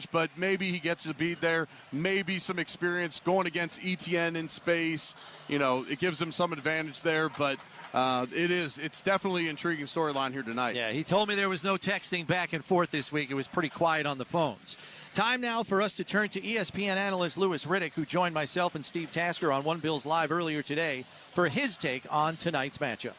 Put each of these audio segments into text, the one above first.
but maybe he gets a beat there, maybe some experience going against ETN in space. It gives him some advantage there, but it's definitely an intriguing storyline here tonight. Yeah, he told me there was no texting back and forth this week. It was pretty quiet on the phones. Time now for us to turn to ESPN analyst Louis Riddick, who joined myself and Steve Tasker on One Bills Live earlier today for his take on tonight's matchup.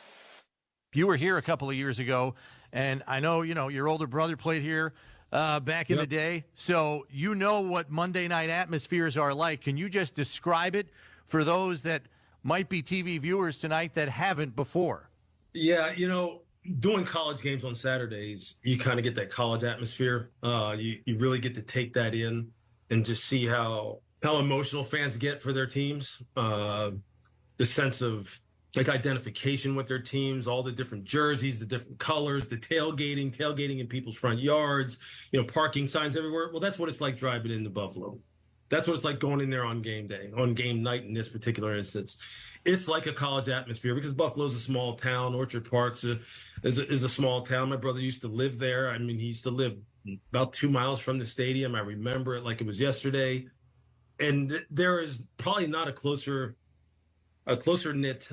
You were here a couple of years ago, and I know, your older brother played here back in the day, so you know what Monday night atmospheres are like. Can you just describe it for those that might be TV viewers tonight that haven't before? Yeah, doing college games on Saturdays, you kind of get that college atmosphere. You really get to take that in and just see how emotional fans get for their teams. The sense of identification with their teams, all the different jerseys, the different colors, the tailgating in people's front yards, parking signs everywhere. Well, that's what it's like driving into Buffalo. That's what it's like going in there on game day, on game night in this particular instance. It's like a college atmosphere because Buffalo's a small town. Orchard Park's is a small town. My brother used to live there. I mean, he used to live about 2 miles from the stadium. I remember it like it was yesterday. And there is probably not a closer-knit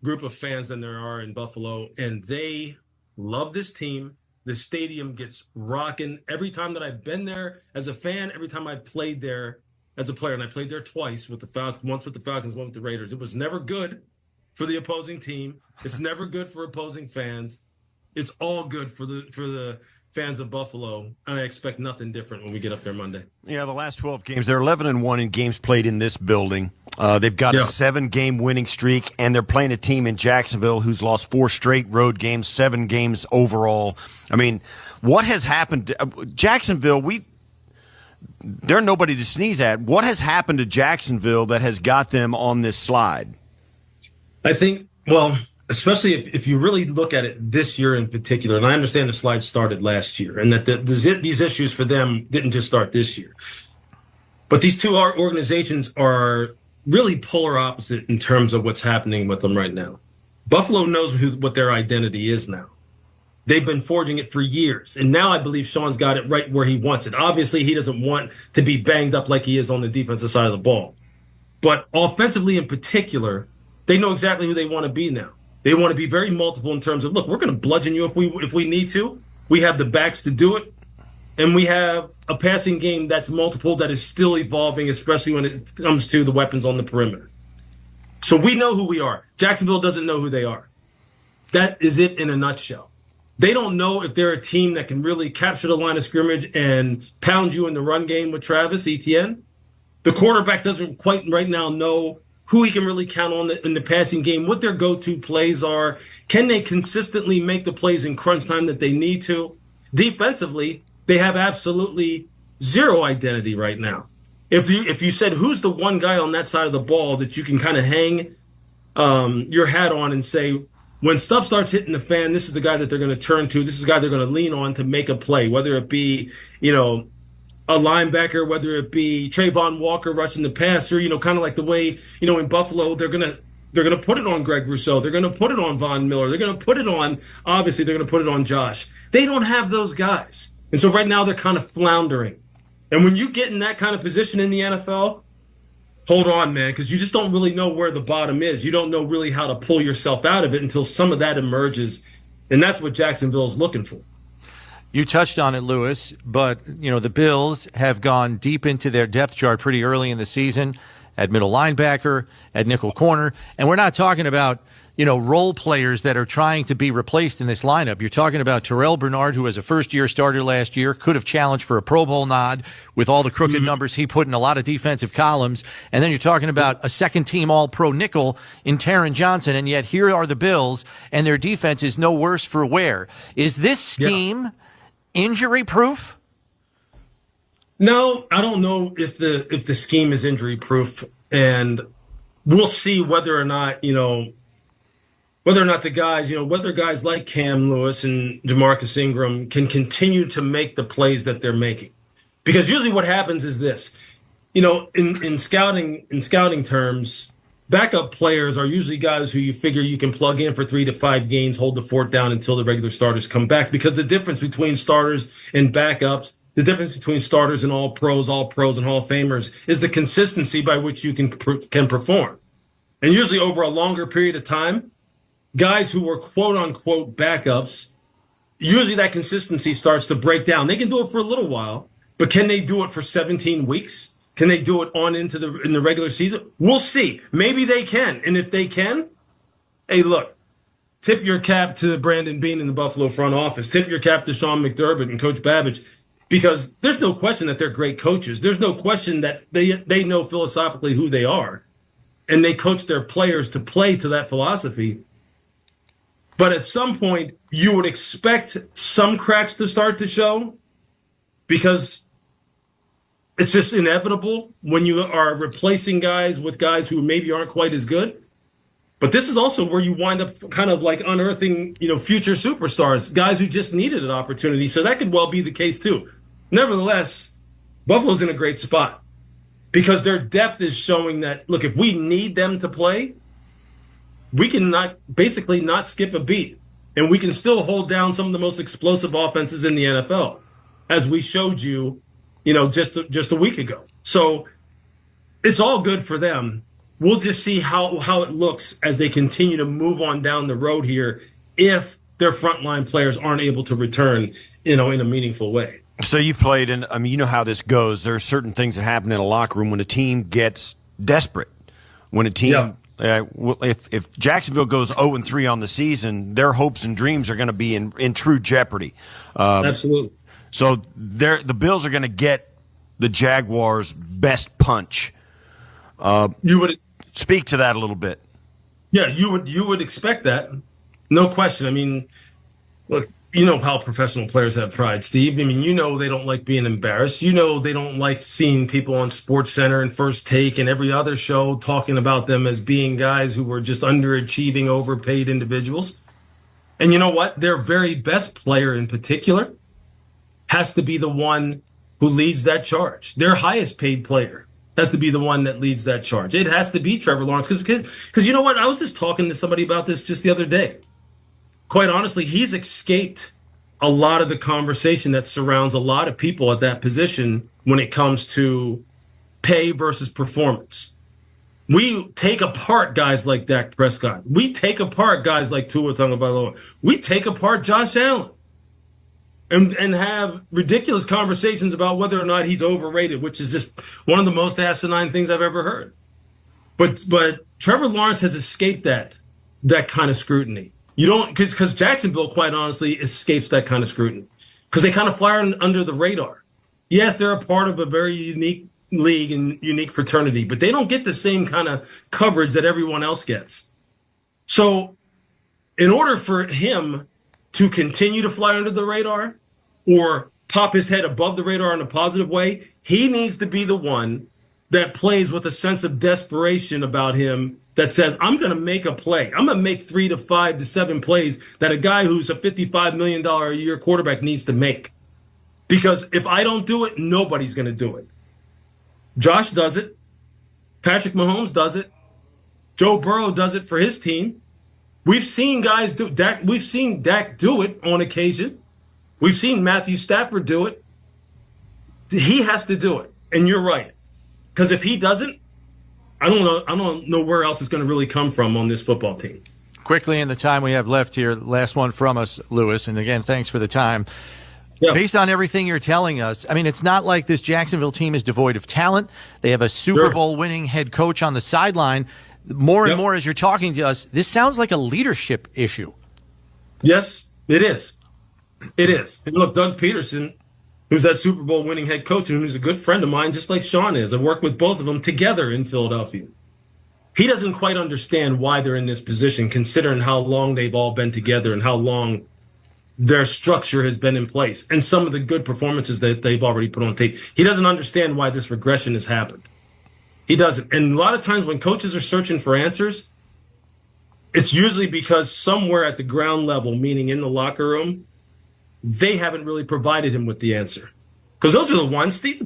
group of fans than there are in Buffalo, and they love this team. The stadium gets rocking. Every time that I've been there as a fan, every time I played there as a player, and I played there twice with the Falcons, once with the Falcons, one with the Raiders. It was never good for the opposing team. It's never good for opposing fans. It's all good for the fans of Buffalo, and I expect nothing different when we get up there Monday. Yeah, the last 12 games, they're 11-1 in games played in this building. They've got a 7-game winning streak, and they're playing a team in Jacksonville who's lost 4 straight road games, 7 games overall. I mean, what has happened to Jacksonville? They're nobody to sneeze at. What has happened to Jacksonville that has got them on this slide? I think, especially if you really look at it this year in particular, and I understand the slide started last year, and that these issues for them didn't just start this year. But these two organizations are really polar opposite in terms of what's happening with them right now. Buffalo knows what their identity is now. They've been forging it for years, and now I believe Sean's got it right where he wants it. Obviously, he doesn't want to be banged up like he is on the defensive side of the ball. But offensively in particular, they know exactly who they want to be now. They want to be very multiple in terms of, look, we're going to bludgeon you if we need to. We have the backs to do it. And we have a passing game that's multiple, that is still evolving, especially when it comes to the weapons on the perimeter. So we know who we are. Jacksonville doesn't know who they are. That is it in a nutshell. They don't know if they're a team that can really capture the line of scrimmage and pound you in the run game with Travis Etienne. The quarterback doesn't quite right now know who he can really count on in the passing game, what their go-to plays are. Can they consistently make the plays in crunch time that they need to? Defensively, they have absolutely zero identity right now. If you said, who's the one guy on that side of the ball that you can kind of hang your hat on and say, when stuff starts hitting the fan, this is the guy that they're going to turn to. This is the guy they're going to lean on to make a play, whether it be, a linebacker, whether it be Trayvon Walker rushing the passer, kind of like the way, in Buffalo, they're going to put it on Greg Rousseau. They're going to put it on Von Miller. They're going to put it on, obviously, they're going to put it on Josh. They don't have those guys. And so right now they're kind of floundering. And when you get in that kind of position in the NFL, hold on, man, because you just don't really know where the bottom is. You don't know really how to pull yourself out of it until some of that emerges. And that's what Jacksonville is looking for. You touched on it, Louis, but, the Bills have gone deep into their depth chart pretty early in the season at middle linebacker, at nickel corner. And we're not talking about, role players that are trying to be replaced in this lineup. You're talking about Terrell Bernard, who was a first-year starter last year, could have challenged for a Pro Bowl nod with all the crooked numbers he put in a lot of defensive columns. And then you're talking about a second-team All-Pro nickel in Taron Johnson, and yet here are the Bills, and their defense is no worse for wear. Is this scheme injury-proof? No, I don't know if the scheme is injury-proof, and we'll see whether or not the guys, whether guys like Cam Lewis and Jamarcus Ingram can continue to make the plays that they're making. Because usually what happens is this, in scouting terms, backup players are usually guys who you figure you can plug in for 3 to 5 games, hold the fort down until the regular starters come back. Because the difference between starters and backups the difference between starters and all pros and Hall of Famers is the consistency by which you can perform. And usually over a longer period of time, guys who were quote unquote backups, usually that consistency starts to break down. They can do it for a little while, but can they do it for 17 weeks? Can they do it on into in the regular season? We'll see. Maybe they can. And if they can, hey, look, tip your cap to Brandon Beane in the Buffalo front office. Tip your cap to Sean McDermott and Coach Babbage, because there's no question that they're great coaches. There's no question that they know philosophically who they are, and they coach their players to play to that philosophy. But at some point, you would expect some cracks to start to show, because it's just inevitable when you are replacing guys with guys who maybe aren't quite as good. But this is also where you wind up kind of like unearthing, future superstars, guys who just needed an opportunity. So that could well be the case too. Nevertheless, Buffalo's in a great spot because their depth is showing that, look, if we need them to play, we can basically not skip a beat, and we can still hold down some of the most explosive offenses in the NFL, as we showed you, just a week ago. So it's all good for them. We'll just see how it looks as they continue to move on down the road here, if their frontline players aren't able to return, in a meaningful way. So you've played, and you know how this goes. There are certain things that happen in a locker room when a team gets desperate. When a team, if Jacksonville goes 0-3 on the season, their hopes and dreams are going to be in true jeopardy. Absolutely. So the Bills are going to get the Jaguars' best punch. You would speak to that a little bit. Yeah, you would expect that, no question. I mean, look, you know how professional players have pride, Steve. I mean, they don't like being embarrassed. They don't like seeing people on SportsCenter and First Take and every other show talking about them as being guys who were just underachieving, overpaid individuals. And you know what? Their very best player in particular has to be the one who leads that charge. Their highest paid player has to be the one that leads that charge. It has to be Trevor Lawrence. Because you know what? I was just talking to somebody about this just the other day. Quite honestly, he's escaped a lot of the conversation that surrounds a lot of people at that position when it comes to pay versus performance. We take apart guys like Dak Prescott. We take apart guys like Tua Tagovailoa. We take apart Josh Allen. And have ridiculous conversations about whether or not he's overrated, which is just one of the most asinine things I've ever heard. But Trevor Lawrence has escaped that kind of scrutiny. You don't, because Jacksonville, quite honestly, escapes that kind of scrutiny because they kind of fly under the radar. Yes, they're a part of a very unique league and unique fraternity, but they don't get the same kind of coverage that everyone else gets. So in order for him to continue to fly under the radar, or pop his head above the radar in a positive way, he needs to be the one that plays with a sense of desperation about him that says, I'm going to make a play. I'm going to make 3 to 5 to 7 plays that a guy who's a $55 million a year quarterback needs to make. Because if I don't do it, nobody's going to do it. Josh does it. Patrick Mahomes does it. Joe Burrow does it for his team. We've seen guys do Dak. We've seen Dak do it on occasion. We've seen Matthew Stafford do it. He has to do it. And you're right. Because if he doesn't, I don't know where else it's going to really come from on this football team. Quickly, in the time we have left here, last one from us, Lewis. And again, thanks for the time. Yeah. Based on everything you're telling us, I mean, it's not like this Jacksonville team is devoid of talent. They have a Super Bowl winning head coach on the sideline. More and more as you're talking to us, this sounds like a leadership issue. Yes, it is. It is. And look, Doug Peterson, who's that Super Bowl winning head coach and who's a good friend of mine, just like Sean is. I worked with both of them together in Philadelphia. He doesn't quite understand why they're in this position, considering how long they've all been together and how long their structure has been in place and some of the good performances that they've already put on tape. He doesn't understand why this regression has happened. He doesn't. And a lot of times when coaches are searching for answers, it's usually because somewhere at the ground level, meaning in the locker room, they haven't really provided him with the answer. Because those are the ones, Steve,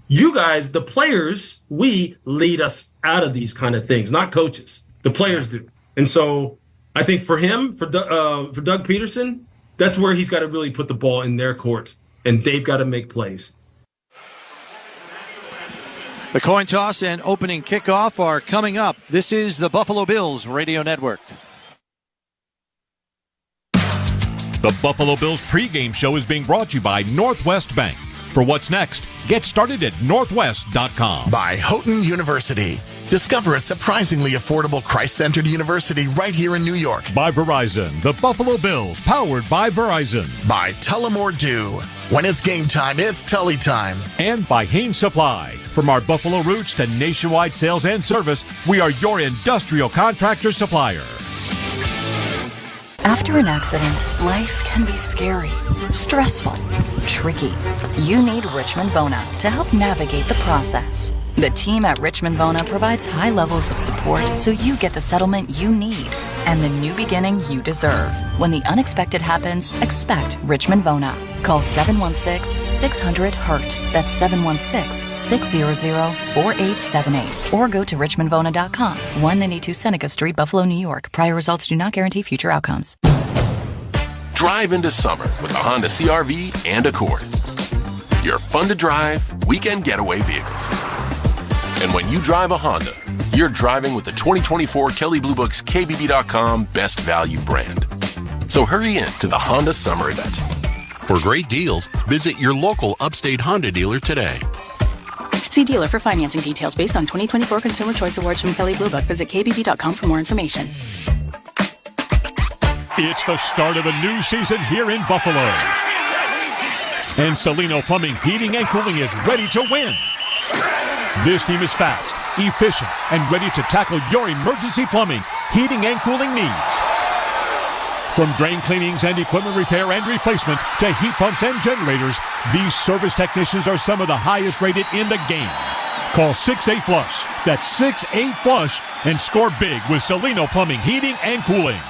you guys, the players, we lead us out of these kind of things, not coaches. The players do. And so I think for him, for Doug Peterson, that's where he's got to really put the ball in their court and they've got to make plays. The coin toss and opening kickoff are coming up. This is the Buffalo Bills Radio Network. The Buffalo Bills pregame show is being brought to you by Northwest Bank. For what's next, get started at northwest.com. By Houghton University. Discover a surprisingly affordable Christ-centered university right here in New York. By Verizon, the Buffalo Bills, powered by Verizon. By Tullamore Dew. When it's game time, it's Tully time. And by Haynes Supply. From our Buffalo roots to nationwide sales and service, we are your industrial contractor supplier. After an accident, life can be scary, stressful, tricky. You need Richmond Bona to help navigate the process. The team at Richmond Bona provides high levels of support so you get the settlement you need and the new beginning you deserve. When the unexpected happens, expect Richmond Bona. Call 716-600-HURT. That's 716-600-4878. Or go to richmondvona.com. 192 Seneca Street, Buffalo, New York. Prior results do not guarantee future outcomes. Drive into summer with a Honda CR-V and Accord. Your fun-to-drive, weekend getaway vehicles. And when you drive a Honda, you're driving with the 2024 Kelley Blue Book's KBB.com Best Value brand. So hurry in to the Honda Summer Event. For great deals, visit your local upstate Honda dealer today. See dealer for financing details based on 2024 Consumer Choice Awards from Kelley Blue Book. Visit KBB.com for more information. It's the start of a new season here in Buffalo. And Salino Plumbing, Heating, and Cooling is ready to win. This team is fast, efficient, and ready to tackle your emergency plumbing, heating, and cooling needs. From drain cleanings and equipment repair and replacement to heat pumps and generators, these service technicians are some of the highest rated in the game. Call 68-FLUSH. That's 68-FLUSH and score big with Salino Plumbing, Heating, and Cooling.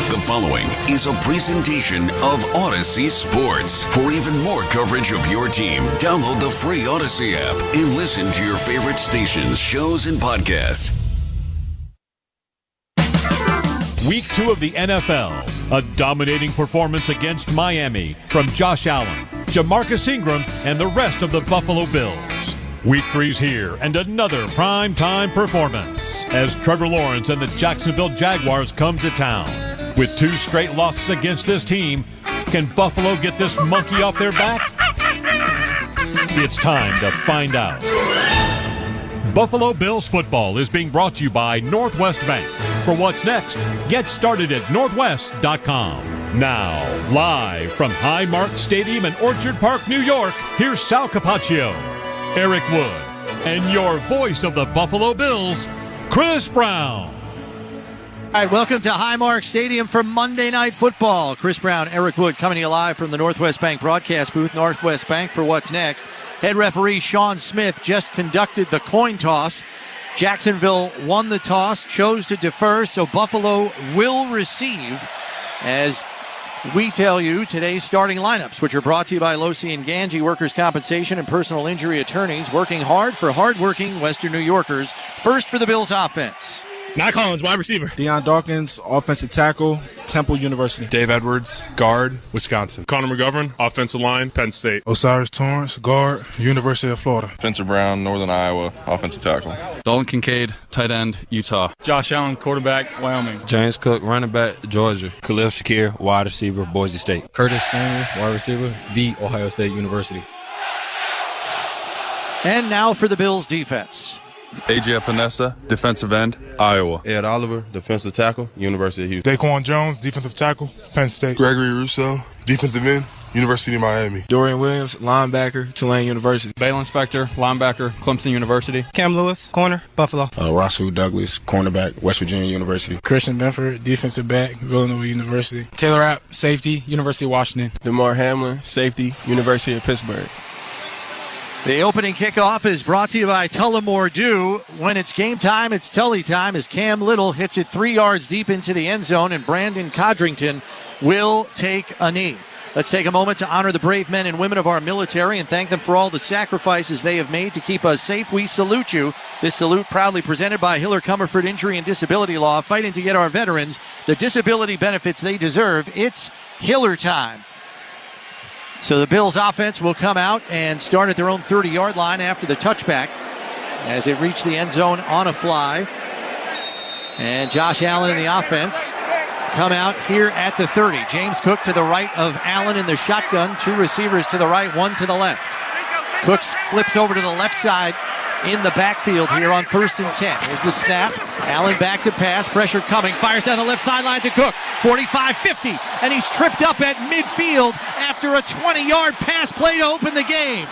The following is a presentation of Odyssey Sports. For even more coverage of your team, download the free Odyssey app and listen to your favorite stations, shows, and podcasts. Week 2 of the NFL. A dominating performance against Miami from Josh Allen, Jamarcus Ingram, and the rest of the Buffalo Bills. Week 3's here, and another primetime performance as Trevor Lawrence and the Jacksonville Jaguars come to town. With 2 straight losses against this team, can Buffalo get this monkey off their back? It's time to find out. Buffalo Bills football is being brought to you by Northwest Bank. For what's next, get started at northwest.com. Now, live from Highmark Stadium in Orchard Park, New York, here's Sal Capaccio, Eric Wood, and your voice of the Buffalo Bills, Chris Brown. All right, welcome to Highmark Stadium for Monday Night Football. Chris Brown, Eric Wood coming to you live from the Northwest Bank broadcast booth. Northwest Bank for what's next. Head referee Sean Smith just conducted the coin toss. Jacksonville won the toss, chose to defer, so Buffalo will receive as we tell you today's starting lineups, which are brought to you by Losi and Ganji, workers' compensation and personal injury attorneys, working hard for hardworking Western New Yorkers. First for the Bills offense. Matt Collins, wide receiver. Deion Dawkins, offensive tackle, Temple University. Dave Edwards, guard, Wisconsin. Connor McGovern, offensive line, Penn State. Osiris Torrance, guard, University of Florida. Spencer Brown, Northern Iowa, offensive tackle. Dalton Kincaid, tight end, Utah. Josh Allen, quarterback, Wyoming. James Cook, running back, Georgia. Khalil Shakir, wide receiver, Boise State. Curtis Samuel, wide receiver, The Ohio State University. And now for the Bills defense. AJ Epinesa, defensive end, Iowa. Ed Oliver, defensive tackle, University of Houston. Daquan Jones, defensive tackle, Penn State. Gregory Rousseau, defensive end, University of Miami. Dorian Williams, linebacker, Tulane University. Balin Spector, linebacker, Clemson University. Cam Lewis, corner, Buffalo. Rasul Douglas, cornerback, West Virginia University. Christian Benford, defensive back, Villanova University. Taylor Rapp, safety, University of Washington. DeMar Hamlin, safety, University of Pittsburgh. The opening kickoff is brought to you by Tullamore Dew. When it's game time, it's Tully time as Cam Little hits it 3 yards deep into the end zone, and Brandon Codrington will take a knee. Let's take a moment to honor the brave men and women of our military and thank them for all the sacrifices they have made to keep us safe. We salute you. This salute proudly presented by Hiller Comerford Injury and Disability Law, fighting to get our veterans the disability benefits they deserve. It's Hiller time. So the Bills offense will come out and start at their own 30-yard line after the touchback as it reached the end zone on a fly. And Josh Allen in the offense come out here at the 30. James Cook to the right of Allen in the shotgun. 2 receivers to the right, 1 to the left. Cooks flips over to the left side in the backfield here on 1st and 10. Here's the snap. Allen back to pass. Pressure coming. Fires down the left sideline to Cook. 45-50. And he's tripped up at midfield after a 20-yard pass play to open the game.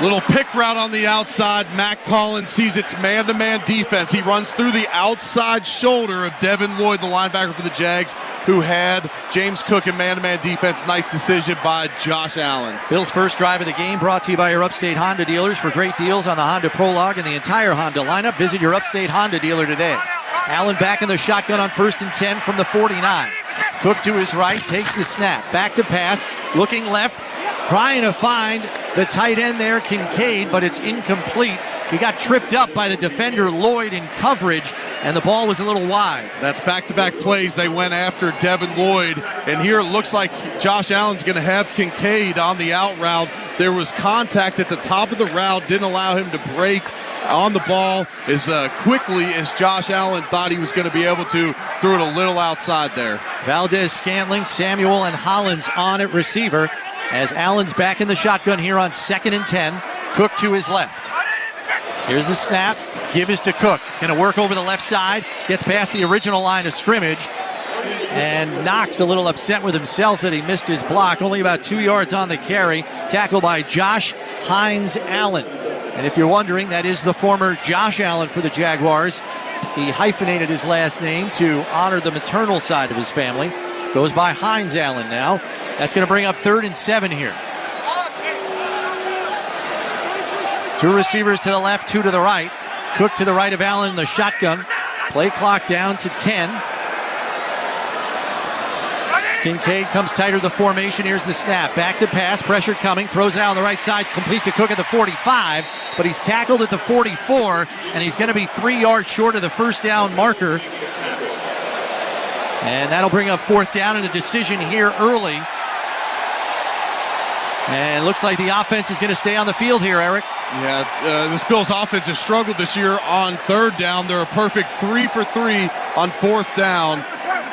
Little pick route on the outside. Matt Collins sees it's man-to-man defense. He runs through the outside shoulder of Devin Lloyd, the linebacker for the Jags, who had James Cook in man-to-man defense. Nice decision by Josh Allen. Bill's first drive of the game brought to you by your Upstate Honda dealers. For great deals on the Honda Prologue and the entire Honda lineup, visit your Upstate Honda dealer today. Allen back in the shotgun on 1st and 10 from the 49. Cook to his right, takes the snap. Back to pass, looking left, trying to find the tight end there, Kincaid, but it's incomplete. He got tripped up by the defender, Lloyd, in coverage, and the ball was a little wide. That's back-to-back plays. They went after Devin Lloyd, and here it looks like Josh Allen's going to have Kincaid on the out route. There was contact at the top of the route, didn't allow him to break on the ball as quickly as Josh Allen thought he was going to be able to. Threw it a little outside there. Valdez, Scantling, Samuel, and Hollins on at receiver as Allen's back in the shotgun here on 2nd and 10. Cook to his left. Here's the snap. Give is to Cook. Going to work over the left side. Gets past the original line of scrimmage. And Knox a little upset with himself that he missed his block. Only about 2 yards on the carry. Tackled by Josh Hines Allen. And if you're wondering, that is the former Josh Allen for the Jaguars. He hyphenated his last name to honor the maternal side of his family. Goes by Hines Allen now. That's going to bring up 3rd and 7 here. 2 receivers to the left, 2 to the right. Cook to the right of Allen in the shotgun. Play clock down to 10. Kincaid comes tighter to the formation. Here's the snap. Back to pass. Pressure coming. Throws it out on the right side. Complete to Cook at the 45. But he's tackled at the 44. And he's going to be 3 yards short of the first down marker. And that'll bring up 4th down and a decision here early. And it looks like the offense is going to stay on the field here, Eric. Yeah, this Bills offense has struggled this year on 3rd down. They're a perfect 3 for 3 on 4th down.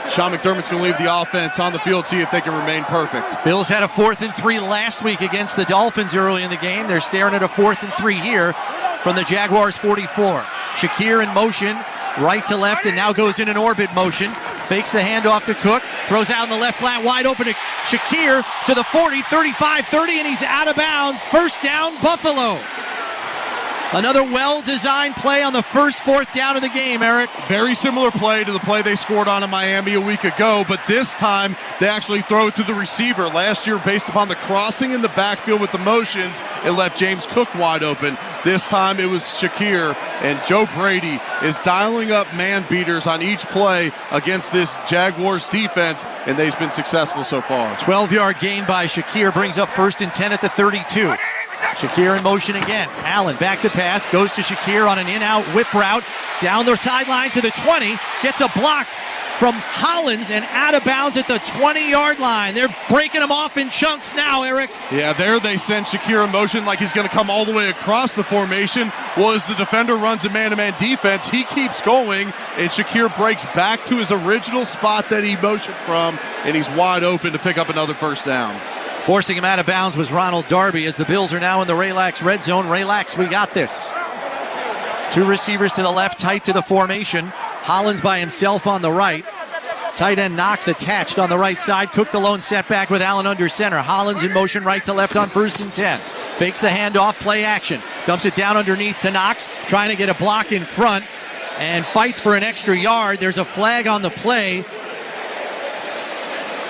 Sean McDermott's going to leave the offense on the field, see if they can remain perfect. Bills had a 4th and 3 last week against the Dolphins early in the game. They're staring at a 4th and 3 here from the Jaguars 44. Shakir in motion, right to left, and now goes in an orbit motion. Fakes the handoff to Cook, throws out in the left flat, wide open to Shakir to the 40, 35, 30, and he's out of bounds. 1st down, Buffalo. Another well-designed play on the first 4th down of the game, Eric. Very similar play to the play they scored on in Miami a week ago, but this time they actually throw it to the receiver. Last year, based upon the crossing in the backfield with the motions, it left James Cook wide open. This time it was Shakir, and Joe Brady is dialing up man beaters on each play against this Jaguars defense, and they've been successful so far. 12-yard gain by Shakir brings up 1st and 10 at the 32. Shakir in motion again. Allen back to pass, goes to Shakir on an in-out whip route, down the sideline to the 20, gets a block from Hollins and out of bounds at the 20-yard line. They're breaking him off in chunks now, Eric. Yeah, there they send Shakir in motion like he's going to come all the way across the formation. Well, as the defender runs a man-to-man defense, he keeps going, and Shakir breaks back to his original spot that he motioned from, and he's wide open to pick up another 1st down. Forcing him out of bounds was Ronald Darby as the Bills are now in the Raylax red zone. Raylax, we got this. 2 receivers to the left, tight to the formation. Hollins by himself on the right. Tight end Knox attached on the right side. Cook the lone setback with Allen under center. Hollins in motion right to left on 1st and 10. Fakes the handoff, play action. Dumps it down underneath to Knox, trying to get a block in front and fights for an extra yard. There's a flag on the play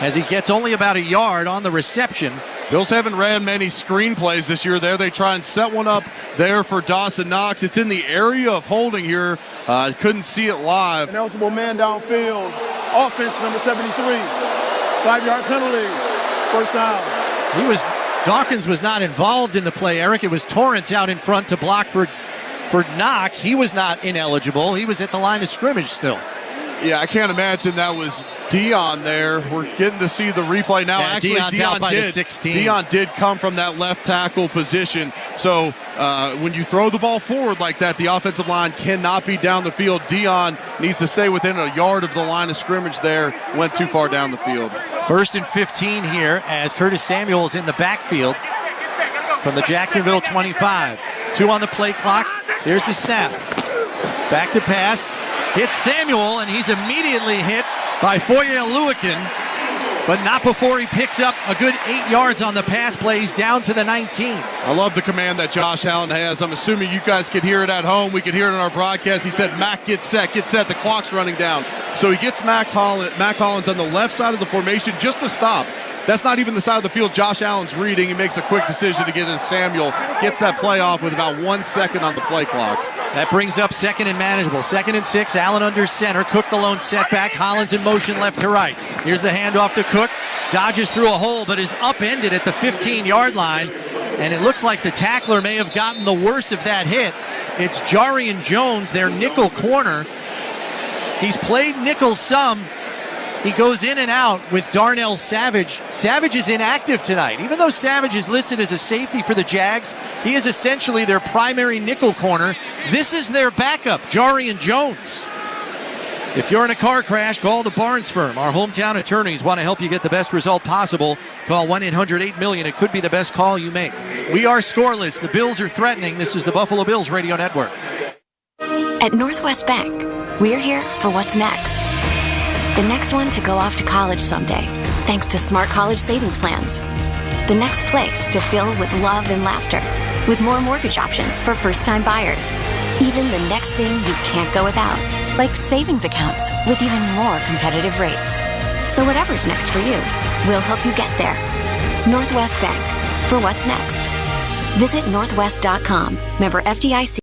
as he gets only about a yard on the reception. Bills haven't ran many screen plays this year. There they try and set one up there for Dawson Knox. It's in the area of holding here. Couldn't see it live. An eligible man downfield. Offense number 73. 5-yard penalty. First down. Dawkins was not involved in the play, Eric. It was Torrance out in front to block for Knox. He was not ineligible. He was at the line of scrimmage still. Yeah, I can't imagine that was Dion there. We're getting to see the replay now. Yeah, actually, Dion's out by the 16. Dion did come from that left tackle position. So when you throw the ball forward like that, the offensive line cannot be down the field. Dion needs to stay within a yard of the line of scrimmage there. Went too far down the field. 1st and 15 here as Curtis Samuel is in the backfield from the Jacksonville 25. 2 on the play clock. Here's the snap. Back to pass. Hits Samuel, and he's immediately hit by Foye-Oluokun, but not before he picks up a good 8 yards on the pass play. He's down to the 19. I love the command that Josh Allen has. I'm assuming you guys could hear it at home. We could hear it in our broadcast. He said, Mac, get set. The clock's running down. So he gets Mac Hollins on the left side of the formation just to stop. That's not even the side of the field Josh Allen's reading. He makes a quick decision to get in Samuel. Gets that play off with about 1 second on the play clock. That brings up 2nd and manageable. 2nd and 6, Allen under center. Cook the lone setback. Hollins in motion left to right. Here's the handoff to Cook. Dodges through a hole, but is upended at the 15-yard line. And it looks like the tackler may have gotten the worst of that hit. It's Jarian Jones, their nickel corner. He's played nickel some. He goes in and out with Darnell Savage. Savage is inactive tonight. Even though Savage is listed as a safety for the Jags, he is essentially their primary nickel corner. This is their backup, Jarian Jones. If you're in a car crash, call the Barnes Firm. Our hometown attorneys want to help you get the best result possible. Call 1-800-8-MILLION. It could be the best call you make. We are scoreless. The Bills are threatening. This is the Buffalo Bills Radio Network. At Northwest Bank, we're here for what's next. The next one to go off to college someday, thanks to smart college savings plans. The next place to fill with love and laughter, with more mortgage options for first-time buyers. Even the next thing you can't go without, like savings accounts with even more competitive rates. So whatever's next for you, we'll help you get there. Northwest Bank, for what's next. Visit northwest.com. Member FDIC.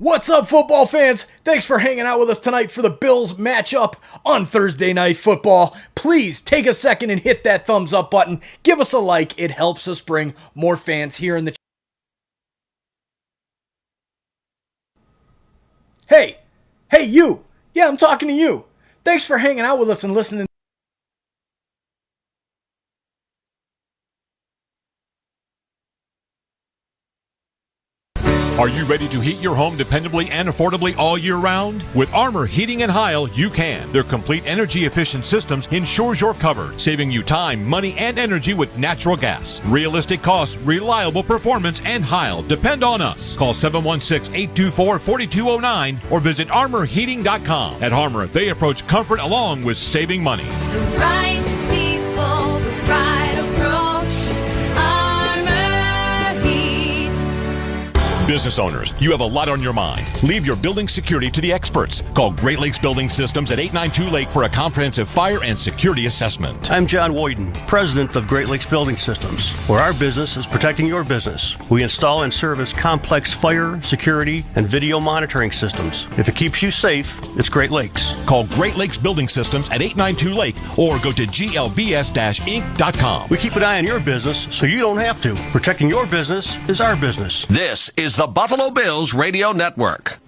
What's up, football fans? Thanks for hanging out with us tonight for the Bills matchup on Thursday Night Football. Please take a second and hit that thumbs up button. Give us a like. It helps us bring more fans here in the Hey, you. Yeah, I'm talking to you. Thanks for hanging out with us and listening. Are you ready to heat your home dependably and affordably all year round? With Armor Heating and Heil, you can. Their complete energy-efficient systems ensures you're covered, saving you time, money, and energy with natural gas. Realistic costs, reliable performance, and Heil depend on us. Call 716-824-4209 or visit armorheating.com. At Armor, they approach comfort along with saving money. The right people, the right approach. Armor Heat. Business owners, you have a lot on your mind. Leave your building security to the experts. Call Great Lakes Building Systems at 892 Lake for a comprehensive fire and security assessment. I'm John Woyden, president of Great Lakes Building Systems, where our business is protecting your business. We install and service complex fire, security, and video monitoring systems. If it keeps you safe, it's Great Lakes. Call Great Lakes Building Systems at 892 Lake or go to glbs-inc.com. We keep an eye on your business so you don't have to. Protecting your business is our business. This is the Buffalo Bills Radio Network.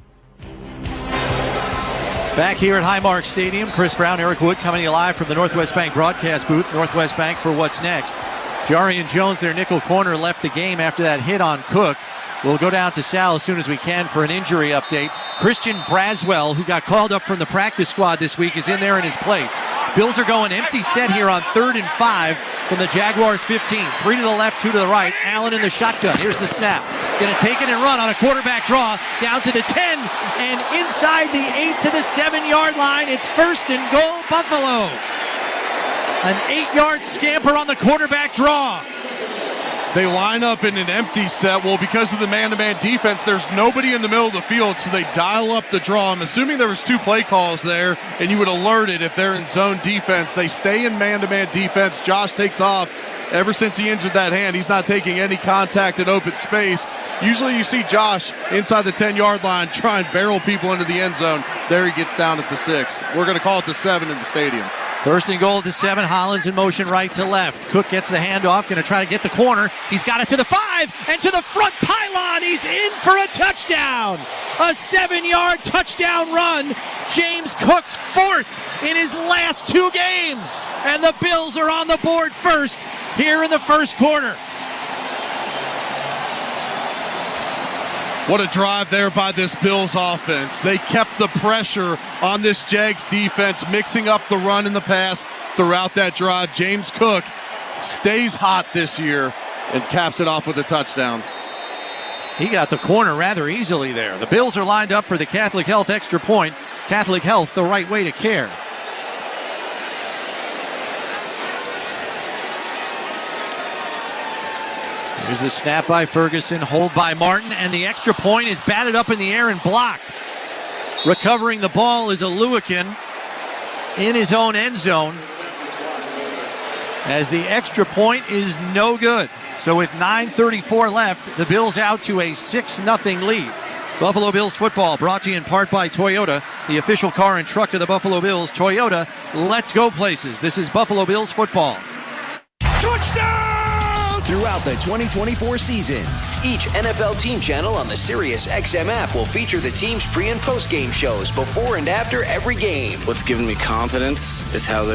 Back here at Highmark Stadium, Chris Brown, Eric Wood coming to you live from the Northwest Bank broadcast booth. Northwest Bank for what's next. Jarian Jones, their nickel corner, left the game after that hit on Cook. We'll go down to Sal as soon as we can for an injury update. Christian Braswell, who got called up from the practice squad this week, is in there in his place. Bills are going empty set here on 3rd and 5 from the Jaguars 15. 3 to the left, 2 to the right. Allen in the shotgun. Here's the snap. Going to take it and run on a quarterback draw down to the 10 and inside the 8 to the 7-yard line. It's 1st and goal, Buffalo. An 8-yard scamper on the quarterback draw. They line up in an empty set. Well, because of the man-to-man defense, there's nobody in the middle of the field, so they dial up the draw. I'm assuming there was 2 play calls there, and you would alert it if they're in zone defense. They stay in man-to-man defense. Josh takes off. Ever since he injured that hand, he's not taking any contact in open space. Usually you see Josh inside the 10-yard line try and barrel people into the end zone. There he gets down at the 6. We're going to call it the 7 in the stadium. First and goal at the 7. Hollins in motion right to left. Cook gets the handoff, going to try to get the corner. He's got it to the 5 and to the front pylon. He's in for a touchdown. A 7-yard touchdown run. James Cook's 4th in his last 2 games. And the Bills are on the board first here in the first quarter. What a drive there by this Bills offense. They kept the pressure on this Jags defense, mixing up the run and the pass throughout that drive. James Cook stays hot this year and caps it off with a touchdown. He got the corner rather easily there. The Bills are lined up for the Catholic Health extra point. Catholic Health, the right way to care. Here's the snap by Ferguson, hold by Martin, and the extra point is batted up in the air and blocked. Recovering the ball is Aluakin in his own end zone, as the extra point is no good. So with 9:34 left, the Bills out to a 6-0 lead. Buffalo Bills football brought to you in part by Toyota, the official car and truck of the Buffalo Bills. Toyota, let's go places. This is Buffalo Bills football. Touchdown! Throughout the 2024 season, each NFL team channel on the SiriusXM app will feature the team's pre- and post-game shows before and after every game. What's given me confidence is how they...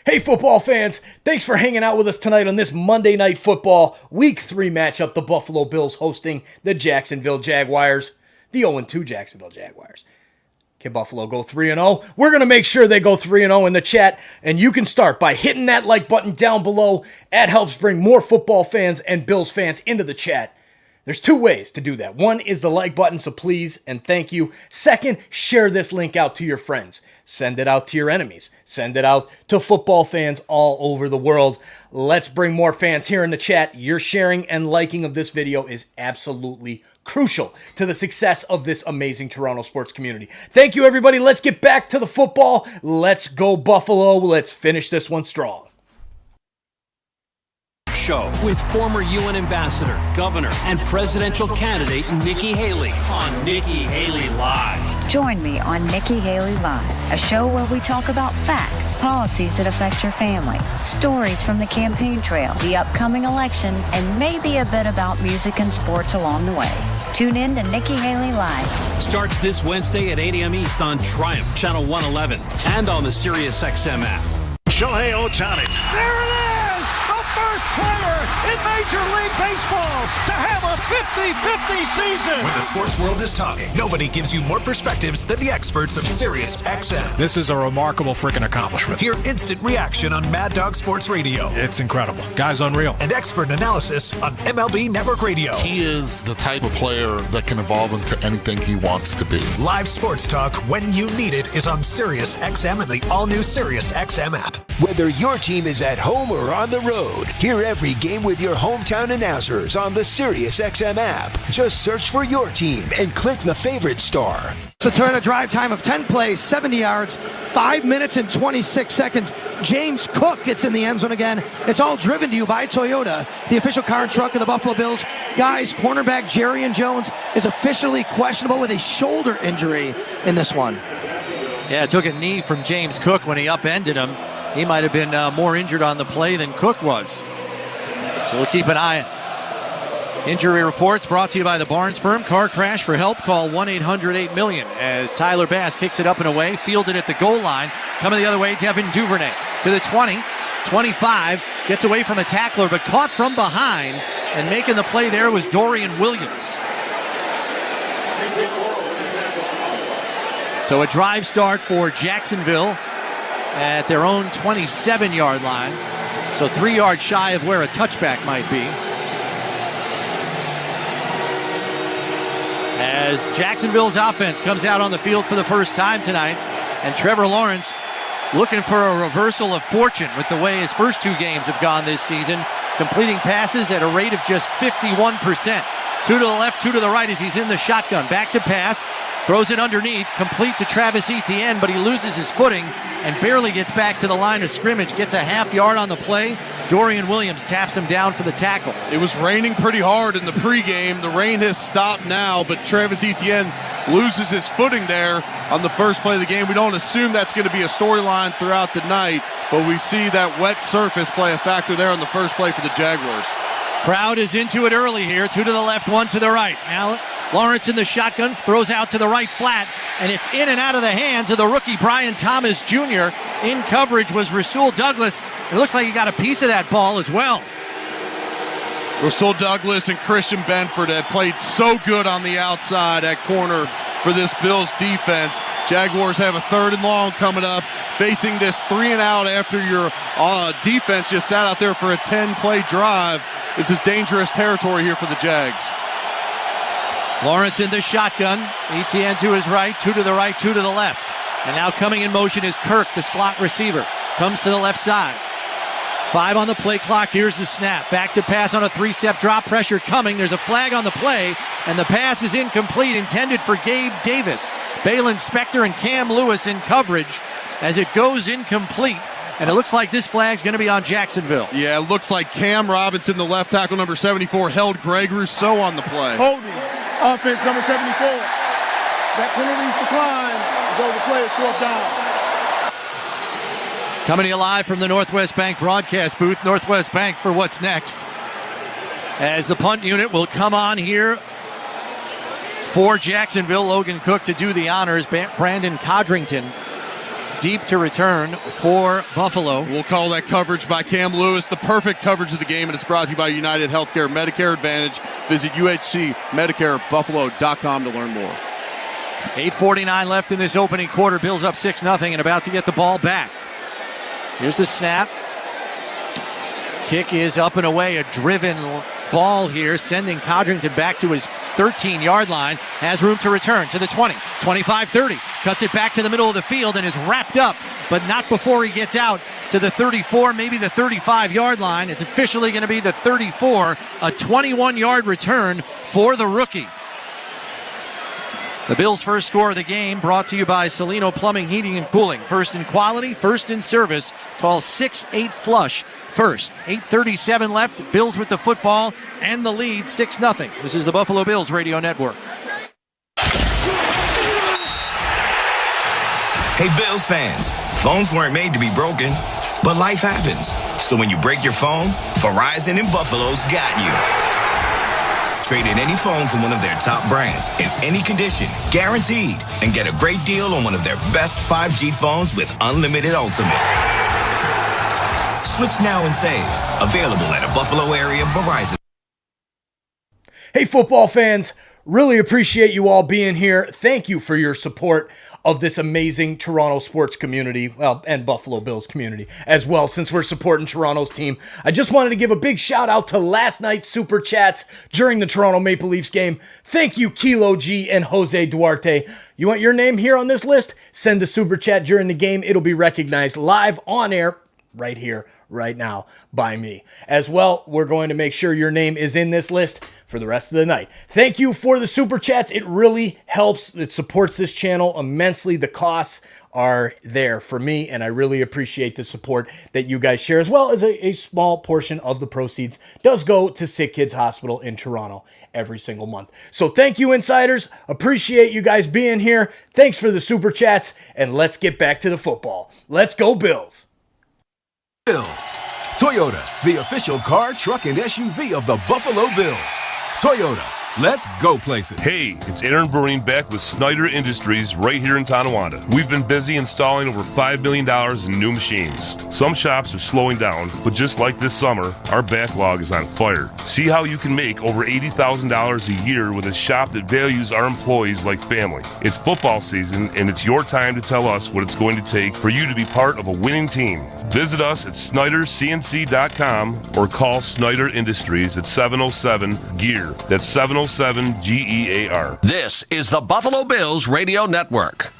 Hey football fans, thanks for hanging out with us tonight on this Monday Night Football Week 3 matchup. The Buffalo Bills hosting the Jacksonville Jaguars, the 0-2 Jacksonville Jaguars. Can Buffalo go 3-0? We're going to make sure they go 3-0 in the chat, and you can start by hitting that like button down below. That helps bring more football fans and Bills fans into the chat. There's 2 ways to do that. One is the like button, so please and thank you. Second, share this link out to your friends. Send it out to your enemies. Send it out to football fans all over the world. Let's bring more fans here in the chat. Your sharing and liking of this video is absolutely crucial to the success of this amazing Toronto sports community. Thank you, everybody. Let's get back to the football. Let's go, Buffalo. Let's finish this one strong. Show with former UN ambassador, governor, and presidential candidate Nikki Haley on Nikki Haley Live. Join me on Nikki Haley Live, a show where we talk about facts, policies that affect your family, stories from the campaign trail, the upcoming election, and maybe a bit about music and sports along the way. Tune in to Nikki Haley Live. Starts this Wednesday at 8 a.m. East on Triumph, Channel 111, and on the SiriusXM app. Shohei Ohtani. There it is! The first player in Major League Baseball to have a 50-50 season. When the sports world is talking, nobody gives you more perspectives than the experts of SiriusXM. This is a remarkable freaking accomplishment. Hear instant reaction on Mad Dog Sports Radio. It's incredible. Guy's unreal. And expert analysis on MLB Network Radio. He is the type of player that can evolve into anything he wants to be. Live sports talk when you need it is on SiriusXM and the all-new SiriusXM app. Whether your team is at home or on the road, hear every game with your hometown announcers on the SiriusXM app. Just search for your team and click the favorite star. To turn a drive time of 10 plays, 70 yards, 5 minutes and 26 seconds. James Cook gets in the end zone again. It's all driven to you by Toyota, the official car and truck of the Buffalo Bills. Guys, cornerback Jerrion Jones is officially questionable with a shoulder injury in this one. Yeah, took a knee from James Cook when he upended him. He might have been more injured on the play than Cook was. So we'll keep an eye on it. Injury reports brought to you by the Barnes Firm. Car crash for help, call 1-800-8-MILLION as Tyler Bass kicks it up and away, fielded at the goal line. Coming the other way, Devin Duvernay to the 20, 25, gets away from a tackler but caught from behind, and making the play there was Dorian Williams. So a drive start for Jacksonville at their own 27-yard line. So 3 yards shy of where a touchback might be. As Jacksonville's offense comes out on the field for the first time tonight, and Trevor Lawrence looking for a reversal of fortune with the way his first 2 games have gone this season, completing passes at a rate of just 51%. 2 to the left, 2 to the right as he's in the shotgun. Back to pass, throws it underneath, complete to Travis Etienne, but he loses his footing and barely gets back to the line of scrimmage. Gets a half yard on the play. Dorian Williams taps him down for the tackle. It was raining pretty hard in the pregame. The rain has stopped now, but Travis Etienne loses his footing there on the first play of the game. We don't assume that's going to be a storyline throughout the night, but we see that wet surface play a factor there on the first play for the Jaguars. Crowd is into it early here. 2 to the left, 1 to the right. Lawrence in the shotgun, throws out to the right flat, and it's in and out of the hands of the rookie Brian Thomas Jr. In coverage was Rasul Douglas. It looks like he got a piece of that ball as well. Rasul Douglas and Christian Benford have played so good on the outside at corner for this Bills defense. Jaguars have a 3rd and long coming up, facing this 3 and out after your defense just sat out there for a 10-play drive. This is dangerous territory here for the Jags. Lawrence in the shotgun. Etienne to his right, 2 to the right, 2 to the left. And now coming in motion is Kirk, the slot receiver. Comes to the left side. 5 on the play clock. Here's the snap. Back to pass on a 3-step drop. Pressure coming. There's a flag on the play, and the pass is incomplete, intended for Gabe Davis. Balin Spector and Cam Lewis in coverage as it goes incomplete. And it looks like this flag's going to be on Jacksonville. Yeah, it looks like Cam Robinson, the left tackle, number 74, held Greg Rousseau on the play. Holding. Offense number 74. That penalty's declined. So the play is 4th down. Coming to you live from the Northwest Bank broadcast booth. Northwest Bank for what's next. As the punt unit will come on here for Jacksonville. Logan Cook to do the honors. Brandon Codrington deep to return for Buffalo. We'll call that coverage by Cam Lewis, the perfect coverage of the game, and it's brought to you by United Healthcare Medicare Advantage. Visit UHCMedicareBuffalo.com to learn more. 8:49 left in this opening quarter. Bills up 6-0 and about to get the ball back. Here's the snap. Kick is up and away. A driven ball here, sending Codrington back to his 13-yard line. Has room to return to the 20, 25-30. Cuts it back to the middle of the field and is wrapped up, but not before he gets out to the 34, maybe the 35-yard line. It's officially going to be the 34, a 21-yard return for the rookie. The Bills' first score of the game brought to you by Salino Plumbing, Heating, and Cooling. First in quality, first in service. Call 6-8-FLUSH first. 8:37 left. Bills with the football and the lead, 6-0. This is the Buffalo Bills Radio Network. Hey, Bills fans, phones weren't made to be broken, but life happens. So when you break your phone, Verizon in Buffalo's got you. Trade in any phone from one of their top brands in any condition, guaranteed, and get a great deal on one of their best 5G phones with unlimited ultimate. Switch now and save. Available at a Buffalo area Verizon. Hey, football fans, really appreciate you all being here. Thank you for your support of this amazing Toronto sports community, well, and Buffalo Bills community as well, since we're supporting Toronto's team. I just wanted to give a big shout out to last night's Super Chats during the Toronto Maple Leafs game. Thank you, Kilo G and Jose Duarte. You want your name here on this list? Send the Super Chat during the game. It'll be recognized live on air right here, right now, by me. As well, we're going to make sure your name is in this list for the rest of the night. Thank you for the Super Chats. It really helps. It supports this channel immensely. The costs are there for me, and I really appreciate the support that you guys share, as well as a small portion of the proceeds does go to Sick Kids Hospital in Toronto every single month. So thank you, insiders. Appreciate you guys being here. Thanks for the Super Chats, and let's get back to the football. Let's go, Bills. Bills. Toyota, the official car, truck, and SUV of the Buffalo Bills. Toyota, let's go places. Hey, it's Aaron Breen back with Snyder Industries right here in Tonawanda. We've been busy installing over $5 million in new machines. Some shops are slowing down, but just like this summer, our backlog is on fire. See how you can make over $80,000 a year with a shop that values our employees like family. It's football season, and it's your time to tell us what it's going to take for you to be part of a winning team. Visit us at SnyderCNC.com or call Snyder Industries at 707-GEAR. That's 707-GEAR. This is the Buffalo Bills Radio Network.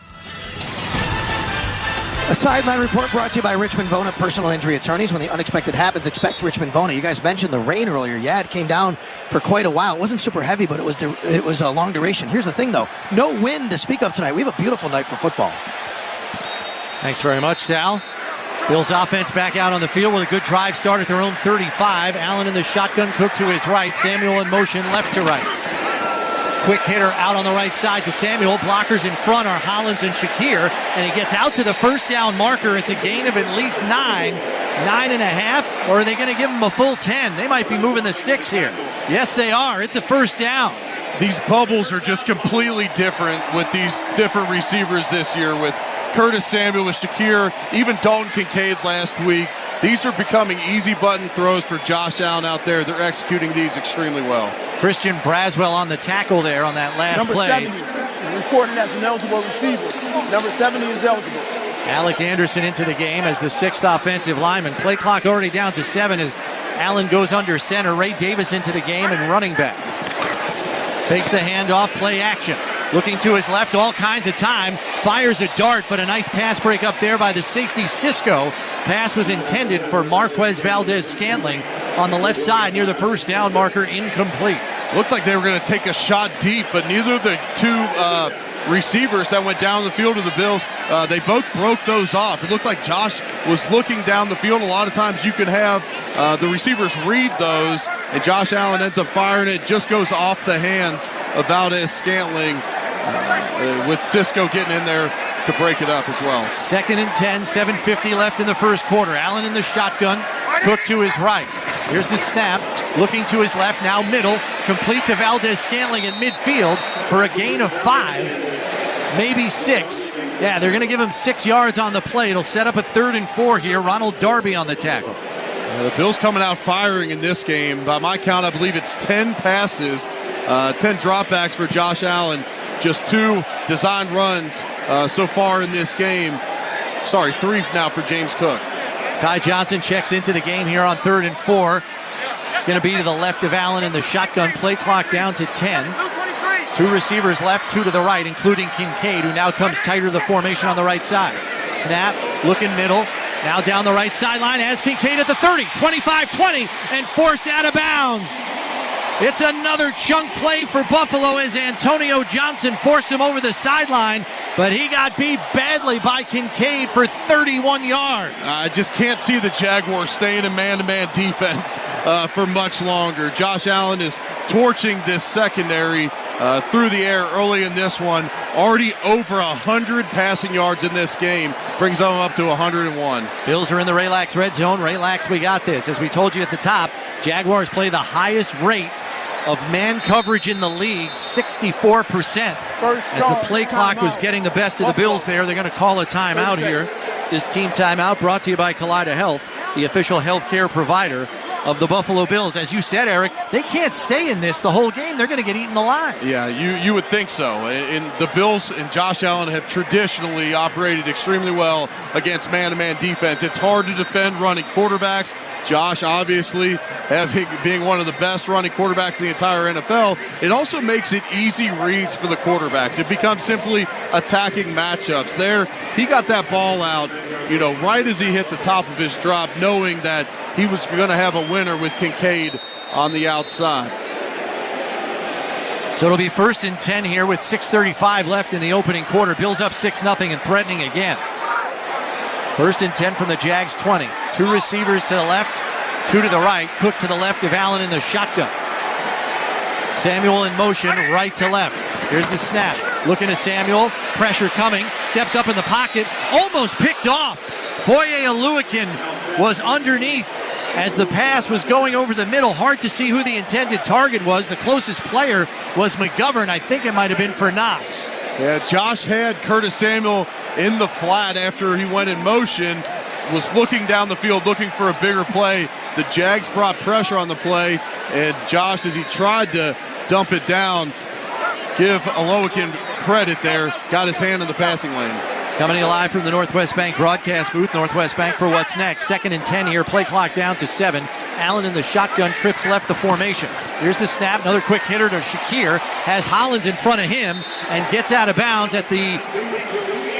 A sideline report brought to you by Richmond Vona Personal Injury Attorneys. When the unexpected happens, expect Richmond Vona. You guys mentioned the rain earlier. Yeah, it came down for quite a while. It wasn't super heavy, but it was a long duration. Here's the thing, though. No wind to speak of tonight. We have a beautiful night for football. Thanks very much, Sal. Bills offense back out on the field with a good drive start at their own 35. Allen in the shotgun, Cook to his right. Samuel in motion left to right. Quick hitter out on the right side to Samuel. Blockers in front are Hollins and Shakir. And he gets out to the first down marker. It's a gain of at least 9.5. Or are they going to give him a full 10? They might be moving the sticks here. Yes, they are. It's a first down. These bubbles are just completely different with these different receivers this year, with Curtis Samuel, with Shakir, even Dalton Kincaid last week. These are becoming easy button throws for Josh Allen out there. They're executing these extremely well. Christian Braswell on the tackle there on that last Number play. 70 is reported as an eligible receiver. Number 70 is eligible. Alec Anderson into the game as the 6th offensive lineman. Play clock already down to 7 as Allen goes under center. Ray Davis into the game and running back. Takes the handoff, play action. Looking to his left all kinds of time. Fires a dart, but a nice pass break up there by the safety Cisco. Pass was intended for Marquez Valdez-Scantling on the left side near the first down marker, incomplete. Looked like they were going to take a shot deep, but neither of the two receivers that went down the field of the Bills, they both broke those off. It looked like Josh was looking down the field. A lot of times you can have the receivers read those, and Josh Allen ends up firing it. Just goes off the hands of Valdez-Scantling, with Cisco getting in there to break it up as well. 2nd and 10, 7:50 left in the first quarter. Allen in the shotgun, Cook to his right. Here's the snap, looking to his left, now middle, complete to Valdez-Scantling in midfield for a gain of 5, maybe 6. Yeah, they're going to give him 6 yards on the play. It'll set up a 3rd and 4 here. Ronald Darby on the tackle. The Bills coming out firing in this game. By my count, I believe it's 10 passes, 10 dropbacks for Josh Allen. Just 2 design runs so far in this game. 3 now for James Cook. Ty Johnson checks into the game here on 3rd and 4. It's going to be to the left of Allen in the shotgun. Play clock down to 10. 2 receivers left, 2 to the right, including Kincaid, who now comes tighter to the formation on the right side. Snap, looking middle. Now down the right sideline has Kincaid at the 30, 25-20, and forced out of bounds. It's another chunk play for Buffalo as Antonio Johnson forced him over the sideline, but he got beat badly by Kincaid for 31 yards. I just can't see the Jaguars staying in man-to-man defense for much longer. Josh Allen is torching this secondary through the air early in this one. Already over 100 passing yards in this game. Brings them up to 101. Bills are in the Relax red zone. Relax, we got this. As we told you at the top, Jaguars play the highest rate of man coverage in the league, 64%. As the play clock was getting the best of the Bills there, they're going to call a timeout here. This team timeout brought to you by Kaleida Health, the official healthcare provider of the Buffalo Bills. As you said, Eric, they can't stay in this the whole game. They're going to get eaten alive. Yeah, you would think so. And the Bills and Josh Allen have traditionally operated extremely well against man-to-man defense. It's hard to defend running quarterbacks. Josh, obviously, being one of the best running quarterbacks in the entire NFL, it also makes it easy reads for the quarterbacks. It becomes simply attacking matchups. There, he got that ball out, right as he hit the top of his drop, knowing that he was going to have a winner with Kincaid on the outside. So it'll be 1st and 10 here with 6:35 left in the opening quarter. Bills up 6-0 and threatening again. 1st and 10 from the Jags 20. 2 receivers to the left, 2 to the right. Cook to the left of Allen in the shotgun. Samuel in motion, right to left. Here's the snap. Looking to Samuel. Pressure coming. Steps up in the pocket. Almost picked off. Foye Oluwakin was underneath as the pass was going over the middle. Hard to see who the intended target was. The closest player was McGovern. I think it might have been for Knox. Yeah, Josh had Curtis Samuel in the flat after he went in motion, was looking down the field, looking for a bigger play. The Jags brought pressure on the play, and Josh, as he tried to dump it down, give Oluwakin credit there, got his hand in the passing lane. Coming to you live from the Northwest Bank broadcast booth. Northwest Bank for what's next. 2nd and 10 here. Play clock down to 7. Allen in the shotgun, trips left the formation. Here's the snap. Another quick hitter to Shakir. Has Hollins in front of him and gets out of bounds at the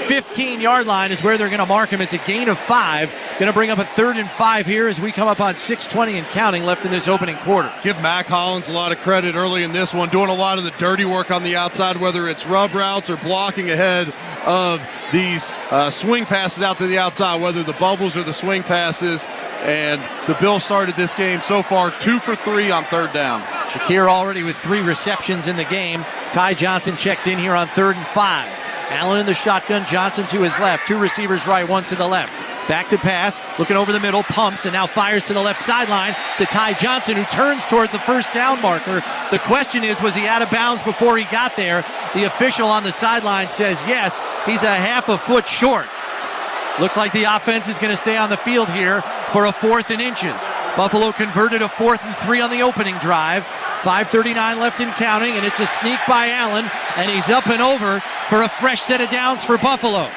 15-yard line is where they're going to mark him. It's a gain of 5. Going to bring up a 3rd and 5 here as we come up on 6:20 and counting left in this opening quarter. Give Mac Hollins a lot of credit early in this one, doing a lot of the dirty work on the outside, whether it's rub routes or blocking ahead of these swing passes out to the outside, whether the bubbles or the swing passes. And the Bills started this game so far 2 for 3 on 3rd down. Shakir already with 3 receptions in the game. Ty Johnson checks in here on 3rd and 5. Allen in the shotgun, Johnson to his left. 2 receivers right, 1 to the left. Back to pass, looking over the middle, pumps, and now fires to the left sideline to Ty Johnson, who turns toward the first down marker. The question is, was he out of bounds before he got there? The official on the sideline says yes, he's a half a foot short. Looks like the offense is going to stay on the field here for a 4th and inches. Buffalo converted a 4th and 3 on the opening drive. 5:39 left and counting, and it's a sneak by Allen, and he's up and over for a fresh set of downs for Buffalo.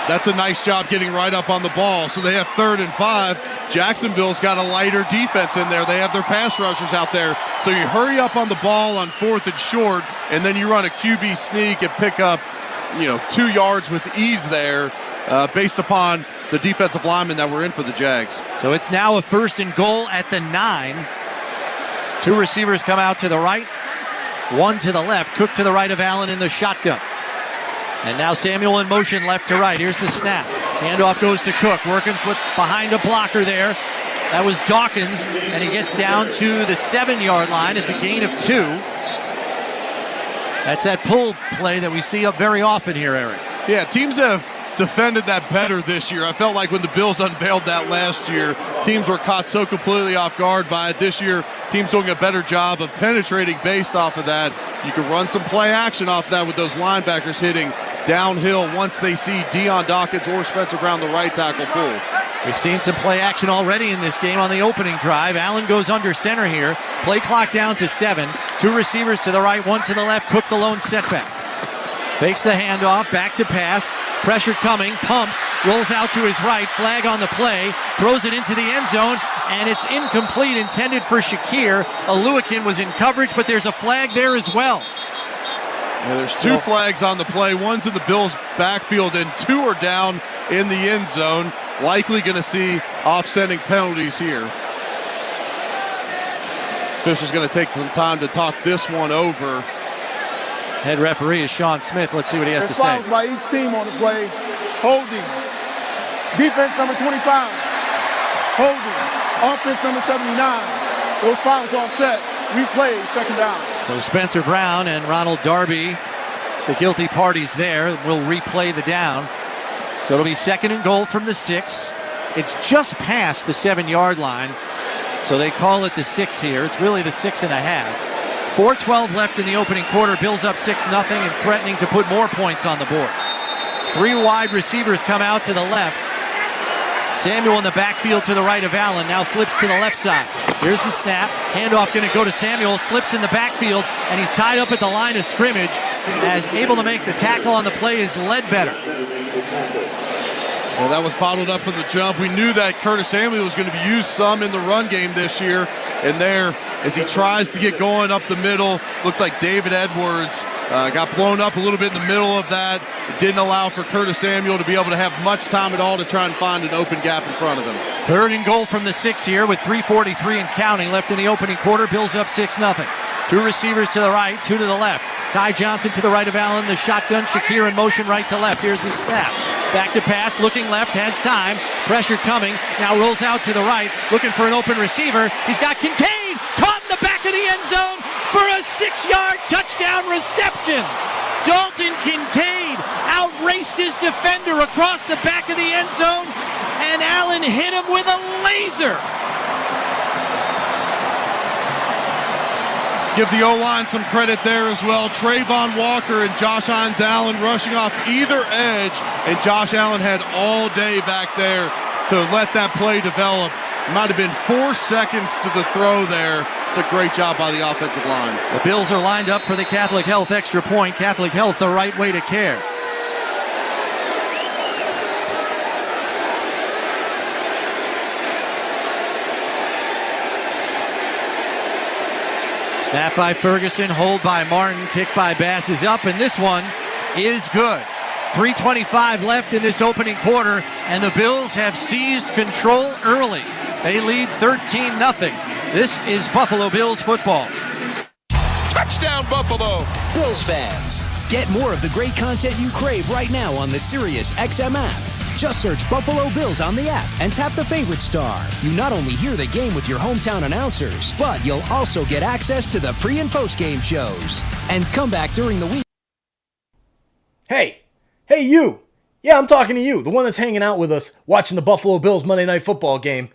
That's a nice job getting right up on the ball. So they have 3rd and 5. Jacksonville's got a lighter defense in there. They have their pass rushers out there. So you hurry up on the ball on 4th and short, and then you run a QB sneak and pick up, 2 yards with ease there based upon the defensive linemen that were in for the Jags. So it's now a 1st and goal at the 9. 2 receivers come out to the right, 1 to the left. Cook to the right of Allen in the shotgun. And now Samuel in motion left to right. Here's the snap. Handoff goes to Cook, working behind a blocker there. That was Dawkins, and he gets down to the 7-yard line. It's a gain of 2. That's that pull play that we see up very often here, Eric. Yeah, teams have defended that better this year. I felt like when the Bills unveiled that last year, teams were caught so completely off guard by it. This year, teams doing a better job of penetrating based off of that. You can run some play action off that with those linebackers hitting downhill once they see Deion Dawkins or Spencer Brown, the right tackle, pull. We've seen some play action already in this game on the opening drive. Allen goes under center here. Play clock down to 7. 2 receivers to the right, 1 to the left. Cook the lone setback. Fakes the handoff, back to pass. Pressure coming, pumps, rolls out to his right, flag on the play, throws it into the end zone, and it's incomplete, intended for Shakir. Aluakin was in coverage, but there's a flag there as well. Yeah, there's 2 flags on the play. One's in the Bills' backfield, and 2 are down in the end zone. Likely going to see offsetting penalties here. Official's going to take some time to talk this one over. Head referee is Sean Smith. Let's see what he has to say. Fouls by each team on the play. Holding. Defense number 25. Holding. Offense number 79. Those fouls offset. Replay, 2nd down. So Spencer Brown and Ronald Darby, the guilty parties there, will replay the down. So it'll be 2nd and goal from the 6. It's just past the 7-yard line. So they call it the 6 here. It's really the 6.5. 4:12 left in the opening quarter. Bills up 6-0 and threatening to put more points on the board. 3 wide receivers come out to the left. Samuel in the backfield to the right of Allen. Now flips to the left side. Here's the snap. Handoff going to go to Samuel. Slips in the backfield, and he's tied up at the line of scrimmage. As able to make the tackle on the play is Ledbetter. Well, that was bottled up from the jump. We knew that Curtis Samuel was going to be used some in the run game this year. And there, as he tries to get going up the middle, looked like David Edwards got blown up a little bit in the middle of that. It didn't allow for Curtis Samuel to be able to have much time at all to try and find an open gap in front of him. 3rd and goal from the 6 here with 3:43 and counting left in the opening quarter. Bills up 6-0. 2 receivers to the right, 2 to the left. Ty Johnson to the right of Allen, the shotgun. Shakir in motion right to left. Here's the snap. Back to pass, looking left, has time. Pressure coming, now rolls out to the right, looking for an open receiver. He's got Kincaid, caught in the back of the end zone for a 6-yard touchdown reception. Dalton Kincaid outraced his defender across the back of the end zone, and Allen hit him with a laser. Give the O-line some credit there as well. Trayvon Walker and Josh Hines Allen rushing off either edge, and Josh Allen had all day back there to let that play develop. It might have been 4 seconds to the throw there. It's a great job by the offensive line. The Bills are lined up for the Catholic Health extra point. Catholic Health, the right way to care. Snap by Ferguson, hold by Martin, kick by Bass is up, and this one is good. 3:25 left in this opening quarter, and the Bills have seized control early. They lead 13-0. This is Buffalo Bills football. Touchdown, Buffalo! Bills fans, get more of the great content you crave right now on the Sirius XM app. Just search Buffalo Bills on the app and tap the favorite star. You not only hear the game with your hometown announcers, but you'll also get access to the pre- and post-game shows. And come back during the week. Hey, you. Yeah, I'm talking to you, the one that's hanging out with us, watching the Buffalo Bills Monday Night Football game,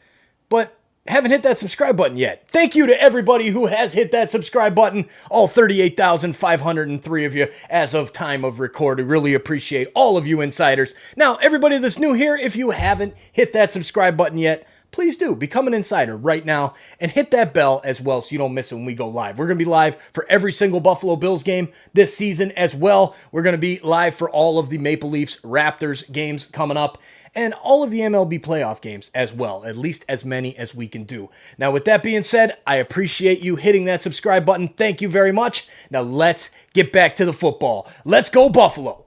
but haven't hit that subscribe button yet. Thank you to everybody who has hit that subscribe button, all 38,503 of you as of time of record. I really appreciate all of you insiders. Now, everybody that's new here, if you haven't hit that subscribe button yet, please do. Become an insider right now and hit that bell as well so you don't miss it when we go live. We're going to be live for every single Buffalo Bills game this season as well. We're going to be live for all of the Maple Leafs Raptors games coming up and all of the MLB playoff games as well, at least as many as we can do. Now, with that being said, I appreciate you hitting that subscribe button. Thank you very much. Now, let's get back to the football. Let's go, Buffalo.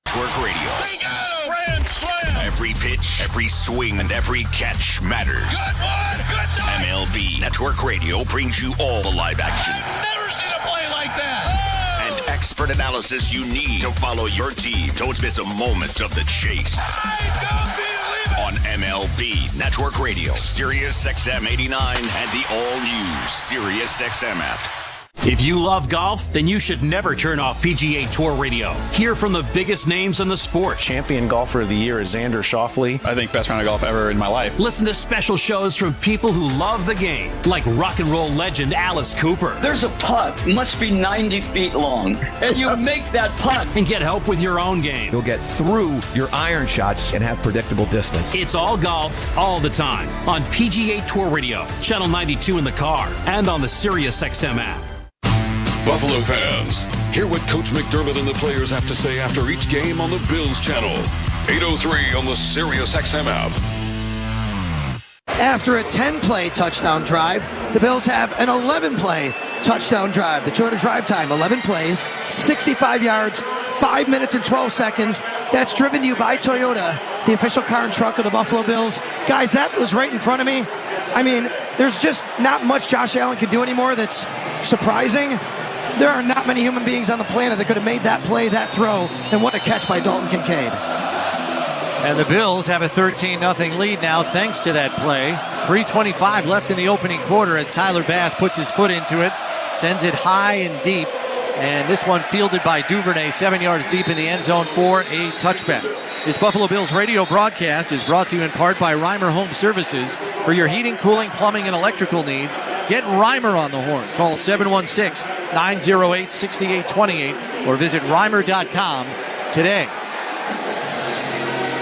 Network Radio. Every pitch, every swing, and every catch matters. MLB Network Radio brings you all the live action. Never seen a play like that. And expert analysis you need to follow your team. Don't miss a moment of the chase. On MLB Network Radio, Sirius XM 89, and the all-new Sirius XM app. If you love golf, then you should never turn off PGA Tour Radio. Hear from the biggest names in the sport. Champion golfer of the year is Xander Schauffele. I think best round of golf ever in my life. Listen to special shows from people who love the game, like rock and roll legend Alice Cooper. There's a putt, must be 90 feet long, and you make that putt. And get help with your own game. You'll get through your iron shots and have predictable distance. It's all golf, all the time, on PGA Tour Radio, Channel 92 in the car, and on the Sirius XM app. Buffalo fans, hear what Coach McDermott and the players have to say after each game on the Bills channel. 8:03 on the Sirius XM app. After a 10-play touchdown drive, the Bills have an 11-play touchdown drive. The Toyota drive time, 11 plays, 65 yards, 5 minutes and 12 seconds. That's driven to you by Toyota, the official car and truck of the Buffalo Bills. Guys, that was right in front of me. I mean, there's just not much Josh Allen can do anymore that's surprising. There are not many human beings on the planet that could have made that play, that throw, and what a catch by Dalton Kincaid. And the Bills have a 13-0 lead now thanks to that play. 3:25 left in the opening quarter as Tyler Bass puts his foot into it, sends it high and deep, and this one fielded by Duvernay 7 yards deep in the end zone for a touchback. This Buffalo Bills radio broadcast is brought to you in part by Reimer Home Services. For your heating, cooling, plumbing, and electrical needs, get Reimer on the horn. Call 716-908-6828 or visit Reimer.com today.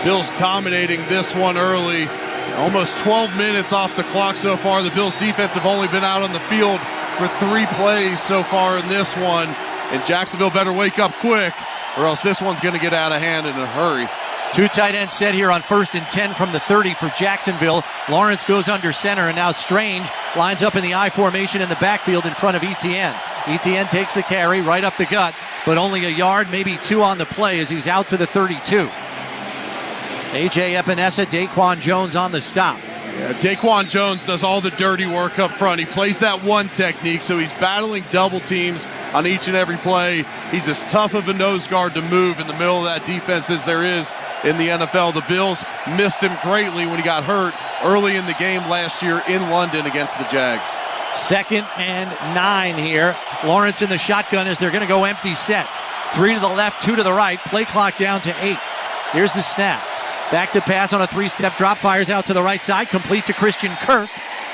Bills dominating this one early. Almost 12 minutes off the clock so far. The Bills defense have only been out on the field for 3 plays so far in this one. And Jacksonville better wake up quick or else this one's going to get out of hand in a hurry. 2 tight ends set here on 1st and 10 from the 30 for Jacksonville. Lawrence goes under center, and now Strange lines up in the I formation in the backfield in front of Etienne. Etienne takes the carry right up the gut, but only a yard, maybe 2 on the play as he's out to the 32. A.J. Epinesa, Daquan Jones on the stop. Yeah, Daquan Jones does all the dirty work up front. He plays that one technique, so he's battling double teams on each and every play. He's as tough of a nose guard to move in the middle of that defense as there is in the NFL. The Bills missed him greatly when he got hurt early in the game last year in London against the Jags. 2nd and 9 here. Lawrence in the shotgun as they're going to go empty set. 3 to the left, 2 to the right. Play clock down to 8. Here's the snap. Back to pass on a 3-step drop, fires out to the right side, complete to Christian Kirk.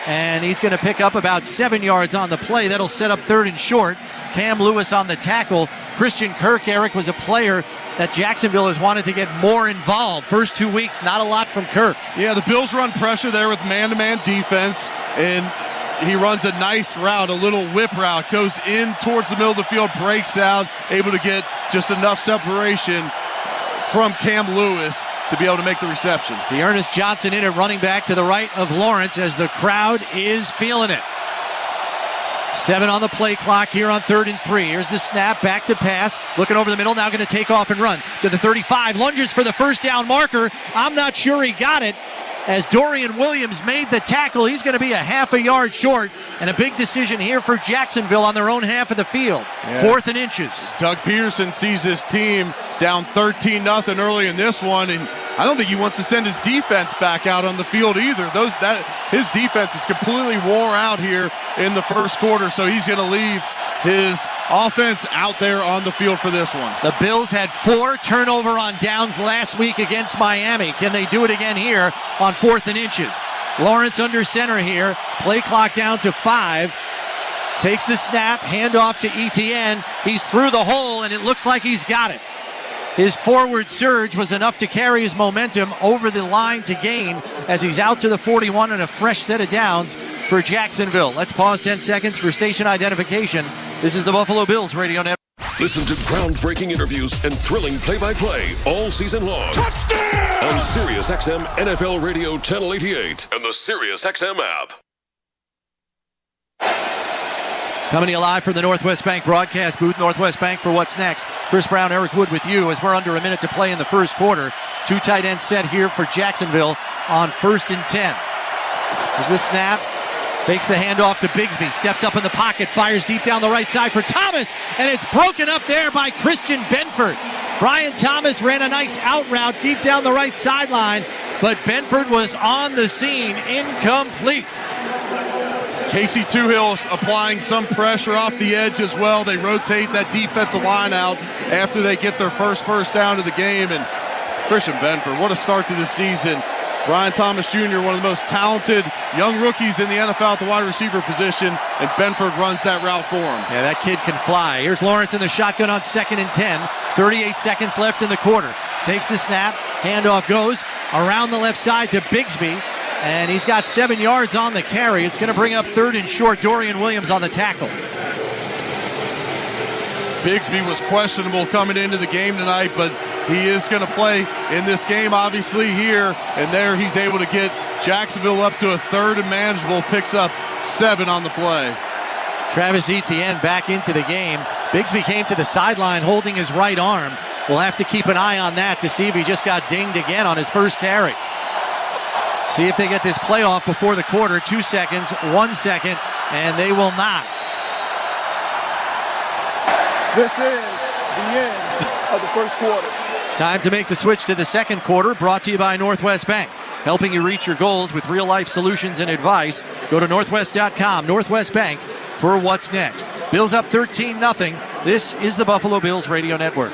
And he's going to pick up about 7 yards on the play. That'll set up 3rd and short. Cam Lewis on the tackle. Christian Kirk, Eric, was a player that Jacksonville has wanted to get more involved. First 2 weeks, not a lot from Kirk. Yeah, the Bills run pressure there with man-to-man defense, and he runs a nice route, a little whip route, goes in towards the middle of the field, breaks out, able to get just enough separation from Cam Lewis to be able to make the reception. Dearness Johnson in at running back to the right of Lawrence as the crowd is feeling it. 7 on the play clock here on 3rd and 3. Here's the snap, back to pass, looking over the middle, now going to take off and run to the 35, lunges for the first down marker. I'm not sure he got it as Dorian Williams made the tackle. He's going to be a half a yard short, and a big decision here for Jacksonville on their own half of the field. Yeah. 4th and inches. Doug Peterson sees his team down 13-0 early in this one, and I don't think he wants to send his defense back out on the field either. His defense is completely wore out here in the first quarter, so he's going to leave his offense out there on the field for this one. The Bills had 4 turnover on downs last week against Miami. Can they do it again here on 4th and inches? Lawrence under center here. Play clock down to 5. Takes the snap, handoff to Etienne. He's through the hole, and it looks like he's got it. His forward surge was enough to carry his momentum over the line to gain as he's out to the 41 and a fresh set of downs for Jacksonville. Let's pause 10 seconds for station identification. This is the Buffalo Bills Radio Network. Listen to groundbreaking interviews and thrilling play-by-play all season long. Touchdown! On Sirius XM NFL Radio Channel 88 and the Sirius XM app. Coming to you live from the Northwest Bank broadcast booth. Northwest Bank for what's next. Chris Brown, Eric Wood with you as we're under a minute to play in the first quarter. 2 tight ends set here for Jacksonville on 1st and 10. There's the snap. Fakes the handoff to Bigsby. Steps up in the pocket. Fires deep down the right side for Thomas. And it's broken up there by Christian Benford. Brian Thomas ran a nice out route deep down the right sideline. But Benford was on the scene. Incomplete. Casey Toohill applying some pressure off the edge as well. They rotate that defensive line out after they get their first down of the game. And Christian Benford, what a start to the season. Brian Thomas Jr., one of the most talented young rookies in the NFL at the wide receiver position, and Benford runs that route for him. Yeah, that kid can fly. Here's Lawrence in the shotgun on 2nd and 10. 38 seconds left in the quarter. Takes the snap. Handoff goes around the left side to Bigsby. And he's got 7 yards on the carry. It's going to bring up 3rd and short. Dorian Williams on the tackle. Bigsby was questionable coming into the game tonight, but he is going to play in this game, obviously, here. And there he's able to get Jacksonville up to a 3rd and manageable. Picks up 7 on the play. Travis Etienne back into the game. Bigsby came to the sideline holding his right arm. We'll have to keep an eye on that to see if he just got dinged again on his first carry. See if they get this play off before the quarter. 2 seconds, 1 second, and they will not. This is the end of the first quarter. Time to make the switch to the second quarter, brought to you by Northwest Bank. Helping you reach your goals with real-life solutions and advice. Go to northwest.com, Northwest Bank, for what's next. Bills up 13-0. This is the Buffalo Bills Radio Network.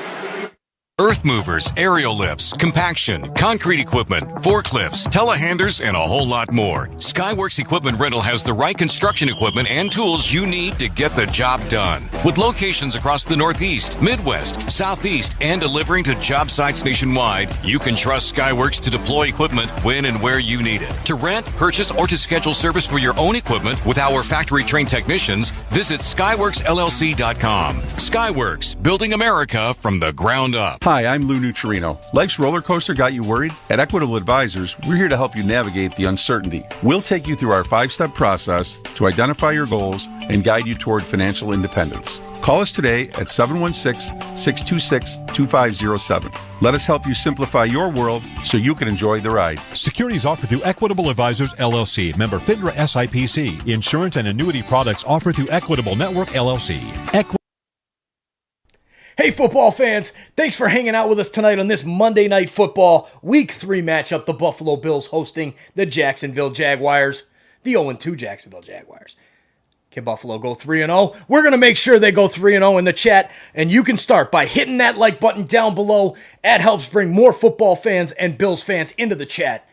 Earth movers, aerial lifts, compaction, concrete equipment, forklifts, telehandlers, and a whole lot more. Skyworks Equipment Rental has the right construction equipment and tools you need to get the job done. With locations across the Northeast, Midwest, Southeast, and delivering to job sites nationwide, you can trust Skyworks to deploy equipment when and where you need it. To rent, purchase, or to schedule service for your own equipment with our factory-trained technicians, visit SkyworksLLC.com. Skyworks, building America from the ground up. Hi, I'm Lou Nucciarino. Life's roller coaster got you worried? At Equitable Advisors, we're here to help you navigate the uncertainty. We'll take you through our 5-step process to identify your goals and guide you toward financial independence. Call us today at 716-626-2507. Let us help you simplify your world so you can enjoy the ride. Securities offered through Equitable Advisors, LLC. Member FINRA SIPC. Insurance and annuity products offered through Equitable Network, LLC. Hey, football fans, thanks for hanging out with us tonight on this Monday Night Football Week 3 matchup. The Buffalo Bills hosting the Jacksonville Jaguars, the 0-2 Jacksonville Jaguars. Can Buffalo go 3-0? We're going to make sure they go 3-0 in the chat, and you can start by hitting that like button down below. That helps bring more football fans and Bills fans into the chat.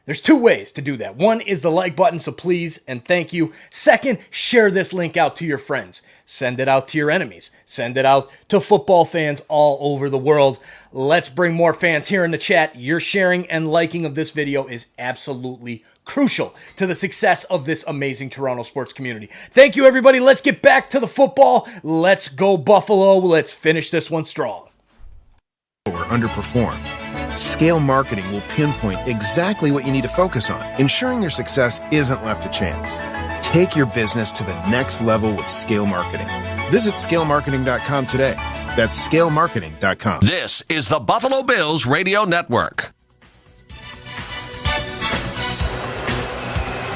There's 2 ways to do that. One is the like button, so please and thank you. Second, share this link out to your friends. Send it out to your enemies. Send it out to football fans all over the world. Let's bring more fans here in the chat. Your sharing and liking of this video is absolutely crucial to the success of this amazing Toronto sports community. Thank you, everybody. Let's get back to the football. Let's go, Buffalo. Let's finish this one strong. Or underperform. Scale Marketing will pinpoint exactly what you need to focus on, ensuring your success isn't left to chance. Take your business to the next level with Scale Marketing. Visit scalemarketing.com today. That's scalemarketing.com. This is the Buffalo Bills Radio Network.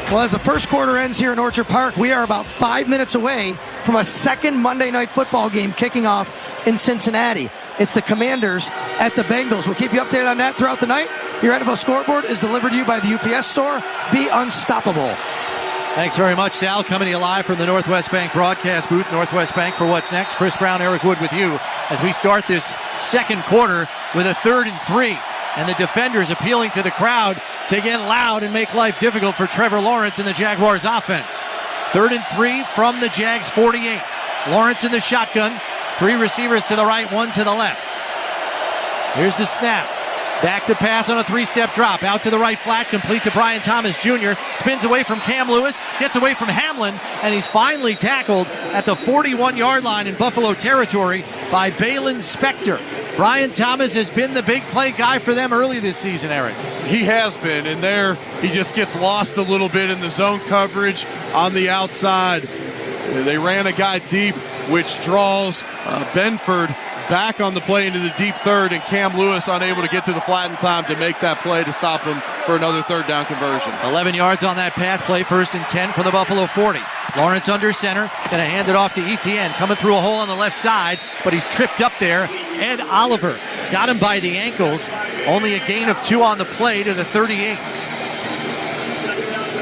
Well, as the first quarter ends here in Orchard Park, we are about 5 minutes away from a second Monday Night Football game kicking off in Cincinnati. It's the Commanders at the Bengals. We'll keep you updated on that throughout the night. Your NFL scoreboard is delivered to you by the UPS store. Be unstoppable. Thanks very much, Sal. Coming to you live from the Northwest Bank broadcast booth. Northwest Bank for what's next. Chris Brown, Eric Wood with you as we start this second quarter with a 3rd and 3. And the defenders appealing to the crowd to get loud and make life difficult for Trevor Lawrence and the Jaguars offense. 3rd and 3 from the Jags 48. Lawrence in the shotgun. 3 receivers to the right, 1 to the left. Here's the snap. Back to pass on a 3-step drop. Out to the right flat, complete to Brian Thomas Jr. Spins away from Cam Lewis, gets away from Hamlin, and he's finally tackled at the 41-yard line in Buffalo territory by Balin Spector. Brian Thomas has been the big play guy for them early this season, Eric. He has been, and there he just gets lost a little bit in the zone coverage on the outside. They ran a guy deep, which draws Benford back on the play into the deep third, and Cam Lewis unable to get to the flat in time to make that play to stop him for another 3rd down conversion. 11 yards on that pass play, 1st and 10 for the Buffalo 40. Lawrence under center, going to hand it off to Etienne, coming through a hole on the left side, but he's tripped up there. Ed Oliver got him by the ankles. Only a gain of 2 on the play to the 38.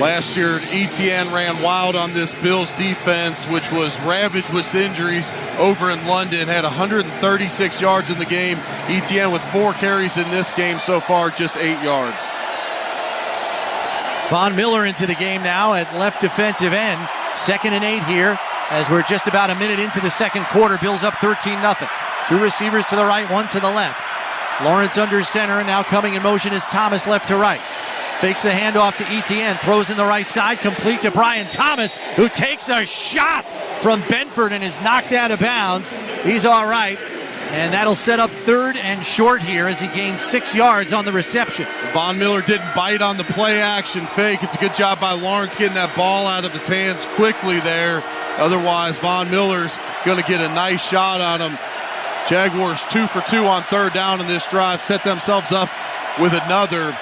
Last year, Etienne ran wild on this Bills defense, which was ravaged with injuries over in London. Had 136 yards in the game. Etienne with 4 carries in this game so far, just 8 yards. Von Miller into the game now at left defensive end. 2nd and 8 here as we're just about a minute into the second quarter. Bills up 13-0. 2 receivers to the right, 1 to the left. Lawrence under center, and now coming in motion is Thomas left to right. Fakes the handoff to Etienne, throws in the right side, complete to Brian Thomas, who takes a shot from Benford and is knocked out of bounds. He's all right, and that'll set up 3rd and short here as he gains 6 yards on the reception. Von Miller didn't bite on the play action fake. It's a good job by Lawrence getting that ball out of his hands quickly there. Otherwise, Von Miller's going to get a nice shot on him. Jaguars 2 for 2 on 3rd down in this drive, set themselves up with another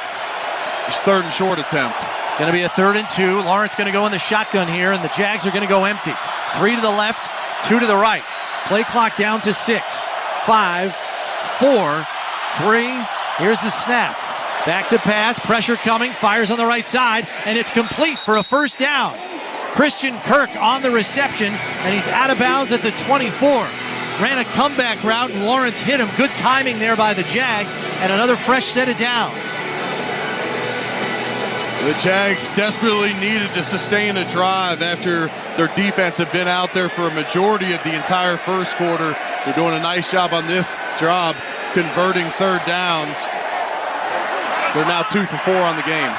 3rd and short attempt. It's going to be a 3rd and 2. Lawrence going to go in the shotgun here, and the Jags are going to go empty. 3 to the left, 2 to the right. Play clock down to 6, 5, 4, 3. Here's the snap. Back to pass, pressure coming, fires on the right side, and it's complete for a 1st down. Christian Kirk on the reception, and he's out of bounds at the 24. Ran a comeback route, and Lawrence hit him. Good timing there by the Jags, and another fresh set of downs. The Jags desperately needed to sustain a drive after their defense had been out there for a majority of the entire first quarter. They're doing a nice job on this job, converting 3rd downs. They're now 2 for 4 on the game.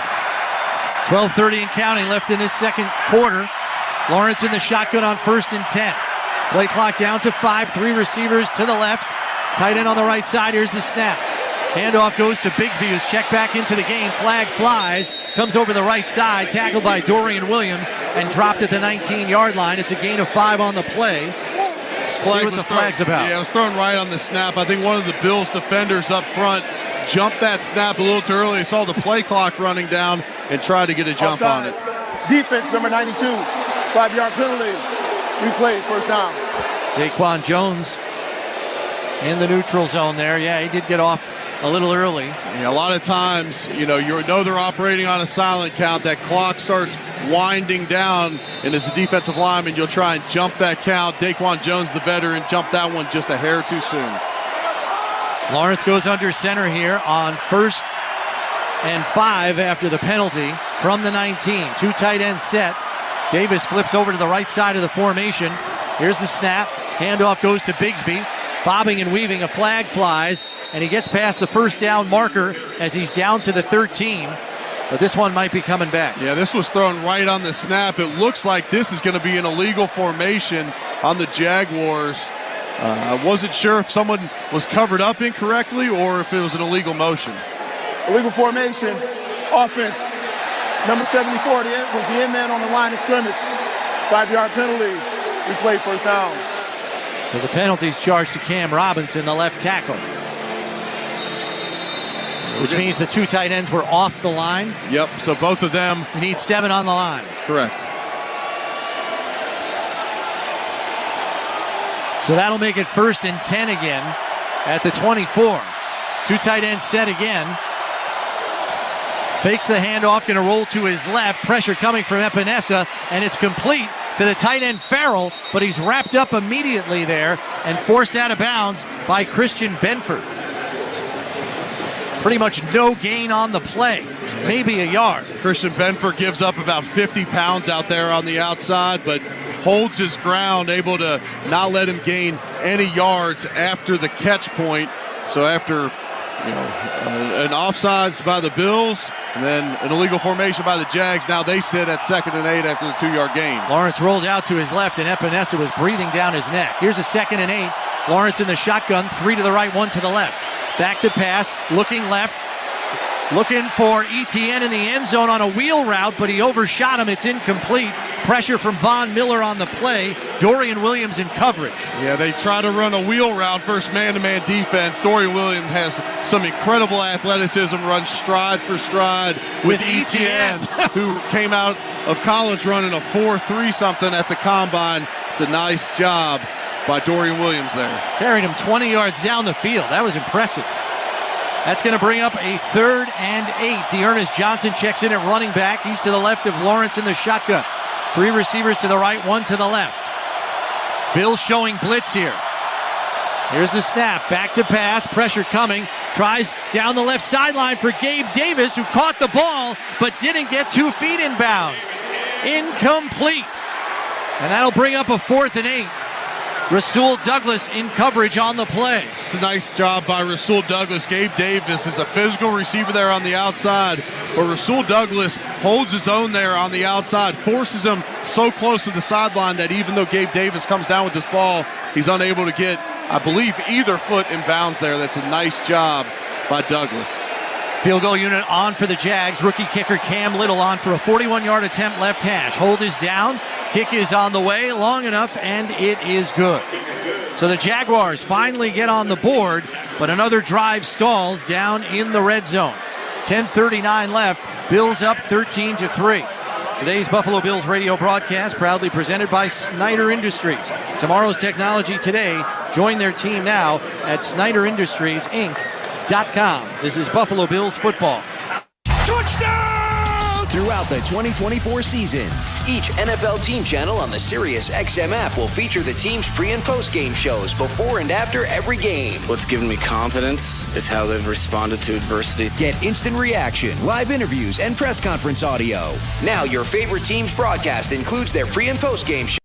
12:30 and counting left in this second quarter. Lawrence in the shotgun on 1st and 10. Play clock down to 5, 3 receivers to the left. Tight end on the right side. Here's the snap. Handoff goes to Bigsby, who's checked back into the game. Flag flies, comes over the right side, tackled by Dorian Williams, and dropped at the 19-yard line. It's a gain of 5 on the play. See what the flag's about. Yeah, it was thrown right on the snap. I think one of the Bills defenders up front jumped that snap a little too early. They saw the play clock running down and tried to get a jump on it. Defense, number 92, 5-yard penalty. Replay, 1st down. Daquan Jones in the neutral zone there. Yeah, he did get off a little early. Yeah, a lot of times, you know they're operating on a silent count. That clock starts winding down, and as a defensive lineman, you'll try and jump that count. Daquan Jones, the veteran, jumped that one just a hair too soon. Lawrence goes under center here on 1st and 5 after the penalty from the 19. 2 tight ends set. Davis flips over to the right side of the formation. Here's the snap. Handoff goes to Bigsby. Bobbing and weaving, a flag flies, and he gets past the 1st down marker as he's down to the 13. But this one might be coming back. Yeah, this was thrown right on the snap. It looks like this is going to be an illegal formation on the Jaguars. I wasn't sure if someone was covered up incorrectly or if it was an illegal motion. Illegal formation, offense. Number 74 was the end man on the line of scrimmage. 5-yard penalty. Replay, 1st down. So the penalty's charged to Cam Robinson, the left tackle. Which means the 2 tight ends were off the line. Yep, so both of them. You need 7 on the line. Correct. So that'll make it 1st and 10 again at the 24. Two tight ends set again. Fakes the handoff, going to roll to his left. Pressure coming from Epinesa, and it's complete to the tight end Farrell, but he's wrapped up immediately there and forced out of bounds by Christian Benford. Pretty much no gain on the play, maybe a yard. Christian Benford gives up about 50 pounds out there on the outside, but holds his ground, able to not let him gain any yards after the catch point. So after an offsides by the Bills, and then an illegal formation by the Jags, now they sit at 2nd and 8 after the 2-yard gain. Lawrence rolled out to his left, and Epinesa was breathing down his neck. Here's a 2nd and 8. Lawrence in the shotgun, 3 to the right, 1 to the left. Back to pass, looking left, looking for Etienne in the end zone on a wheel route, but he overshot him. It's incomplete. Pressure from Von Miller on the play. Dorian Williams in coverage. Yeah, they try to run a wheel route versus man-to-man defense. Dorian Williams has some incredible athleticism, runs stride for stride with Etienne, who came out of college running a 4.3 something at the combine. It's a nice job by Dorian Williams there. Carried him 20 yards down the field. That was impressive. That's going to bring up a 3rd and 8. Dearness Johnson checks in at running back. He's to the left of Lawrence in the shotgun. 3 receivers to the right, 1 to the left. Bills showing blitz here. Here's the snap. Back to pass. Pressure coming. Tries down the left sideline for Gabe Davis, who caught the ball but didn't get 2 feet in bounds. Incomplete. And that'll bring up a 4th and 8. Rasul Douglas in coverage on the play. It's a nice job by Rasul Douglas. Gabe Davis is a physical receiver there on the outside, but Rasul Douglas holds his own there on the outside, forces him so close to the sideline that even though Gabe Davis comes down with this ball, he's unable to get, I believe, either foot in bounds there. That's a nice job by Douglas. Field goal unit on for the Jags. Rookie kicker Cam Little on for a 41-yard attempt left hash. Hold is down. Kick is on the way, long enough, and it is good. So the Jaguars finally get on the board, but another drive stalls down in the red zone. 10:39 left. Bills up 13-3. Today's Buffalo Bills radio broadcast proudly presented by Snyder Industries. Tomorrow's technology today. Join their team now at SnyderIndustriesInc.com. This is Buffalo Bills football. Touchdown! Throughout the 2024 season, each NFL team channel on the Sirius XM app will feature the team's pre- and post-game shows before and after every game. What's given me confidence is how they've responded to adversity. Get instant reaction, live interviews, and press conference audio. Now your favorite team's broadcast includes their pre- and post-game show.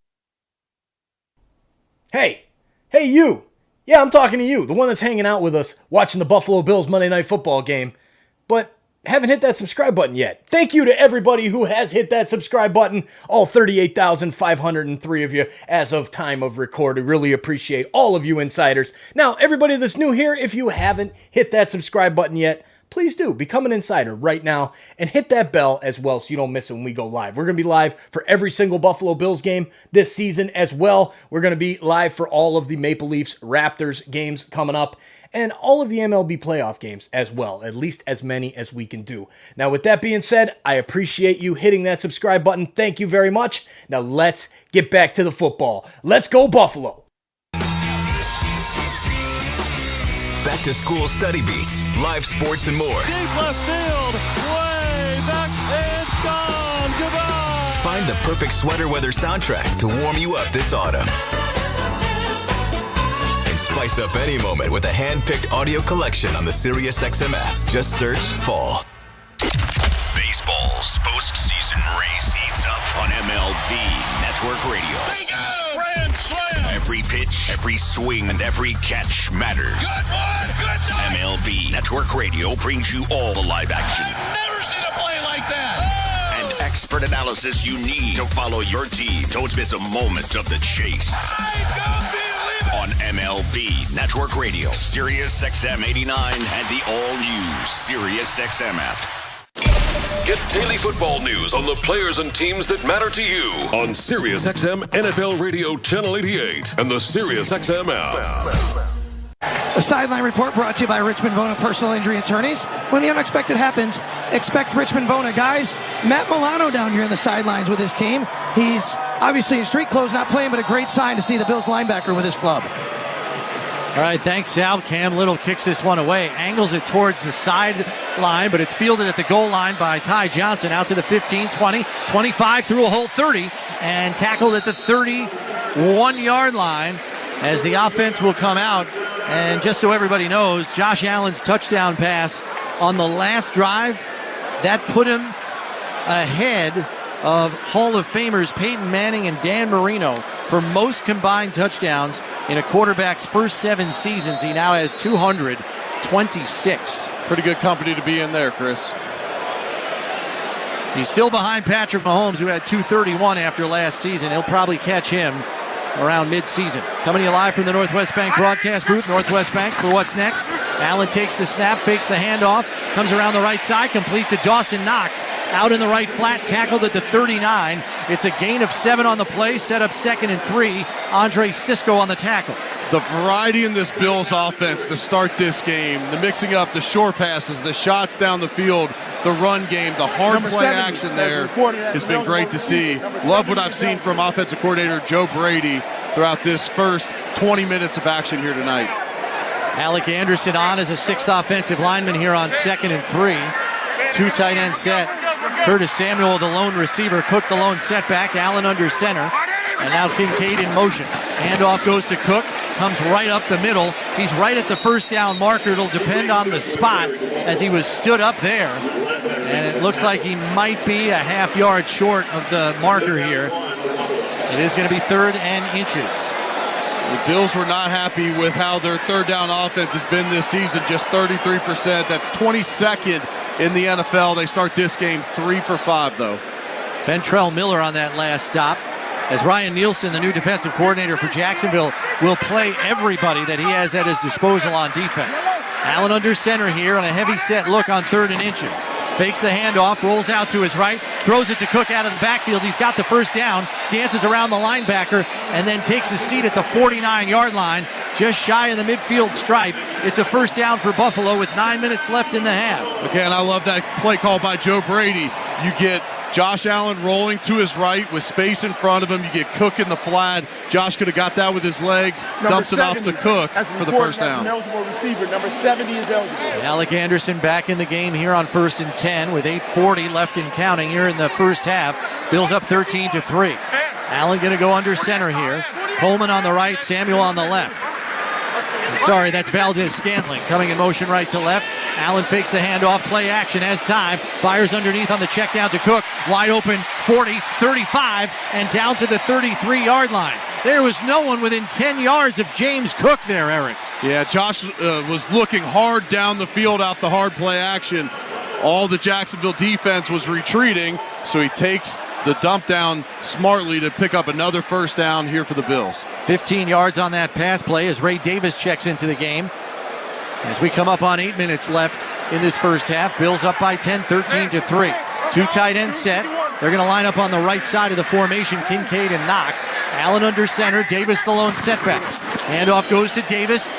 Hey you. Yeah, I'm talking to you, the one that's hanging out with us, watching the Buffalo Bills Monday Night Football game, but haven't hit that subscribe button yet. Thank you to everybody who has hit that subscribe button, all 38,503 of you as of time of record. I really appreciate all of you insiders. Now, everybody that's new here, if you haven't hit that subscribe button yet, please do. Become an insider right now and hit that bell as well so you don't miss it when we go live. We're going to be live for every single Buffalo Bills game this season as well. We're going to be live for all of the Maple Leafs Raptors games coming up and all of the MLB playoff games as well, at least as many as we can do. Now, with that being said, I appreciate you hitting that subscribe button. Thank you very much. Now, let's get back to the football. Let's go, Buffalo. Back to school study beats, live sports, and more. Deep left field, way back, it's gone, goodbye. Find the perfect sweater weather soundtrack to warm you up this autumn. And spice up any moment with a hand-picked audio collection on the SiriusXM app. Just search Fall. Baseball's postseason race heats up on MLB Network Radio. Grand slam. Every pitch, every swing, and every catch matters. MLB Network Radio brings you all the live action. Never seen a play like that. And expert analysis you need to follow your team. Don't miss a moment of the chase. On MLB Network Radio, SiriusXM 89, and the all-new SiriusXM app. Get daily football news on the players and teams that matter to you on SiriusXM NFL Radio Channel 88 and the SiriusXM app. A sideline report brought to you by Richmond Bona Personal Injury Attorneys. When the unexpected happens, expect Richmond Bona. Guys, Matt Milano down here in the sidelines with his team. He's obviously in street clothes, not playing, but a great sign to see the Bills linebacker with his club. All right, thanks, Sal. Cam Little kicks this one away, angles it towards the sideline, but it's fielded at the goal line by Ty Johnson out to the 15, 20, 25, through a whole 30, and tackled at the 31-yard line as the offense will come out. And just so everybody knows, Josh Allen's touchdown pass on the last drive, that put him ahead of Hall of Famers Peyton Manning and Dan Marino for most combined touchdowns in a quarterback's first 7 seasons. He now has 226. Pretty good company to be in there, Chris. He's still behind Patrick Mahomes, who had 231 after last season. He'll probably catch him around mid-season. Coming to you live from the Northwest Bank broadcast booth. Northwest Bank for what's next. Allen takes the snap, fakes the handoff, comes around the right side, complete to Dawson Knox. Out in the right flat, tackled at the 39. It's a gain of 7 on the play, set up 2nd and 3. Andre Sisco on the tackle. The variety in this Bills offense to start this game, the mixing up the short passes, the shots down the field, the run game, the hard play action there has been great to see. Love what I've seen from offensive coordinator Joe Brady throughout this first 20 minutes of action here tonight. Alec Anderson on as a 6th offensive lineman here on 2nd and 3. 2 tight end set. Curtis Samuel, the lone receiver. Cook, the lone setback. Allen under center. And now Kincaid in motion. Handoff goes to Cook. Comes right up the middle. He's right at the first down marker. It'll depend on the spot as he was stood up there. And it looks like he might be a half yard short of the marker here. It is going to be 3rd and inches. The Bills were not happy with how their third down offense has been this season, just 33%. That's 22nd in the NFL. They start this game 3 for 5, though. Ventrell Miller on that last stop. As Ryan Nielsen, the new defensive coordinator for Jacksonville, will play everybody that he has at his disposal on defense. Allen under center here on a heavy set look on 3rd and inches. Fakes the handoff, rolls out to his right, throws it to Cook out of the backfield. He's got the first down, dances around the linebacker, and then takes a seat at the 49-yard line, just shy of the midfield stripe. It's a first down for Buffalo with 9 minutes left in the half. Again, I love that play call by Joe Brady. You get Josh Allen rolling to his right with space in front of him. You get Cook in the flat. Josh could have got that with his legs. Dumps it off to Cook for the first down. Eligible receiver. Number 70 is eligible. Alec Anderson back in the game here on 1st and 10 with 8:40 left in counting here in the first half. Bills up 13-3. Allen going to go under center here. Coleman on the right, Samuel on the left. Sorry, that's Valdez-Scantling coming in motion right to left. Allen fakes the handoff, play action, has time, fires underneath on the check down to Cook. Wide open, 40, 35, and down to the 33-yard line. There was no one within 10 yards of James Cook there, Eric. Yeah, Josh was looking hard down the field out the hard play action. All the Jacksonville defense was retreating, so he takes the dump down smartly to pick up another first down here for the Bills. 15 yards on that pass play as Ray Davis checks into the game. As we come up on 8 minutes left in this first half, Bills up by 10, 13-3. 2 tight ends set. They're going to line up on the right side of the formation, Kincaid and Knox. Allen under center, Davis the lone setback. Handoff goes to Davis,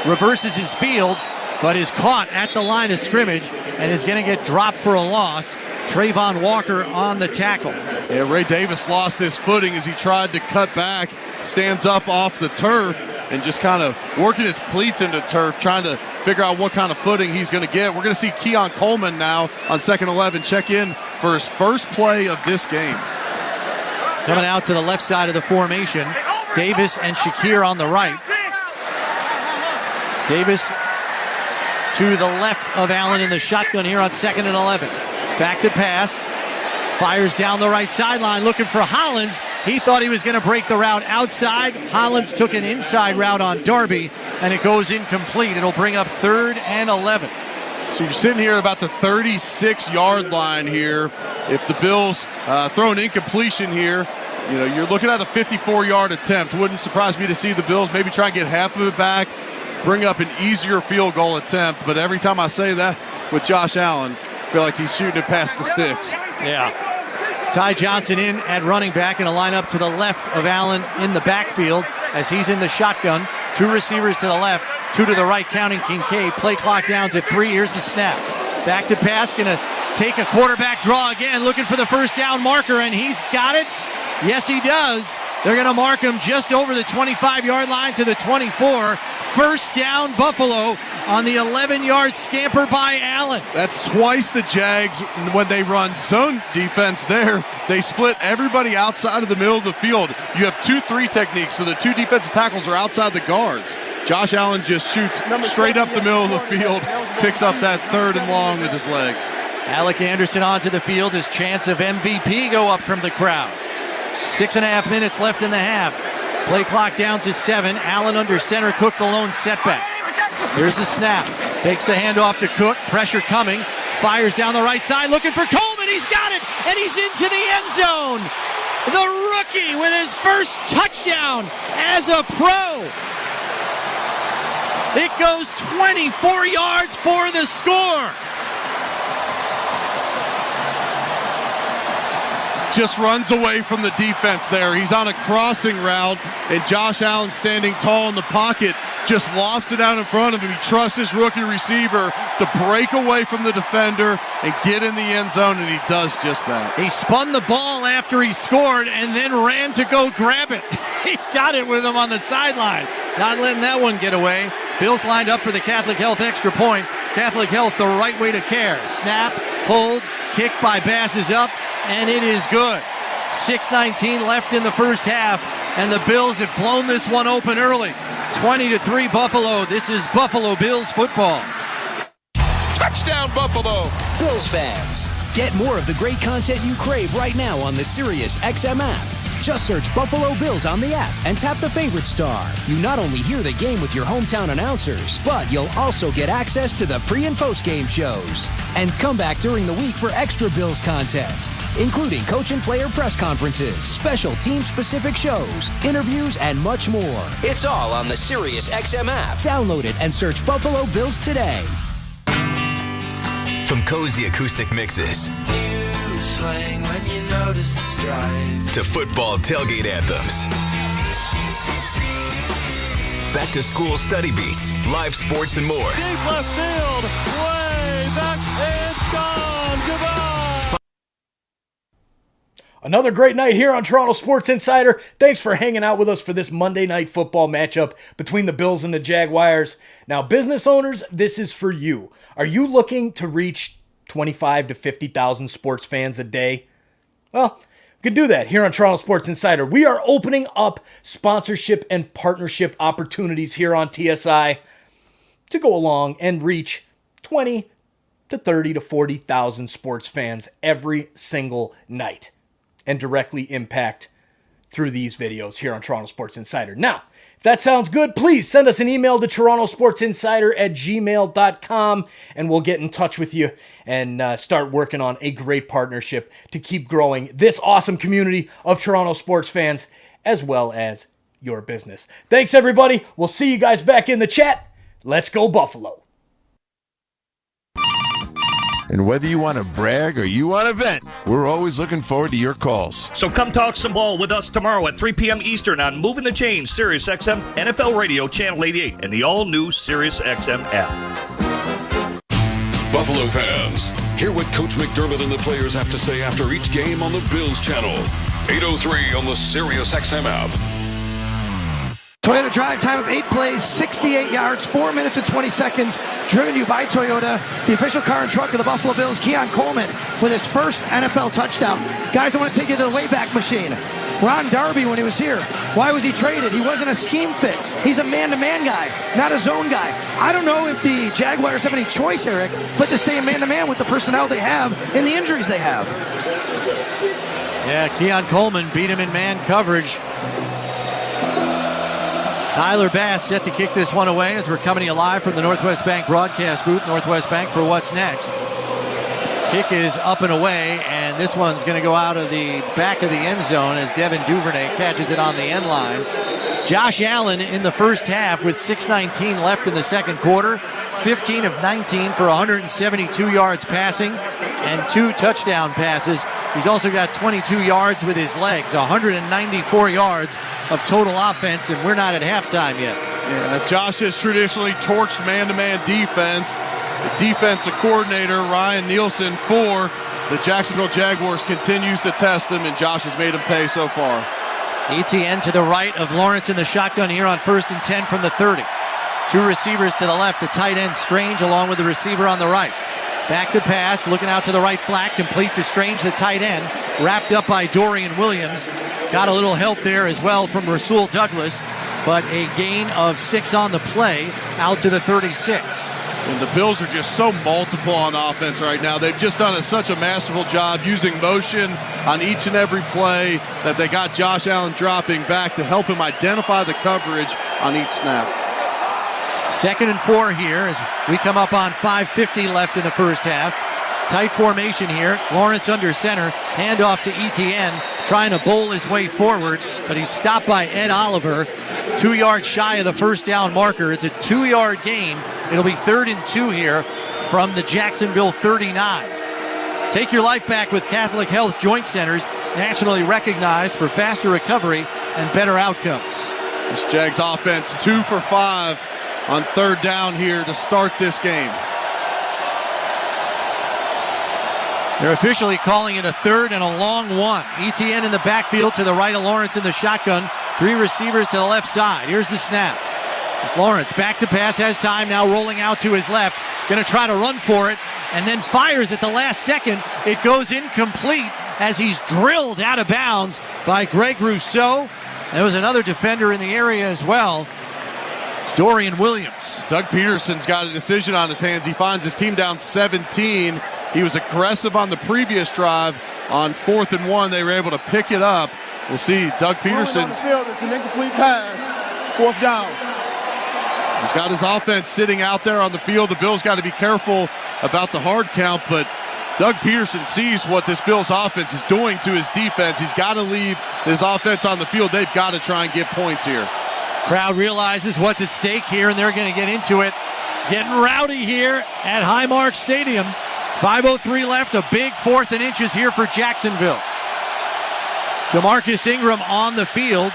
reverses his field, but is caught at the line of scrimmage and is going to get dropped for a loss. Trayvon Walker on the tackle. Yeah, Ray Davis lost his footing as he tried to cut back, stands up off the turf, and just kind of working his cleats into turf, trying to figure out what kind of footing he's going to get. We're going to see Keon Coleman now on 2nd and 11 check in for his first play of this game. Coming out to the left side of the formation, Davis and Shakir on the right. Davis to the left of Allen in the shotgun here on 2nd and 11. Back to pass. Fires down the right sideline looking for Hollins. He thought he was going to break the route outside. Hollins took an inside route on Darby, and it goes incomplete. It'll bring up 3rd and 11. So you're sitting here about the 36-yard line here. If the Bills throw an incompletion here, you know, you're looking at a 54-yard attempt. Wouldn't surprise me to see the Bills maybe try and get half of it back, bring up an easier field goal attempt. But every time I say that with Josh Allen, I feel like he's shooting it past the sticks. Yeah. Ty Johnson in at running back in a lineup to the left of Allen in the backfield as he's in the shotgun. 2 receivers to the left, 2 to the right, counting Kincaid. Play clock down to 3. Here's the snap. Back to pass, going to take a quarterback draw again, looking for the first down marker, and he's got it. Yes, he does. They're going to mark him just over the 25-yard line to the 24. First down, Buffalo on the 11-yard scamper by Allen. That's twice the Jags when they run zone defense there. They split everybody outside of the middle of the field. You have 2-3 techniques, so the two defensive tackles are outside the guards. Josh Allen just shoots straight up the middle of the field, picks up that 3rd and long with his legs. Alec Anderson onto the field. His chance of MVP go up from the crowd. 6.5 minutes left in the half. Play clock down to 7. Allen under center. Cook the lone setback. Here's the snap. Takes the handoff to Cook. Pressure coming. Fires down the right side. Looking for Coleman. He's got it. And he's into the end zone. The rookie with his first touchdown as a pro. It goes 24 yards for the score. Just runs away from the defense there. He's on a crossing route, and Josh Allen standing tall in the pocket just lofts it out in front of him. He trusts his rookie receiver to break away from the defender and get in the end zone, and he does just that. He spun the ball after he scored and then ran to go grab it. He's got it with him on the sideline. Not letting that one get away. Bills lined up for the Catholic Health extra point. Catholic Health the right way to care. Snap, hold, kick by Bass is up, and it is good. 6:19 left in the first half, and the Bills have blown this one open early. 20-3 Buffalo. This is Buffalo Bills football. Touchdown, Buffalo! Bills fans, get more of the great content you crave right now on the Sirius XM app. Just search Buffalo Bills on the app and tap the favorite star. You not only hear the game with your hometown announcers, but you'll also get access to the pre- and post-game shows. And come back during the week for extra Bills content, including coach and player press conferences, special team-specific shows, interviews, and much more. It's all on the Sirius XM app. Download it and search Buffalo Bills today. From cozy acoustic mixes to football tailgate anthems, back to school study beats, live sports, and more. Deep left field, way back, it's gone. Goodbye. Another great night here on Toronto Sports Insider. Thanks for hanging out with us for this Monday night football matchup between the Bills and the Jaguars. Now, business owners, this is for you. Are you looking to reach 25 to 50,000 sports fans a day? Well, we can do that here on Toronto Sports Insider. We are opening up sponsorship and partnership opportunities here on TSI to go along and reach 20 to 30 to 40,000 sports fans every single night and directly impact through these videos here on Toronto Sports Insider. Now, if that sounds good, please send us an email to torontosportsinsider@gmail.com and we'll get in touch with you and start working on a great partnership to keep growing this awesome community of Toronto sports fans as well as your business. Thanks, everybody. We'll see you guys back in the chat. Let's go, Buffalo. And whether you want to brag or you want to vent, we're always looking forward to your calls. So come talk some ball with us tomorrow at 3 p.m. Eastern on Moving the Chain, Sirius XM, NFL Radio, Channel 88, and the all-new Sirius XM app. Buffalo fans, hear what Coach McDermott and the players have to say after each game on the Bills channel. 8:03 on the Sirius XM app. Toyota drive time of 8 plays, 68 yards, 4 minutes and 20 seconds. Driven to you by Toyota, the official car and truck of the Buffalo Bills. Keon Coleman with his first NFL touchdown. Guys, I want to take you to the Wayback Machine. Ron Darby, when he was here, why was he traded? He wasn't a scheme fit. He's a man-to-man guy, not a zone guy. I don't know if the Jaguars have any choice, Eric, but to stay a man-to-man with the personnel they have and the injuries they have. Yeah, Keon Coleman beat him in man coverage. Tyler Bass set to kick this one away as we're coming to you live from the Northwest Bank broadcast booth. Northwest Bank for what's next. Kick is up and away, and this one's going to go out of the back of the end zone as Devin Duvernay catches it on the end line. Josh Allen in the first half with 6:19 left in the second quarter. 15 of 19 for 172 yards passing and 2 touchdown passes. He's also got 22 yards with his legs, 194 yards of total offense, and we're not at halftime yet. Yeah, Josh has traditionally torched man-to-man defense. The defensive coordinator, Ryan Nielsen, for the Jacksonville Jaguars continues to test him, and Josh has made him pay so far. ETN to the right of Lawrence in the shotgun here on 1st and 10 from the 30. Two receivers to the left, the tight end Strange along with the receiver on the right. Back to pass, looking out to the right flat, complete to Strange, the tight end, wrapped up by Dorian Williams. Got a little help there as well from Rasul Douglas, but a gain of 6 on the play, out to the 36. And the Bills are just so multiple on offense right now. They've just done such a masterful job using motion on each and every play that they got Josh Allen dropping back to help him identify the coverage on each snap. 2nd and 4 here as we come up on 5:50 left in the first half. Tight formation here. Lawrence under center. Handoff to Etienne, trying to bowl his way forward, but he's stopped by Ed Oliver. 2 yards shy of the first down marker. It's a 2-yard gain. It'll be 3rd and 2 here from the Jacksonville 39. Take your life back with Catholic Health Joint Centers, nationally recognized for faster recovery and better outcomes. This Jags offense 2 for 5 on 3rd down here to start this game. They're officially calling it a 3rd and a long one. Etienne in the backfield to the right of Lawrence in the shotgun. 3 receivers to the left side. Here's the snap. Lawrence back to pass, has time now, rolling out to his left. Going to try to run for it and then fires at the last second. It goes incomplete as he's drilled out of bounds by Greg Rousseau. There was another defender in the area as well. It's Dorian Williams. Doug Peterson's got a decision on his hands. He finds his team down 17. He was aggressive on the previous drive. On 4th and 1, they were able to pick it up. We'll see Doug Peterson. On the field, it's an incomplete pass. 4th down. He's got his offense sitting out there on the field. The Bills got to be careful about the hard count, but Doug Peterson sees what this Bills offense is doing to his defense. He's got to leave his offense on the field. They've got to try and get points here. Crowd realizes what's at stake here, and they're going to get into it. Getting rowdy here at Highmark Stadium. 5:03 left, a big 4th and inches here for Jacksonville. Jamarcus Ingram on the field.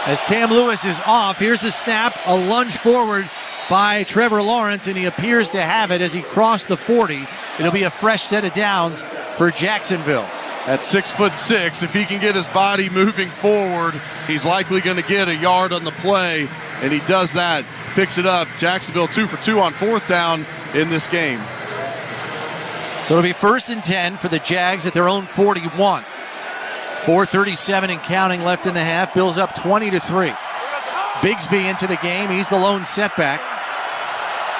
As Cam Lewis is off, here's the snap, a lunge forward by Trevor Lawrence, and he appears to have it as he crossed the 40. It'll be a fresh set of downs for Jacksonville. At 6'6", if he can get his body moving forward, he's likely going to get a yard on the play, and he does that, picks it up. Jacksonville 2 for 2 on 4th down in this game. So it'll be 1st and 10 for the Jags at their own 41. 4:37 and counting left in the half. Bills up 20-3. Bigsby into the game. He's the lone setback.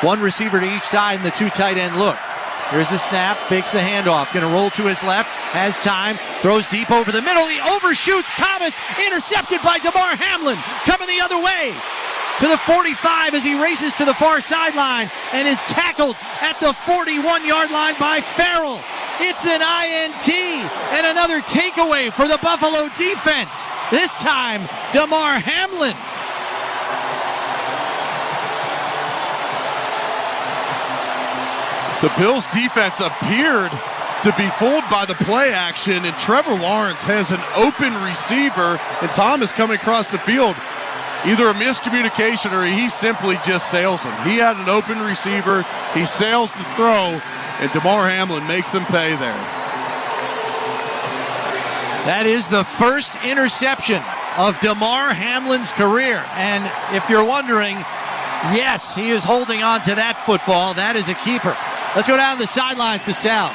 1 receiver to each side in the 2 tight end look. Here's the snap, fakes the handoff, going to roll to his left, has time, throws deep over the middle, he overshoots Thomas, intercepted by DeMar Hamlin, coming the other way to the 45 as he races to the far sideline and is tackled at the 41-yard line by Farrell. It's an INT and another takeaway for the Buffalo defense. This time, DeMar Hamlin. The Bills defense appeared to be fooled by the play action, and Trevor Lawrence has an open receiver, and Thomas coming across the field. Either a miscommunication or he simply just sails him. He had an open receiver, he sails the throw, and DeMar Hamlin makes him pay there. That is the first interception of DeMar Hamlin's career, and if you're wondering, yes, he is holding on to that football. That is a keeper. Let's go down the sidelines to Sal.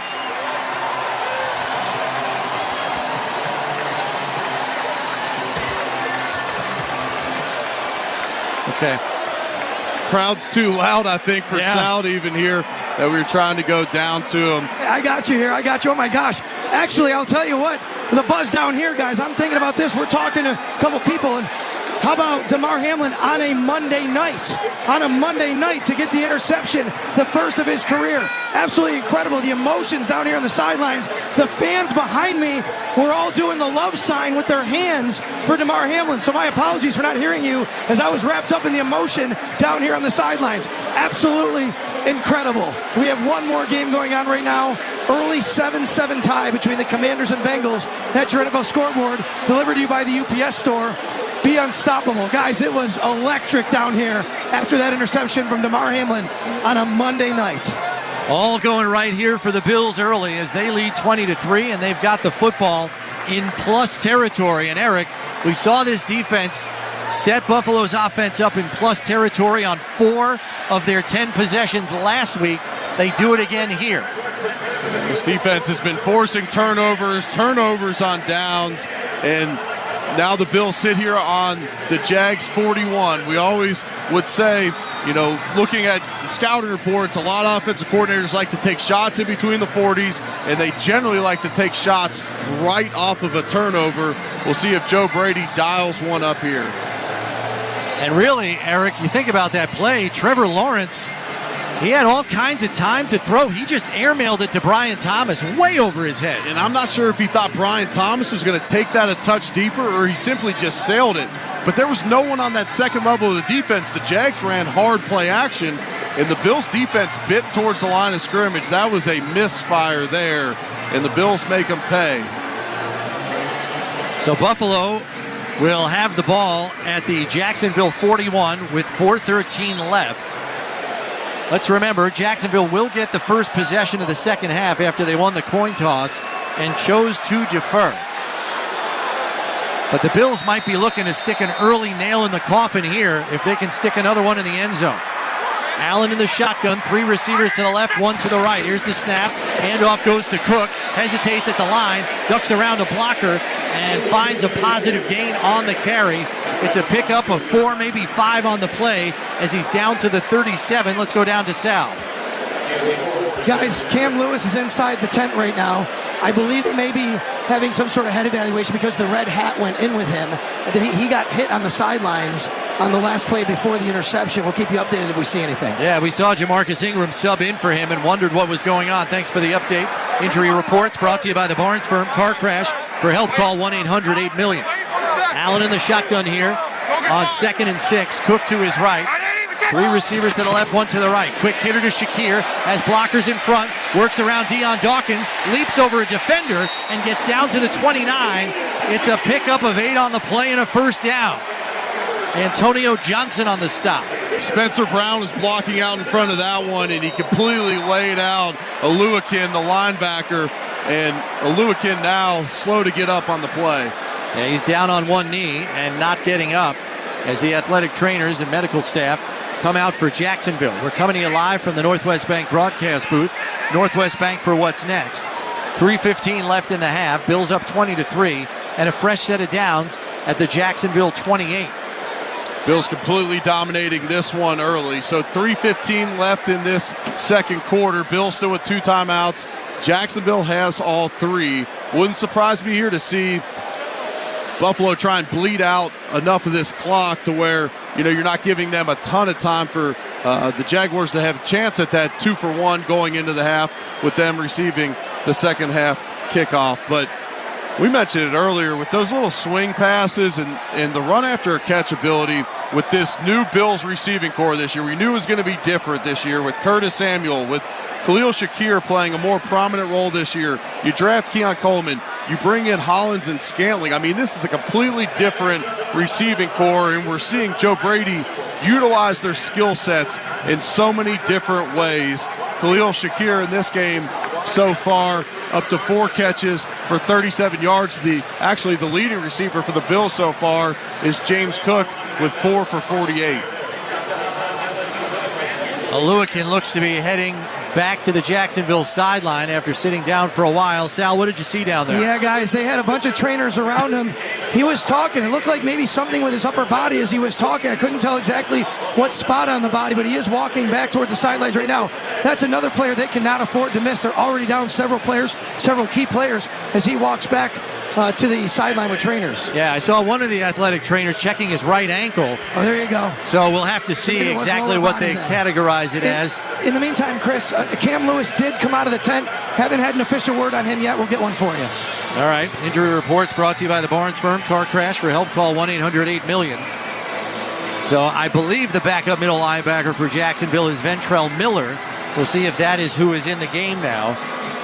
Okay. Crowd's too loud, I think, for Sal to even hear that we were trying to go down to him. I got you here. I got you. Oh, my gosh. Actually, I'll tell you what. The buzz down here, guys, I'm thinking about this. We're talking to a couple people, and how about DeMar Hamlin on a Monday night? On a Monday night to get the interception, the first of his career. Absolutely incredible. The emotions down here on the sidelines. The fans behind me were all doing the love sign with their hands for DeMar Hamlin. So my apologies for not hearing you as I was wrapped up in the emotion down here on the sidelines. Absolutely incredible. We have one more game going on right now. Early 7-7 tie between the Commanders and Bengals. That's your NFL scoreboard delivered to you by the UPS store. Be unstoppable. Guys, it was electric down here after that interception from DeMar Hamlin on a Monday night. All going right here for the Bills early as they lead 20-3, and they've got the football in plus territory. And Eric, we saw this defense set Buffalo's offense up in plus territory on 4 of their 10 possessions last week. They do it again here. This defense has been forcing turnovers on downs, and now the Bills sit here on the Jags 41. We always would say, looking at scouting reports, a lot of offensive coordinators like to take shots in between the 40s, and they generally like to take shots right off of a turnover. We'll see if Joe Brady dials one up here. And really, Eric, you think about that play, Trevor Lawrence, he had all kinds of time to throw. He just airmailed it to Brian Thomas way over his head. And I'm not sure if he thought Brian Thomas was going to take that a touch deeper or he simply just sailed it. But there was no one on that second level of the defense. The Jags ran hard play action, and the Bills defense bit towards the line of scrimmage. That was a misfire there, and the Bills make them pay. So Buffalo will have the ball at the Jacksonville 41 with 4:13 left. Let's remember, Jacksonville will get the first possession of the second half after they won the coin toss and chose to defer. But the Bills might be looking to stick an early nail in the coffin here if they can stick another one in the end zone. Allen in the shotgun, 3 receivers to the left, 1 to the right. Here's the snap. Handoff goes to Cook, hesitates at the line, ducks around a blocker, and finds a positive gain on the carry. It's a pickup of 4, maybe 5 on the play as he's down to the 37. Let's go down to Sal. Guys, Cam Lewis is inside the tent right now. I believe they may be having some sort of head evaluation because the red hat went in with him. He got hit on the sidelines on the last play before the interception. We'll keep you updated if we see anything. Yeah, we saw Jamarcus Ingram sub in for him and wondered what was going on. Thanks for the update. Injury reports brought to you by the Barnes Firm. Car crash. For help, call 1-800-8-MILLION. Allen in the shotgun here on 2nd and 6. Cook to his right. 3 receivers to the left, 1 to the right. Quick hitter to Shakir, has blockers in front, works around Deion Dawkins, leaps over a defender, and gets down to the 29. It's a pickup of 8 on the play and a first down. Antonio Johnson on the stop. Spencer Brown is blocking out in front of that one, and he completely laid out Oluwakin, the linebacker, and Oluwakin now slow to get up on the play. Yeah, he's down on one knee and not getting up as the athletic trainers and medical staff come out for Jacksonville. We're coming to you live from the Northwest Bank broadcast booth. Northwest Bank for what's next. 3:15 left in the half. Bills up 20-3, and a fresh set of downs at the Jacksonville 28. Bills completely dominating this one early. So 3:15 left in this second quarter. Bills still with 2 timeouts. Jacksonville has all 3. Wouldn't surprise me here to see Buffalo try and bleed out enough of this clock to where, you're not giving them a ton of time for the Jaguars to have a chance at that 2-for-1 going into the half with them receiving the second half kickoff. But we mentioned it earlier with those little swing passes and the run after a catch ability with this new Bills receiving core this year. We knew it was going to be different this year with Curtis Samuel, with Khalil Shakir playing a more prominent role this year. You draft Keon Coleman. You bring in Hollins and Scantling. I mean, this is a completely different receiving core, and we're seeing Joe Brady utilize their skill sets in so many different ways. Khalil Shakir in this game so far up to 4 catches for 37 yards. Actually, the leading receiver for the Bills so far is James Cook with 4 for 48. Oluwakin looks to be heading back to the Jacksonville sideline after sitting down for a while. Sal, what did you see down there? Yeah, guys, they had a bunch of trainers around him. He was talking. It looked like maybe something with his upper body as he was talking. I couldn't tell exactly what spot on the body, but he is walking back towards the sidelines right now. That's another player they cannot afford to miss. They're already down several key players as he walks back to the sideline with trainers. Yeah, I saw one of the athletic trainers checking his right ankle. Oh, there you go. So we'll have to see exactly what they categorize it as. In the meantime, Chris, Cam Lewis did come out of the tent. Haven't had an official word on him yet. We'll get one for you. All right. Injury reports brought to you by the Barnes Firm. Car crash. For help, call 1-800-8-MILLION. So I believe the backup middle linebacker for Jacksonville is Ventrell Miller. We'll see if that is who is in the game now,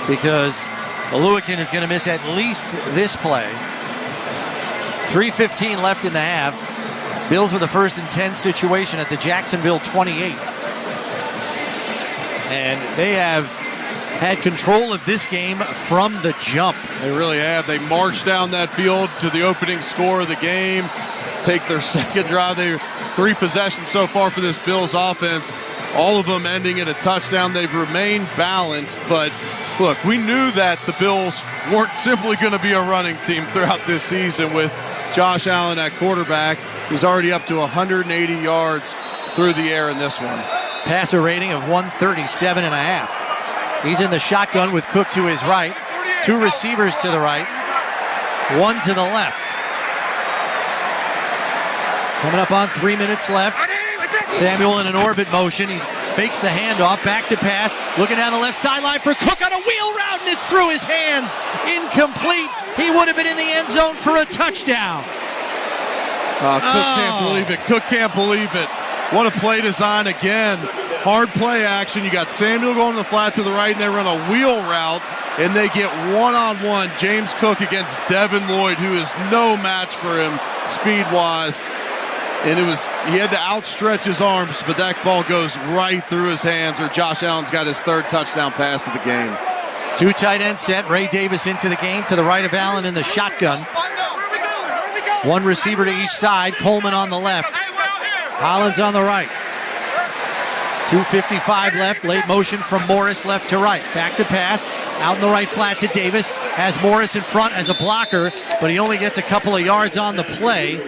because Oluwakin is going to miss at least this play. 3:15 left in the half. Bills with a 1st and 10 situation at the Jacksonville 28. And they have had control of this game from the jump. They really have. They marched down that field to the opening score of the game. take their second drive. They're 3 possessions so far for this Bills offense, all of them ending in a touchdown. They've remained balanced, but look, we knew that the Bills weren't simply going to be a running team throughout this season with Josh Allen at quarterback. He's already up to 180 yards through the air in this one. Passer rating of 137.5. He's in the shotgun with Cook to his right, 2 receivers to the right, 1 to the left. Coming up on 3 minutes left. Samuel in an orbit motion. He fakes the handoff, back to pass, looking down the left sideline for Cook on a wheel route, and it's through his hands. Incomplete. He would have been in the end zone for a touchdown. Cook can't believe it. Cook can't believe it. What a play design again. Hard play action. You got Samuel going to the flat to the right, and they run a wheel route, and they get one-on-one. James Cook against Devin Lloyd, who is no match for him speed-wise. And he had to outstretch his arms, but that ball goes right through his hands, or Josh Allen's got his 3rd touchdown pass of the game. 2 tight end set. Ray Davis into the game to the right of Allen in the shotgun. 1 receiver to each side. Coleman on the left. Hollins on the right. 2:55 left. Late motion from Morris left to right. Back to pass. Out in the right flat to Davis. Has Morris in front as a blocker, but he only gets a couple of yards on the play.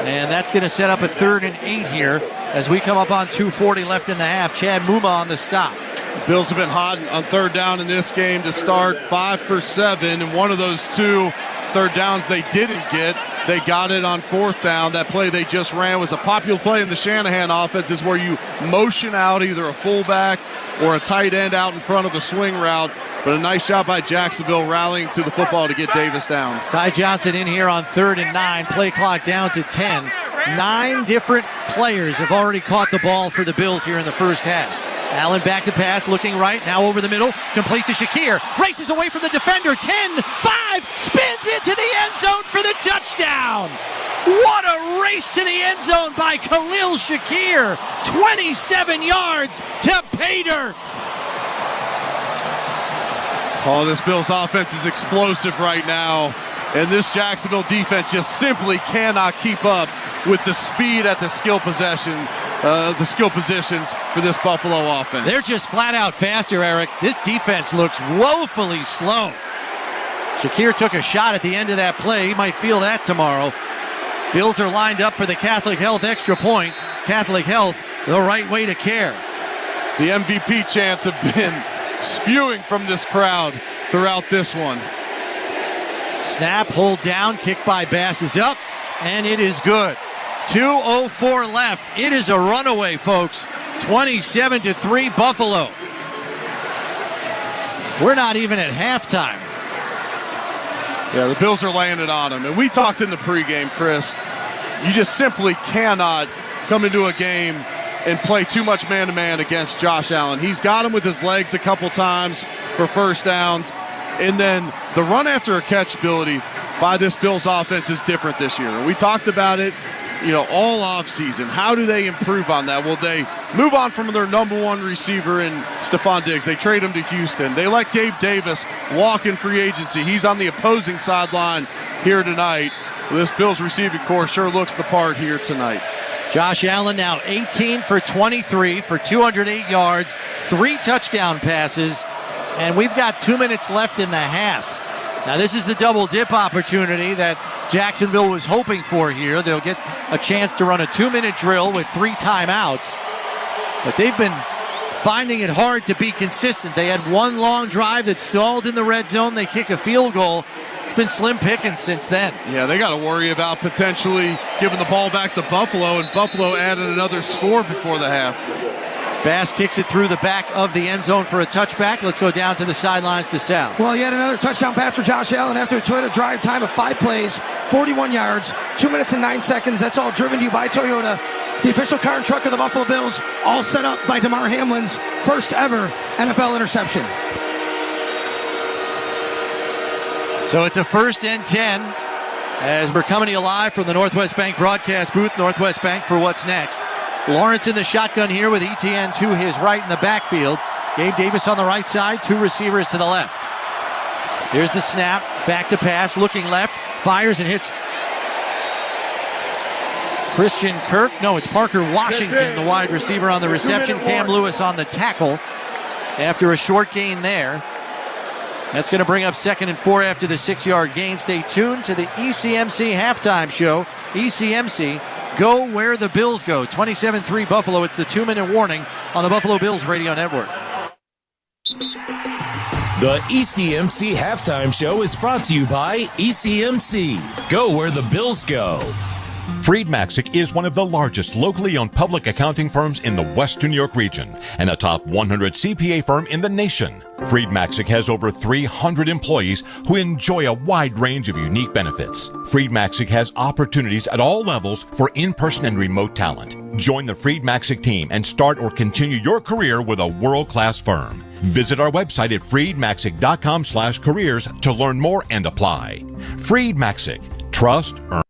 And that's going to set up a 3rd and 8 here as we come up on 2:40 left in the half. Chad Muma on the stop. The Bills have been hot on 3rd down in this game to start, 5 for 7, and one of those 2 third downs they didn't get, they got it on 4th down. That play they just ran was a popular play in the Shanahan offense, is where you motion out either a fullback or a tight end out in front of the swing route. But a nice job by Jacksonville rallying to the football to get Davis down. Ty Johnson in here on 3rd and 9. Play clock down to 10. 9 different players have already caught the ball for the Bills here in the first half. Allen back to pass, looking right, now over the middle, complete to Shakir. Races away from the defender, 10-5, spins into the end zone for the touchdown. What a race to the end zone by Khalil Shakir. 27 yards to pay dirt. Oh, this Bills offense is explosive right now, and this Jacksonville defense just simply cannot keep up with the speed at the skill positions for this Buffalo offense. They're just flat out faster, Eric. This defense looks woefully slow. Shakir took a shot at the end of that play. He might feel that tomorrow. Bills are lined up for the Catholic Health extra point. Catholic Health, the right way to care. The MVP chants have been spewing from this crowd throughout this one. Snap, hold down, kick by Bass is up, and it is good. 2:04 left. It is a runaway, folks. 27-3 Buffalo. We're not even at halftime. Yeah, the Bills are laying it on them. And we talked in the pregame, Chris, you just simply cannot come into a game and play too much man-to-man against Josh Allen. He's got him with his legs a couple times for first downs. And then the run after a catch ability by this Bills offense is different this year. And we talked about it, all offseason. How do they improve on that? Well, they move on from their number 1 receiver in Stephon Diggs. They trade him to Houston. They let Gabe Davis walk in free agency. He's on the opposing sideline here tonight. Well, this Bills receiving corps sure looks the part here tonight. Josh Allen now 18 for 23 for 208 yards, 3 touchdown passes, and we've got 2 minutes left in the half. Now this is the double dip opportunity that Jacksonville was hoping for here. They'll get a chance to run a 2-minute drill with 3 timeouts, but they've been finding it hard to be consistent. They had 1 long drive that stalled in the red zone. They kick a field goal. It's been slim pickings since then. Yeah, they got to worry about potentially giving the ball back to Buffalo, and Buffalo added another score before the half. Bass kicks it through the back of the end zone for a touchback. Let's go down to the sidelines to Sal. Well, yet another touchdown pass for Josh Allen after a Toyota drive time of 5 plays, 41 yards, 2 minutes and 9 seconds. That's all driven to you by Toyota. The official car and truck of the Buffalo Bills, all set up by DeMar Hamlin's first ever NFL interception. So it's a 1st and 10 as we're coming to you live from the Northwest Bank broadcast booth. Northwest Bank for what's next. Lawrence in the shotgun here with Etienne to his right in the backfield. Gabe Davis on the right side, 2 receivers to the left. Here's the snap, back to pass, looking left, fires and hits Christian Kirk. No, it's Parker Washington, the wide receiver on the reception. Cam Lewis on the tackle after a short gain there. That's going to bring up 2nd and 4 after the 6-yard gain. Stay tuned to the ECMC halftime show. ECMC, go where the Bills go. 27-3 Buffalo. It's the 2-minute warning on the Buffalo Bills Radio Network. The ECMC halftime show is brought to you by ECMC. Go where the Bills go. Freed Maxick is one of the largest locally owned public accounting firms in the Western New York region and a top 100 CPA firm in the nation. Freed Maxick has over 300 employees who enjoy a wide range of unique benefits. Freed Maxick has opportunities at all levels for in-person and remote talent. Join the Freed Maxick team and start or continue your career with a world-class firm. Visit our website at freedmaxick.com/careers to learn more and apply. Freed Maxick. Trust, earn.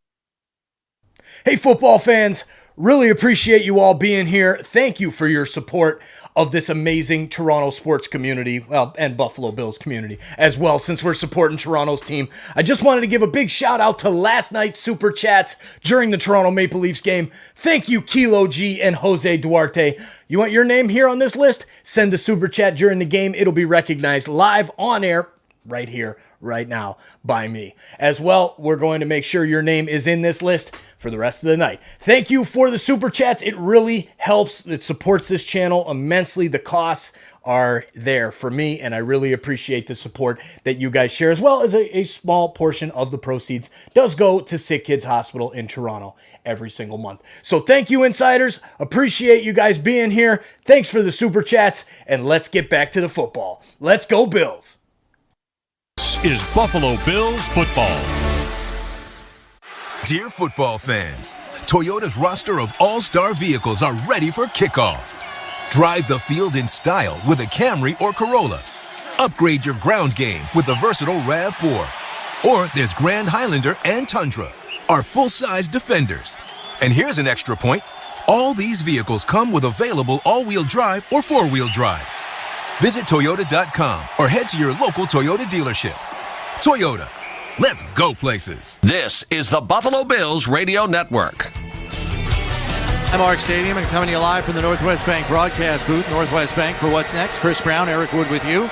Hey, football fans, really appreciate you all being here. Thank you for your support of this amazing Toronto sports community, well, and Buffalo Bills community as well, since we're supporting Toronto's team. I just wanted to give a big shout out to last night's Super Chats during the Toronto Maple Leafs game. Thank you, Kilo G and Jose Duarte. You want your name here on this list? Send a Super Chat during the game. It'll be recognized live on air right here, right now, by me. As well, we're going to make sure your name is in this list for the rest of the night. Thank you for the Super Chats. It really helps. It supports this channel immensely. The costs are there for me, and I really appreciate the support that you guys share, as well as a small portion of the proceeds does go to Sick Kids Hospital in Toronto every single month. So thank you, insiders. Appreciate you guys being here. Thanks for the Super Chats, and let's get back to the football. Let's go, Bills. This is Buffalo Bills football. Dear football fans, Toyota's roster of all-star vehicles are ready for kickoff. Drive the field in style with a Camry or Corolla. Upgrade your ground game with the versatile RAV4. Or there's Grand Highlander and Tundra, our full-size Defenders. And here's an extra point. All these vehicles come with available all-wheel drive or four-wheel drive. Visit Toyota.com or head to your local Toyota dealership. Toyota, let's go places. This is the Buffalo Bills Radio Network. Highmark Stadium and coming to you live from the Northwest Bank broadcast booth. Northwest Bank for what's next. Chris Brown, Eric Wood with you.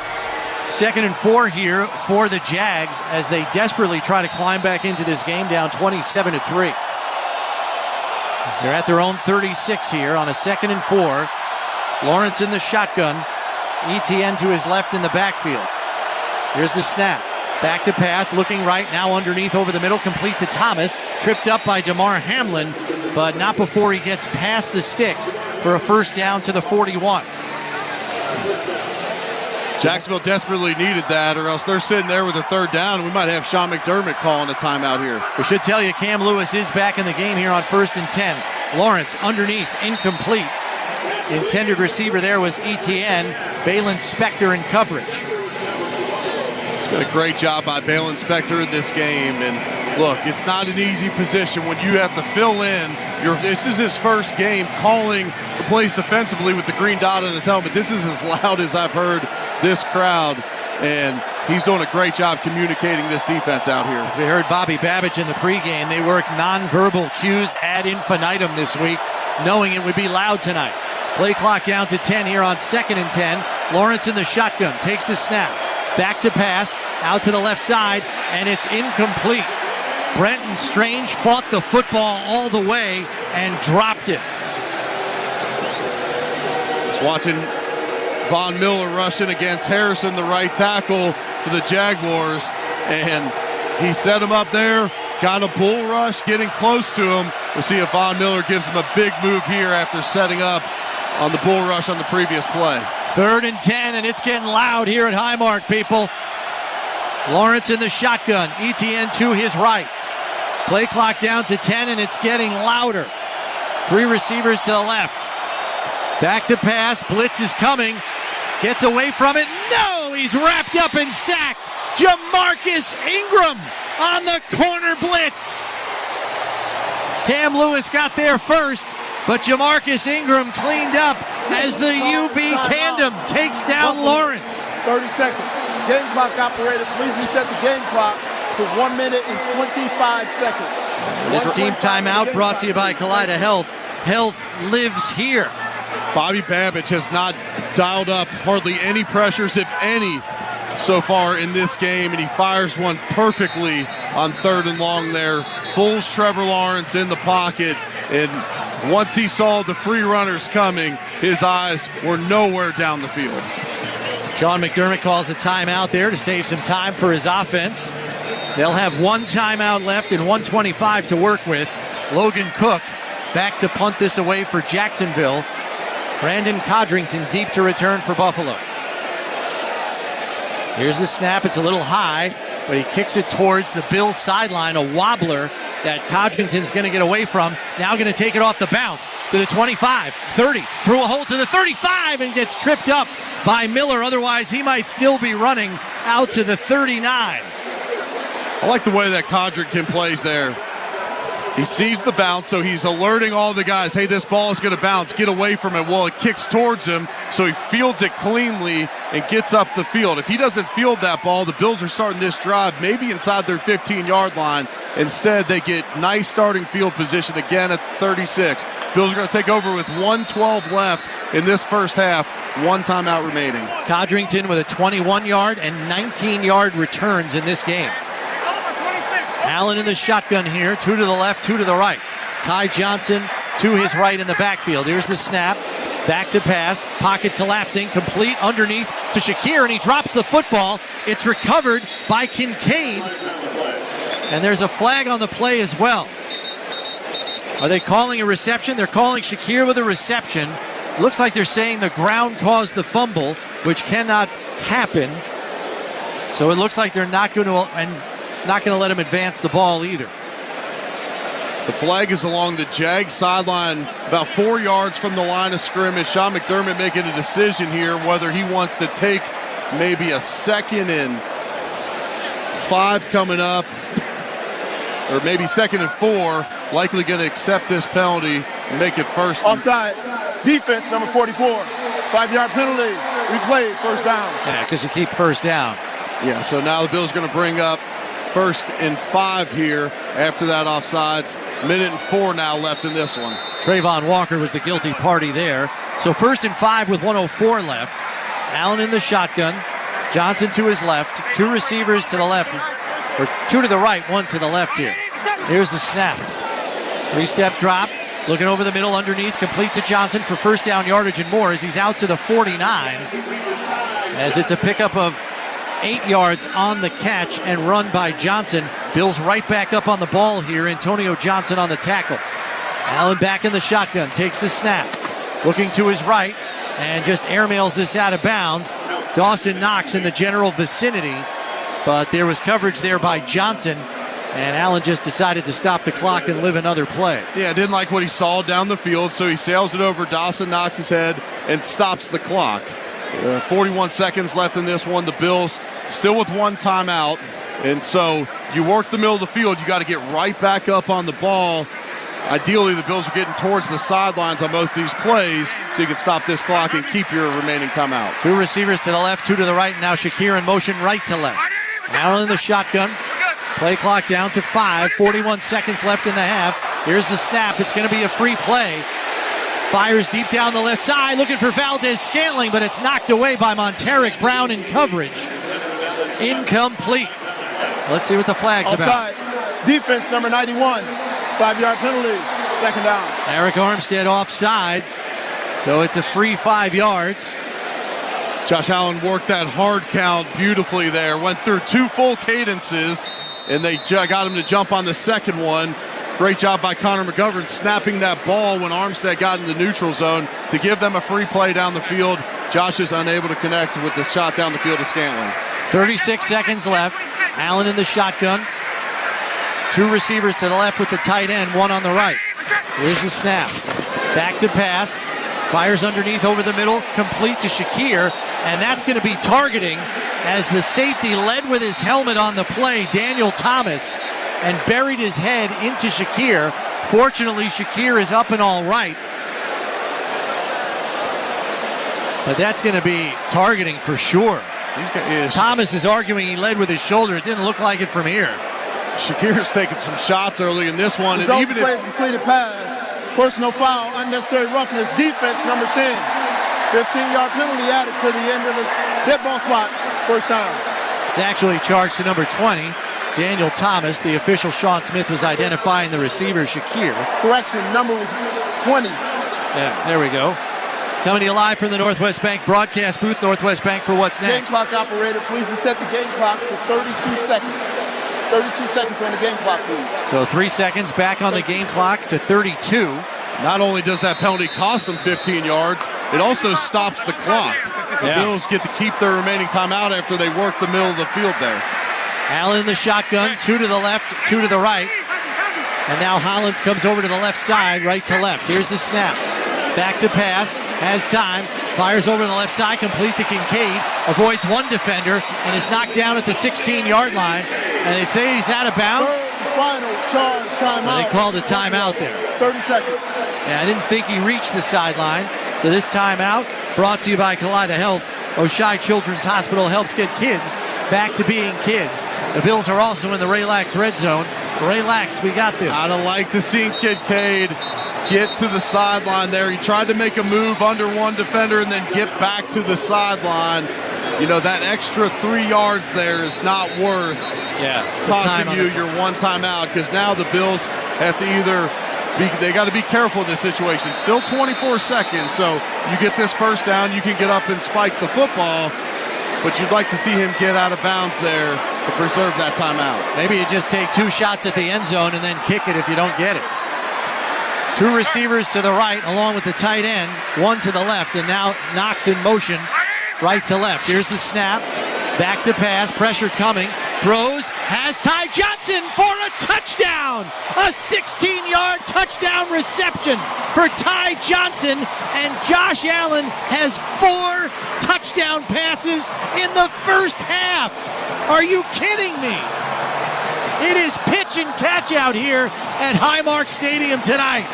2nd and 4 here for the Jags as they desperately try to climb back into this game, down 27-3. They're at their own 36 here on a 2nd and 4. Lawrence in the shotgun. ETN to his left in the backfield. Here's the snap. Back to pass, looking right, now underneath over the middle, complete to Thomas. Tripped up by DeMar Hamlin, but not before he gets past the sticks for a first down to the 41. Jacksonville desperately needed that, or else they're sitting there with a third down. We might have Sean McDermott calling a timeout here. We should tell you, Cam Lewis is back in the game here on 1st and 10. Lawrence underneath, incomplete. The intended receiver there was ETN. Balin Spector in coverage. It's been a great job by Balin Spector in this game. And look, it's not an easy position when you have to fill in. This is his first game calling the plays defensively with the green dot on his helmet. This is as loud as I've heard this crowd. And he's doing a great job communicating this defense out here. As we heard Bobby Babbage in the pregame, they worked nonverbal cues ad infinitum this week, knowing it would be loud tonight. Play clock down to 10 here on 2nd and 10. Lawrence in the shotgun, takes the snap. Back to pass, out to the left side, and it's incomplete. Brenton Strange fought the football all the way and dropped it. Just watching Von Miller rushing against Harrison, the right tackle for the Jaguars. And he set him up there, got a bull rush, getting close to him. We'll see if Von Miller gives him a big move here after setting up on the bull rush on the previous play. 3rd and 10, and it's getting loud here at Highmark, people. Lawrence in the shotgun, ETN to his right. Play clock down to 10, and it's getting louder. 3 receivers to the left. Back to pass, blitz is coming. Gets away from it. No, he's wrapped up and sacked. Jamarcus Ingram on the corner blitz. Cam Lewis got there first, but Jamarcus Ingram cleaned up as the UB tandem takes down Lawrence. 30 seconds. Game clock operator, please reset the game clock to 1 minute and 25 seconds. This team timeout brought to you by Kaleida Health. Health lives here. Bobby Babich has not dialed up hardly any pressures, if any, so far in this game, and he fires one perfectly on 3rd and long there. Fools Trevor Lawrence in the pocket, and once he saw the free runners coming, his eyes were nowhere down the field. Sean McDermott calls a timeout there to save some time for his offense. They'll have one timeout left and 1:25 to work with. Logan Cook back to punt this away for Jacksonville. Brandon Codrington deep to return for Buffalo. Here's the snap. It's a little high, but he kicks it towards the Bills sideline. A wobbler that Codrington's going to get away from. Now going to take it off the bounce to the 25, 30, through a hole to the 35, and gets tripped up by Miller. Otherwise, he might still be running out to the 39. I like the way that Codrington plays there. He sees the bounce, so he's alerting all the guys, hey, this ball is going to bounce, get away from it. Well, it kicks towards him, so he fields it cleanly and gets up the field. If he doesn't field that ball, the Bills are starting this drive maybe inside their 15-yard line. Instead, they get nice starting field position again at 36. Bills are going to take over with 1:12 left in this first half. One timeout remaining. Codrington with a 21-yard and 19-yard returns in this game. Allen in the shotgun here, 2 to the left, 2 to the right. Ty Johnson to his right in the backfield. Here's the snap, back to pass, pocket collapsing, complete underneath to Shakir, and he drops the football. It's recovered by Kincaid, and there's a flag on the play as well. Are they calling a reception? They're calling Shakir with a reception. Looks like they're saying the ground caused the fumble, which cannot happen. So it looks like they're not going to let him advance the ball either. The flag is along the Jags sideline, about 4 yards from the line of scrimmage. Sean McDermott making a decision here whether he wants to take maybe a 2nd and 5 coming up, or maybe 2nd and 4. Likely going to accept this penalty and make it first. Offside. Defense, number 44. 5-yard penalty. Replay, first down. Yeah, because you keep first down. Yeah, so now the Bills going to bring up 1st and 5 here after that offsides. 1:04 now left in this one. Trayvon Walker was the guilty party there. So 1st and 5 with 1:04 left. Allen in the shotgun. Johnson to his left. 2 receivers to the left. Or 2 to the right, 1 to the left here. Here's the snap. 3-step drop. Looking over the middle underneath. Complete to Johnson for first down yardage and more as he's out to the 49. As it's a pickup of 8 yards on the catch and run by Johnson. Bills right back up on the ball here. Antonio Johnson on the tackle. Allen back in the shotgun. Takes the snap. Looking to his right and just airmails this out of bounds. Dawson Knox in the general vicinity, but there was coverage there by Johnson, and Allen just decided to stop the clock and live another play. Yeah, didn't like what he saw down the field, so he sails it over Dawson Knox's head and stops the clock. 41 seconds left in this one. The Bills still with 1 timeout, and so you work the middle of the field. You got to get right back up on the ball. Ideally, the Bills are getting towards the sidelines on most of these plays, so you can stop this clock and keep your remaining timeout. 2 receivers to the left, 2 to the right. Now Shakir in motion right to left. Allen in the shotgun. Play clock down to 5. 41 seconds left in the half. Here's the snap. It's going to be a free play. Fires deep down the left side, looking for Valdez-Scantling, but it's knocked away by Monteric Brown in coverage. Incomplete. Let's see what the flag's about. Defense, number 91. 5-yard penalty. 2nd down. Eric Armstead offsides, so it's a free 5 yards. Josh Allen worked that hard count beautifully there. Went through 2 full cadences, and they got him to jump on the second one. Great job by Connor McGovern snapping that ball when Armstead got in the neutral zone to give them a free play down the field. Josh is unable to connect with the shot down the field to Scantling. 36 seconds left. Allen in the shotgun. 2 receivers to the left with the tight end, 1 on the right. Here's the snap. Back to pass. Fires underneath over the middle. Complete to Shakir. And that's going to be targeting as the safety led with his helmet on the play, Daniel Thomas, and buried his head into Shakir. Fortunately, Shakir is up and all right. But that's going to be targeting for sure. Thomas is arguing he led with his shoulder. It didn't look like it from here. Shakir's taking some shots early in this one. Result of plays completed pass. Personal foul, unnecessary roughness, defense, number 10. 15-yard penalty added to the end of the dead ball spot. First down. It's actually charged to number 20, Daniel Thomas. The official, Sean Smith, was identifying the receiver, Shakir. Correction, number was 20. Yeah, there we go. Coming to you live from the Northwest Bank broadcast booth, Northwest Bank for what's Game next. clock operator, please reset the game clock to 32 seconds. 32 seconds on the game clock, please. So 3 seconds back on the game clock to 32. Not only does that penalty cost them 15 yards, it also stops the clock. The Bills get to keep their remaining timeout after they work the middle of the field there. Allen in the shotgun, 2 to the left, 2 to the right. And now Hollins comes over to the left side, right to left. Here's the snap. Back to pass, has time, fires over to the left side, complete to Kincaid, avoids one defender, and is knocked down at the 16-yard line. And they say he's out of bounds. Final charge, timeout. They called a timeout there. 30 seconds. Yeah, I didn't think he reached the sideline. So this timeout brought to you by Kaleida Health. Oshai Children's Hospital helps get kids back to being kids. The Bills are also in the Relax red zone. Relax, we got this. I'd have liked to see Kincaid get to the sideline there. He tried to make a move under one defender and then get back to the sideline. You know, that extra 3 yards there is not worth costing you your one timeout, because now the Bills have to they got to be careful in this situation. Still 24 seconds, so you get this first down, you can get up and spike the football, but you'd like to see him get out of bounds there to preserve that timeout. Maybe you just take 2 shots at the end zone and then kick it if you don't get it. 2 receivers to the right along with the tight end, 1 to the left, and now Knox in motion right to left. Here's the snap, back to pass, pressure coming, throws, has Ty Johnson for a touchdown! A 16-yard touchdown reception for Ty Johnson, and Josh Allen has 4 touchdown passes in the first half. Are you kidding me? It is pitch and catch out here at Highmark Stadium tonight.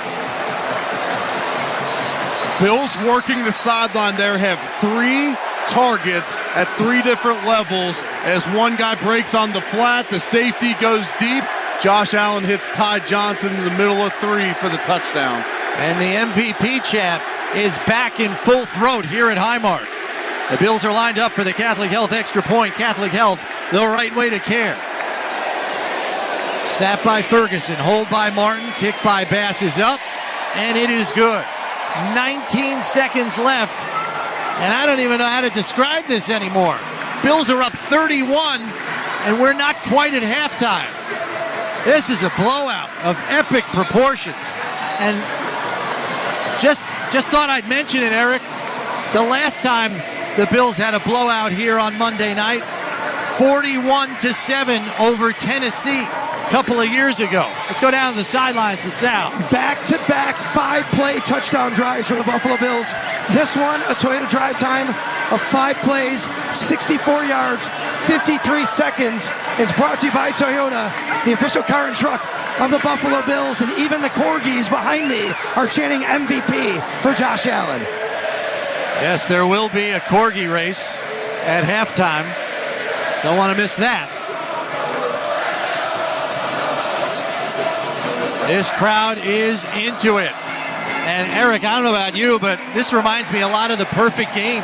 Bills working the sideline there have 3 targets at 3 different levels. As one guy breaks on the flat, the safety goes deep. Josh Allen hits Ty Johnson in the middle of 3 for the touchdown. And the MVP chant is back in full throat here at Highmark. The Bills are lined up for the Catholic Health extra point. Catholic Health, the right way to care. Snap by Ferguson, hold by Martin, kick by Bass is up, and it is good. 19 seconds left, and I don't even know how to describe this anymore. Bills are up 31, and we're not quite at halftime. This is a blowout of epic proportions. And just thought I'd mention it, Eric. The last time the Bills had a blowout here on Monday night, 41-7 over Tennessee. Couple of years ago. Let's go down to the sidelines to Sal. Back-to-back 5-play touchdown drives for the Buffalo Bills. This one, a Toyota drive time of 5 plays, 64 yards, 53 seconds. It's brought to you by Toyota, the official car and truck of the Buffalo Bills, and even the Corgis behind me are chanting MVP for Josh Allen. Yes, there will be a Corgi race at halftime. Don't want to miss that. This crowd is into it. And Eric, I don't know about you, but this reminds me a lot of the perfect game.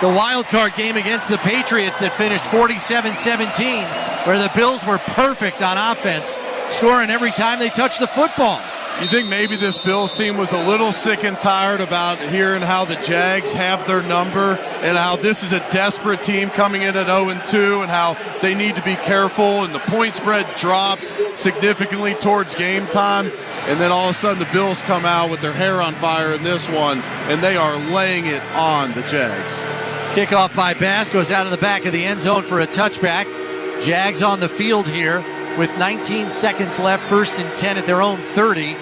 The wild card game against the Patriots that finished 47-17, where the Bills were perfect on offense, scoring every time they touched the football. You think maybe this Bills team was a little sick and tired about hearing how the Jags have their number and how this is a desperate team coming in at 0-2 and how they need to be careful, and the point spread drops significantly towards game time, and then all of a sudden the Bills come out with their hair on fire in this one, and they are laying it on the Jags. Kickoff by Bass goes out of the back of the end zone for a touchback. Jags on the field here with 19 seconds left, 1st and 10 at their own 30.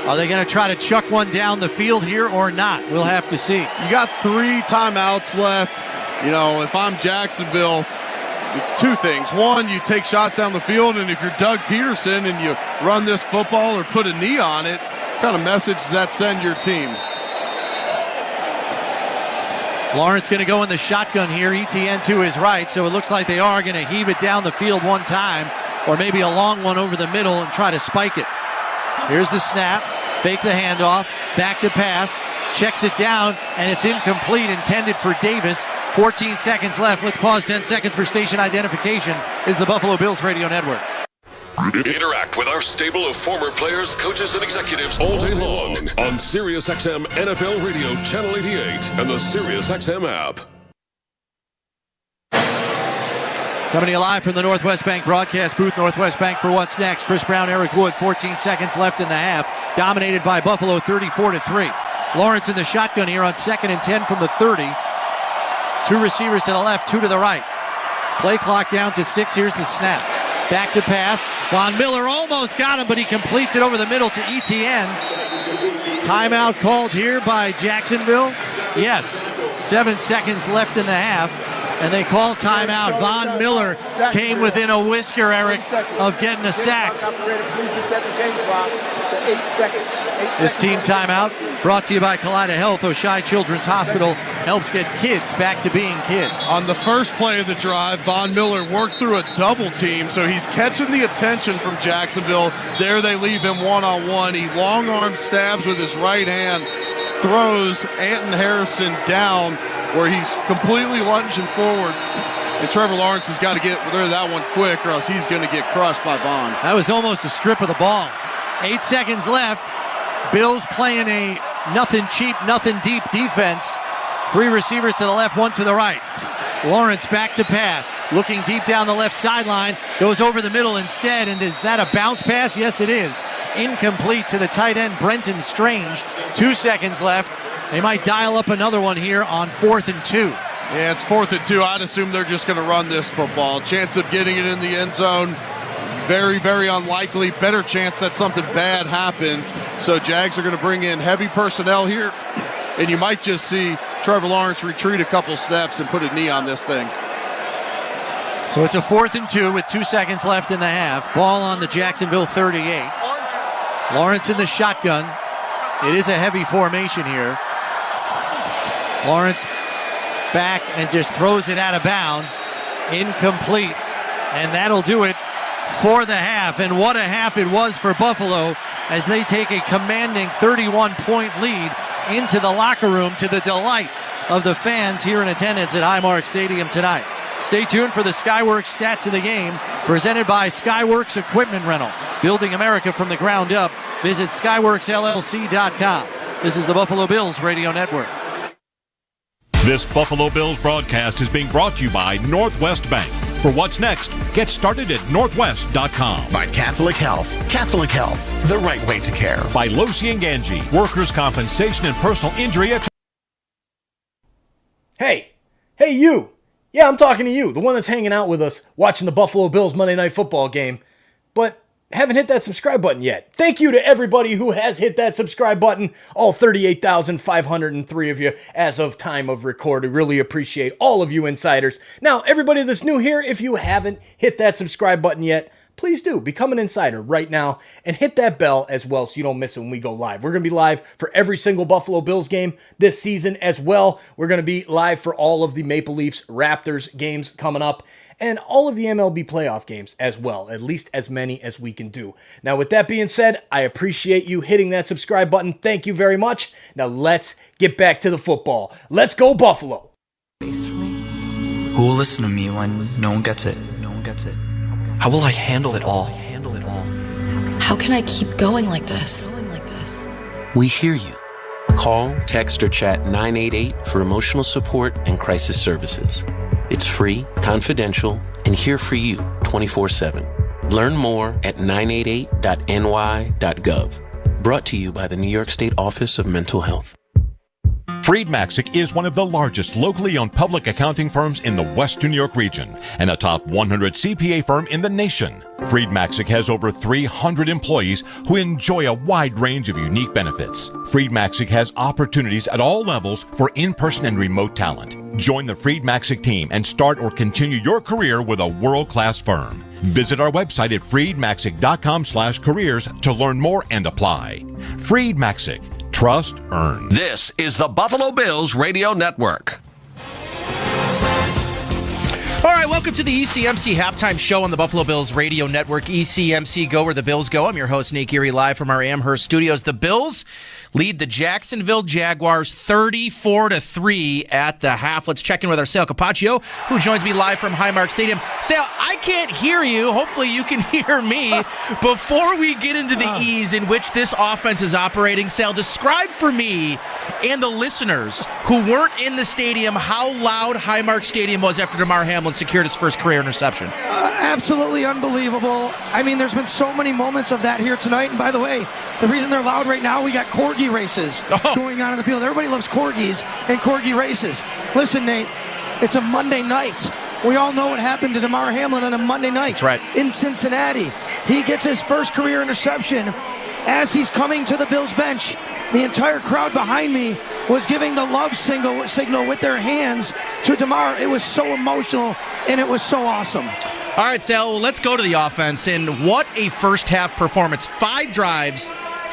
Are they going to try to chuck one down the field here or not? We'll have to see. You got 3 timeouts left. You know, if I'm Jacksonville, 2 things. One, you take shots down the field, and if you're Doug Peterson and you run this football or put a knee on it, what kind of message does that send your team? Lawrence going to go in the shotgun here. ETN to his right, so it looks like they are going to heave it down the field one time. or maybe a long one over the middle and try to spike it. Here's the snap, fake the handoff, back to pass, checks it down, and it's incomplete, intended for Davis. 14 seconds left. Let's pause 10 seconds for station identification. Is the Buffalo Bills Radio Network. Interact with our stable of former players, coaches, and executives all day long on SiriusXM NFL Radio Channel 88 and the SiriusXM app. Coming to you live from the Northwest Bank broadcast booth. Northwest Bank for what's next. Chris Brown, Eric Wood, 14 seconds left in the half. Dominated by Buffalo 34-3. Lawrence in the shotgun here on 2nd and 10 from the 30. 2 receivers to the left, 2 to the right. Play clock down to 6. Here's the snap. Back to pass. Von Miller almost got him, but he completes it over the middle to Etienne. Timeout called here by Jacksonville. Yes, 7 seconds left in the half, and they call timeout. Von Miller came within a whisker, Eric, of getting a sack. This team timeout brought to you by Kaleida Health. Oshai Children's Hospital helps get kids back to being kids. On the first play of the drive, Von Miller worked through a double team, so he's catching the attention from Jacksonville. There they leave him one-on-one. He long-arm stabs with his right hand, throws Anton Harrison down where he's completely lunging forward. And Trevor Lawrence has got to get rid of that one quick or else he's going to get crushed by Von. That was almost a strip of the ball. 8 seconds left. Bills playing a nothing cheap, nothing deep defense. 3 receivers to the left, 1 to the right. Lawrence back to pass. Looking deep down the left sideline. Goes over the middle instead. And is that a bounce pass? Yes, it is. Incomplete to the tight end, Brenton Strange. 2 seconds left. They might dial up another one here on 4th and 2. Yeah, it's 4th and 2. I'd assume they're just going to run this football. Chance of getting it in the end zone, very, very unlikely. Better chance that something bad happens. So Jags are going to bring in heavy personnel here. And you might just see Trevor Lawrence retreat a couple steps and put a knee on this thing. So it's a 4th and 2 with 2 seconds left in the half. Ball on the Jacksonville 38. Lawrence in the shotgun. It is a heavy formation here. Lawrence back and just throws it out of bounds. Incomplete. And that'll do it for the half. And what a half it was for Buffalo as they take a commanding 31-point lead into the locker room to the delight of the fans here in attendance at Highmark Stadium tonight. Stay tuned for the Skyworks stats of the game, presented by Skyworks Equipment Rental. Building America from the ground up. Visit SkyworksLLC.com. This is the Buffalo Bills Radio Network. This Buffalo Bills broadcast is being brought to you by Northwest Bank. For what's next, get started at northwest.com. By Catholic Health. Catholic Health, the right way to care. By Losi and Ganji, workers' compensation and personal injury. Hey you. Yeah, I'm talking to you, the one that's hanging out with us, watching the Buffalo Bills Monday Night Football game, but haven't hit that subscribe button yet. Thank you to everybody who has hit that subscribe button, all 38,503 of you as of time of record. I really appreciate all of you insiders. Now, everybody that's new here, if you haven't hit that subscribe button yet, please do. Become an insider right now and hit that bell as well so you don't miss it when we go live. We're going to be live for every single Buffalo Bills game this season as well. We're going to be live for all of the Maple Leafs Raptors games coming up and all of the MLB playoff games as well, at least as many as we can do. Now, with that being said, I appreciate you hitting that subscribe button. Thank you very much. Now, let's get back to the football. Let's go, Buffalo. Who will listen to me when no one gets it? How will I handle it all? How can I keep going like this? We hear you. Call, text, or chat 988 for emotional support and crisis services. It's free, confidential, and here for you 24/7. Learn more at 988.ny.gov. Brought to you by the New York State Office of Mental Health. Freed Maxick is one of the largest locally owned public accounting firms in the Western New York region and a top 100 CPA firm in the nation. Freed Maxick has over 300 employees who enjoy a wide range of unique benefits. Freed Maxick has opportunities at all levels for in-person and remote talent. Join the Freed Maxick team and start or continue your career with a world-class firm. Visit our website at freedmaxick.com/careers to learn more and apply. Freed Maxick. Trust earned. This is the Buffalo Bills Radio Network. All right, welcome to the ECMC Halftime Show on the Buffalo Bills Radio Network. ECMC Go Where the Bills Go. I'm your host, Nate Geary, live from our Amherst studios. The Bills lead the Jacksonville Jaguars 34-3 at the half. Let's check in with our Sal Capaccio, who joins me live from Highmark Stadium. Sal, I can't hear you. Hopefully you can hear me. Before we get into the ease in which this offense is operating, Sal, describe for me and the listeners who weren't in the stadium how loud Highmark Stadium was after Damar Hamlin secured his first career interception. Absolutely unbelievable. I mean, there's been so many moments of that here tonight. And by the way, the reason they're loud right now, we got corgi races going on in the field. Everybody loves corgis and corgi races. Listen, Nate, it's a Monday night. We all know what happened to Damar Hamlin on a Monday night. That's right. In Cincinnati. He gets his first career interception. As he's coming to the Bills bench, the entire crowd behind me was giving the love signal with their hands to Damar. It was so emotional, and it was so awesome. All right, Sal, let's go to the offense. And what a first-half performance. 5 drives,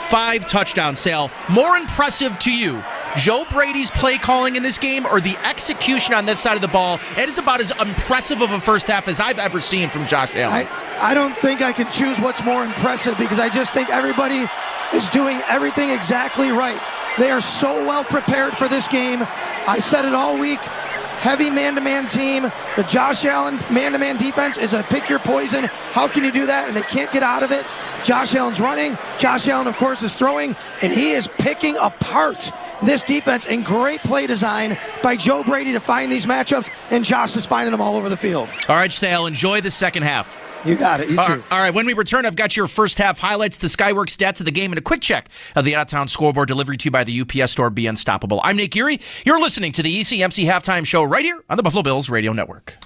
5 touchdowns, Sal. More impressive to you, Joe Brady's play calling in this game or the execution on this side of the ball? It is about as impressive of a first half as I've ever seen from Josh Allen. I don't think I can choose what's more impressive because I just think everybody is doing everything exactly right. They are so well prepared for this game. I said it all week. Heavy man-to-man team. The Josh Allen man-to-man defense is a pick your poison. How can you do that? And they can't get out of it. Josh Allen's running. Josh Allen, of course, is throwing. And he is picking apart this defense. And great play design by Joe Brady to find these matchups. And Josh is finding them all over the field. All right, Sal, enjoy the second half. You got it. You too. All right, when we return, I've got your first half highlights, the Skyworks stats of the game, and a quick check of the out-of-town scoreboard delivered to you by the UPS store. Be unstoppable. I'm Nate Geary. You're listening to the ECMC Halftime Show right here on the Buffalo Bills Radio Network.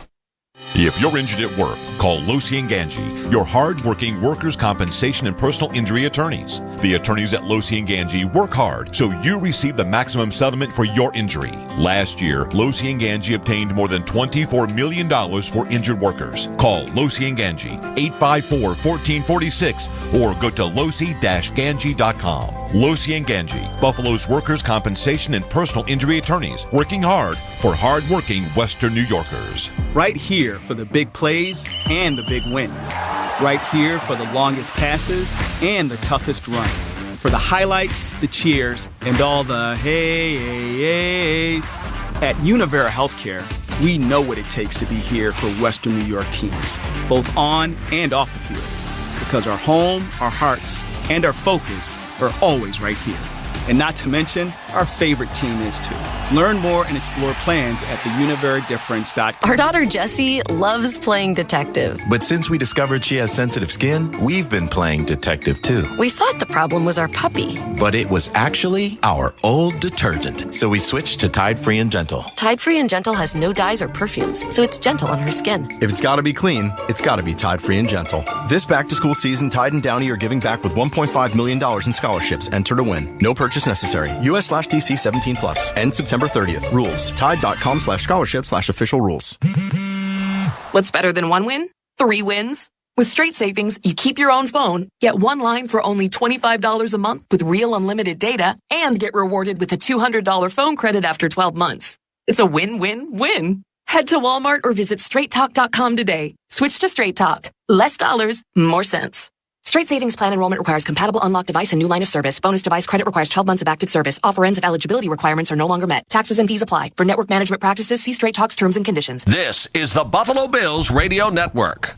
If you're injured at work, call Losi & Ganji, your hard-working workers' compensation and personal injury attorneys. The attorneys at Losi & Ganji work hard so you receive the maximum settlement for your injury. Last year, Losi & Ganji obtained more than $24 million for injured workers. Call Losi & Ganji, 854-1446, or go to losi-ganji.com. Losi & Ganji, Buffalo's workers' compensation and personal injury attorneys, working hard for hard-working Western New Yorkers. Right here for the big plays and the big wins. Right here for the longest passes and the toughest runs. For the highlights, the cheers, and all the hey-hey-heys. At Univera Healthcare, we know what it takes to be here for Western New York teams, both on and off the field. Because our home, our hearts, and our focus are always right here. And not to mention, our favorite team is too. Learn more and explore plans at theuniveradifference.com. Our daughter Jessie loves playing detective. But since we discovered she has sensitive skin, we've been playing detective too. We thought the problem was our puppy. But it was actually our old detergent. So we switched to Tide Free and Gentle. Tide Free and Gentle has no dyes or perfumes, so it's gentle on her skin. If it's gotta be clean, it's gotta be Tide Free and Gentle. This back-to-school season, Tide and Downy are giving back with $1.5 million in scholarships. Enter to win. No purchase necessary. US/DC 17+. End September 30th. Rules. Tide.com/scholarship/official rules. What's better than one win? 3 wins. With Straight Savings, you keep your own phone, get one line for only $25 a month with real unlimited data, and get rewarded with a $200 phone credit after 12 months. It's a win-win-win. Head to Walmart or visit straighttalk.com today. Switch to Straight Talk. Less dollars, more sense. Straight Savings Plan enrollment requires compatible unlocked device and new line of service. Bonus device credit requires 12 months of active service. Offer ends if eligibility requirements are no longer met. Taxes and fees apply. For network management practices, see Straight Talk's terms and conditions. This is the Buffalo Bills Radio Network.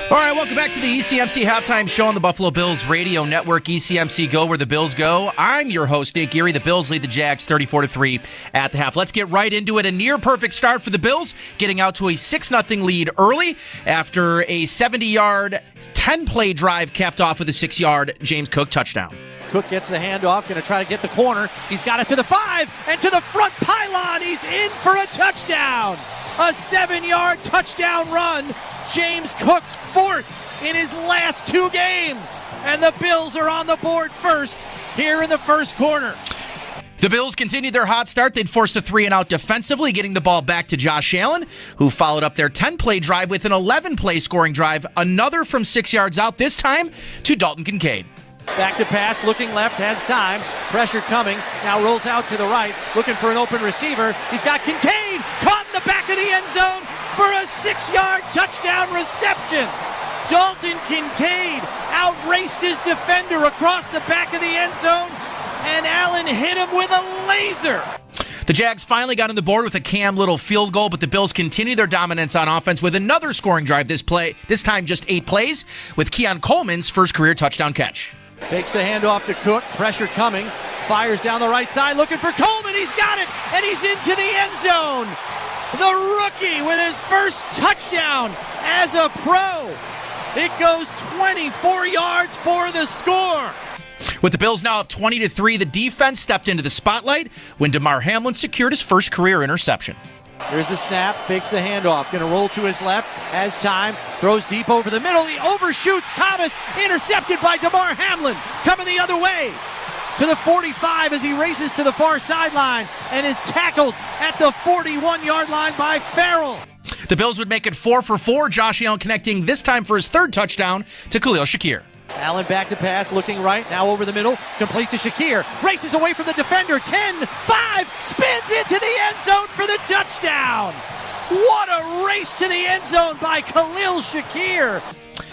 All right, welcome back to the ECMC Halftime Show on the Buffalo Bills Radio Network. ECMC Go Where the Bills Go. I'm your host, Nate Geary. The Bills lead the Jags 34-3 at the half. Let's get right into it. A near-perfect start for the Bills, getting out to a 6-0 lead early after a 70-yard, 10-play drive capped off with a 6-yard James Cook touchdown. Cook gets the handoff, going to try to get the corner. He's got it to the 5 and to the front pylon. He's in for a touchdown. A 7-yard touchdown run. James Cook's 4th in his last 2 games. And the Bills are on the board first here in the first quarter. The Bills continued their hot start. They'd forced a 3-and-out defensively, getting the ball back to Josh Allen, who followed up their 10-play drive with an 11-play scoring drive. Another from 6 yards out, this time to Dalton Kincaid. Back to pass, looking left, has time. Pressure coming, now rolls out to the right, looking for an open receiver. He's got Kincaid, caught in the back of the end zone for a 6-yard touchdown reception. Dalton Kincaid outraced his defender across the back of the end zone, and Allen hit him with a laser. The Jags finally got on the board with a Cam Little field goal, but the Bills continue their dominance on offense with another scoring drive this time just 8 plays, with Keon Coleman's first career touchdown catch. Takes the handoff to Cook, pressure coming, fires down the right side, looking for Coleman, he's got it, and he's into the end zone. The rookie with his first touchdown as a pro. It goes 24 yards for the score. With the Bills now up 20-3, the defense stepped into the spotlight when Damar Hamlin secured his first career interception. Here's the snap, fakes the handoff, going to roll to his left, has time, throws deep over the middle, he overshoots Thomas, intercepted by Damar Hamlin, coming the other way to the 45 as he races to the far sideline and is tackled at the 41-yard line by Farrell. The Bills would make it 4 for 4, Josh Allen connecting this time for his third touchdown to Khalil Shakir. Allen back to pass, looking right, now over the middle, complete to Shakir, races away from the defender, 10, 5, spins into the end zone for the touchdown. What a race to the end zone by Khalil Shakir.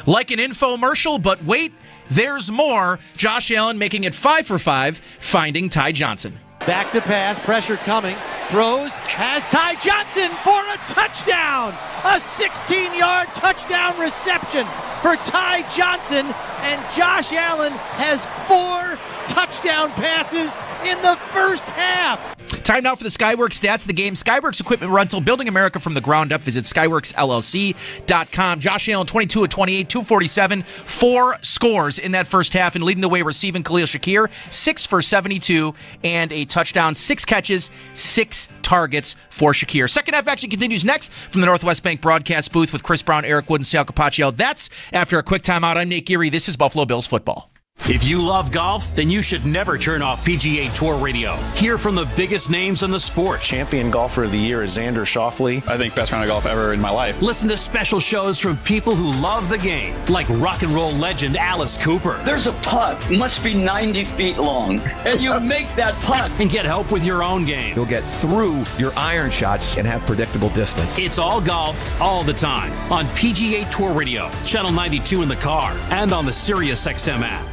Like an infomercial, but wait, there's more. Josh Allen making it 5 for 5, finding Ty Johnson. Back to pass, pressure coming, throws, has Ty Johnson for a touchdown. A 16-yard touchdown reception for Ty Johnson, and Josh Allen has 4 touchdown passes in the first half. Time now for the Skyworks stats of the game. Skyworks Equipment Rental, building America from the ground up. Visit skyworksllc.com. Josh Allen, 22 of 28, 247, 4 scores in that first half, and leading the way receiving Khalil Shakir, 6 for 72, and a touchdown, 6 catches, 6 targets for Shakir. Second half action continues next from the Northwest Bank broadcast booth with Chris Brown, Eric Wood, and Sal Capaccio. That's after a quick timeout. I'm Nate Geary. This is Buffalo Bills football. If you love golf, then you should never turn off PGA Tour Radio. Hear from the biggest names in the sport. Champion golfer of the year is Xander Schauffele. I think best round of golf ever in my life. Listen to special shows from people who love the game, like rock and roll legend Alice Cooper. There's a putt, must be 90 feet long, and you make that putt. And get help with your own game. You'll get through your iron shots and have predictable distance. It's all golf, all the time, on PGA Tour Radio, Channel 92 in the car, and on the SiriusXM app.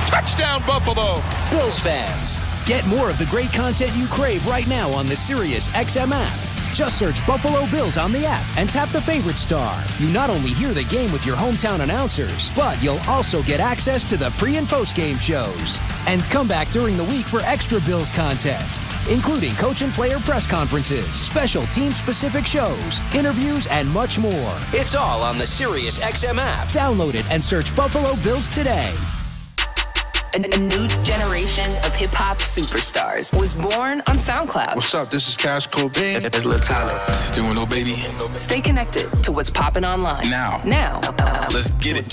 Touchdown, Buffalo! Bills fans, get more of the great content you crave right now on the SiriusXM app. Just search Buffalo Bills on the app and tap the favorite star. You not only hear the game with your hometown announcers, but you'll also get access to the pre- and post-game shows. And come back during the week for extra Bills content, including coach and player press conferences, special team-specific shows, interviews, and much more. It's all on the SiriusXM app. Download it and search Buffalo Bills today. A new generation of hip-hop superstars was born on SoundCloud. What's up? This is Cash Cobain. It's Lil Tyler. Doing no baby. Stay connected to what's popping online. Now. Let's get it.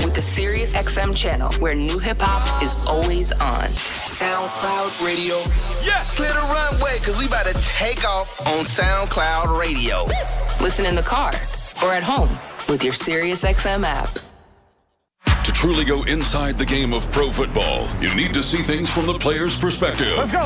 With the SiriusXM channel, where new hip-hop is always on. SoundCloud Radio. Yeah. Clear the runway, because we about to take off on SoundCloud Radio. Listen in the car or at home with your SiriusXM app. To truly go inside the game of pro football, you need to see things from the player's perspective. Let's go.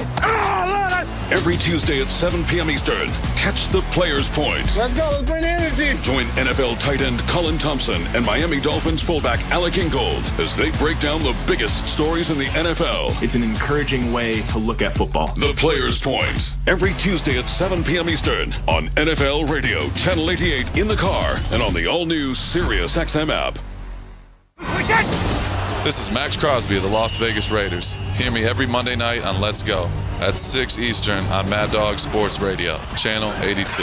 Every Tuesday at 7 p.m. Eastern, catch the Player's Point. Let's go. Let's bring the energy. Join NFL tight end Colin Thompson and Miami Dolphins fullback Alec Ingold as they break down the biggest stories in the NFL. It's an encouraging way to look at football. The Player's Point. Every Tuesday at 7 p.m. Eastern on NFL Radio, Channel 88 in the car and on the all-new SiriusXM app. This is Max Crosby of the Las Vegas Raiders. Hear me every Monday night on Let's Go at 6 Eastern on Mad Dog Sports Radio, Channel 82.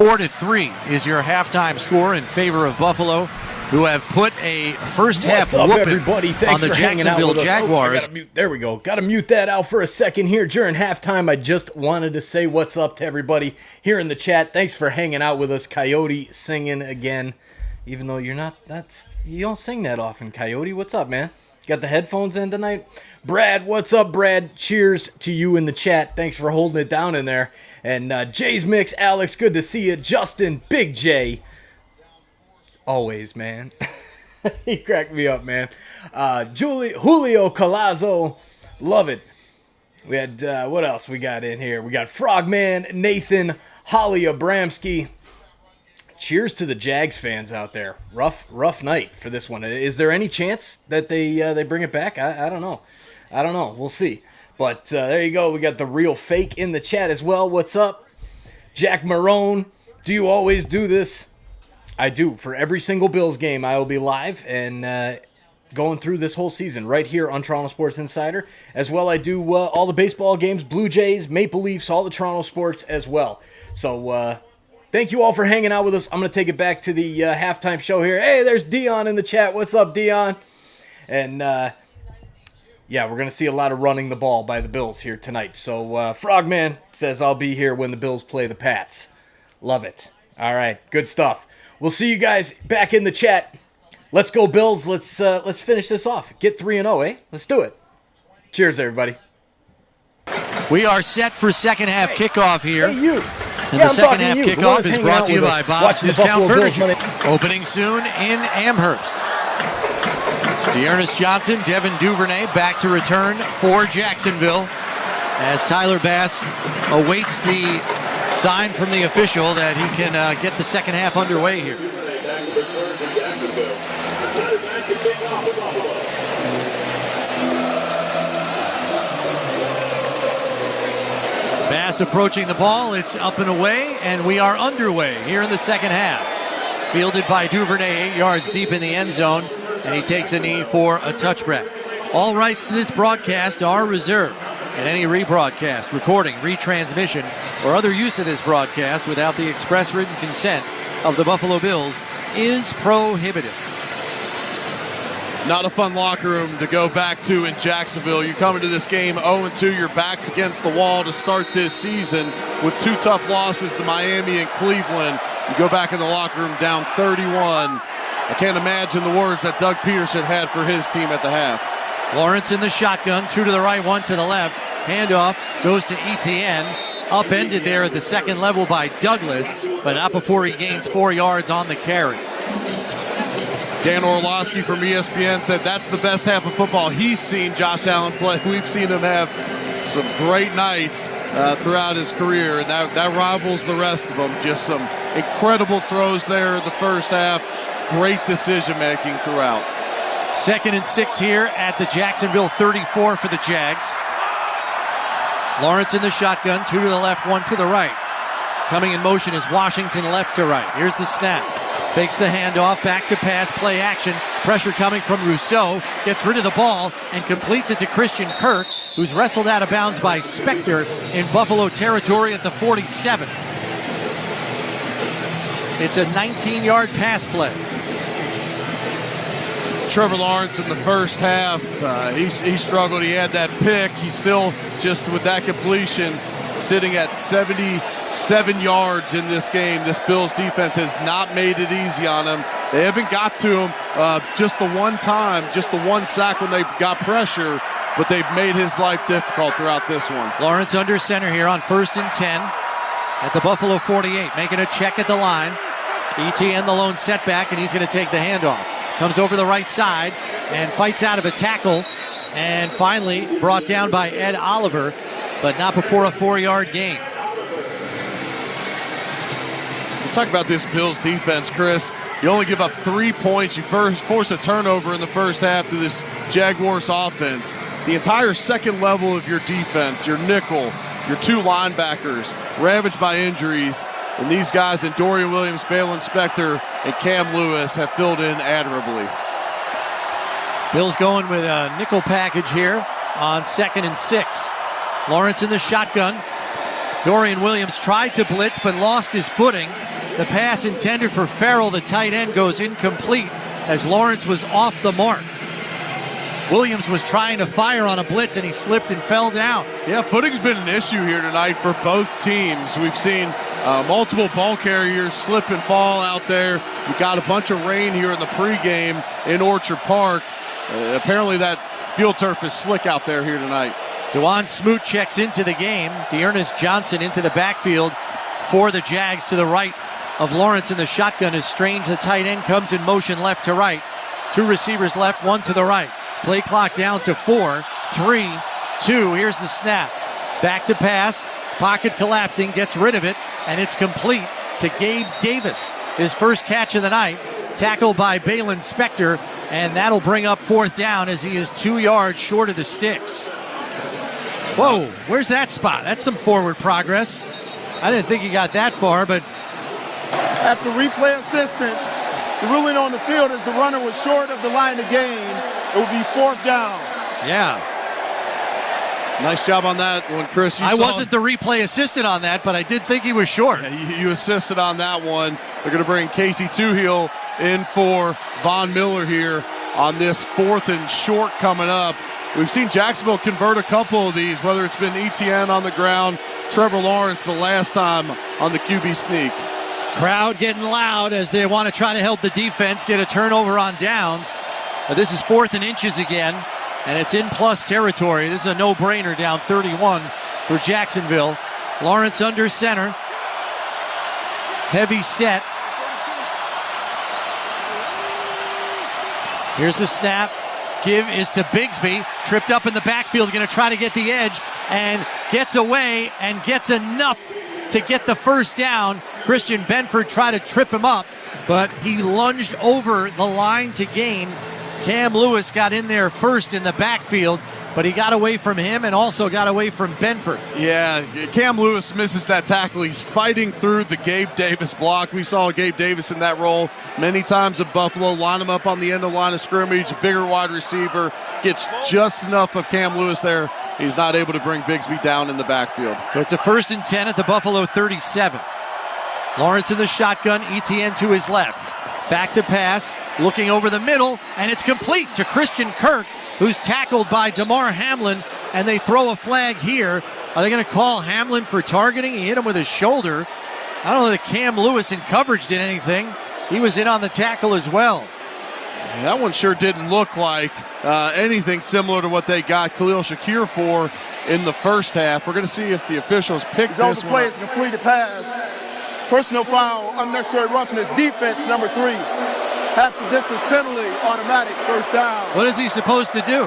4-3 is your halftime score in favor of Buffalo, who have put a first half What's up, whooping everybody? Thanks on the for hanging out Jacksonville with us. Jaguars. There we go. Got to mute that out for a second here during halftime. I just wanted to say what's up to everybody here in the chat. Thanks for hanging out with us. Coyote singing again. Even though you don't sing that often, Coyote. What's up, man? Got the headphones in tonight? Brad, what's up, Brad? Cheers to you in the chat. Thanks for holding it down in there. And Jay's Mix, Alex, good to see you. Justin, Big J. Always, man. He cracked me up, man. Julio Colazzo, love it. We had, what else we got in here? We got Frogman, Nathan, Holly Abramski. Cheers to the Jags fans out there. Rough night for this one. Is there any chance that they bring it back? I don't know. We'll see. But there you go. We got the real fake in the chat as well. What's up? Jack Marone, do you always do this? I do. For every single Bills game, I will be live and going through this whole season right here on Toronto Sports Insider. As well, I do all the baseball games, Blue Jays, Maple Leafs, all the Toronto sports as well. So thank you all for hanging out with us. I'm going to take it back to the halftime show here. Hey, there's Dion in the chat. What's up, Dion? And yeah, we're going to see a lot of running the ball by the Bills here tonight. So Frogman says I'll be here when the Bills play the Pats. Love it. All right, good stuff. We'll see you guys back in the chat. Let's go Bills. Let's finish this off. Get 3-0, eh? Let's do it. Cheers, everybody. We are set for second half kickoff here. Hey, you. And the second half kickoff is brought to you by Bob's Discount Furniture. Opening soon in Amherst. Dearness Johnson, Devin Duvernay back to return for Jacksonville as Tyler Bass awaits the sign from the official that he can get the second half underway here. Bass approaching the ball. It's up and away, and we are underway here in the second half. Fielded by Duvernay 8 yards deep in the end zone, and he takes a knee for a touchback. All rights to this broadcast are reserved, and any rebroadcast, recording, retransmission, or other use of this broadcast without the express written consent of the Buffalo Bills is prohibited. Not a fun locker room to go back to in Jacksonville. You come into this game 0-2, your back's against the wall to start this season with two tough losses to Miami and Cleveland. You go back in the locker room down 31. I can't imagine the words that Doug Peterson had for his team at the half. Lawrence in the shotgun, two to the right, one to the left. Handoff goes to Etienne. Upended there at the second level by Douglas, but not before he gains 4 yards on the carry. Dan Orlovsky from ESPN said that's the best half of football he's seen Josh Allen play. We've seen him have some great nights throughout his career, and that rivals the rest of them. Just some incredible throws there in the first half. Great decision-making throughout. 2nd and 6 here at the Jacksonville 34 for the Jags. Lawrence in the shotgun, two to the left, one to the right. Coming in motion is Washington left to right. Here's the snap. Fakes the handoff, back to pass, play action. Pressure coming from Rousseau. Gets rid of the ball and completes it to Christian Kirk, who's wrestled out of bounds by Spector in Buffalo territory at the 47. It's a 19-yard pass play. Trevor Lawrence in the first half, he struggled. He had that pick. He's still just with that completion sitting at 77 yards in this game. This Bills defense has not made it easy on him. They haven't got to him just the one time, just the one sack when they got pressure, but they've made his life difficult throughout this one. Lawrence under center here on 1st and 10 at the Buffalo 48, making a check at the line. Etienne the lone setback, and he's going to take the handoff. Comes over the right side and fights out of a tackle, and finally brought down by Ed Oliver, but not before a 4-yard gain. Let's talk about this Bills defense, Chris. You only give up 3 points. You force a turnover in the first half to this Jaguars offense. The entire second level of your defense, your nickel, your two linebackers, ravaged by injuries. And these guys in Dorian Williams, Balin Spector, and Cam Lewis have filled in admirably. Bills going with a nickel package here on 2nd and 6. Lawrence in the shotgun. Dorian Williams tried to blitz but lost his footing. The pass intended for Farrell, the tight end, goes incomplete as Lawrence was off the mark. Williams was trying to fire on a blitz and he slipped and fell down. Yeah, footing's been an issue here tonight for both teams. We've seen multiple ball carriers slip and fall out there. We got a bunch of rain here in the pregame in Orchard Park. Apparently that field turf is slick out there here tonight. Dewan Smoot checks into the game. Dearness Johnson into the backfield for the Jags to the right of Lawrence in the shotgun. Is Strange, the tight end, comes in motion left to right. Two receivers left, one to the right. Play clock down to 4, 3, 2. Here's the snap. Back to pass. Pocket collapsing, gets rid of it, and it's complete to Gabe Davis. His first catch of the night, tackled by Balin Spector, and that'll bring up 4th down as he is 2 yards short of the sticks. Whoa, where's that spot? That's some forward progress. I didn't think he got that far, but... After replay assistance, the ruling on the field is the runner was short of the line of gain. It will be 4th down. Yeah. Nice job on that one, Chris. I wasn't the replay assistant on that, but I did think he was short. Yeah, you assisted on that one. They're going to bring Casey Toohill in for Von Miller here on this 4th and short coming up. We've seen Jacksonville convert a couple of these, whether it's been ETN on the ground, Trevor Lawrence the last time on the QB sneak. Crowd getting loud as they want to try to help the defense get a turnover on downs. But this is 4th and inches again, and it's in plus territory. This is a no-brainer down 31 for Jacksonville. Lawrence under center. Heavy set. Here's the snap. Give is to Bigsby. Tripped up in the backfield, going to try to get the edge, and gets away and gets enough to get the first down. Christian Benford tried to trip him up, but he lunged over the line to gain. Cam Lewis got in there first in the backfield, but he got away from him and also got away from Benford. Yeah, Cam Lewis misses that tackle. He's fighting through the Gabe Davis block. We saw Gabe Davis in that role many times at Buffalo. Line him up on the end of the line of scrimmage. A bigger wide receiver gets just enough of Cam Lewis there. He's not able to bring Bigsby down in the backfield. So it's a 1st and 10 at the Buffalo 37. Lawrence in the shotgun, ETN to his left. Back to pass, looking over the middle, and it's complete to Christian Kirk, who's tackled by DeMar Hamlin, and they throw a flag here. Are they going to call Hamlin for targeting? He hit him with his shoulder. I don't know that Cam Lewis in coverage did anything. He was in on the tackle as well. That one sure didn't look like anything similar to what they got Khalil Shakir for in the first half. We're going to see if the officials pick this one. The play is a completed pass. Personal foul, unnecessary roughness, defense number 3. Half the distance penalty, automatic, 1st down. What is he supposed to do?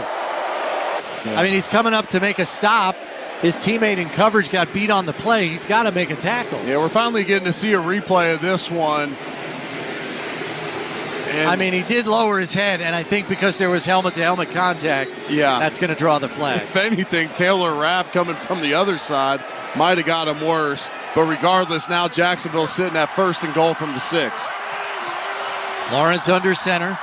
I mean, he's coming up to make a stop. His teammate in coverage got beat on the play. He's got to make a tackle. Yeah, we're finally getting to see a replay of this one. And I mean, he did lower his head, and I think because there was helmet-to-helmet contact, that's going to draw the flag. If anything, Taylor Rapp coming from the other side might have got him worse. But regardless, now Jacksonville sitting at 1st and goal from the 6. Lawrence under center.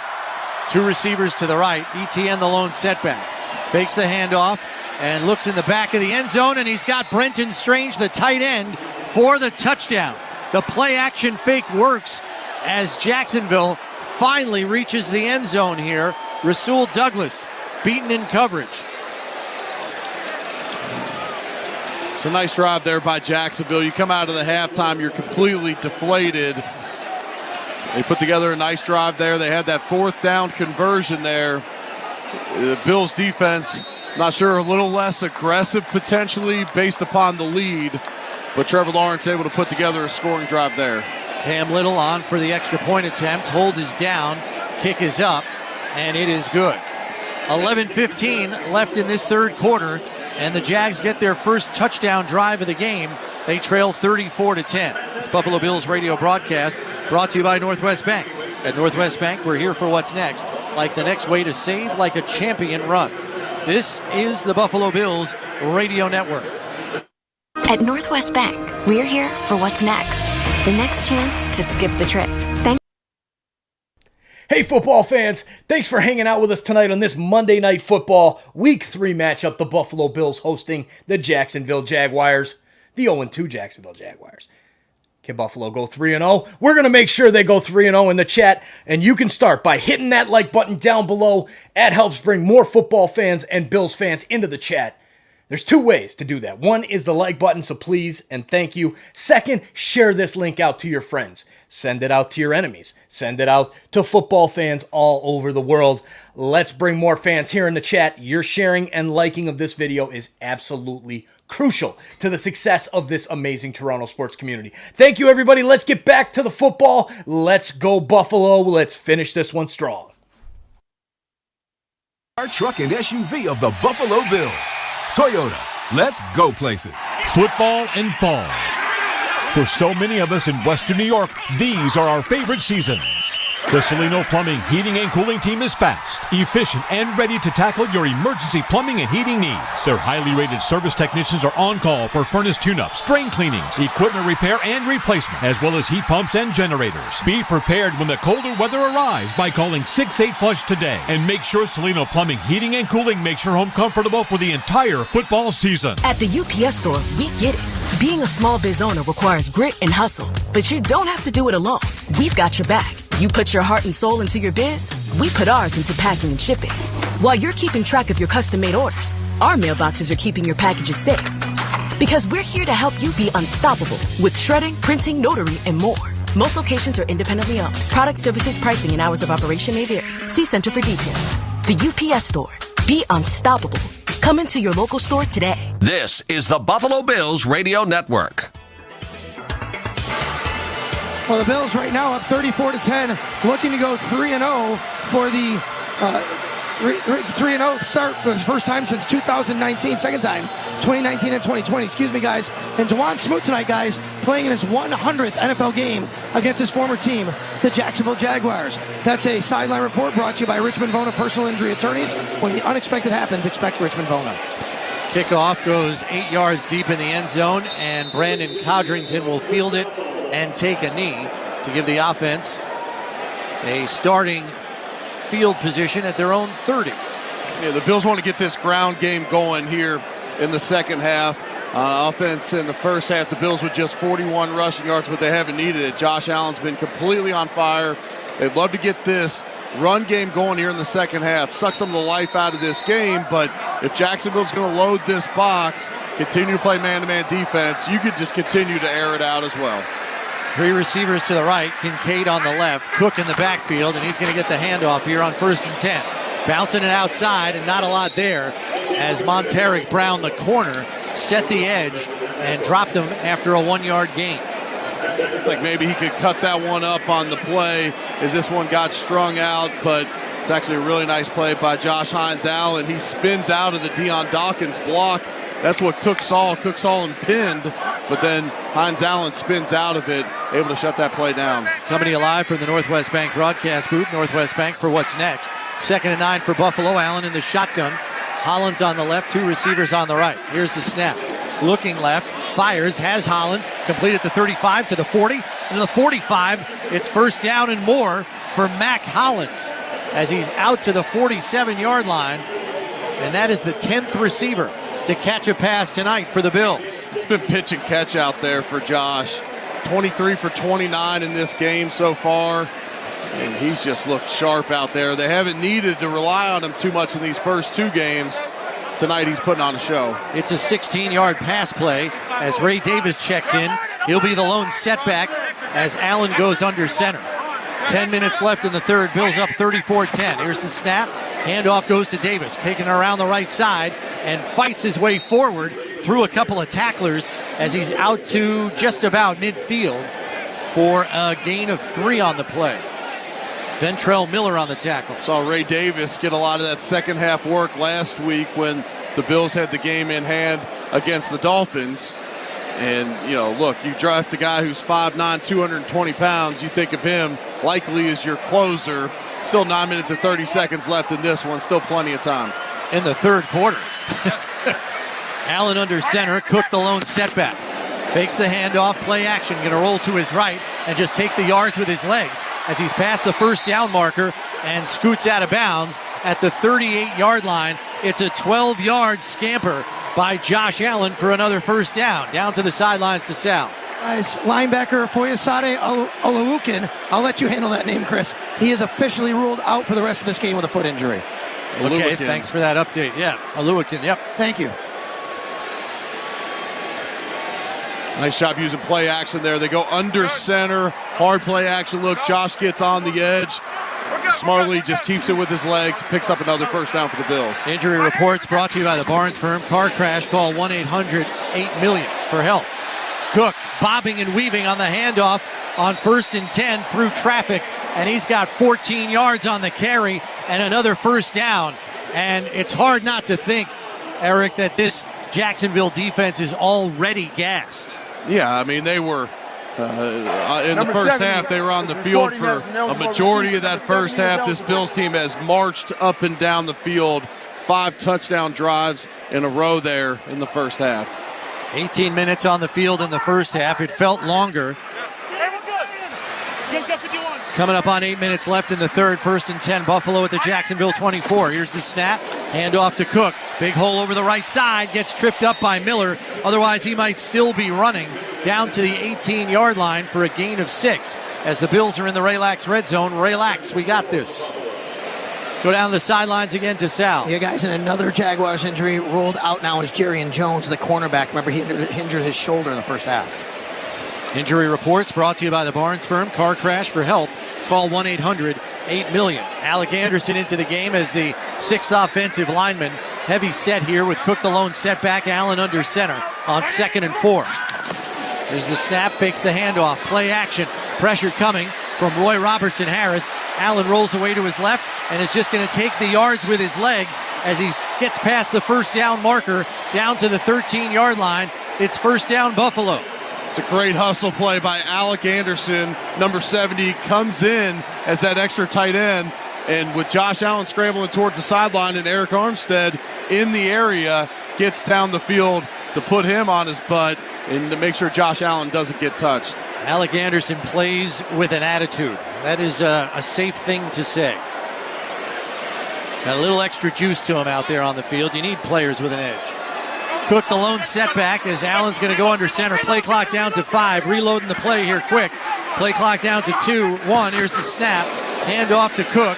2 receivers to the right. ETN the lone setback. Fakes the handoff and looks in the back of the end zone, and he's got Brenton Strange, the tight end, for the touchdown. The play-action fake works as Jacksonville finally reaches the end zone here. Rasul Douglas beaten in coverage. It's a nice drive there by Jacksonville. You come out of the halftime, you're completely deflated. They put together a nice drive there. They had that 4th down conversion there. The Bills defense, not sure, a little less aggressive potentially based upon the lead, but Trevor Lawrence able to put together a scoring drive there. Cam Little on for the extra point attempt. Hold is down. Kick is up, and it is good. 11:15 left in this 3rd quarter, and the Jags get their first touchdown drive of the game. They trail 34-10. It's Buffalo Bills radio broadcast brought to you by Northwest Bank. At Northwest Bank, we're here for what's next, like the next way to save like a champion run. This is the Buffalo Bills radio network. At Northwest Bank, we're here for what's next. The next chance to skip the trip. Hey football fans, thanks for hanging out with us tonight on this Monday Night Football Week 3 matchup. The Buffalo Bills hosting the Jacksonville Jaguars, the 0-2 Jacksonville Jaguars. Can Buffalo go 3-0? We're going to make sure they go 3-0 in the chat, and you can start by hitting that like button down below. That helps bring more football fans and Bills fans into the chat. There's 2 ways to do that. One is the like button, so please and thank you. Second, share this link out to your friends. Send it out to your enemies. Send it out to football fans all over the world. Let's bring more fans here in the chat. Your sharing and liking of this video is absolutely crucial to the success of this amazing Toronto sports community. Thank you, everybody. Let's get back to the football. Let's go, Buffalo. Let's finish this one strong. Our truck and SUV of the Buffalo Bills. Toyota, let's go places. Football and fall. For so many of us in Western New York, these are our favorite seasons. The Salino Plumbing Heating and Cooling team is fast, efficient, and ready to tackle your emergency plumbing and heating needs. Their highly rated service technicians are on call for furnace tune-ups, drain cleanings, equipment repair and replacement, as well as heat pumps and generators. Be prepared when the colder weather arrives by calling 68FLUSH today. And make sure Salino Plumbing Heating and Cooling makes your home comfortable for the entire football season. At the UPS store, we get it. Being a small biz owner requires grit and hustle, but you don't have to do it alone. We've got your back. You put your heart and soul into your biz, we put ours into packing and shipping. While you're keeping track of your custom-made orders, our mailboxes are keeping your packages safe. Because we're here to help you be unstoppable with shredding, printing, notary, and more. Most locations are independently owned. Product, services, pricing, and hours of operation may vary. See Center for details. The UPS store. Be unstoppable. Come into your local store today. This is the Buffalo Bills Radio Network. Well, the Bills right now up 34-10, looking to go 3-0 for the 3-0 start for the first time since 2019, second time, 2019 and 2020. Excuse me, guys. And Juwan Smoot tonight, guys, playing in his 100th NFL game against his former team, the Jacksonville Jaguars. That's a sideline report brought to you by Richmond Vona Personal Injury Attorneys. When the unexpected happens, expect Richmond Vona. Kickoff goes 8 yards deep in the end zone, and Brandon Codrington will field it and take a knee to give the offense a starting field position at their own 30. Yeah, the Bills want to get this ground game going here in the second half. Offense in the first half, the Bills with just 41 rushing yards, but they haven't needed it. Josh Allen's been completely on fire. They'd love to get this run game going here in the second half. Suck some of the life out of this game, but if Jacksonville's going to load this box, continue to play man-to-man defense, you could just continue to air it out as well. Three receivers to the right, Kincaid on the left, Cook in the backfield, and he's going to get the handoff here on 1st and 10. Bouncing it outside, and not a lot there as Monteric Brown, the corner, set the edge and dropped him after a 1 yard gain. Like maybe he could cut that one up on the play as this one got strung out, but it's actually a really nice play by Josh Hines-Allen. He spins out of the Deion Dawkins block. That's what Cook saw. Cook saw him pinned, but then Hines-Allen spins out of it, able to shut that play down. Coming to you live from the Northwest Bank broadcast booth. Northwest Bank for what's next. 2nd and 9 for Buffalo. Allen in the shotgun. Hollins on the left, two receivers on the right. Here's the snap. Looking left, fires, has Hollins, completed the 35 to the 40, and to the 45, it's first down and more for Mac Hollins as he's out to the 47-yard line, and that is the 10th receiver to catch a pass tonight for the Bills. It's been pitch and catch out there for Josh. 23 for 29 in this game so far, and he's just looked sharp out there. They haven't needed to rely on him too much in these first two games. Tonight he's putting on a show. It's a 16-yard pass play as Ray Davis checks in. He'll be the lone setback as Allen goes under center. 10 minutes left in the third. Bills up 34-10. Here's the snap. Handoff goes to Davis, kicking around the right side and fights his way forward through a couple of tacklers as he's out to just about midfield for a gain of 3 on the play. Ventrell Miller on the tackle. Saw Ray Davis get a lot of that second half work last week when the Bills had the game in hand against the Dolphins. And, you know, look, you draft a guy who's 5'9", 220 pounds, you think of him likely as your closer. Still 9 minutes and 30 seconds left in this one. Still plenty of time. In the third quarter. Allen under center. Cook the lone setback. Fakes the handoff. Play action. Going to roll to his right and just take the yards with his legs as he's past the first down marker and scoots out of bounds at the 38-yard line. It's a 12-yard scamper by Josh Allen for another first down. Down to the sidelines to Sal. Guys, linebacker Foyesade Oluwukin. I'll let you handle that name, Chris. He is officially ruled out for the rest of this game with a foot injury. Okay, thanks for that update. Yeah, Oluwukin, yep. Thank you. Nice job using play action there. They go under center. Hard play action look. Josh gets on the edge. Smartly just keeps it with his legs. Picks up another first down for the Bills. Injury reports brought to you by the Barnes Firm. Car crash, call 1-800-8-MILLION for help. Cook bobbing and weaving on the handoff on 1st and 10 through traffic, and he's got 14 yards on the carry and another first down And it's hard not to think, Eric, that this Jacksonville defense is already gassed. Yeah, I mean, they were in the first half, they were on the field for a majority of that first half. This Bills team has marched up and down the field, 5 touchdown drives in a row there in the first half. 18 minutes on the field in the first half. It felt longer. Coming up on 8 minutes left in the third. 1st and 10, Buffalo at the Jacksonville 24. Here's the snap. Hand off to Cook. Big hole over the right side. Gets tripped up by Miller. Otherwise, he might still be running down to the 18-yard line for a gain of 6. As the Bills are in the Relax red zone. Relax, we got this. Let's go down the sidelines again to Sal. Yeah, guys, and another Jaguars injury rolled out now is Jerrion Jones, the cornerback. Remember, he injured his shoulder in the first half. Injury reports brought to you by the Barnes Firm. Car crash for help. Call 1-800-8-million. Alec Anderson into the game as the 6th offensive lineman. Heavy set here with Cook the lone setback. Allen under center on 2nd and 4. There's the snap, fakes the handoff. Play action. Pressure coming from Roy Robertson-Harris. Allen rolls away to his left and is just going to take the yards with his legs as he gets past the first down marker down to the 13-yard line. It's first down Buffalo. It's a great hustle play by Alec Anderson. Number 70 comes in as that extra tight end. And with Josh Allen scrambling towards the sideline and Eric Armstead in the area, gets down the field to put him on his butt and to make sure Josh Allen doesn't get touched. Alec Anderson plays with an attitude. That is a safe thing to say. Got a little extra juice to him out there on the field. You need players with an edge. Cook the lone setback as Allen's going to go under center. Play clock down to 5. Reloading the play here quick. Play clock down to 2-1. Here's the snap. Hand off to Cook.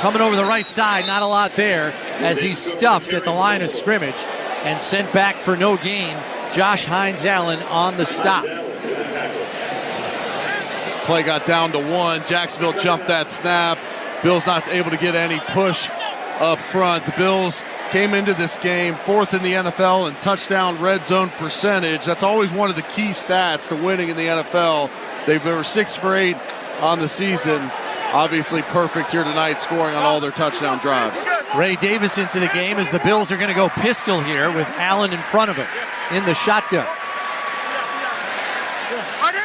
Coming over the right side. Not a lot there as he's stuffed at the line of scrimmage and sent back for no gain. Josh Hines Allen on the stop. Play got down to 1. Jacksonville jumped that snap. Bills not able to get any push up front. The Bills came into this game 4th in the NFL in touchdown red zone percentage. That's always one of the key stats to winning in the NFL. They were 6 for 8 on the season. Obviously perfect here tonight, scoring on all their touchdown drives. Ray Davis into the game as the Bills are going to go pistol here with Allen in front of him in the shotgun.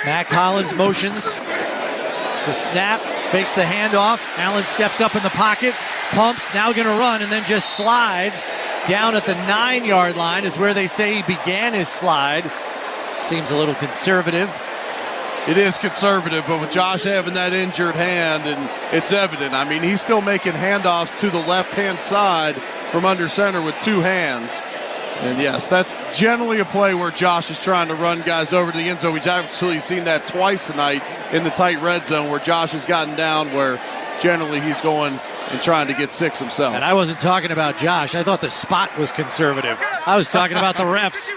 Mac Hollins motions. The snap, fakes the handoff. Allen steps up in the pocket, pumps, now going to run, and then just slides down at the 9-yard line is where they say he began his slide. Seems a little conservative. It is conservative, but with Josh having that injured hand, and it's evident. I mean, he's still making handoffs to the left-hand side from under center with 2 hands. And yes, that's generally a play where Josh is trying to run guys over to the end zone. We've actually seen that twice tonight in the tight red zone where Josh has gotten down where generally he's going and trying to get 6 himself. And I wasn't talking about Josh. I thought the spot was conservative. I was talking about the refs.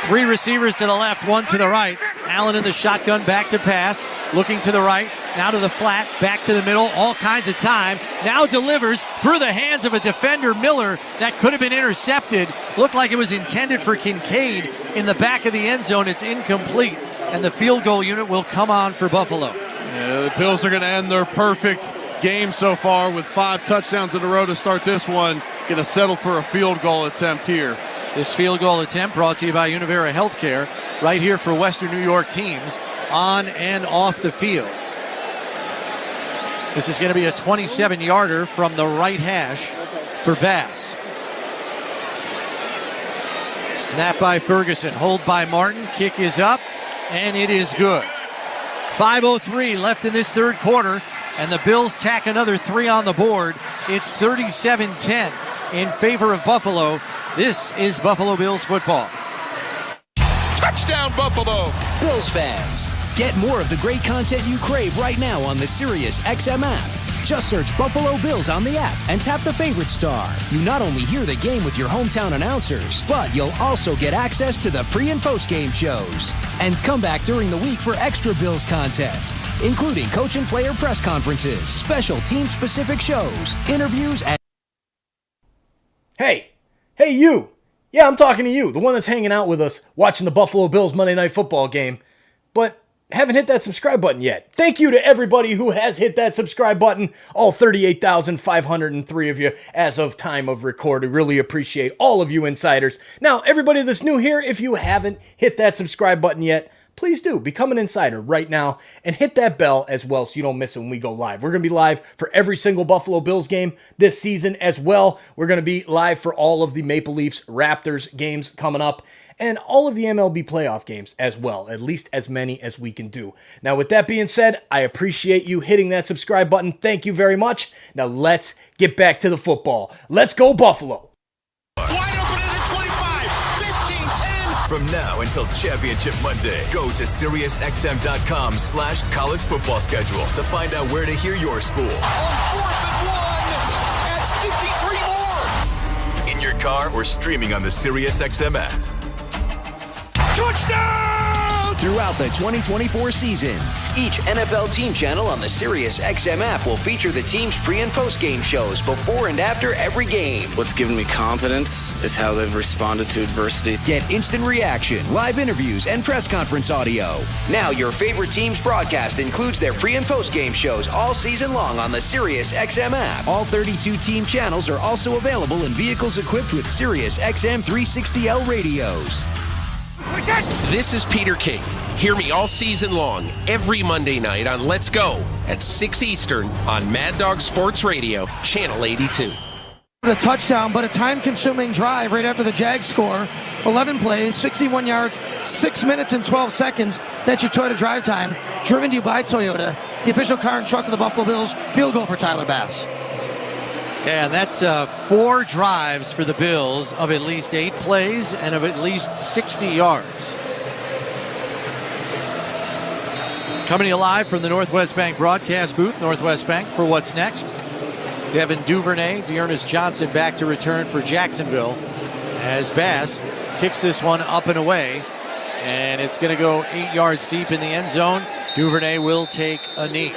3 receivers to the left, 1 to the right. Allen in the shotgun, back to pass. Looking to the right, now to the flat, back to the middle, all kinds of time. Now delivers through the hands of a defender, Miller, that could have been intercepted. Looked like it was intended for Kincaid in the back of the end zone. It's incomplete, and the field goal unit will come on for Buffalo. Yeah, the Bills are going to end their perfect game so far with 5 touchdowns in a row to start this one. Going to settle for a field goal attempt here. This field goal attempt brought to you by Univera Healthcare, right here for Western New York teams on and off the field. This is going to be a 27-yarder from the right hash for Bass. Snap by Ferguson, hold by Martin, kick is up, and it is good. 5:03 left in this third quarter, and the Bills tack another 3 on the board. It's 37-10 in favor of Buffalo. This is Buffalo Bills football. Touchdown, Buffalo! Bills fans, get more of the great content you crave right now on the Sirius XM app. Just search Buffalo Bills on the app and tap the favorite star. You not only hear the game with your hometown announcers, but you'll also get access to the pre- and post-game shows. And come back during the week for extra Bills content, including coach and player press conferences, special team-specific shows, interviews, and... Hey you! Yeah, I'm talking to you, the one that's hanging out with us, watching the Buffalo Bills Monday Night Football game. But haven't hit that subscribe button yet, thank you to everybody who has hit that subscribe button. All 38,503 of you as of time of record. I really appreciate all of you insiders. Now, everybody that's new here, if you haven't hit that subscribe button yet, please do. Become an insider right now and hit that bell as well so you don't miss it when we go live. We're going to be live for every single Buffalo Bills game this season as well. We're going to be live for all of the Maple Leafs Raptors games coming up and all of the MLB playoff games as well, at least as many as we can do. Now, with that being said, I appreciate you hitting that subscribe button. Thank you very much. Now, let's get back to the football. Let's go, Buffalo. From now until Championship Monday, go to SiriusXM.com/college football schedule to find out where to hear your school. On 4th and 1, that's 53 more. In your car or streaming on the SiriusXM app. Touchdown! Throughout the 2024 season, each NFL team channel on the SiriusXM app will feature the team's pre- and post-game shows before and after every game. What's given me confidence is how they've responded to adversity. Get instant reaction, live interviews, and press conference audio. Now your favorite team's broadcast includes their pre- and post-game shows all season long on the SiriusXM app. All 32 team channels are also available in vehicles equipped with SiriusXM 360L radios. This is Peter King. Hear me all season long, every Monday night on Let's Go at 6 Eastern on Mad Dog Sports Radio, Channel 82. A touchdown, but a time-consuming drive right after the Jags score. 11 plays, 61 yards, 6 minutes and 12 seconds. That's your Toyota drive time. Driven to you by Toyota, the official car and truck of the Buffalo Bills. Field goal for Tyler Bass. Yeah, and that's 4 drives for the Bills of at least 8 plays and of at least 60 yards. Coming to you live from the Northwest Bank broadcast booth, Northwest Bank, for what's next. Devin Duvernay, Dearness Johnson back to return for Jacksonville as Bass kicks this one up and away. And it's going to go 8 yards deep in the end zone. Duvernay will take a knee.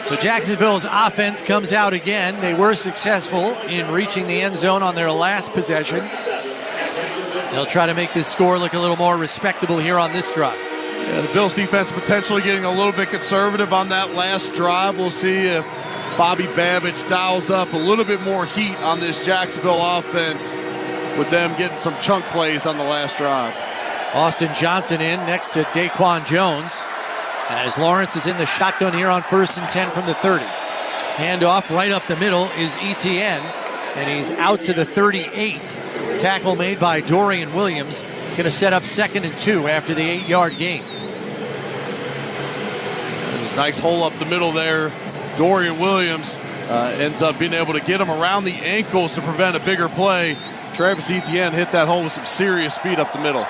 So Jacksonville's offense comes out again. They were successful in reaching the end zone on their last possession. They'll try to make this score look a little more respectable here on this drive. Yeah, the Bills defense potentially getting a little bit conservative on that last drive. We'll see if Bobby Babich dials up a little bit more heat on this Jacksonville offense with them getting some chunk plays on the last drive. Austin Johnson in next to Daquan Jones. As Lawrence is in the shotgun here on 1st and 10 from the 30. Handoff right up the middle is Etienne, and he's out to the 38. Tackle made by Dorian Williams. It's going to set up 2nd and 2 after the 8-yard gain. Nice hole up the middle there. Dorian Williams ends up being able to get him around the ankles to prevent a bigger play. Travis Etienne hit that hole with some serious speed up the middle.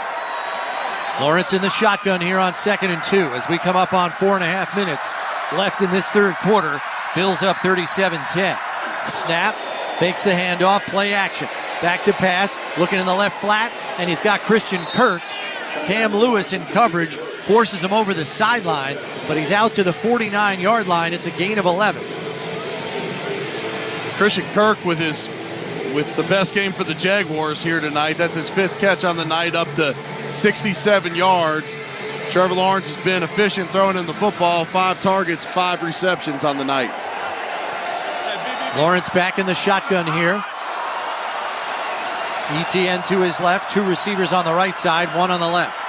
Lawrence in the shotgun here on 2nd and 2 as we come up on 4.5 minutes left in this third quarter. Bills up 37-10. Snap, fakes the handoff, play action. Back to pass, looking in the left flat, and he's got Christian Kirk. Cam Lewis in coverage, forces him over the sideline, but he's out to the 49-yard line. It's a gain of 11. Christian Kirk with the best game for the Jaguars here tonight. That's his 5th catch on the night, up to 67 yards. Trevor Lawrence has been efficient throwing in the football. 5 targets, 5 receptions on the night. Lawrence back in the shotgun here. Etienne to his left, 2 receivers on the right side, 1 on the left.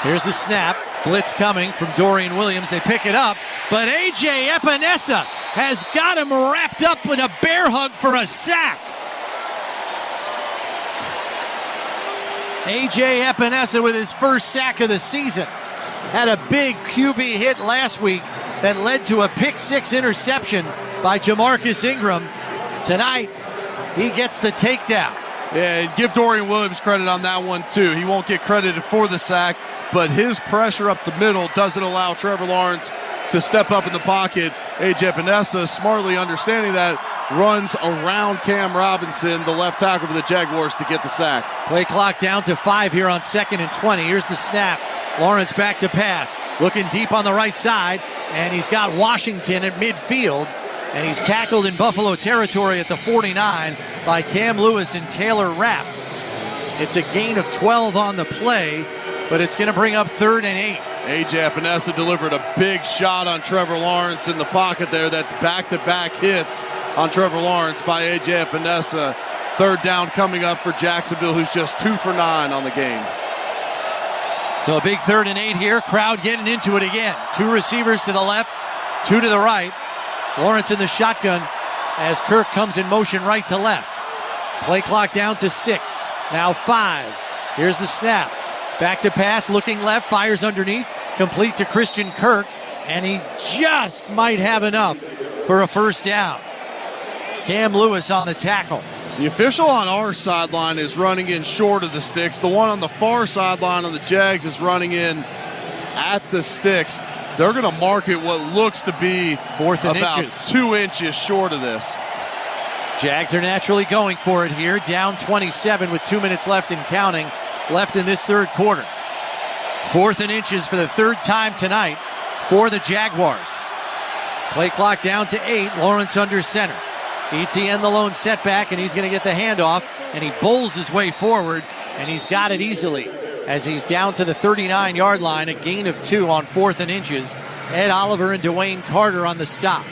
Here's the snap. Blitz coming from Dorian Williams. They pick it up, but A.J. Epinesa has got him wrapped up in a bear hug for a sack. A.J. Epinesa with his first sack of the season. Had a big QB hit last week that led to a pick-6 interception by Jamarcus Ingram. Tonight, he gets the takedown. Yeah, and give Dorian Williams credit on that one, too. He won't get credited for the sack, but his pressure up the middle doesn't allow Trevor Lawrence to step up in the pocket. A.J. Epinesa, smartly understanding that, runs around Cam Robinson, the left tackle for the Jaguars, to get the sack. Play clock down to 5 here on 2nd and 20. Here's the snap. Lawrence back to pass. Looking deep on the right side, and he's got Washington at midfield. And he's tackled in Buffalo territory at the 49 by Cam Lewis and Taylor Rapp. It's a gain of 12 on the play, but it's going to bring up 3rd and 8. A.J. Epinesa delivered a big shot on Trevor Lawrence in the pocket there. That's back-to-back hits on Trevor Lawrence by A.J. Epinesa. 3rd down coming up for Jacksonville, who's just 2 for 9 on the game. So a big 3rd and 8 here. Crowd getting into it again. 2 receivers to the left, 2 to the right. Lawrence in the shotgun as Kirk comes in motion right to left. Play clock down to 6. Now 5. Here's the snap. Back to pass, looking left, fires underneath. Complete to Christian Kirk, and he just might have enough for a 1st down. Cam Lewis on the tackle. The official on our sideline is running in short of the sticks. The one on the far sideline on the Jags is running in at the sticks. They're going to mark it what looks to be 4th and about inches. 2 inches short of this. Jags are naturally going for it here. Down 27 with 2 minutes left and counting. Left in this 3rd quarter. 4th and inches for the 3rd time tonight for the Jaguars. Play clock down to 8. Lawrence under center. ETN the lone setback, and he's going to get the handoff, and he bowls his way forward, and he's got it easily as he's down to the 39-yard line, a gain of 2 on 4th and inches. Ed Oliver and Dwayne Carter on the stop.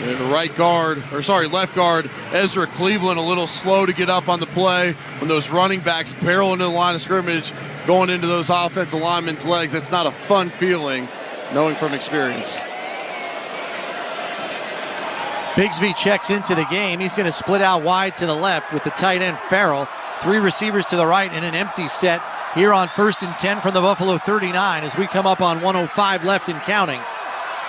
And left guard, Ezra Cleveland, a little slow to get up on the play. When those running backs barrel into the line of scrimmage, going into those offensive linemen's legs, it's not a fun feeling, knowing from experience. Bigsby checks into the game. He's going to split out wide to the left with the tight end Farrell. 3 receivers to the right and an empty set here on 1st and 10 from the Buffalo 39 as we come up on 1:05 left and counting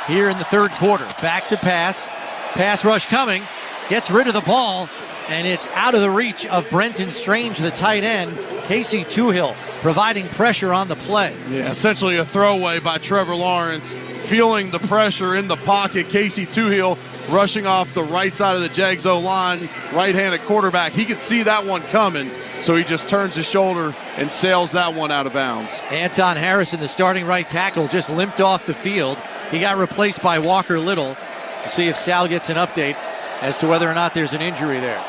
here in the 3rd quarter. Back to pass. Pass rush coming. Gets rid of the ball, and it's out of the reach of Brenton Strange, the tight end. Casey Toohill providing pressure on the play. Yeah, essentially a throwaway by Trevor Lawrence. Feeling the pressure in the pocket. Casey Toohill rushing off the right side of the Jags O-line, right-handed quarterback. He could see that one coming, so he just turns his shoulder and sails that one out of bounds. Anton Harrison, the starting right tackle, just limped off the field. He got replaced by Walker Little. We'll see if Sal gets an update as to whether or not there's an injury there.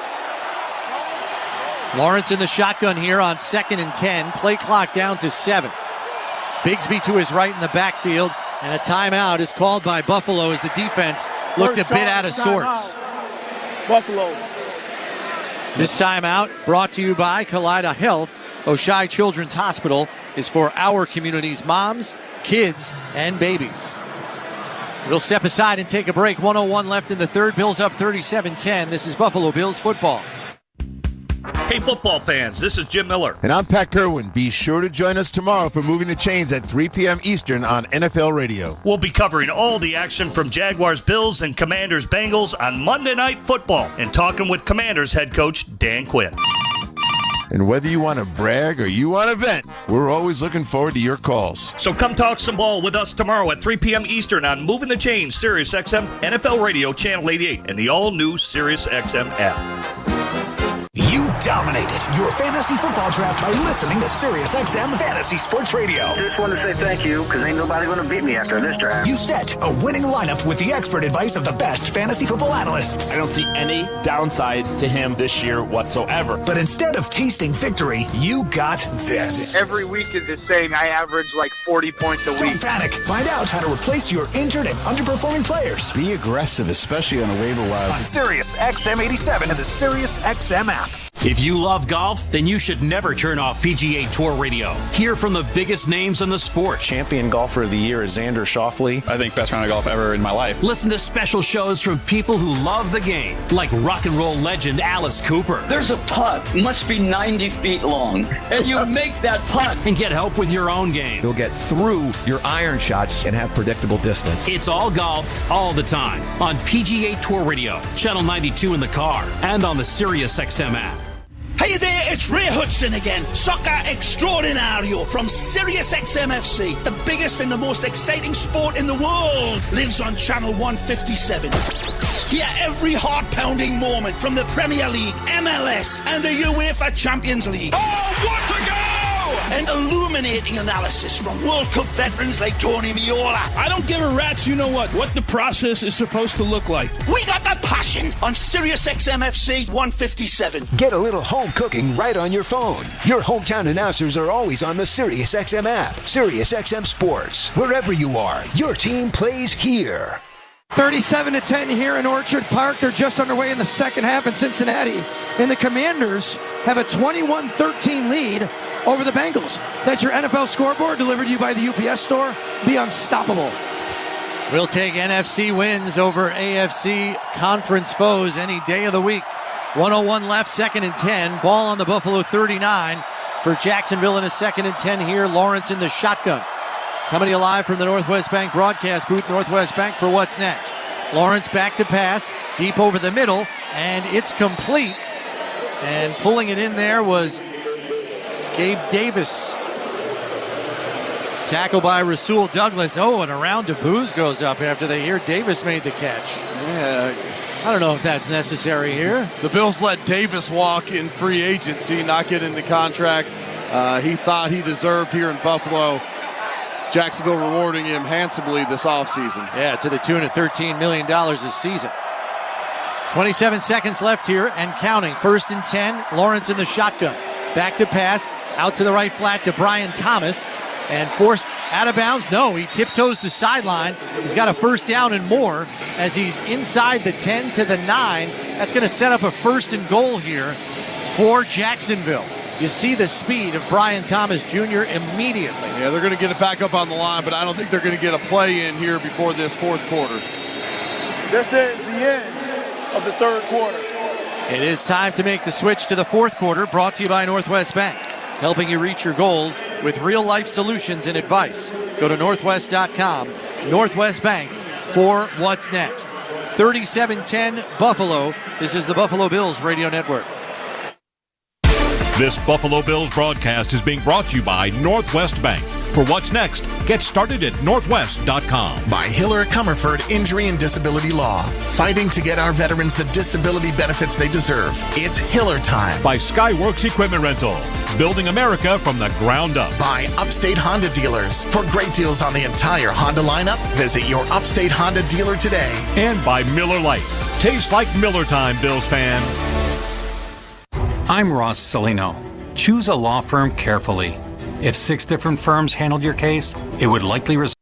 Lawrence in the shotgun here on 2nd and 10. Play clock down to 7. Bigsby to his right in the backfield, and a timeout is called by Buffalo as the defense looked a bit out of sorts. Buffalo. This timeout brought to you by Kaleida Health. Oshai Children's Hospital is for our community's moms, kids, and babies. We'll step aside and take a break. 1:01 left in the 3rd. Bills up 37-10. This is Buffalo Bills football. Hey, football fans, this is Jim Miller. And I'm Pat Kerwin. Be sure to join us tomorrow for Moving the Chains at 3 p.m. Eastern on NFL Radio. We'll be covering all the action from Jaguars, Bills, and Commanders, Bengals on Monday Night Football and talking with Commanders head coach Dan Quinn. And whether you want to brag or you want to vent, we're always looking forward to your calls. So come talk some ball with us tomorrow at 3 p.m. Eastern on Moving the Chains, Sirius XM, NFL Radio, Channel 88, and the all-new Sirius XM app. You dominated your fantasy football draft by listening to Sirius XM Fantasy Sports Radio. Just want to say thank you, because ain't nobody going to beat me after this draft. You set a winning lineup with the expert advice of the best fantasy football analysts. I don't see any downside to him this year whatsoever. But instead of tasting victory, you got this. Every week is the same. I average like 40 points a week. Don't panic. Find out how to replace your injured and underperforming players. Be aggressive, especially on a waiver wire. On Sirius XM 87 and the Sirius XM app. If you love golf, then you should never turn off PGA Tour Radio. Hear from the biggest names in the sport. Champion golfer of the year is Xander Schauffele. I think best round of golf ever in my life. Listen to special shows from people who love the game, like rock and roll legend Alice Cooper. There's a putt, must be 90 feet long, and you make that putt. And get help with your own game. You'll get through your iron shots and have predictable distance. It's all golf, all the time, on PGA Tour Radio, Channel 92 in the car, and on the Sirius XM app. Hey there, it's Ray Hudson again, soccer extraordinario from Sirius XM FC. The biggest and the most exciting sport in the world lives on Channel 157. Hear every heart-pounding moment from the Premier League, MLS, and the UEFA Champions League. Oh, what a goal! and illuminating analysis from World Cup veterans like Tony Meola. I don't give a rat's what the process is supposed to look like. We got that passion on Sirius XM FC 157. Get a little home cooking right on your phone. Your hometown announcers are always on the Sirius XM app. Sirius XM Sports. Wherever you are, your team plays here. 37-10 here in Orchard Park. They're just underway in the second half in Cincinnati. And the Commanders have a 21-13 lead over the Bengals. That's your NFL scoreboard delivered to you by the UPS store. Be unstoppable. We'll take NFC wins over AFC conference foes any day of the week. 1:01 left, 2nd and 10. Ball on the Buffalo 39 for Jacksonville in a 2nd and 10 here. Lawrence in the shotgun. Coming to you live from the Northwest Bank broadcast booth, Northwest Bank, for what's next. Lawrence back to pass, deep over the middle, and it's complete. And pulling it in there was Gabe Davis. Tackle by Rasul Douglas. Oh, and a round of boos goes up after they hear Davis made the catch. Yeah, I don't know if that's necessary here. The Bills let Davis walk in free agency, not get in the contract he thought he deserved here in Buffalo. Jacksonville rewarding him handsomely this offseason. Yeah, to the tune of $13 million this season. 27 seconds left here and counting. 1st and 10, Lawrence in the shotgun. Back to pass, out to the right flat to Brian Thomas, and forced out of bounds. No, he tiptoes the sideline. He's got a 1st down and more as he's inside the 10 to the 9. That's going to set up a 1st and goal here for Jacksonville. You see the speed of Brian Thomas Jr. immediately. Yeah, they're going to get it back up on the line, but I don't think they're going to get a play in here before this 4th quarter. This is the end of the 3rd quarter. It is time to make the switch to the 4th quarter, brought to you by Northwest Bank, helping you reach your goals with real-life solutions and advice. Go to northwest.com, Northwest Bank, for what's next. 37-10 Buffalo. This is the Buffalo Bills Radio Network. This Buffalo Bills broadcast is being brought to you by Northwest Bank. For what's next, get started at northwest.com. By Hiller Comerford Injury and Disability Law. Fighting to get our veterans the disability benefits they deserve. It's Hiller time. By Skyworks Equipment Rental. Building America from the ground up. By Upstate Honda Dealers. For great deals on the entire Honda lineup, visit your Upstate Honda dealer today. And by Miller Lite. Tastes like Miller time, Bills fans. I'm Ross Salino. Choose a law firm carefully. If 6 different firms handled your case, it would likely result.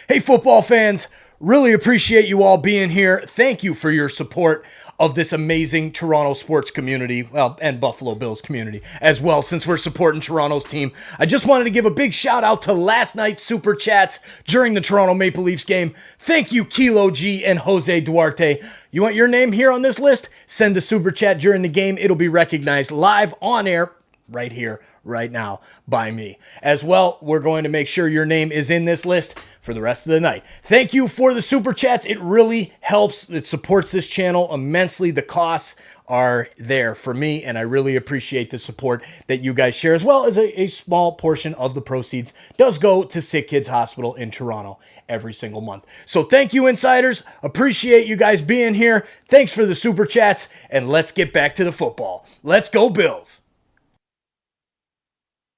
Hey, football fans, really appreciate you all being here. Thank you for your support of this amazing Toronto sports community, well, and Buffalo Bills community as well, since we're supporting Toronto's team. I just wanted to give a big shout out to last night's Super Chats during the Toronto Maple Leafs game. Thank you, Kilo G and Jose Duarte. You want your name here on this list? Send a Super Chat during the game. It'll be recognized live on air right here, right now, by me. As well, we're going to make sure your name is in this list for the rest of the night. Thank you for the Super Chats. It really helps. It supports this channel immensely. The costs are there for me, and I really appreciate the support that you guys share, as well as a small portion of the proceeds does go to Sick Kids Hospital in Toronto every single month. So thank you, insiders. Appreciate you guys being here. Thanks for the Super Chats, and let's get back to the football. Let's go, Bills.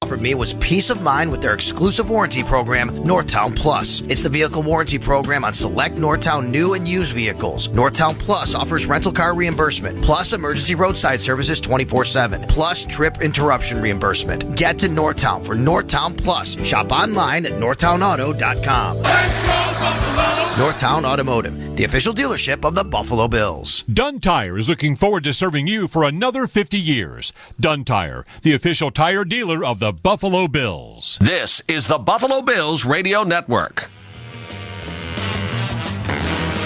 Offered me was peace of mind with their exclusive warranty program, Northtown Plus. It's the vehicle warranty program on select Northtown new and used vehicles. Northtown Plus offers rental car reimbursement, plus emergency roadside services 24/7, plus trip interruption reimbursement. Get to Northtown for Northtown Plus. Shop online at northtownauto.com. Let's go, Buffalo! Northtown Automotive, the official dealership of the Buffalo Bills. Dunn Tire is looking forward to serving you for another 50 years. Dunn Tire, the official tire dealer of the Buffalo Bills. This is the Buffalo Bills Radio Network.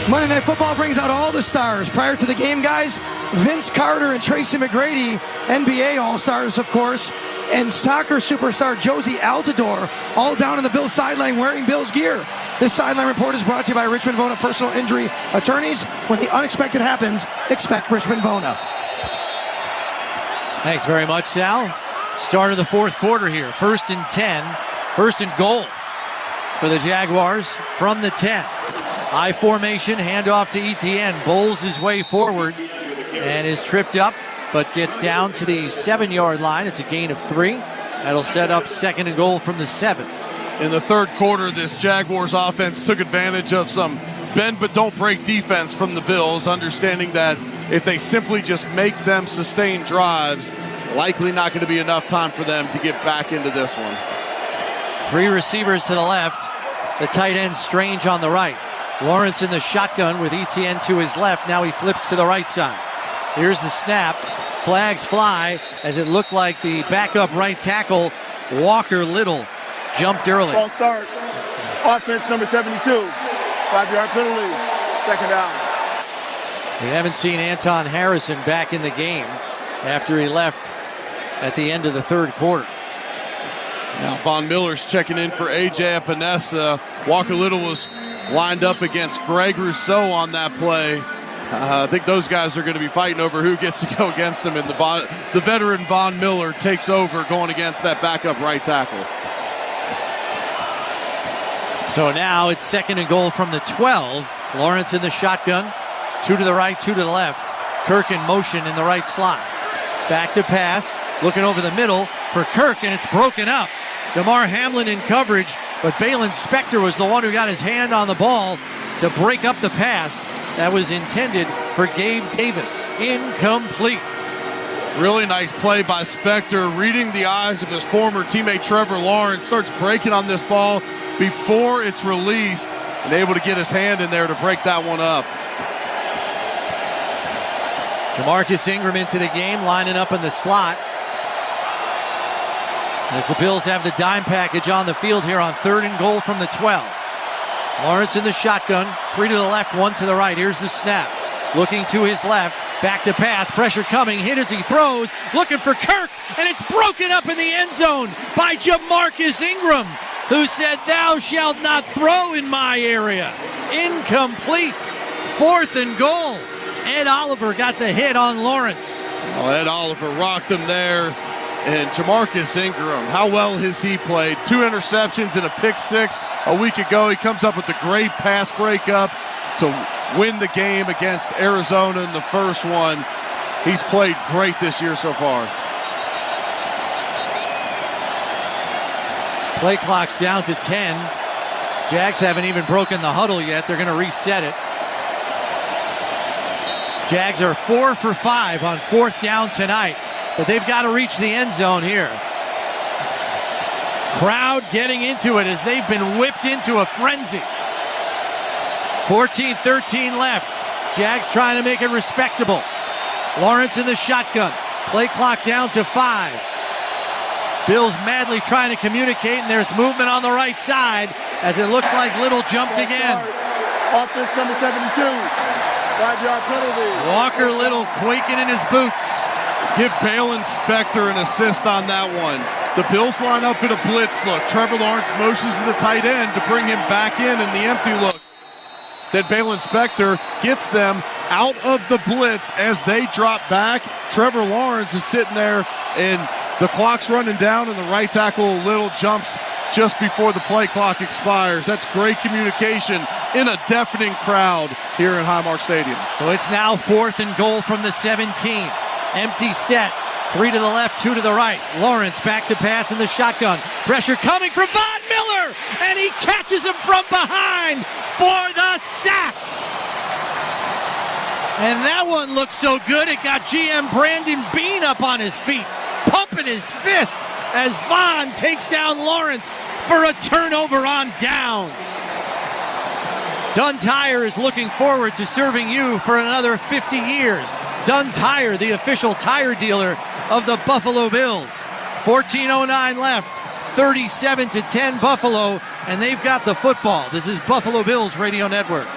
Monday Night Football brings out all the stars. Prior to the game, guys, Vince Carter and Tracy McGrady, NBA All-Stars, of course, and soccer superstar Josie Altidore, all down on the Bills sideline wearing Bills gear. This sideline report is brought to you by Richmond Bona Personal Injury Attorneys. When the unexpected happens, expect Richmond Bona. Thanks very much, Sal. Start of the 4th quarter here. 1st and 10. 1st and goal for the Jaguars from the 10. I formation, handoff to Etienne. Bowls his way forward and is tripped up but gets down to the 7-yard line. It's a gain of 3. That'll set up 2nd and goal from the 7. In the third quarter, this Jaguars offense took advantage of some bend but don't break defense from the Bills, understanding that if they simply just make them sustain drives, likely not going to be enough time for them to get back into this one. 3 receivers to the left. The tight end Strange on the right. Lawrence in the shotgun with Etienne to his left. Now he flips to the right side. Here's the snap. Flags fly as it looked like the backup right tackle, Walker Little, jumped early. False start. Offense number 72. 5-yard penalty. 2nd down. We haven't seen Anton Harrison back in the game after he left at the end of the third quarter. Now Von Miller's checking in for A.J. Epinesa. Walker Little was lined up against Greg Rousseau on that play. I think those guys are going to be fighting over who gets to go against him, and the veteran Von Miller takes over going against that backup right tackle. So now it's 2nd and goal from the 12. Lawrence in the shotgun. 2 to the right, 2 to the left. Kirk in motion in the right slot. Back to pass. Looking over the middle for Kirk, and it's broken up. DeMar Hamlin in coverage, but Balin Spector was the one who got his hand on the ball to break up the pass that was intended for Gabe Davis. Incomplete. Really nice play by Spector, reading the eyes of his former teammate Trevor Lawrence, starts breaking on this ball before it's released, and able to get his hand in there to break that one up. Jamarcus Ingram into the game, lining up in the slot. As the Bills have the dime package on the field here on 3rd and goal from the 12. Lawrence in the shotgun, 3 to the left, 1 to the right. Here's the snap. Looking to his left, back to pass, pressure coming, hit as he throws, looking for Kirk, and it's broken up in the end zone by Jamarcus Ingram, who said, "Thou shalt not throw in my area." Incomplete. 4th and goal. Ed Oliver got the hit on Lawrence. Oh, Ed Oliver rocked him there. And Jamarcus Ingram, how well has he played? 2 interceptions and a pick 6 a week ago. He comes up with a great pass breakup to win the game against Arizona in the first one. He's played great this year so far. Play clock's down to 10. Jags haven't even broken the huddle yet. They're going to reset it. Jags are 4 for 5 on 4th down tonight, but they've got to reach the end zone here. Crowd getting into it as they've been whipped into a frenzy. 14-13 left. Jags trying to make it respectable. Lawrence in the shotgun. Play clock down to 5. Bills madly trying to communicate, and there's movement on the right side as it looks like Little jumped again. Offense number 72. 5-yard penalty. Walker Little quaking in his boots. Give Balin Spector an assist on that one. The Bills line up in a blitz look. Trevor Lawrence motions to the tight end to bring him back in the empty look. Then Balin Spector gets them out of the blitz as they drop back. Trevor Lawrence is sitting there, and the clock's running down, and the right tackle Little jumps just before the play clock expires. That's great communication in a deafening crowd here in Highmark Stadium. So it's now 4th and goal from the 17. Empty set. 3 to the left, 2 to the right. Lawrence back to pass in the shotgun. Pressure coming from Von Miller, and he catches him from behind for the sack. And that one looks so good, it got GM Brandon Bean up on his feet, pumping his fist as Von takes down Lawrence for a turnover on downs. Dunn Tire is looking forward to serving you for another 50 years. Dunn Tire, the official tire dealer of the Buffalo Bills. 14:09 left, 37-10 Buffalo, and they've got the football. This is Buffalo Bills Radio Network.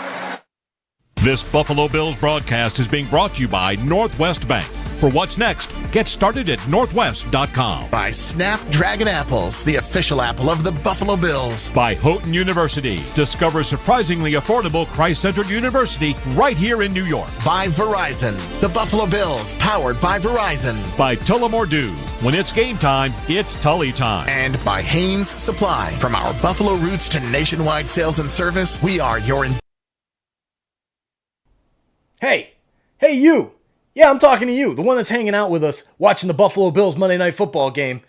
This Buffalo Bills broadcast is being brought to you by Northwest Bank. For what's next, get started at northwest.com. By Snapdragon Apples, the official apple of the Buffalo Bills. By Houghton University. Discover surprisingly affordable Christ-centered university right here in New York. By Verizon, the Buffalo Bills, powered by Verizon. By Tullamore Dew. When it's game time, it's Tully time. And by Haynes Supply. From our Buffalo roots to nationwide sales and service, we are your... Hey you! Yeah, I'm talking to you, the one that's hanging out with us, watching the Buffalo Bills Monday Night Football game,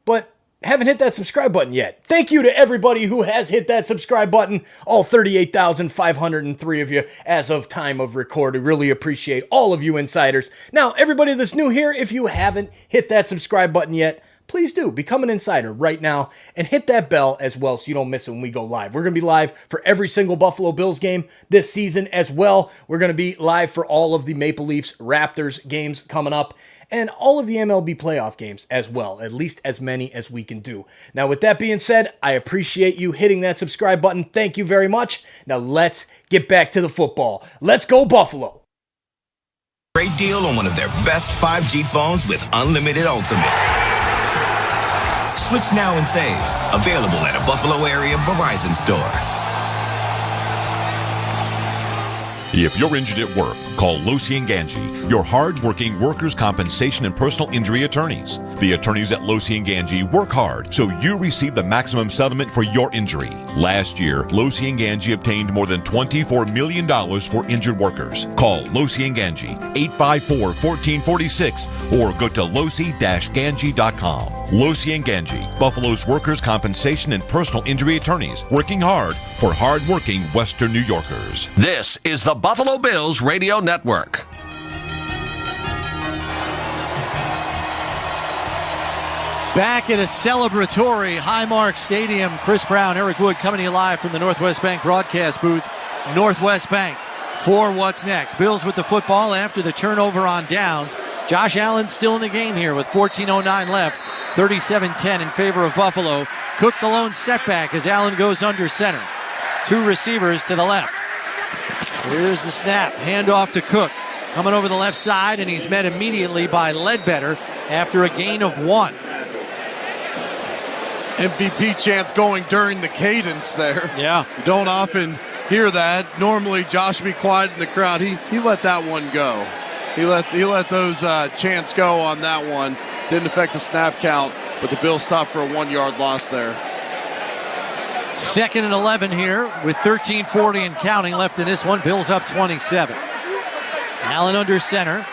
but haven't hit that subscribe button yet. Thank you to everybody who has hit that subscribe button, all 38,503 of you as of time of record. I really appreciate all of you insiders. Now, everybody that's new here, if you haven't hit that subscribe button yet, please do. Become an insider right now and hit that bell as well so you don't miss it when we go live. We're going to be live for every single Buffalo Bills game this season as well. We're going to be live for all of the Maple Leafs Raptors games coming up and all of the MLB playoff games as well, at least as many as we can do. Now, with that being said, I appreciate you hitting that subscribe button. Thank you very much. Now, let's get back to the football. Let's go, Buffalo. Great deal on one of their best 5G phones with unlimited ultimate. Switch now and save. Available at a Buffalo area Verizon store. If you're injured at work, call Losi and Ganji, your hard-working workers' compensation and personal injury attorneys. The attorneys at Losi and Ganji work hard so you receive the maximum settlement for your injury. Last year, Losi and Ganji obtained more than $24 million for injured workers. Call Losi and Ganji, 854-1446, or go to losi-ganji.com. Losi and Ganji, Buffalo's workers' compensation and personal injury attorneys, working hard for hard-working Western New Yorkers. This is the Buffalo Bills Radio Network. Back at a celebratory Highmark Stadium, Chris Brown, Eric Wood coming to you live from the Northwest Bank broadcast booth. Northwest Bank for what's next. Bills with the football after the turnover on downs. Josh Allen still in the game here with 14:09 left. 37-10 in favor of Buffalo. Cook the lone setback as Allen goes under center. Two receivers to the left. Here's the snap. Handoff to Cook. Coming over the left side, and he's met immediately by Ledbetter after a gain of 1. MVP chants going during the cadence there. Yeah. You don't often hear that. Normally, Josh would be quiet in the crowd. He let that one go. He let those chants go on that one. Didn't affect the snap count, but the Bills stopped for a 1-yard loss there. 2nd and 11 here with 13:40 and counting left in this one. Bills up 27. Allen under center.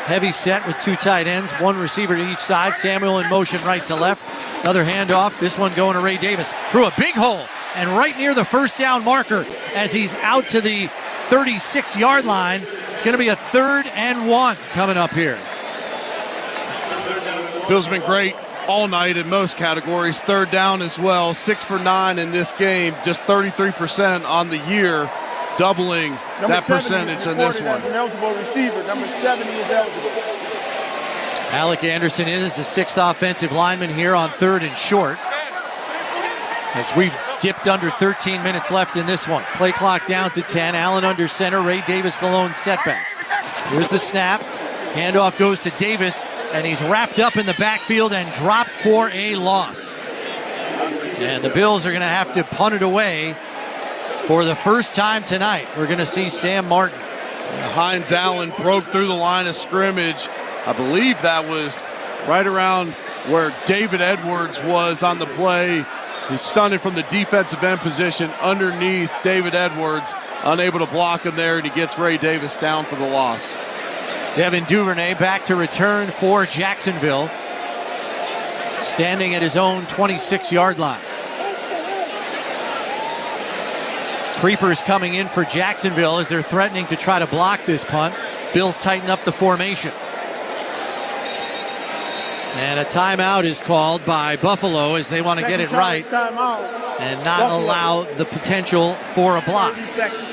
Heavy set with two tight ends, one receiver to each side. Samuel in motion right to left. Another handoff. This one going to Ray Davis. Through a big hole and right near the first down marker as he's out to the 36-yard line. It's going to be a 3rd and 1 coming up here. Bills have been great all night in most categories. 3rd down as well. 6 for 9 in this game. Just 33% on the year, doubling that percentage in this one. As an eligible receiver. Number 70 is eligible. Alec Anderson is the 6th offensive lineman here on 3rd and short. As we've dipped under 13 minutes left in this one. Play clock down to 10. Allen under center. Ray Davis the lone setback. Here's the snap. Handoff goes to Davis, and he's wrapped up in the backfield and dropped for a loss. And the Bills are going to have to punt it away for the first time tonight. We're going to see Sam Martin. Hines Allen broke through the line of scrimmage. I believe that was right around where David Edwards was on the play. He's stunted from the defensive end position underneath David Edwards, unable to block him there, and he gets Ray Davis down for the loss. Devin Duvernay back to return for Jacksonville, standing at his own 26-yard line. Creepers coming in for Jacksonville as they're threatening to try to block this punt. Bills tighten up the formation. And a timeout is called by Buffalo as they want to get it right and not allow the potential for a block.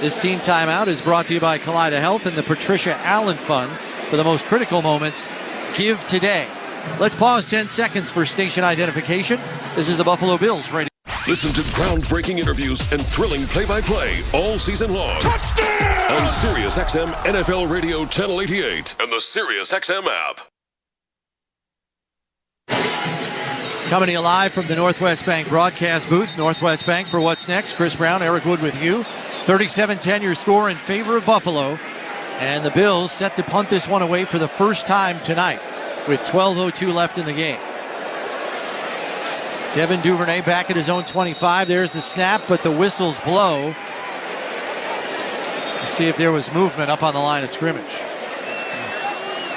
This team timeout is brought to you by Kaleida Health and the Patricia Allen Fund for the most critical moments. Give today. Let's pause 10 seconds for station identification. This is the Buffalo Bills radio. Listen to groundbreaking interviews and thrilling play-by-play all season long. Touchdown! On SiriusXM NFL Radio Channel 88 and the SiriusXM app. Coming to you live from the Northwest Bank broadcast booth. Northwest Bank for what's next. Chris Brown, Eric Wood with you. 37-10 your score in favor of Buffalo. And the Bills set to punt this one away for the first time tonight with 12:02 left in the game. Devin Duvernay back at his own 25. There's the snap, but the whistles blow. Let's see if there was movement up on the line of scrimmage.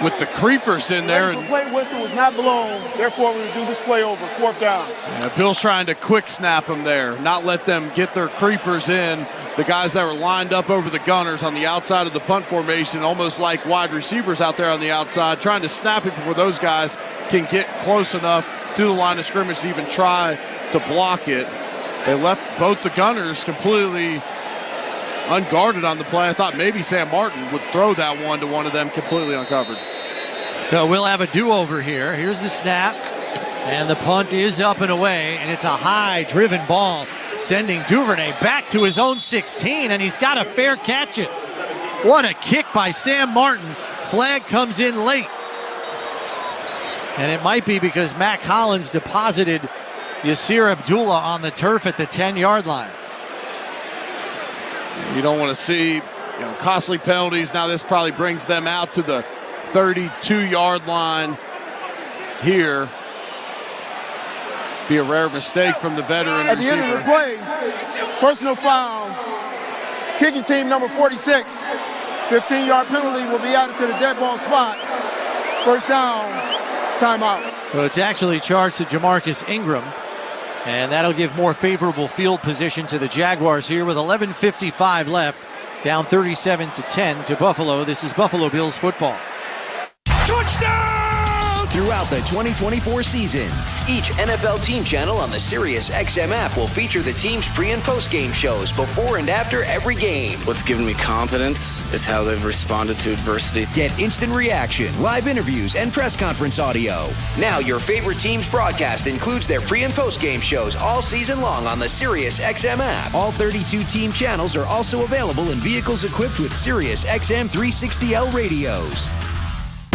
with the creepers in there. The play whistle was not blown, therefore we would do this play over, 4th down. Yeah, Bill's trying to quick snap them there, not let them get their creepers in. The guys that were lined up over the gunners on the outside of the punt formation, almost like wide receivers out there on the outside, trying to snap it before those guys can get close enough to the line of scrimmage to even try to block it. They left both the gunners completely unguarded on the play. I thought maybe Sam Martin would throw that one to one of them completely uncovered. So we'll have a do-over here. Here's the snap, and the punt is up and away, and it's a high-driven ball, sending Duvernay back to his own 16, and he's got a fair catch it. What a kick by Sam Martin. Flag comes in late. And it might be because Mac Hollins deposited Yasir Abdullah on the turf at the 10-yard line. You don't want to see costly penalties. Now this probably brings them out to the 32-yard line here. Be a rare mistake from the veteran At the receiver. end of the play, personal foul, kicking team number 46. 15-yard penalty will be added to the dead ball spot. 1st down, timeout. So it's actually charged to Jamarcus Ingram, and that'll give more favorable field position to the Jaguars here with 11:55 left, down 37-10 to Buffalo. This is Buffalo Bills football. Touchdown! Throughout the 2024 season, each NFL team channel on the SiriusXM app will feature the team's pre- and post-game shows before and after every game. What's given me confidence is how they've responded to adversity. Get instant reaction, live interviews, and press conference audio. Now your favorite team's broadcast includes their pre- and post-game shows all season long on the SiriusXM app. All 32 team channels are also available in vehicles equipped with SiriusXM 360L radios.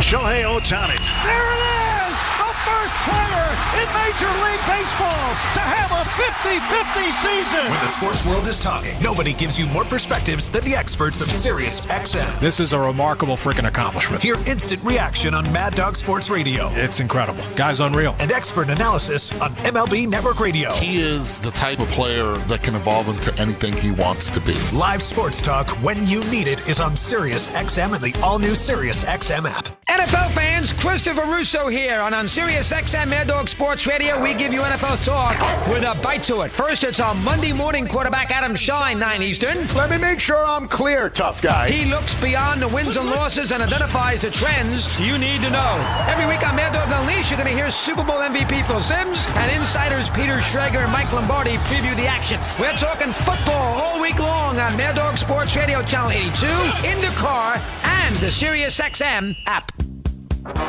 Shohei Ohtani. There it is! The first player in Major League Baseball to have a 50-50 season. When the sports world is talking, nobody gives you more perspectives than the experts of SiriusXM. This is a remarkable freaking accomplishment. Hear instant reaction on Mad Dog Sports Radio. It's incredible. Guy's unreal. And expert analysis on MLB Network Radio. He is the type of player that can evolve into anything he wants to be. Live sports talk when you need it is on SiriusXM and the all-new SiriusXM app. NFL fans, Christopher Russo here, and on SiriusXM Mad Dog Sports Radio, we give you NFL talk with a bite to it. First, it's our Monday morning quarterback, Adam Shine, 9 Eastern. Let me make sure I'm clear, tough guy. He looks beyond the wins and losses and identifies the trends you need to know. Every week on Mad Dog Unleashed, you're going to hear Super Bowl MVP Phil Simms and insiders Peter Schrager and Mike Lombardi preview the action. We're talking football all week long on Mad Dog Sports Radio, Channel 82, in the car, and the SiriusXM app.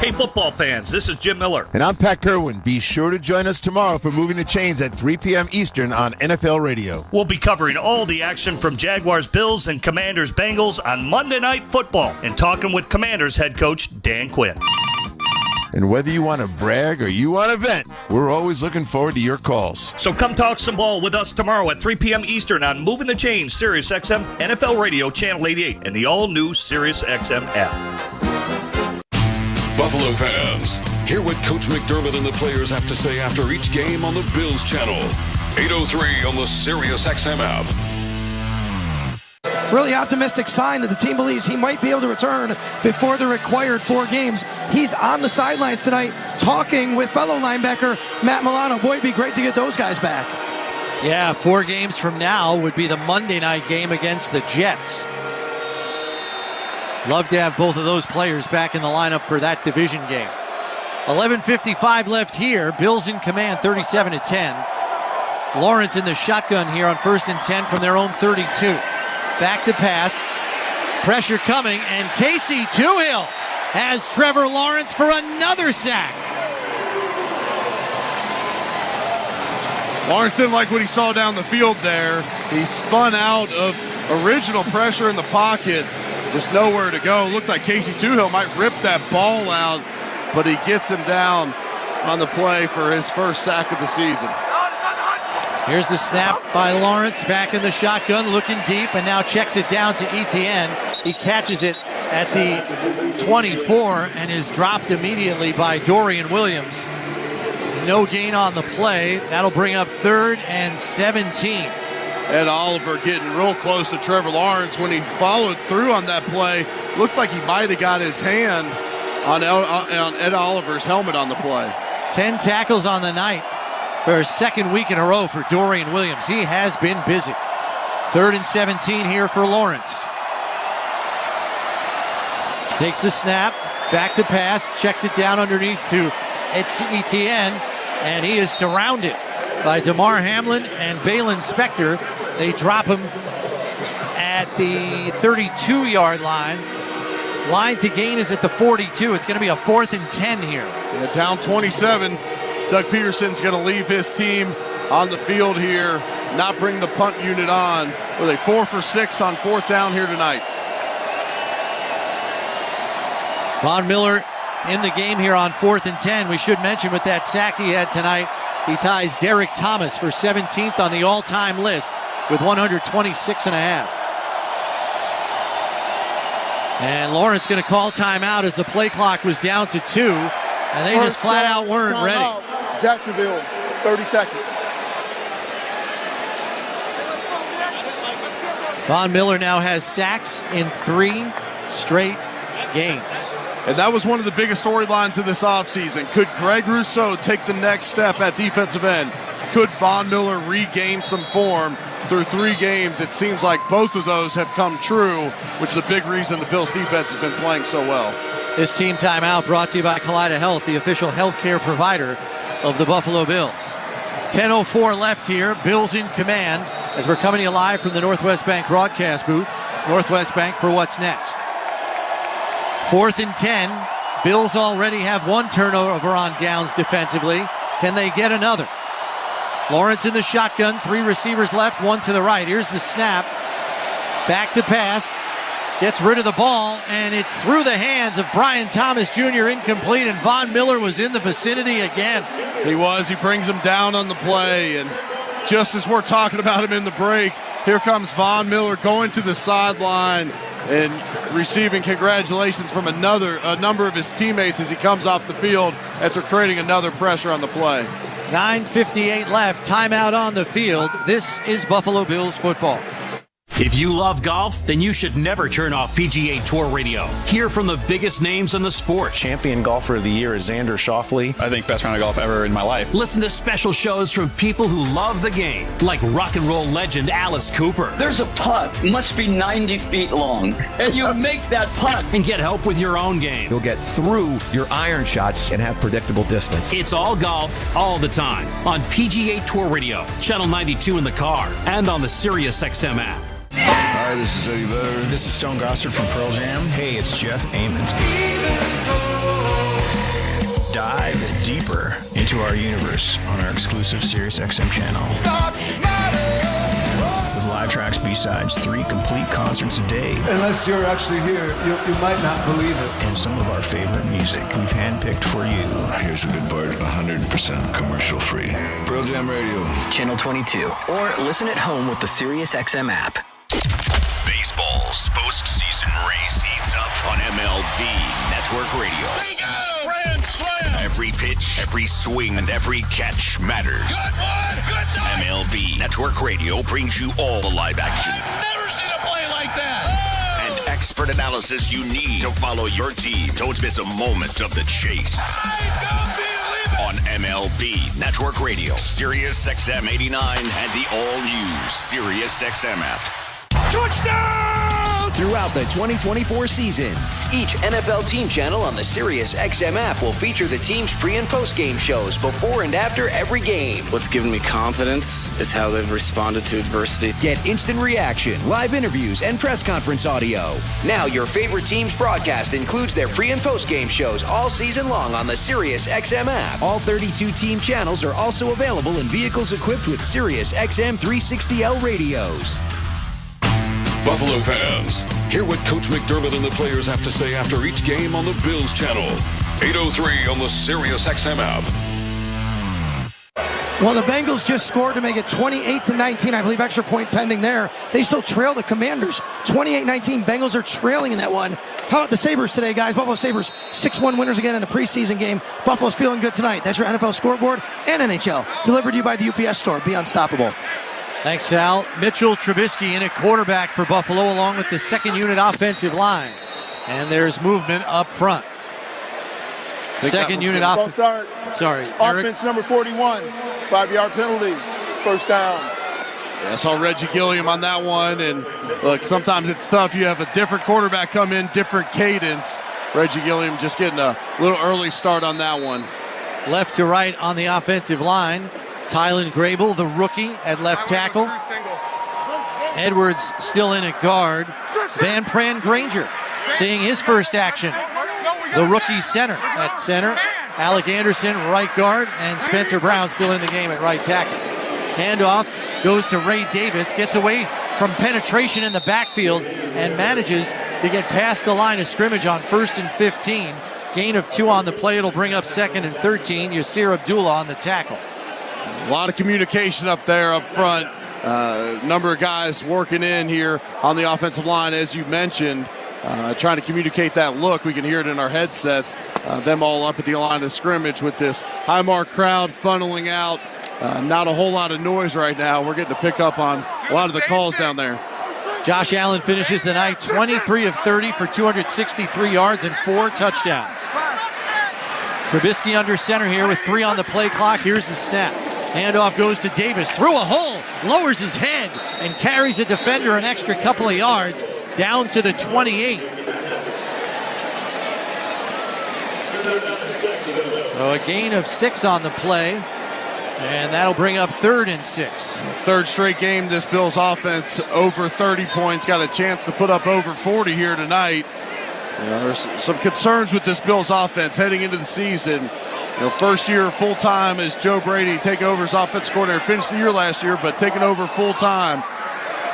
Hey, football fans, this is Jim Miller. And I'm Pat Kerwin. Be sure to join us tomorrow for Moving the Chains at 3 p.m. Eastern on NFL Radio. We'll be covering all the action from Jaguars, Bills, and Commanders, Bengals on Monday Night Football and talking with Commanders head coach Dan Quinn. And whether you want to brag or you want to vent, we're always looking forward to your calls. So come talk some ball with us tomorrow at 3 p.m. Eastern on Moving the Chains, SiriusXM, NFL Radio, Channel 88, and the all-new SiriusXM app. Buffalo fans, hear what Coach McDermott and the players have to say after each game on the Bills channel. 8:03 on the SiriusXM app. Really optimistic sign that the team believes he might be able to return before the required 4 games. He's on the sidelines tonight talking with fellow linebacker Matt Milano. Boy, it'd be great to get those guys back. Yeah, 4 games from now would be the Monday night game against the Jets. Love to have both of those players back in the lineup for that division game. 11:55 left here. Bills in command, 37-10. Lawrence in the shotgun here on 1st and 10 from their own 32. Back to pass. Pressure coming, and Casey Toohill has Trevor Lawrence for another sack. Lawrence didn't like what he saw down the field there. He spun out of original pressure in the pocket. Just nowhere to go. Looked like Casey Toohill might rip that ball out, but he gets him down on the play for his first sack of the season. Here's the snap by Lawrence, back in the shotgun, looking deep, and now checks it down to Etienne. He catches it at the 24 and is dropped immediately by Dorian Williams. No gain on the play. That'll bring up 3rd and 17. Ed Oliver getting real close to Trevor Lawrence when he followed through on that play. Looked like he might have got his hand on Ed Oliver's helmet on the play. 10 tackles on the night for his second week in a row for Dorian Williams. He has been busy. 3rd and 17 here for Lawrence. Takes the snap, back to pass, checks it down underneath to Etienne, and he is surrounded by DeMar Hamlin and Balin Spector. They drop him at the 32-yard line. Line to gain is at the 42. It's going to be a 4th and 10 here. Yeah, down 27. Doug Peterson's going to leave his team on the field here, not bring the punt unit on, with a 4 for 6 on 4th down here tonight. Von Miller in the game here on 4th and 10. We should mention with that sack he had tonight, he ties Derek Thomas for 17th on the all-time list with 126.5. And Lawrence going to call timeout as the play clock was down to 2, and they just flat out weren't ready. Jacksonville, 30 seconds. Von Miller now has sacks in 3 straight games. And that was one of the biggest storylines of this offseason. Could Greg Rousseau take the next step at defensive end? Could Von Miller regain some form through 3 games? It seems like both of those have come true, which is a big reason the Bills defense has been playing so well. This team timeout brought to you by Kaleida Health, the official healthcare provider of the Buffalo Bills. 10:04 left here. Bills in command as we're coming to you live from the Northwest Bank broadcast booth. Northwest Bank for what's next. 4th and 10. Bills already have 1 turnover on downs defensively. Can they get another? Lawrence in the shotgun. 3 receivers left, 1 to the right. Here's the snap. Back to pass. Gets rid of the ball, and it's through the hands of Brian Thomas Jr. incomplete, and Von Miller was in the vicinity again. He was. He brings him down on the play, and just as we're talking about him in the break, here comes Von Miller going to the sideline and receiving congratulations from a number of his teammates as he comes off the field after creating another pressure on the play. 9:58 left, timeout on the field. This is Buffalo Bills football. If you love golf, then you should never turn off PGA Tour Radio. Hear from the biggest names in the sport. Champion golfer of the year is Xander Schauffele. I think best round of golf ever in my life. Listen to special shows from people who love the game, like rock and roll legend Alice Cooper. There's a putt, must be 90 feet long, and you make that putt. And get help with your own game. You'll get through your iron shots and have predictable distance. It's all golf, all the time, on PGA Tour Radio, Channel 92 in the car, and on the SiriusXM app. Hi, this is Eddie Vedder. This is Stone Gossard from Pearl Jam. Hey, it's Jeff Ament. Dive deeper into our universe on our exclusive SiriusXM channel. With live tracks, B-sides, 3 complete concerts a day. Unless you're actually here, you might not believe it. And some of our favorite music we've handpicked for you. Here's a good part, 100% commercial free. Pearl Jam Radio. Channel 22. Or listen at home with the SiriusXM app. Baseball's postseason race heats up on MLB Network Radio. Grand slam! Every pitch, every swing, and every catch matters. MLB Network Radio brings you all the live action. I've never seen a play like that! And expert analysis you need to follow your team. Don't miss a moment of the chase. On MLB Network Radio, SiriusXM 89, and the all-new SiriusXM app. Touchdown! Throughout the 2024 season, each NFL team channel on the SiriusXM app will feature the team's pre- and post-game shows before and after every game. What's given me confidence is how they've responded to adversity. Get instant reaction, live interviews, and press conference audio. Now your favorite team's broadcast includes their pre- and post-game shows all season long on the SiriusXM app. All 32 team channels are also available in vehicles equipped with SiriusXM 360L radios. Buffalo fans, hear what Coach McDermott and the players have to say after each game on the Bills channel. 8:03 on the SiriusXM app. Well, the Bengals just scored to make it 28-19. I believe extra point pending there. They still trail the Commanders. 28-19. Bengals are trailing in that one. How about the Sabres today, guys? Buffalo Sabres, 6-1 winners again in the preseason game. Buffalo's feeling good tonight. That's your NFL scoreboard and NHL. Delivered to you by the UPS store. Be unstoppable. Thanks, Sal. Mitchell Trubisky in at quarterback for Buffalo along with the second unit offensive line. And there's movement up front. Second unit off. Sorry. Offense number 41, 5-yard penalty, first down. Yeah, I saw Reggie Gilliam on that one, and look, sometimes it's tough. You have a different quarterback come in, different cadence. Reggie Gilliam just getting a little early start on that one. Left to right on the offensive line. Tylen Grable, the rookie, at left tackle. Edwards still in at guard. Van Pran Granger seeing his first action. The rookie center at center. Alec Anderson, right guard, and Spencer Brown still in the game at right tackle. Handoff goes to Ray Davis, gets away from penetration in the backfield, and manages to get past the line of scrimmage on 1st and 15. Gain of 2 on the play. It'll bring up 2nd and 13. Yasir Abdullah on the tackle. A lot of communication up there up front. Number of guys working in here on the offensive line, as you mentioned, trying to communicate that look. We can hear it in our headsets. Them all up at the line of scrimmage with this high-mark crowd funneling out. Not a whole lot of noise right now. We're getting to pick up on a lot of the calls down there. Josh Allen finishes the night 23 of 30 for 263 yards and 4 touchdowns. Trubisky under center here with 3 on the play clock. Here's the snap. Handoff goes to Davis, through a hole, lowers his head, and carries a defender an extra couple of yards down to the 28. So a gain of 6 on the play, and that'll bring up 3rd and 6. Third straight game this Bills offense over 30 points. Got a chance to put up over 40 here tonight. There's some concerns with this Bills offense heading into the season. First year full-time as Joe Brady take over as offensive coordinator. Finished the year last year, but taking over full-time.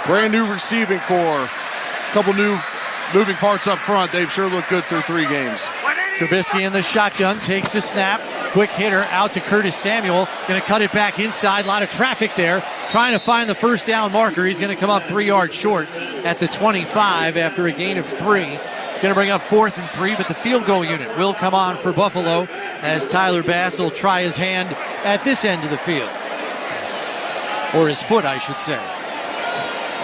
Brand new receiving core. A couple new moving parts up front. They've sure looked good through 3 games. Trubisky in the shotgun, takes the snap. Quick hitter out to Curtis Samuel. Going to cut it back inside. A lot of traffic there. Trying to find the first down marker. He's going to come up 3 yards short at the 25 after a gain of 3. It's going to bring up 4th and 3, but the field goal unit will come on for Buffalo as Tyler Bass will try his hand at this end of the field. Or his foot, I should say.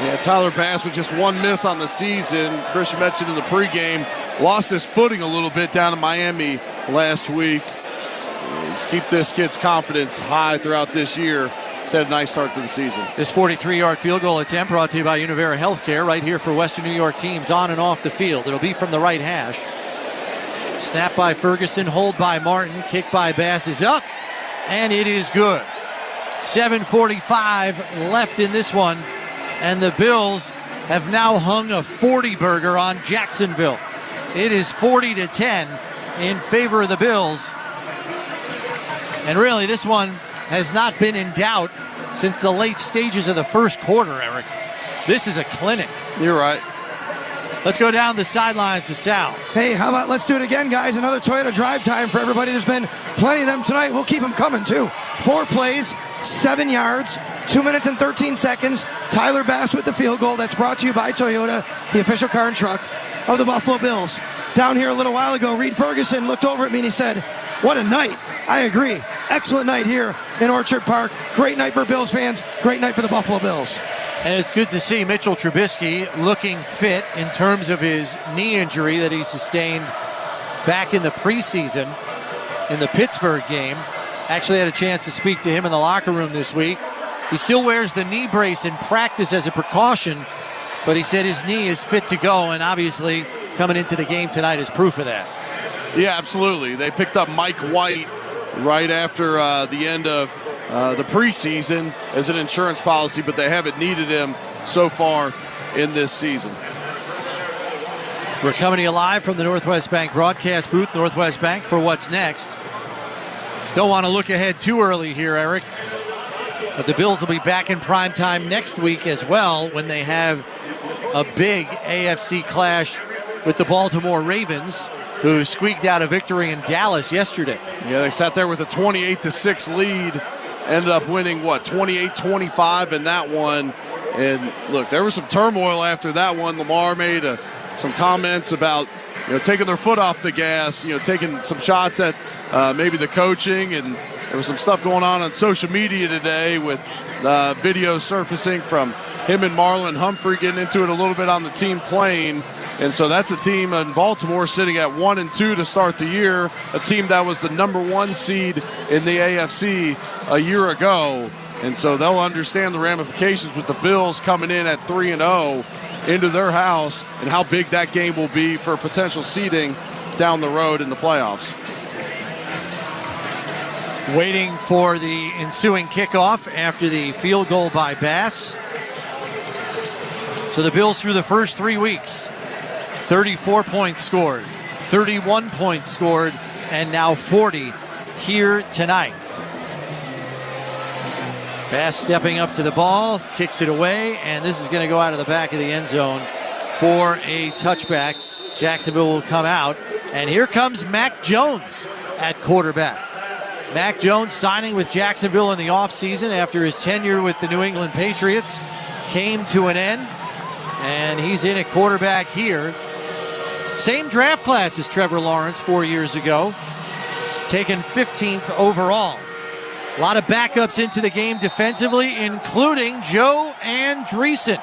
Yeah, Tyler Bass with just 1 miss on the season. Chris, you mentioned in the pregame, lost his footing a little bit down in Miami last week. Let's keep this kid's confidence high throughout this year. He's had a nice start to the season. This 43-yard field goal attempt brought to you by Univera Healthcare right here for Western New York teams on and off the field. It'll be from the right hash. Snap by Ferguson, hold by Martin, kick by Bass is up, and it is good. 7:45 left in this one, and the Bills have now hung a 40-burger on Jacksonville. It is 40-10 in favor of the Bills. And really, this one has not been in doubt since the late stages of the first quarter, Eric. This is a clinic. You're right. Let's go down the sidelines to Sal. Hey, how about let's do it again, guys? Another Toyota drive time for everybody. There's been plenty of them tonight. We'll keep them coming, too. 4 plays, 7 yards, 2 minutes and 13 seconds. Tyler Bass with the field goal. That's brought to you by Toyota, the official car and truck of the Buffalo Bills. Down here a little while ago, Reed Ferguson looked over at me and he said, "What a night." I agree. Excellent night here in Orchard Park. Great night for Bills fans. Great night for the Buffalo Bills. And it's good to see Mitchell Trubisky looking fit in terms of his knee injury that he sustained back in the preseason in the Pittsburgh game. Actually had a chance to speak to him in the locker room this week. He still wears the knee brace in practice as a precaution, but he said his knee is fit to go, and obviously coming into the game tonight is proof of that. Yeah, absolutely. They picked up Mike White right after the end of the preseason as an insurance policy, but they haven't needed him so far in this season. We're coming to you live from the Northwest Bank broadcast booth, Northwest Bank, for what's next. Don't want to look ahead too early here, Eric, but the Bills will be back in primetime next week as well when they have a big AFC clash with the Baltimore Ravens, who squeaked out a victory in Dallas yesterday. Yeah, they sat there with a 28-6 lead, ended up winning, 28-25 in that one. And look, there was some turmoil after that one. Lamar made some comments about taking their foot off the gas, taking some shots at maybe the coaching, and there was some stuff going on social media today with videos surfacing from him and Marlon Humphrey getting into it a little bit on the team plane. And so that's a team in Baltimore sitting at 1-2 to start the year, a team that was the number 1 seed in the AFC a year ago. And so they'll understand the ramifications with the Bills coming in at 3-0 into their house and how big that game will be for potential seeding down the road in the playoffs. Waiting for the ensuing kickoff after the field goal by Bass. So the Bills through the first 3 weeks, 34 points scored, 31 points scored, and now 40 here tonight. Bass stepping up to the ball, kicks it away, and this is going to go out of the back of the end zone for a touchback. Jacksonville will come out, and here comes Mac Jones at quarterback. Mac Jones signing with Jacksonville in the offseason after his tenure with the New England Patriots came to an end, and he's in at quarterback here. Same draft class as Trevor Lawrence 4 years ago, taken 15th overall. A lot of backups into the game defensively, including Joe Andreessen,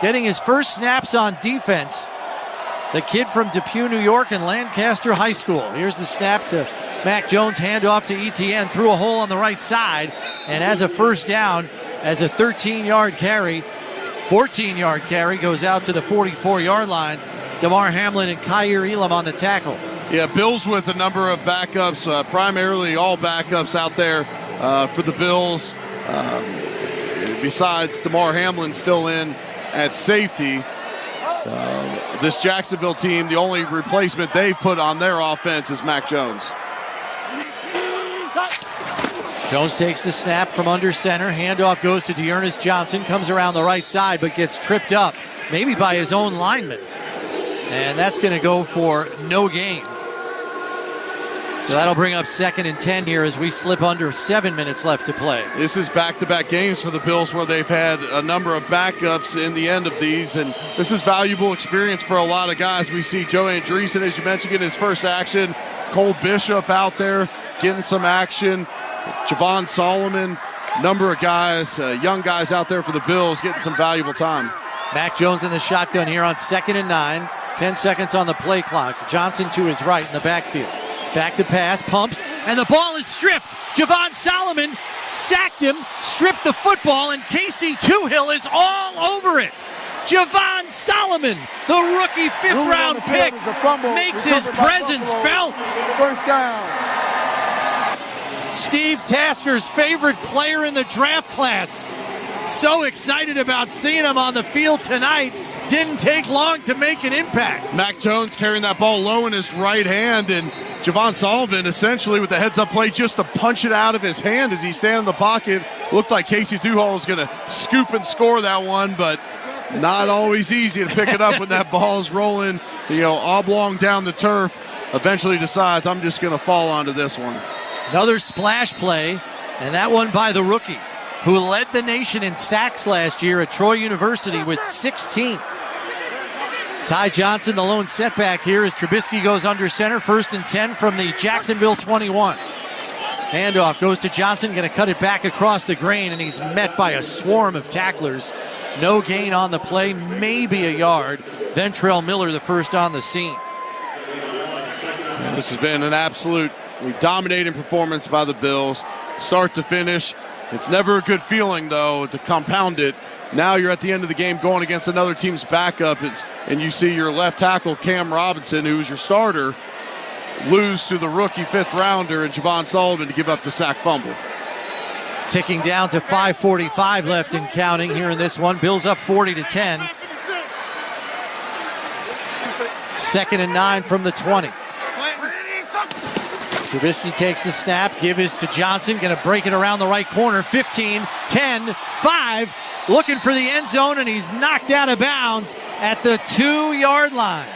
getting his first snaps on defense. The kid from Depew, New York, and Lancaster High School. Here's the snap to Mac Jones, handoff to Etienne, through a hole on the right side, and as a first down, as a 13-yard carry, 14-yard carry, goes out to the 44-yard line. Damar Hamlin and Kyer Elam on the tackle. Yeah, Bills with a number of backups, primarily all backups out there for the Bills. Besides Damar Hamlin still in at safety. This Jacksonville team, the only replacement they've put on their offense is Mac Jones. Jones takes the snap from under center. Handoff goes to Dearness Johnson. Comes around the right side, but gets tripped up, maybe by his own lineman. And that's going to go for no gain. So that'll bring up 2nd and 10 here as we slip under 7 minutes left to play. This is back-to-back games for the Bills where they've had a number of backups in the end of these, and this is valuable experience for a lot of guys. We see Joe Andreessen, as you mentioned, getting his first action. Cole Bishop out there getting some action. Javon Solomon, number of guys, young guys out there for the Bills getting some valuable time. Mac Jones in the shotgun here on 2nd and 9. 10 seconds on the play clock. Johnson to his right in the backfield. Back to pass, pumps, and the ball is stripped. Javon Solomon sacked him, stripped the football, and Casey Toohill is all over it. Javon Solomon, the rookie 5th-round pick, makes his presence felt. First down. Steve Tasker's favorite player in the draft class. So excited about seeing him on the field tonight. Didn't take long to make an impact. Mac Jones carrying that ball low in his right hand, and Javon Solomon essentially with the heads-up play just to punch it out of his hand as he stands in the pocket. Looked like Casey Toohill was going to scoop and score that one, but not always easy to pick it up when that ball's rolling, oblong down the turf. Eventually decides, I'm just going to fall onto this one. Another splash play, and that one by the rookie, who led the nation in sacks last year at Troy University with 16. Ty Johnson, the lone setback here as Trubisky goes under center. 1st and 10 from the Jacksonville 21. Handoff goes to Johnson, going to cut it back across the grain, and he's met by a swarm of tacklers. No gain on the play, maybe a yard. Ventrell Miller, the first on the scene. And this has been an absolutely dominating performance by the Bills, start to finish. It's never a good feeling, though, to compound it. Now you're at the end of the game going against another team's backup, and you see your left tackle, Cam Robinson, who's your starter, lose to the rookie 5th-rounder and Javon Solomon to give up the sack fumble. Ticking down to 5:45 left and counting here in this one. Bills up 40-10. 2nd and 9 from the 20. Trubisky takes the snap, give is to Johnson, going to break it around the right corner. 15, 10, 5, looking for the end zone, and he's knocked out of bounds at the 2-yard line.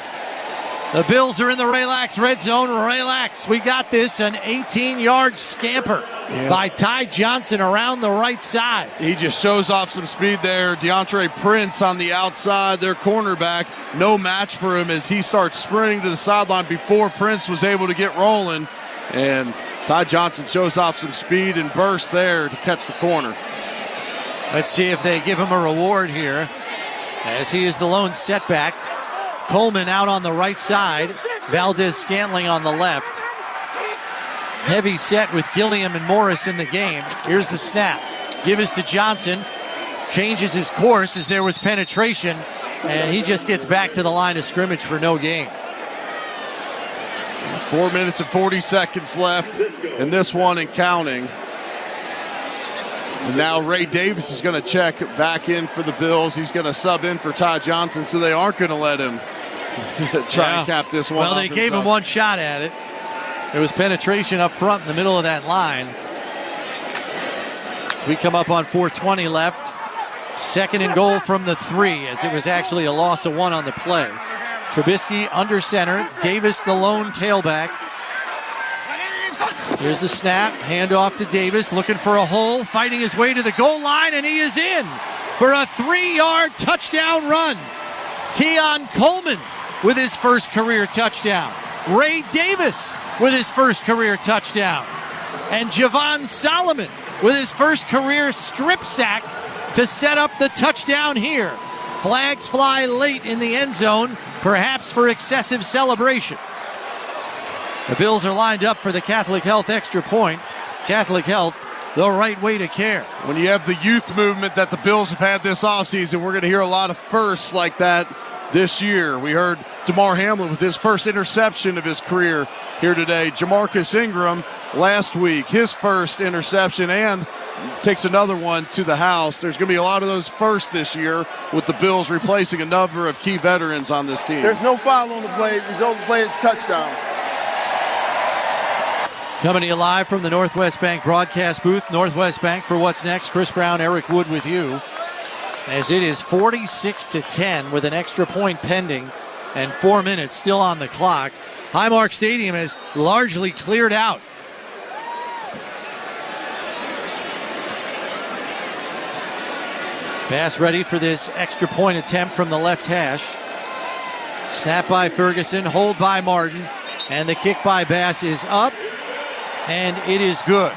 The Bills are in the relax red zone. Relax, we got this. An 18-yard scamper by Ty Johnson around the right side. He just shows off some speed there. DeAndre Prince on the outside, their cornerback. No match for him as he starts sprinting to the sideline before Prince was able to get rolling. And Ty Johnson shows off some speed and burst there to catch the corner. Let's see if they give him a reward here, as he is the lone setback. Coleman out on the right side. Valdez-Scantling on the left. Heavy set with Gilliam and Morris in the game. Here's the snap. Give us to Johnson. Changes his course as there was penetration, and he just gets back to the line of scrimmage for no gain. 4 minutes and 40 seconds left in this one and counting. And now Ray Davis is going to check back in for the Bills. He's going to sub in for Ty Johnson, so they aren't going to let him try and cap this one. Well, they gave him one shot at it. There was penetration up front in the middle of that line. So we come up on 4:20 left. 2nd and goal from the 3, as it was actually a loss of 1 on the play. Trubisky under center. Davis the lone tailback. Here's the snap. Handoff to Davis, looking for a hole, fighting his way to the goal line, and he is in for a 3-yard touchdown run. Keon Coleman with his first career touchdown. Ray Davis with his first career touchdown. And Javon Solomon with his first career strip sack to set up the touchdown here. Flags fly late in the end zone, perhaps for excessive celebration. The Bills are lined up for the Catholic Health extra point. Catholic Health, the right way to care. When you have the youth movement that the Bills have had this offseason, we're going to hear a lot of firsts like that this year. We heard DeMar Hamlin with his first interception of his career here today. Jamarcus Ingram last week, his first interception, and takes another one to the house. There's going to be a lot of those firsts this year with the Bills replacing a number of key veterans on this team. There's no foul on the play. Result of the play is touchdown. Coming to you live from the Northwest Bank broadcast booth. Northwest Bank for what's next. Chris Brown, Eric Wood with you. As it is 46-10 with an extra point pending and 4 minutes still on the clock. Highmark Stadium is largely cleared out. Pass ready for this extra point attempt from the left hash. Snap by Ferguson, hold by Martin, and the kick by Bass is up, and it is good.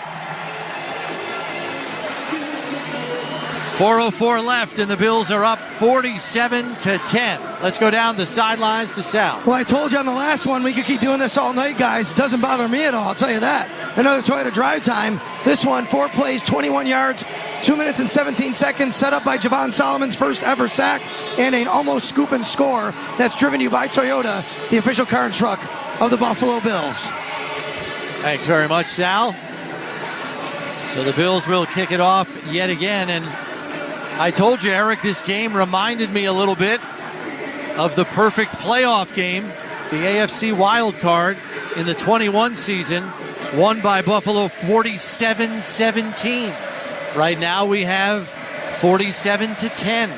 4:04 left, and the Bills are up 47-10. Let's go down the sidelines to Sal. Well, I told you on the last one we could keep doing this all night, guys. It doesn't bother me at all, I'll tell you that. Another Toyota drive time. This one, 4 plays, 21 yards, 2 minutes and 17 seconds, set up by Javon Solomon's first ever sack, and an almost scoop and score that's driven you by Toyota, the official car and truck of the Buffalo Bills. Thanks very much, Sal. So the Bills will kick it off yet again, and I told you, Eric, this game reminded me a little bit of the perfect playoff game, the AFC wild card in the 21 season, won by Buffalo 47-17. Right now we have 47-10.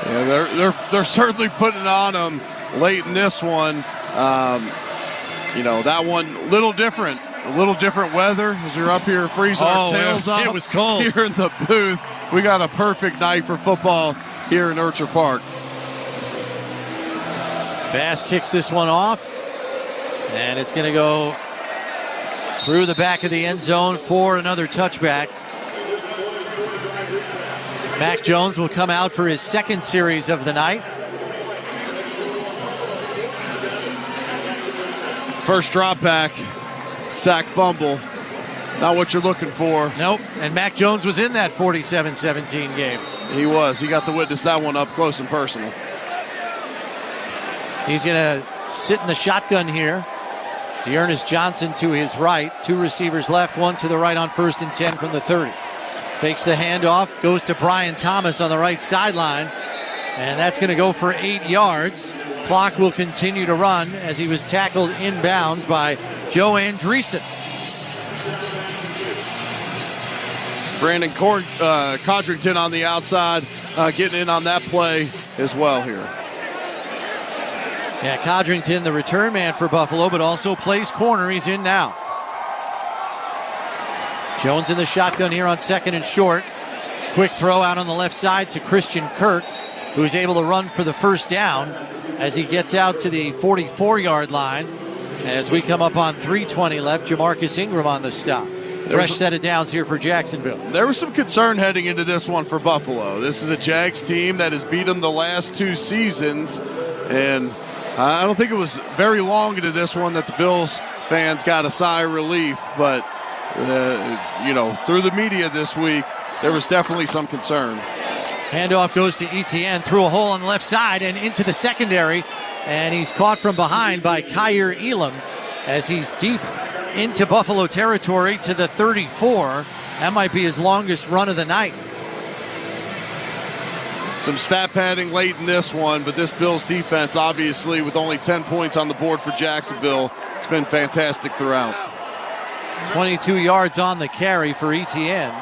Yeah, they're certainly putting it on them late in this one. That one a little different weather as we're up here freezing our tails off. It was cold here in the booth. We got a perfect night for football here in Orchard Park. Bass kicks this one off, and it's going to go through the back of the end zone for another touchback. Mac Jones will come out for his second series of the night. First drop back, sack fumble. Not what you're looking for. Nope. And Mac Jones was in that 47-17 game. He was. He got to witness that one up close and personal. He's going to sit in the shotgun here. Dearness Johnson to his right. 2 receivers left, 1 to the right on 1st and 10 from the 30. Takes the handoff, goes to Brian Thomas on the right sideline. And that's going to go for 8 yards. Clock will continue to run as he was tackled inbounds by Joe Andreessen. Brandon Codrington on the outside, getting in on that play as well here. Yeah, Codrington, the return man for Buffalo, but also plays corner. He's in now. Jones in the shotgun here on 2nd and short. Quick throw out on the left side to Christian Kirk, who's able to run for the first down as he gets out to the 44-yard line. As we come up on 3:20 left, Jamarcus Ingram on the stop. Fresh set of downs here for Jacksonville. There was some concern heading into this one for Buffalo. This is a Jags team that has beat them the last 2 seasons. And I don't think it was very long into this one that the Bills fans got a sigh of relief, but through the media this week, there was definitely some concern. Handoff goes to Etienne through a hole on the left side and into the secondary, and he's caught from behind by Kaiir Elam as he's deep into Buffalo territory to the 34. That might be his longest run of the night. Some stat padding late in this one, but this Bills defense, obviously, with only 10 points on the board for Jacksonville, it's been fantastic throughout. 22 yards on the carry for Etienne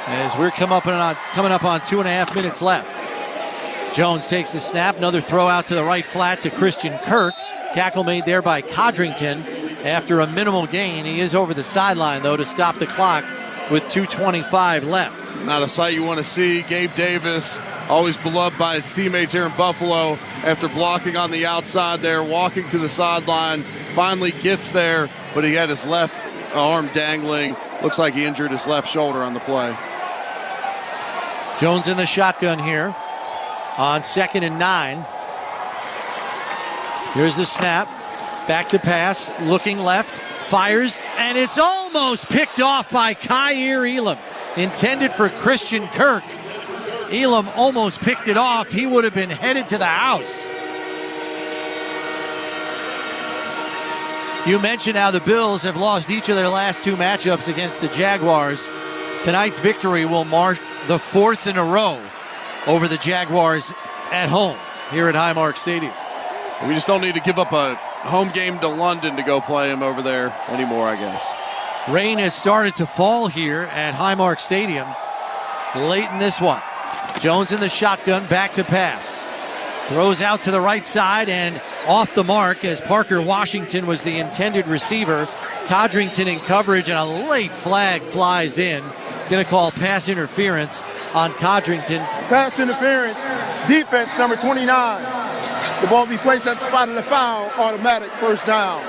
as we're coming up on 2.5 minutes left. Jones takes the snap, another throw out to the right flat to Christian Kirk. Tackle made there by Codrington after a minimal gain. He is over the sideline, though, to stop the clock with 2:25 left. Not a sight you want to see. Gabe Davis, always beloved by his teammates here in Buffalo, after blocking on the outside there, walking to the sideline, finally gets there, but he had his left arm dangling. Looks like he injured his left shoulder on the play. Jones in the shotgun here on 2nd and 9. Here's the snap. Back to pass, looking left, fires, and it's almost picked off by Kaiir Elam. Intended for Christian Kirk. Elam almost picked it off. He would have been headed to the house. You mentioned how the Bills have lost each of their last 2 matchups against the Jaguars. Tonight's victory will mark the 4th in a row over the Jaguars at home here at Highmark Stadium. We just don't need to give up a home game to London to go play him over there anymore, I guess. Rain has started to fall here at Highmark Stadium late in this one. Jones in the shotgun, back to pass. Throws out to the right side and off the mark as Parker Washington was the intended receiver. Codrington in coverage and a late flag flies in. It's going to call pass interference on Codrington. Pass interference, defense number 29. The ball will be placed at the spot of the foul, automatic first down.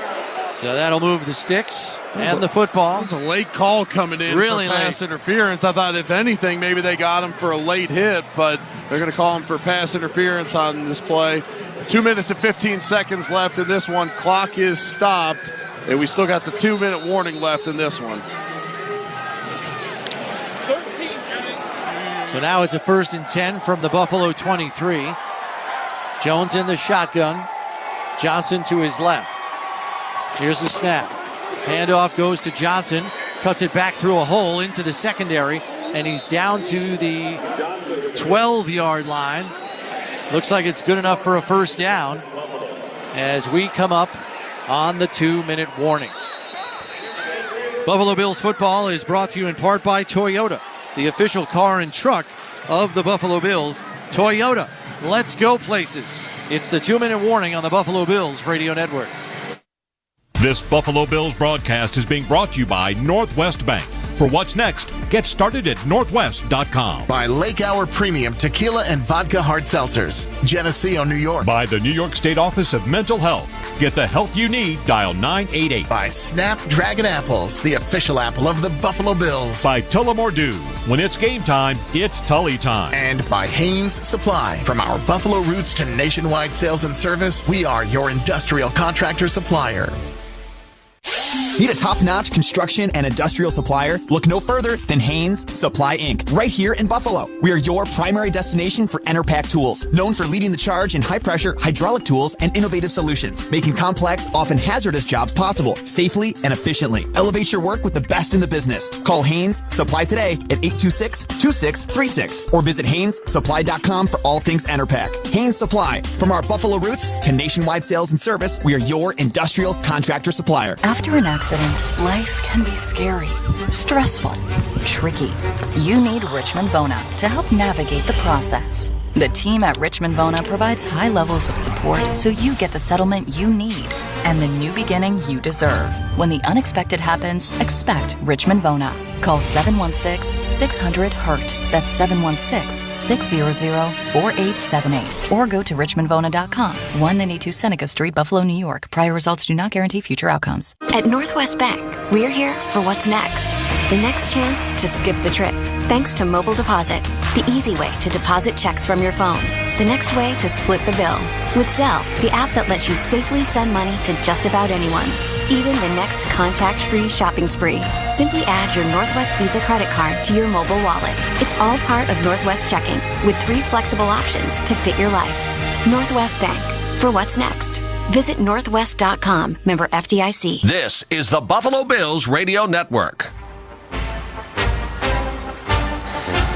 So that'll move the sticks and the football. It was a late call coming in really for pass interference. I thought if anything, maybe they got him for a late hit, but they're going to call him for pass interference on this play. 2 minutes and 15 seconds left in this one. Clock is stopped, and we still got the 2-minute warning left in this one. So now it's a 1st and 10 from the Buffalo 23. Jones in the shotgun. Johnson to his left. Here's the snap. Handoff goes to Johnson. Cuts it back through a hole into the secondary. And he's down to the 12-yard line. Looks like it's good enough for a first down as we come up on the 2-minute warning. Buffalo Bills football is brought to you in part by Toyota, the official car and truck of the Buffalo Bills. Toyota, let's go places. It's the 2-minute warning on the Buffalo Bills Radio Network. This Buffalo Bills broadcast is being brought to you by Northwest Bank. For what's next, get started at northwest.com. By Lake Hour Premium Tequila and Vodka Hard Seltzers, Geneseo, New York. By the New York State Office of Mental Health. Get the help you need, dial 988. By Snapdragon Apples, the official apple of the Buffalo Bills. By Tullamore Dew. When it's game time, it's Tully time. And by Haynes Supply. From our Buffalo roots to nationwide sales and service, we are your industrial contractor supplier. Need a top-notch construction and industrial supplier? Look no further than Haynes Supply Inc. right here in Buffalo. We are your primary destination for Enerpac tools, known for leading the charge in high-pressure hydraulic tools and innovative solutions, making complex, often hazardous jobs possible safely and efficiently. Elevate your work with the best in the business. Call Haynes Supply today at 826-2636 or visit HaynesSupply.com for all things Enerpac. Haynes Supply. From our Buffalo roots to nationwide sales and service, we are your industrial contractor supplier. After an accident, life can be scary, stressful, tricky. You need Richmond Bona to help navigate the process. The team at Richmond Bona provides high levels of support so you get the settlement you need and the new beginning you deserve. When the unexpected happens, expect Richmond Bona. Call 716-600-HURT. That's 716-600-4878. Or go to richmondvona.com. 192 Seneca Street, Buffalo, New York. Prior results do not guarantee future outcomes. At Northwest Bank, we're here for what's next. The next chance to skip the trip. Thanks to Mobile Deposit, the easy way to deposit checks from your phone. The next way to split the bill. With Zelle, the app that lets you safely send money to just about anyone. Even the next contact-free shopping spree. Simply add your Northwest Visa credit card to your mobile wallet. It's all part of Northwest Checking, with 3 flexible options to fit your life. Northwest Bank. For what's next. Visit northwest.com. Member FDIC. This is the Buffalo Bills Radio Network.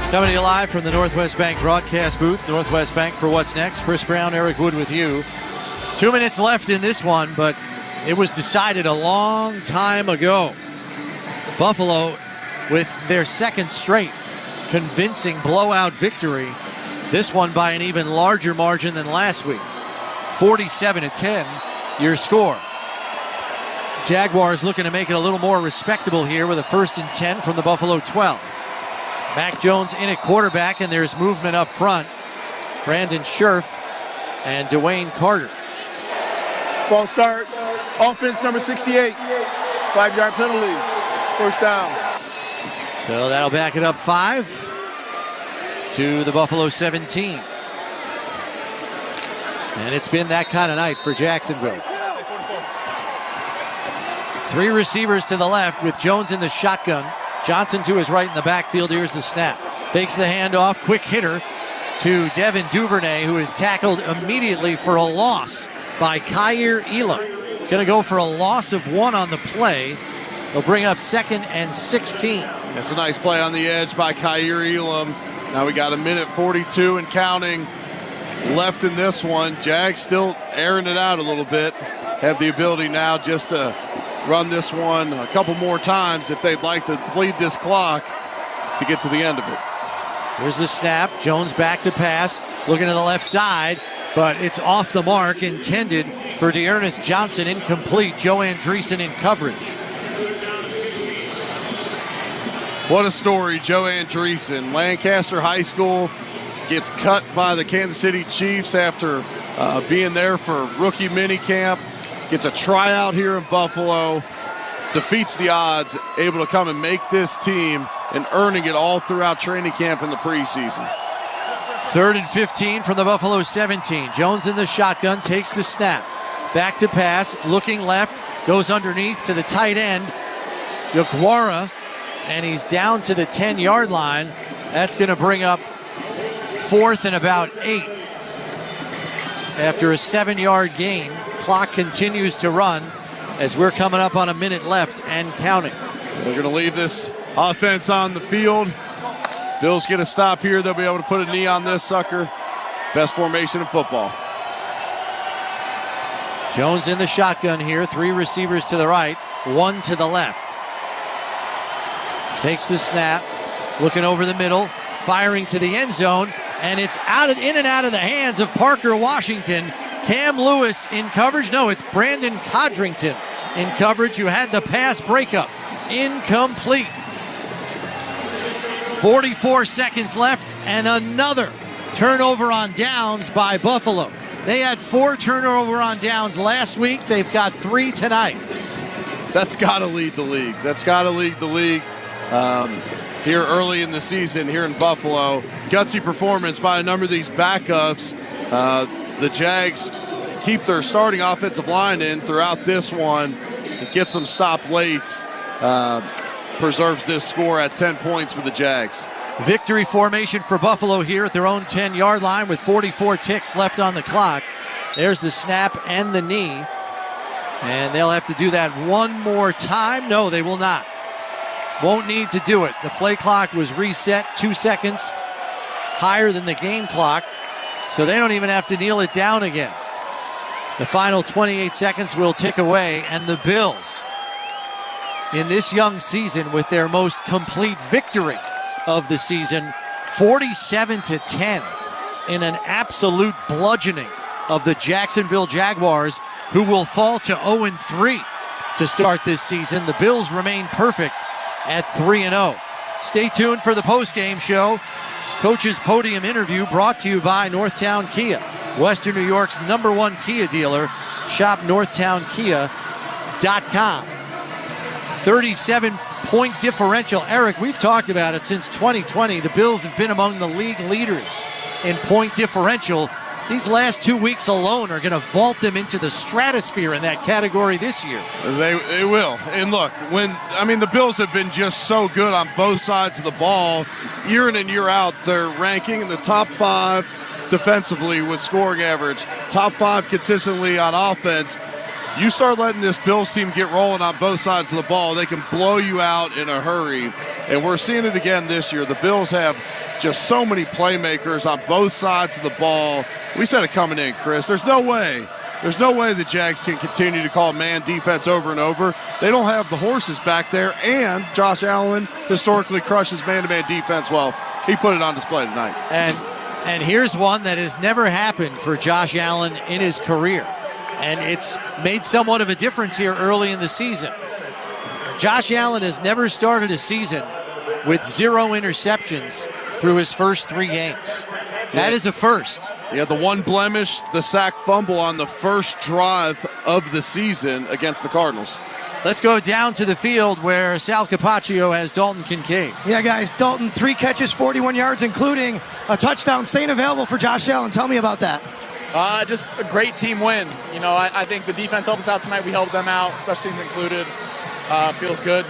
Coming to you live from the Northwest Bank broadcast booth. Northwest Bank for what's next. Chris Brown, Eric Wood with you. 2 minutes left in this one, but it was decided a long time ago. Buffalo, with their second straight convincing blowout victory, this one by an even larger margin than last week. 47-10, your score. Jaguars looking to make it a little more respectable here with a 1st and 10 from the Buffalo 12. Mac Jones in at quarterback, and there's movement up front. Brandon Scherf and Dwayne Carter. False start. Offense number 68. 5-yard penalty. 1st down. So that'll back it up 5 to the Buffalo 17. And it's been that kind of night for Jacksonville. 3 receivers to the left with Jones in the shotgun. Johnson to his right in the backfield. Here's the snap. Fakes the handoff. Quick hitter to Devin Duvernay, who is tackled immediately for a loss by Kaiir Elam. It's going to go for a loss of 1 on the play. They'll bring up 2nd and 16. That's a nice play on the edge by Kaiir Elam. Now we got 1:42 and counting left in this one. Jags still airing it out a little bit. Have the ability now just to run this one a couple more times if they'd like to bleed this clock to get to the end of it. Here's the snap. Jones back to pass, looking to the left side, but it's off the mark, intended for Dearness Johnson, incomplete. Joe Andreessen in coverage. What a story, Joe Andreessen. Lancaster High School gets cut by the Kansas City Chiefs after being there for rookie minicamp. Gets a tryout here in Buffalo, defeats the odds, able to come and make this team, and earning it all throughout training camp in the preseason. 3rd and 15 from the Buffalo 17. Jones in the shotgun, takes the snap. Back to pass, looking left, goes underneath to the tight end, Yaguara, and he's down to the 10-yard line. That's going to bring up 4th and about 8. After a 7-yard gain, clock continues to run as we're coming up on a minute left and counting. They're going to leave this offense on the field. Bills get a stop here. They'll be able to put a knee on this sucker. Best formation in football. Jones in the shotgun here. 3 receivers to the right, 1 to the left. Takes the snap, looking over the middle, firing to the end zone, and it's in and out of the hands of Parker Washington. Cam Lewis in coverage. No, it's Brandon Codrington in coverage, who had the pass breakup. Incomplete. 44 seconds left, and another turnover on downs by Buffalo. They had 4 turnover on downs last week. They've got 3 tonight. That's got to lead the league. That's got to lead the league. Here early in the season here in Buffalo. Gutsy performance by a number of these backups. The Jags keep their starting offensive line in throughout this one. It gets some stop lates. Preserves this score at 10 points for the Jags. Victory formation for Buffalo here at their own 10-yard line with 44 ticks left on the clock. There's the snap and the knee. And they'll have to do that one more time. No, they will not. Won't need to do it. The play clock was reset 2 seconds higher than the game clock, so they don't even have to kneel it down again. The final 28 seconds will tick away, and the Bills, in this young season, with their most complete victory of the season, 47-10, in an absolute bludgeoning of the Jacksonville Jaguars, who will fall to 0-3 to start this season. The Bills remain perfect at 3-0. Stay tuned for the post-game show. Coach's Podium interview brought to you by Northtown Kia, Western New York's #1 Kia dealer. Shop northtownkia.com. 37 point differential. Eric, we've talked about it since 2020. The Bills have been among the league leaders in point differential. These last 2 weeks alone are going to vault them into the stratosphere in that category this year. They will. And look, the Bills have been just so good on both sides of the ball. Year in and year out, they're ranking in the top 5 defensively with scoring average, top 5 consistently on offense. You start letting this Bills team get rolling on both sides of the ball, they can blow you out in a hurry. And we're seeing it again this year. The Bills have just so many playmakers on both sides of the ball. We said it coming in, Chris. There's no way the Jags can continue to call man defense over and over. They don't have the horses back there, and Josh Allen historically crushes man-to-man defense. Well, he put it on display tonight. And here's one that has never happened for Josh Allen in his career, and it's made somewhat of a difference here early in the season. Josh Allen has never started a season with 0 interceptions through his first 3 games. That is a first. Yeah, the one blemish, the sack fumble on the first drive of the season against the Cardinals. Let's go down to the field where Sal Capaccio has Dalton Kincaid. Yeah, guys, Dalton, 3 catches, 41 yards, including a touchdown, staying available for Josh Allen. Tell me about that. Just a great team win. I think the defense helped us out tonight. We helped them out, special teams included. Feels good,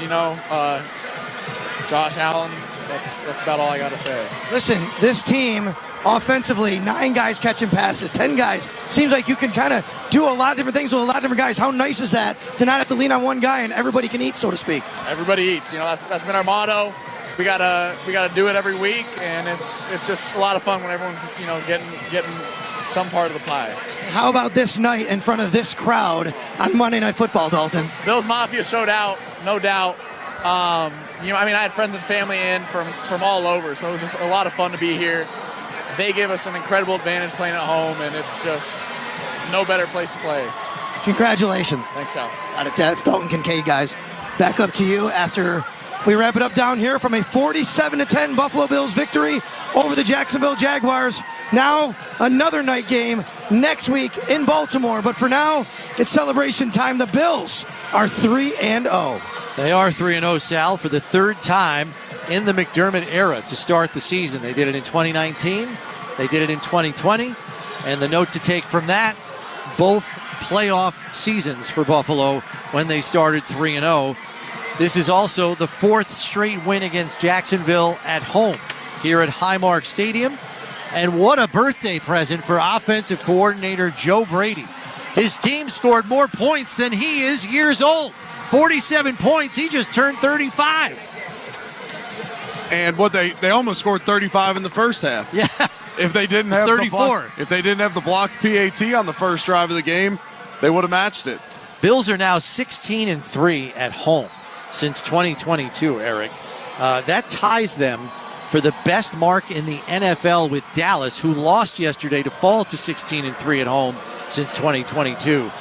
Josh Allen, that's about all I got to say. Listen, this team, offensively, 9 guys catching passes, 10 guys. Seems like you can kind of do a lot of different things with a lot of different guys. How nice is that to not have to lean on one guy and everybody can eat, so to speak? Everybody eats. That's been our motto. We gotta do it every week, and it's just a lot of fun when everyone's just, getting some part of the pie. How about this night in front of this crowd on Monday Night Football, Dalton? Bills Mafia showed out, no doubt. I had friends and family in from all over, so it was just a lot of fun to be here. They give us an incredible advantage playing at home, and it's just no better place to play. Congratulations. Thanks, Sal. It's Dalton Kincaid, guys. Back up to you after we wrap it up down here from a 47-10 Buffalo Bills victory over the Jacksonville Jaguars. Now, another night game next week in Baltimore. But for now, it's celebration time. The Bills are 3-0. They are 3-0, Sal, for the 3rd time in the McDermott era to start the season. They did it in 2019. They did it in 2020. And the note to take from that, both playoff seasons for Buffalo when they started 3-0. This is also the 4th straight win against Jacksonville at home here at Highmark Stadium. And what a birthday present for offensive coordinator Joe Brady. His team scored more points than he is years old. 47 points. He just turned 35. And they almost scored 35 in the first half. Yeah. If they didn't have 34. If they didn't have the blocked PAT on the first drive of the game, they would have matched it. Bills are now 16-3 at home since 2022, Eric. That ties them for the best mark in the NFL with Dallas, who lost yesterday to fall to 16-3 at home since 2022.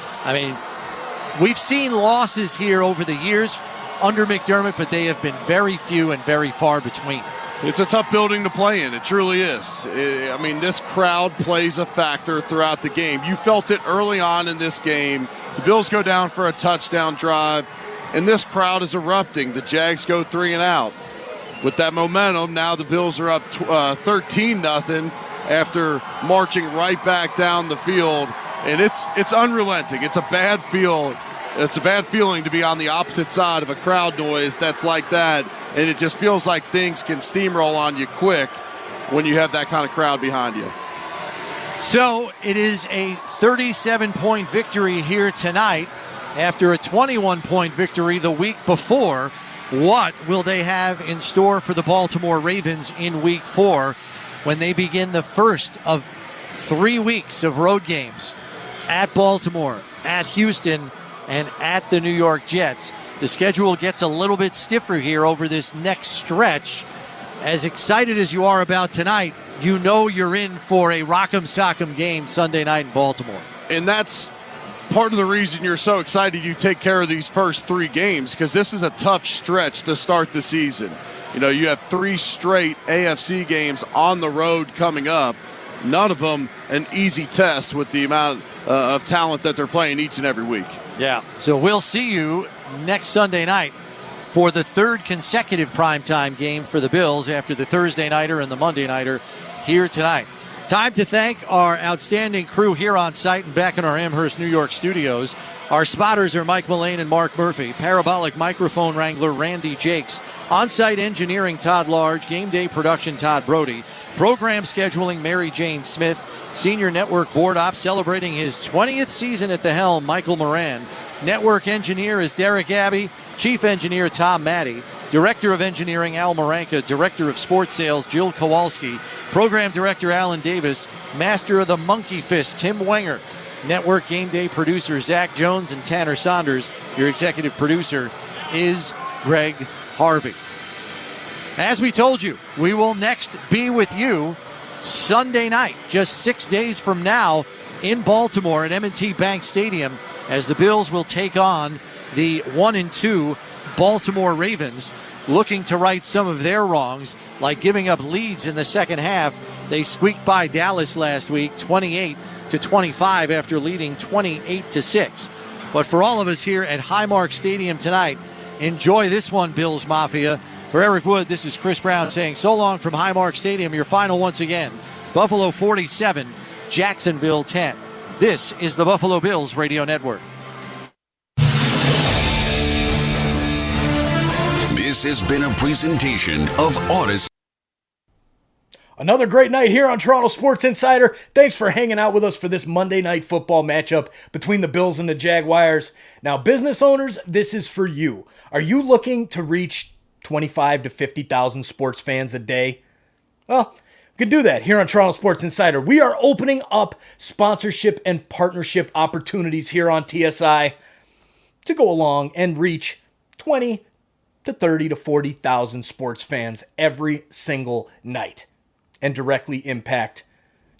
We've seen losses here over the years under McDermott, but they have been very few and very far between. It's a tough building to play in. It truly is. This crowd plays a factor throughout the game. You felt it early on in this game. The Bills go down for a touchdown drive, and this crowd is erupting. The Jags go 3 and out. With that momentum, now the Bills are up 13-0 after marching right back down the field, and it's unrelenting. It's a bad feel. It's a bad feeling to be on the opposite side of a crowd noise that's like that, and it just feels like things can steamroll on you quick when you have that kind of crowd behind you. So it is a 37-point victory here tonight after a 21-point victory the week before. What will they have in store for the Baltimore Ravens in Week 4 when they begin the first of 3 weeks of road games at Baltimore, at Houston, and at the New York Jets? The schedule gets a little bit stiffer here over this next stretch. As excited as you are about tonight, you know you're in for a rock'em sock'em game Sunday night in Baltimore. And that's part of the reason you're so excited you take care of these first 3 games, because this is a tough stretch to start the season. You have 3 straight AFC games on the road coming up. None of them an easy test with the amount of talent that they're playing each and every week. Yeah, so we'll see you next Sunday night for the third consecutive primetime game for the Bills after the Thursday nighter and the Monday nighter here tonight. Time to thank our outstanding crew here on site and back in our Amherst, New York studios. Our spotters are Mike Mullane and Mark Murphy. Parabolic microphone wrangler Randy Jakes. On-site engineering Todd Large. Game day production Todd Brody. Program scheduling Mary Jane Smith. Senior network board op celebrating his 20th season at the helm, Michael Moran. Network engineer is Derek Abbey. Chief engineer Tom Maddy. Director of engineering Al Maranka. Director of sports sales Jill Kowalski. Program director Alan Davis. Master of the monkey fist Tim Wenger. Network game day producer Zach Jones and Tanner Saunders. Your executive producer is Greg Harvey. As we told you, we will next be with you Sunday night, just 6 days from now, in Baltimore at M&T Bank Stadium, as the Bills will take on the 1-2 Baltimore Ravens, looking to right some of their wrongs, like giving up leads in the second half. They squeaked by Dallas last week, 28-25, after leading 28-6. But for all of us here at Highmark Stadium tonight, enjoy this one, Bills Mafia. For Eric Wood, this is Chris Brown saying so long from Highmark Stadium. Your final once again, Buffalo 47, Jacksonville 10. This is the Buffalo Bills Radio Network. This has been a presentation of Odyssey. Another great night here on Toronto Sports Insider. Thanks for hanging out with us for this Monday Night Football matchup between the Bills and the Jaguars. Now, business owners, this is for you. Are you looking to reach 25 to 50,000 sports fans a day? Well, we can do that here on Toronto Sports Insider. We are opening up sponsorship and partnership opportunities here on TSI to go along and reach 20 to 30 to 40,000 sports fans every single night and directly impact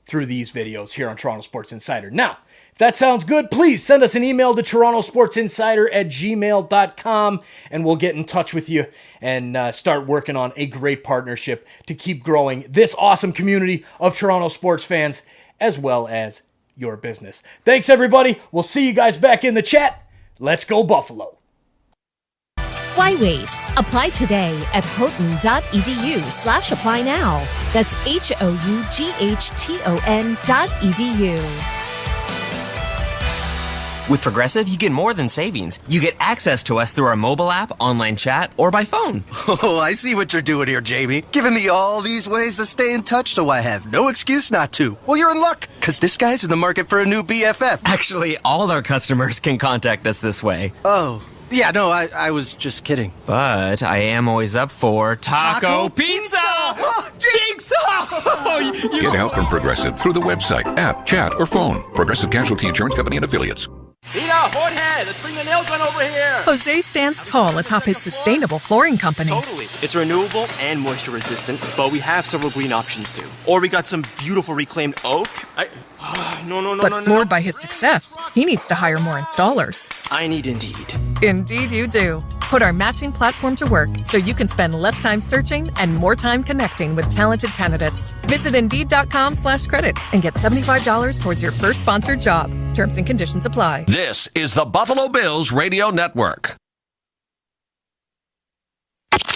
through these videos here on Toronto Sports Insider. Now, if that sounds good, please send us an email to torontosportsinsider@gmail.com and we'll get in touch with you and start working on a great partnership to keep growing this awesome community of Toronto sports fans as well as your business. Thanks, everybody. We'll see you guys back in the chat. Let's go, Buffalo. Why wait? Apply today at houghton.edu/apply now. That's HOUGHTON.edu. With Progressive, you get more than savings. You get access to us through our mobile app, online chat, or by phone. Oh, I see what you're doing here, Jamie. Giving me all these ways to stay in touch so I have no excuse not to. Well, you're in luck, because this guy's in the market for a new BFF. Actually, all our customers can contact us this way. Oh. Yeah, no, I was just kidding. But I am always up for Taco Pizza! Jigsaw! Get help from Progressive through the website, app, chat, or phone. Progressive Casualty Insurance Company and Affiliates. Peter, Jorge, let's bring the nail gun over here. Jose stands tall atop his sustainable flooring company. Totally. It's renewable and moisture resistant, but we have several green options too. Or we got some beautiful reclaimed oak. But floored by his success, he needs to hire more installers. I need Indeed. Indeed you do. Put our matching platform to work so you can spend less time searching and more time connecting with talented candidates. Visit Indeed.com/credit and get $75 towards your first sponsored job. Terms and conditions apply. This is the Buffalo Bills Radio Network.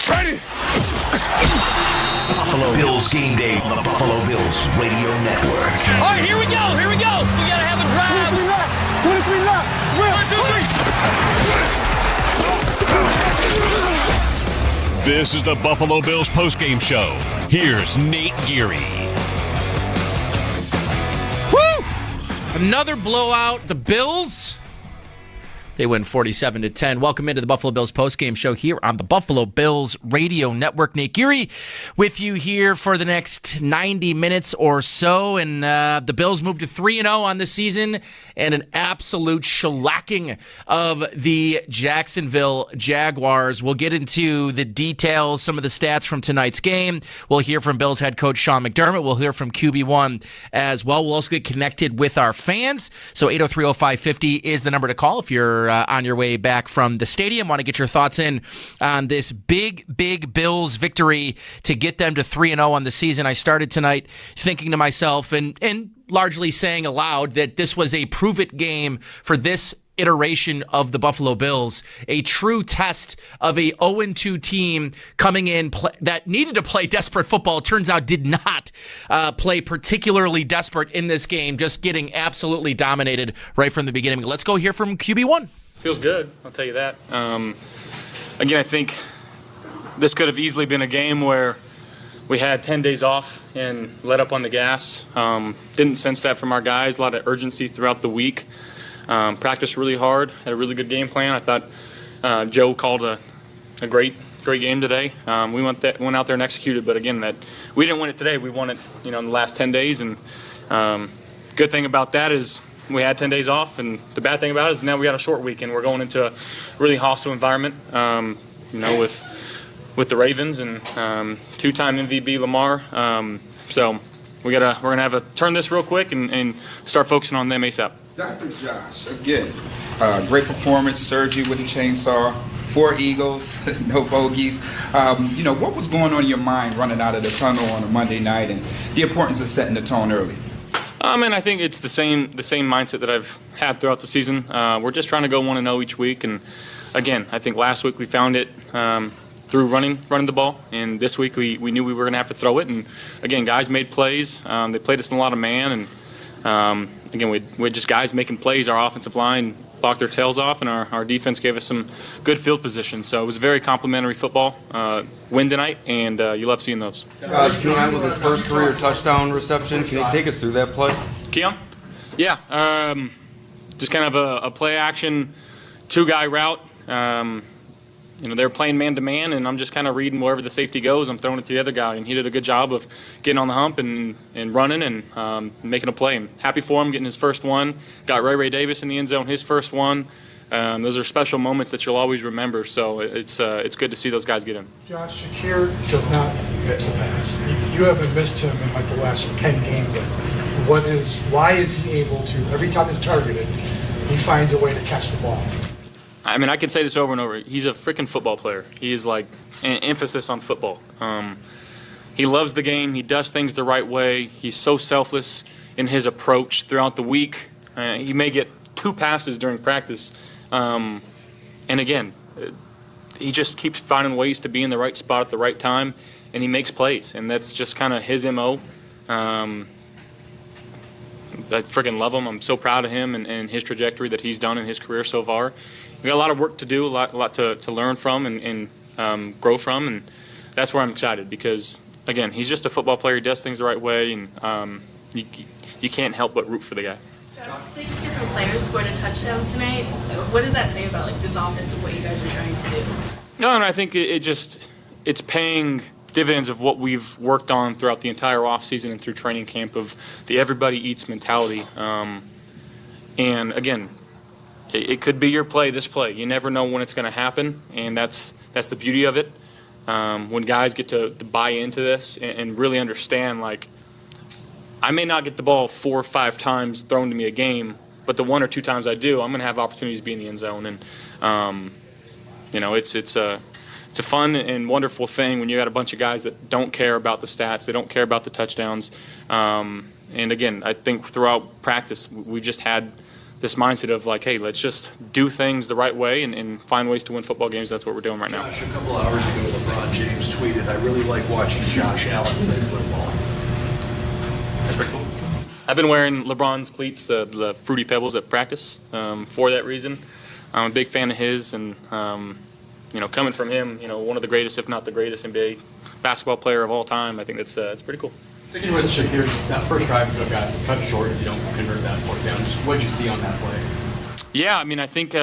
Ready! Buffalo Bills game day on the Buffalo Bills Radio Network. All right, here we go. We gotta have a drive. 23 left. 1, 2, 3. This is the Buffalo Bills postgame show. Here's Nate Geary. Woo! Another blowout. The Bills, they win 47-10. Welcome into the Buffalo Bills postgame show here on the Buffalo Bills Radio Network. Nate Geary with you here for the next 90 minutes or so. And the Bills moved to 3-0 on the season and an absolute shellacking of the Jacksonville Jaguars. We'll get into the details, some of the stats from tonight's game. We'll hear from Bills head coach Sean McDermott. We'll hear from QB1 as well. We'll also get connected with our fans. So 803-0550 is the number to call if you're on your way back from the stadium. Want to get your thoughts in on this big Bills victory to get them to 3-0 on the season. I started tonight thinking to myself and largely saying aloud that this was a prove-it game for this iteration of the Buffalo Bills, a true test of a 0-2 team coming in that needed to play desperate football. It turns out did not play particularly desperate in this game, just getting absolutely dominated right from the beginning. Let's go hear from QB1. Feels good, I'll tell you that. Again, I think this could have easily been a game where we had 10 days off and let up on the gas. Didn't sense that from our guys. A lot of urgency throughout the week. Practiced really hard. Had a really good game plan. I thought Joe called a great game today. We went out there and executed. But again, that we didn't win it today. We won it, in the last 10 days. And good thing about that is we had 10 days off. And the bad thing about it is now we got a short week and we're going into a really hostile environment. With the Ravens and two-time MVP Lamar. So we're gonna have to turn this real quick and start focusing on them ASAP. Dr. Josh, again, great performance. Sergey with the chainsaw, 4 eagles, no bogeys. What was going on in your mind running out of the tunnel on a Monday night, and the importance of setting the tone early? I think it's the same mindset that I've had throughout the season. We're just trying to go 1-0 each week, and again, I think last week we found it through running the ball, and this week we knew we were going to have to throw it. And again, guys made plays. They played us in a lot of man, and again, we just guys making plays. Our offensive line blocked their tails off, and our defense gave us some good field position. So it was a very complimentary football win tonight, and you love seeing those. Keon with his first career touchdown reception. Can you take us through that play? Keon? Yeah, just kind of a play action, 2-guy route. They're playing man-to-man, and I'm just kind of reading wherever the safety goes. I'm throwing it to the other guy, and he did a good job of getting on the hump and running and making a play. I'm happy for him, getting his first one. Got Ray Davis in the end zone, his first one. Those are special moments that you'll always remember, so it's good to see those guys get in. Josh, Shakir does not miss a pass. You haven't missed him in like the last 10 games, I think. Why is he able to, every time he's targeted, he finds a way to catch the ball? I mean, I can say this over and over. He's a freaking football player. He is like an emphasis on football. He loves the game. He does things the right way. He's so selfless in his approach throughout the week. He may get 2 passes during practice. And again, he just keeps finding ways to be in the right spot at the right time, and he makes plays. And that's just kind of his MO. I freaking love him. I'm so proud of him and his trajectory that he's done in his career so far. We got a lot of work to do, a lot to learn from and grow from, and that's where I'm excited because, again, he's just a football player. He does things the right way, and you can't help but root for the guy. Josh, 6 different players scored a touchdown tonight. What does that say about this offense and what you guys are trying to do? No, and I think it's paying dividends of what we've worked on throughout the entire offseason and through training camp of the everybody eats mentality. And again, it could be your play, this play. You never know when it's going to happen, and that's the beauty of it. When guys get to buy into this and really understand, like, I may not get the ball 4 or 5 times thrown to me a game, but the 1 or 2 times I do, I'm going to have opportunities to be in the end zone. And it's a fun and wonderful thing when you got a bunch of guys that don't care about the stats, they don't care about the touchdowns. And again, I think throughout practice we've just had this mindset of like, hey, let's just do things the right way and find ways to win football games. That's what we're doing right now. Josh, a couple hours ago, LeBron James tweeted, "I really like watching Josh Allen play football." That's pretty cool. I've been wearing LeBron's cleats, the Fruity Pebbles at practice for that reason. I'm a big fan of his, and coming from him, one of the greatest, if not the greatest NBA basketball player of all time, I think it's pretty cool. Sticking with Shakir, that first drive could have got cut short if you don't convert that 4th down. Just what did you see on that play? Yeah, I mean, I think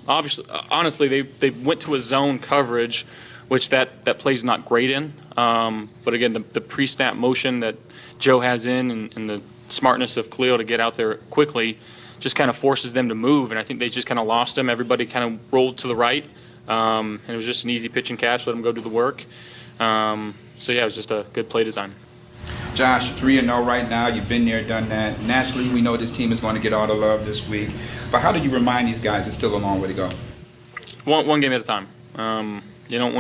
honestly, they went to a zone coverage, which that play's not great in. But again, the pre-snap motion that Joe has in and the smartness of Khalil to get out there quickly just kind of forces them to move, and I think they just kind of lost him. Everybody kind of rolled to the right, and it was just an easy pitch and catch, let them go do the work. So, yeah, it was just a good play design. Josh, 3-0 right now. You've been there, done that. Naturally, we know this team is going to get all the love this week. But how do you remind these guys it's still a long way to go? One game at a time. You don't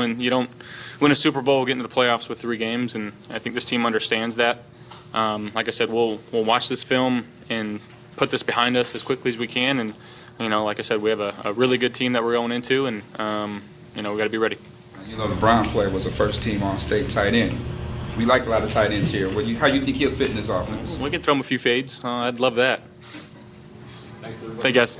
win a Super Bowl, get into the playoffs with 3 games, and I think this team understands that. Like I said, we'll watch this film and put this behind us as quickly as we can, and like I said, we have a really good team that we're going into, and we got to be ready. The Brown player was a first-team All-State tight end. We like a lot of tight ends here. How do you think he'll fit in this offense? We can throw him a few fades. I'd love that. Thank you, guys.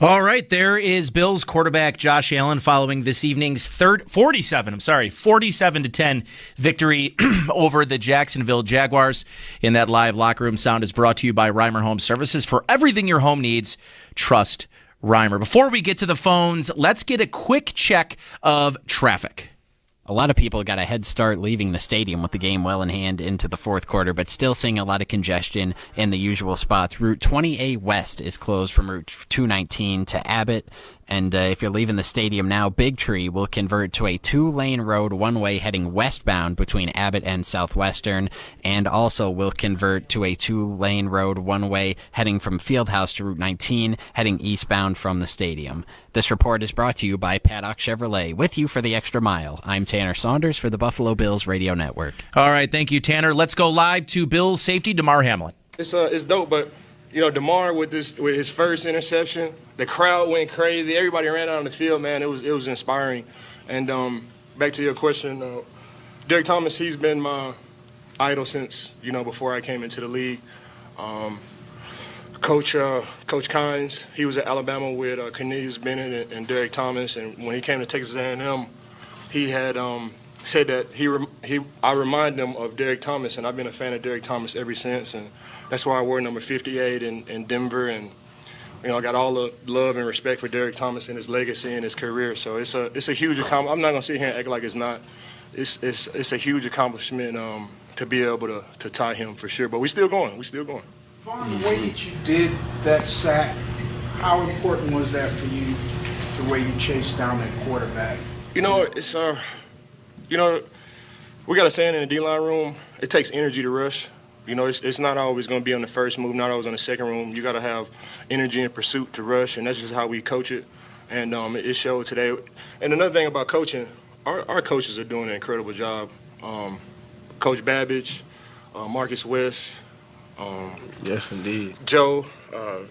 All right, there is Bills quarterback Josh Allen following this evening's 47-10 victory over the Jacksonville Jaguars. In that live locker room sound is brought to you by Reimer Home Services. For everything your home needs, trust Reimer. Before we get to the phones, let's get a quick check of traffic. A lot of people got a head start leaving the stadium with the game well in hand into the fourth quarter, but still seeing a lot of congestion in the usual spots. Route 20A West is closed from Route 219 to Abbott. And if you're leaving the stadium now, Big Tree will convert to a 2-lane road one-way heading westbound between Abbott and Southwestern, and also will convert to a 2-lane road one-way heading from Fieldhouse to Route 19, heading eastbound from the stadium. This report is brought to you by Paddock Chevrolet, with you for the extra mile. I'm Tanner Saunders for the Buffalo Bills Radio Network. All right, thank you, Tanner. Let's go live to Bills safety DeMar Hamlin. It's dope, but DeMar with his first interception, the crowd went crazy. Everybody ran out on the field, man. It was inspiring. And back to your question, Derek Thomas, he's been my idol since before I came into the league. Coach Kynes, he was at Alabama with Cornelius Bennett and Derek Thomas, and when he came to Texas A&M, he had said that I remind him of Derek Thomas, and I've been a fan of Derek Thomas ever since, and that's why I wore number 58 in Denver, and I got all the love and respect for Derek Thomas and his legacy and his career. So it's a huge accomplishment. I'm not gonna sit here and act like it's not. It's a huge accomplishment to be able to tie him for sure. But we're still going. Vaughn, the way that you did that sack, how important was that for you? The way you chased down that quarterback. It's we got a saying in the D-line room. It takes energy to rush. It's not always going to be on the first move, not always on the second move. You got to have energy and pursuit to rush, and that's just how we coach it. And it showed today. And another thing about coaching, our coaches are doing an incredible job. Coach Babbage, Marcus West, yes, indeed, Joe,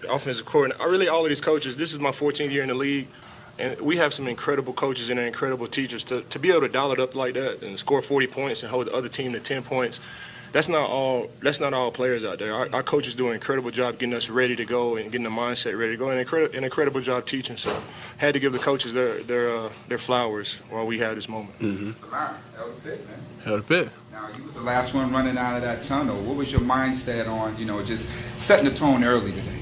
offensive coordinator. Really, all of these coaches. This is my 14th year in the league, and we have some incredible coaches and incredible teachers. To be able to dial it up like that and score 40 points and hold the other team to 10 points. That's not all players out there. Our coaches do an incredible job getting us ready to go and getting the mindset ready to go, and an incredible job teaching. So, had to give the coaches their flowers while we had this moment. Mm-hmm. That was it, man. Hell of it. Now, you was the last one running out of that tunnel. What was your mindset on, just setting the tone early today?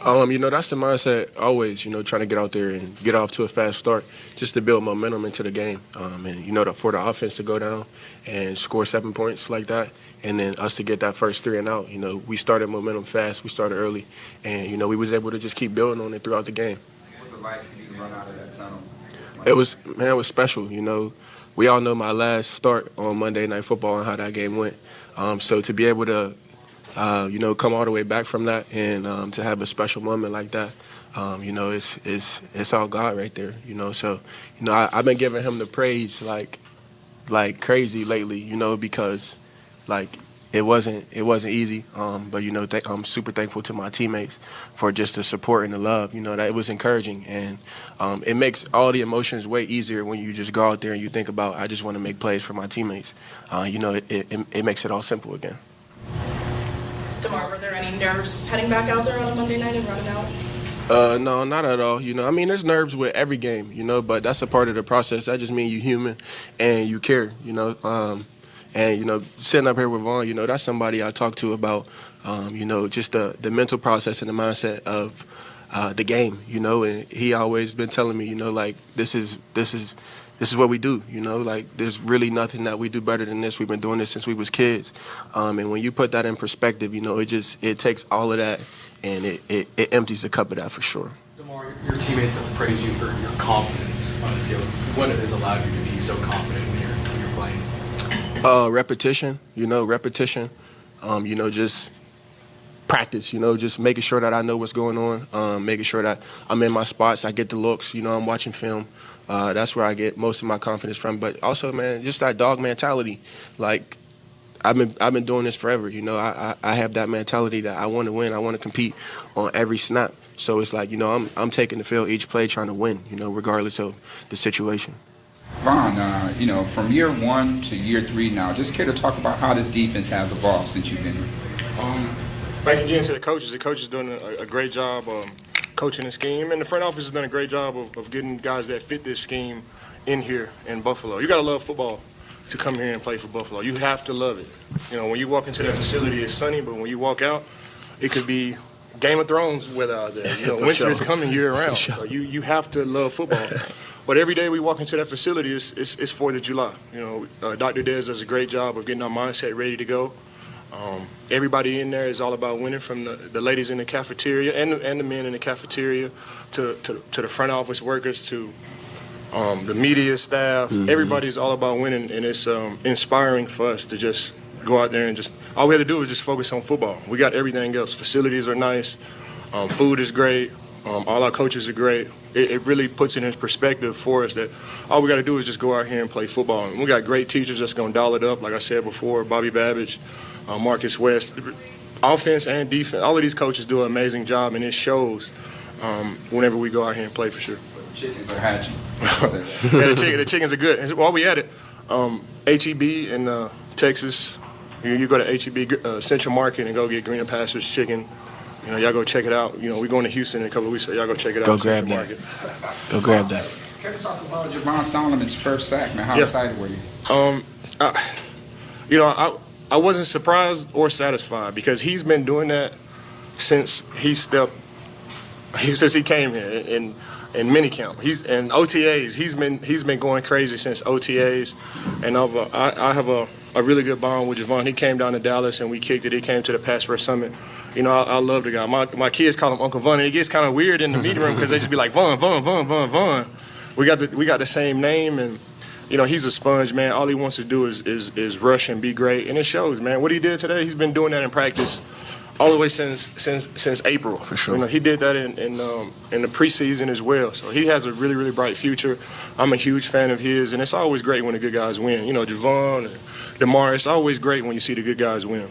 That's the mindset always, trying to get out there and get off to a fast start just to build momentum into the game. And, for the offense to go down and score 7 points like that, and then us to get that first 3 and out, we started momentum fast, we started early, and, we was able to just keep building on it throughout the game. What was it like for you to run out of that tunnel? It was special, We all know my last start on Monday Night Football and how that game went. So to be able to come all the way back from that and to have a special moment like that, it's all God right there, So, I've been giving him the praise like crazy lately, because it wasn't easy. But I'm super thankful to my teammates for just the support and the love. That it was encouraging, and it makes all the emotions way easier when you just go out there and you think about, I just want to make plays for my teammates. It makes it all simple again. DeMar, were there any nerves heading back out there on a Monday night and running out? No, not at all. There's nerves with every game, but that's a part of the process. That just means you're human and you care, And, sitting up here with Vaughn, that's somebody I talk to about, just the mental process and the mindset of the game, and he always been telling me, this is what we do, there's really nothing that we do better than this. We've been doing this since we was kids. And when you put that in perspective, it takes all of that and it empties the cup of that for sure. DeMar, your teammates have praised you for your confidence on the field. What has allowed you to be so confident when you're playing? Repetition, repetition, just practice, just making sure that I know what's going on, making sure that I'm in my spots, I get the looks, I'm watching film. That's where I get most of my confidence from. But also, man, just that dog mentality. I've been doing this forever. You know, I have that mentality that I want to win. I want to compete on every snap. So it's like, you know, I'm taking the field each play trying to win, you know, regardless of the situation. Vaughn, you know, from year 1 to year 3 now, just care to talk about how this defense has evolved since you've been here? Thank again to the coaches. The coaches doing a great job coaching the scheme, and the front office has done a great job of getting guys that fit this scheme in here in Buffalo. You got to love football to come here and play for Buffalo. You have to love it. You know, when you walk into that facility, it's sunny, but when you walk out, it could be Game of Thrones weather out there. You know, winter is coming year-round, so you have to love football. But every day we walk into that facility, it's 4th of July. You know, Dr. Dez does a great job of getting our mindset ready to go. Everybody in there is all about winning, from the ladies in the cafeteria and the men in the cafeteria to the front office workers to the media staff. Everybody's all about winning, and it's inspiring for us to just go out there and just, all we have to do is just focus on football. We got everything else. Facilities are nice. Food is great. All our coaches are great. It really puts it in perspective for us that all we got to do is just go out here and play football. And we got great teachers that's going to dial it up, like I said before, Bobby Babbage, Marcus West. Offense and defense, all of these coaches do an amazing job, and it shows whenever we go out here and play, for sure. The chickens are hatching. Yeah, the chickens are good. And while we at it, HEB in Texas, you go to HEB Central Market and go get Greener Pastures chicken. You know, y'all go check it out. You know, we're going to Houston in a couple of weeks, so y'all go check it out. Go grab that. Market. Go grab that. Can we talk about Javon Solomon's first sack, man? How excited were you? You know, I wasn't surprised or satisfied, because he's been doing that since he came here in minicamp. And OTAs. He's been going crazy since OTAs, and I have a really good bond with Javon. He came down to Dallas and we kicked it. He came to the Pass Rush Summit. You know, I love the guy. My kids call him Uncle Von, and it gets kind of weird in the meeting room because they just be like, Von. We got the same name, and you know, he's a sponge, man. All he wants to do is rush and be great, and it shows, man. What he did today, he's been doing that in practice all the way since April. For sure. You know, he did that in the preseason as well. So he has a really, really bright future. I'm a huge fan of his, and it's always great when the good guys win. You know, Javon and DeMar, it's always great when you see the good guys win.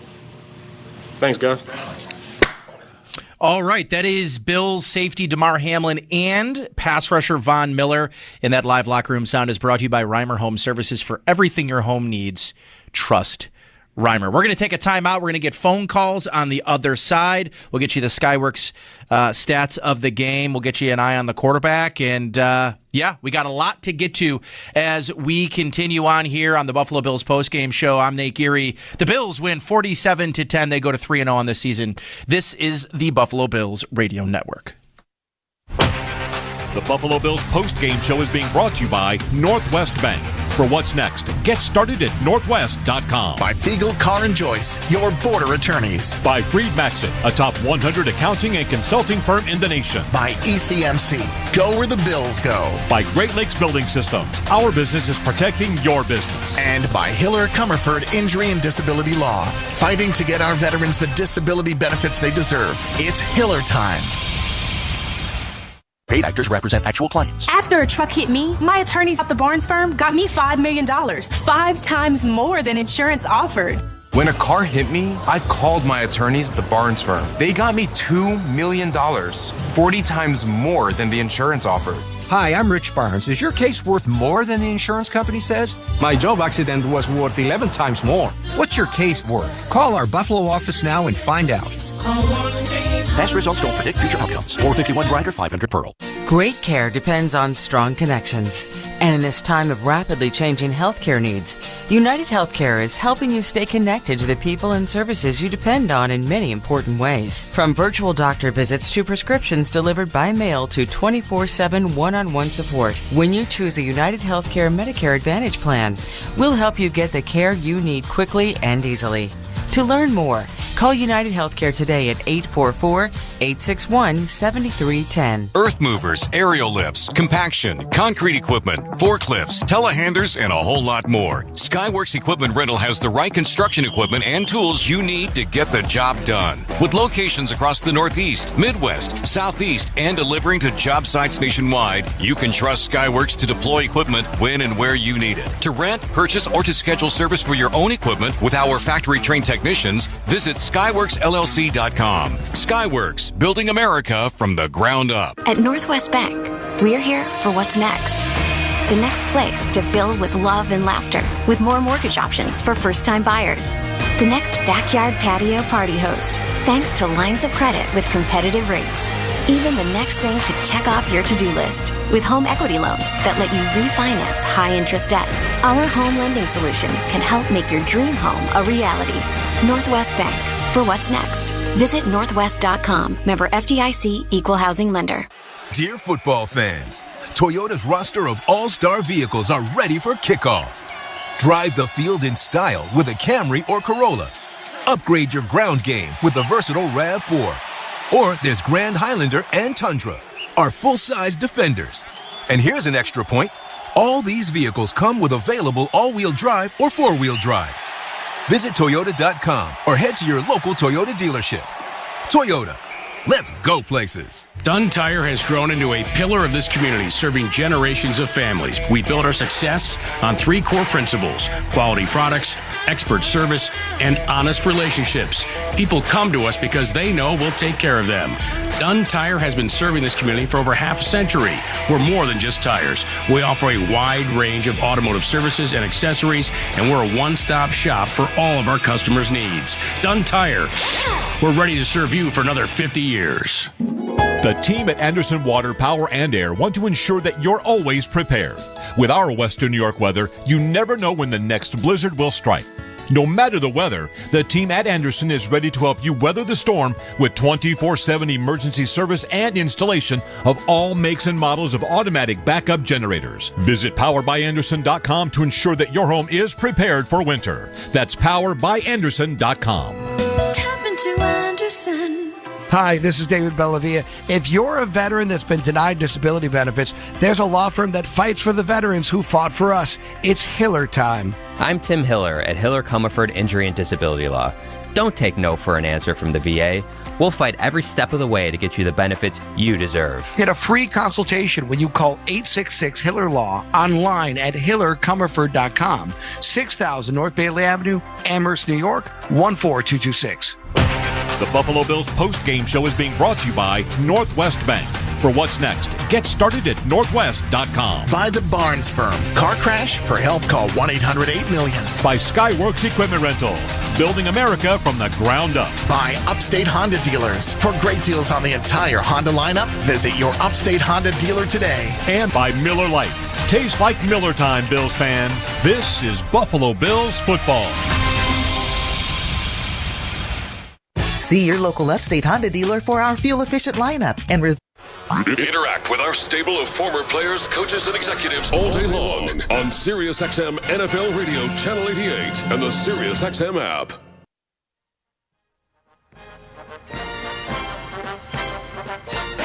Thanks, guys. All right, that is Bills safety DeMar Hamlin and pass rusher Von Miller. And that live locker room sound is brought to you by Reimer Home Services. For everything your home needs, trust Reimer. We're going to take a timeout. We're going to get phone calls on the other side. We'll get you the Skyworks stats of the game. We'll get you an eye on the quarterback. And, we got a lot to get to as we continue on here on the Buffalo Bills postgame show. I'm Nate Geary. The Bills win 47-10. They go to 3-0 on this season. This is the Buffalo Bills Radio Network. The Buffalo Bills postgame show is being brought to you by Northwest Bank. For what's next, get started at northwest.com. By Fiegel, Carr & Joyce, your border attorneys. By Freed Maxon, a top 100 accounting and consulting firm in the nation. By ECMC, go where the Bills go. By Great Lakes Building Systems, our business is protecting your business. And by Hiller Comerford Injury and Disability Law, fighting to get our veterans the disability benefits they deserve. It's Hiller time. Paid actors represent actual clients. After a truck hit me, my attorneys at the Barnes firm got me $5 million, 5 times more than insurance offered. When a car hit me, I called my attorneys at the Barnes firm. They got me $2 million, 40 times more than the insurance offered. Hi, I'm Rich Barnes. Is your case worth more than the insurance company says? My job accident was worth 11 times more. What's your case worth? Call our Buffalo office now and find out. Past results don't predict future outcomes. 451 Grinder, 500 Pearl. Great care depends on strong connections. And in this time of rapidly changing healthcare needs, United Healthcare is helping you stay connected to the people and services you depend on in many important ways. From virtual doctor visits to prescriptions delivered by mail to 24/7 one-on-one support. When you choose a United Healthcare Medicare Advantage plan, we'll help you get the care you need quickly and easily. To learn more, call United Healthcare today at 861-7310. Earth movers, aerial lifts, compaction, concrete equipment, forklifts, telehandlers, and a whole lot more. Skyworks Equipment Rental has the right construction equipment and tools you need to get the job done. With locations across the Northeast, Midwest, Southeast, and delivering to job sites nationwide, you can trust Skyworks to deploy equipment when and where you need it. To rent, purchase, or to schedule service for your own equipment with our factory-trained technicians, visit SkyworksLLC.com. Skyworks, building America from the ground up. At Northwest Bank, we're here for what's next. The next place to fill with love and laughter, with more mortgage options for first-time buyers. The next backyard patio party host, thanks to lines of credit with competitive rates. Even the next thing to check off your to-do list, with home equity loans that let you refinance high-interest debt. Our home lending solutions can help make your dream home a reality. Northwest Bank, for what's next. Visit northwest.com. Member FDIC, Equal Housing Lender. Dear football fans, Toyota's roster of all-star vehicles are ready for kickoff. Drive the field in style with a Camry or Corolla. Upgrade your ground game with the versatile RAV4. Or there's Grand Highlander and Tundra, our full-size Defenders. And here's an extra point. All these vehicles come with available all-wheel drive or four-wheel drive. Visit Toyota.com or head to your local Toyota dealership. Toyota, let's go places. Dunn Tire has grown into a pillar of this community, serving generations of families. We build our success on three core principles: quality products, expert service, and honest relationships. People come to us because they know we'll take care of them. Dunn Tire has been serving this community for over half a century. We're more than just tires. We offer a wide range of automotive services and accessories, and we're a one-stop shop for all of our customers' needs. Dunn Tire, we're ready to serve you for another 50 years. The team at Anderson Water, Power, and Air want to ensure that you're always prepared. With our Western New York weather, you never know when the next blizzard will strike. No matter the weather, the team at Anderson is ready to help you weather the storm with 24/7 emergency service and installation of all makes and models of automatic backup generators. Visit powerbyanderson.com to ensure that your home is prepared for winter. That's powerbyanderson.com. Tap into Anderson. Hi, this is David Bellavia. If you're a veteran that's been denied disability benefits, there's a law firm that fights for the veterans who fought for us. It's Hiller time. I'm Tim Hiller at Hiller Comerford Injury and Disability Law. Don't take no for an answer from the VA. We'll fight every step of the way to get you the benefits you deserve. Get a free consultation when you call 866-HILLER-LAW online at hillercomerford.com. 6000 North Bailey Avenue, Amherst, New York, 14226. The Buffalo Bills post-game show is being brought to you by Northwest Bank. For what's next, get started at northwest.com. By the Barnes Firm. Car crash? For help, call 1-800-8-million. By Skyworks Equipment Rental. Building America from the ground up. By Upstate Honda Dealers. For great deals on the entire Honda lineup, visit your Upstate Honda dealer today. And by Miller Lite. Tastes like Miller time, Bills fans. This is Buffalo Bills football. See your local Upstate Honda dealer for our fuel-efficient lineup and Interact with our stable of former players, coaches, and executives all day long on SiriusXM NFL Radio Channel 88 and the SiriusXM app.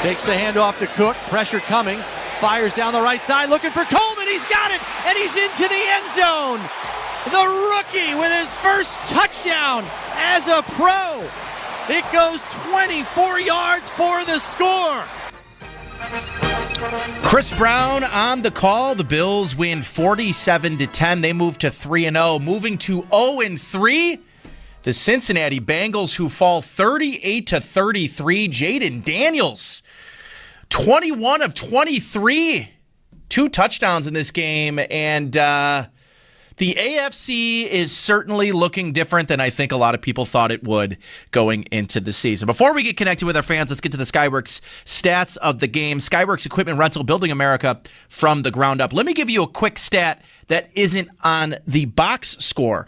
Takes the handoff to Cook. Pressure coming. Fires down the right side, looking for Coleman. He's got it, and he's into the end zone. The rookie with his first touchdown as a pro. It goes 24 yards for the score. Chris Brown on the call. The Bills win 47-10. They move to 3-0. Moving to 0-3, the Cincinnati Bengals, who fall 38-33. Jaden Daniels, 21 of 23. 2 touchdowns in this game. And the AFC is certainly looking different than I think a lot of people thought it would going into the season. Before we get connected with our fans, let's get to the Skyworks stats of the game. Skyworks Equipment Rental, building America from the ground up. Let me give you a quick stat that isn't on the box score.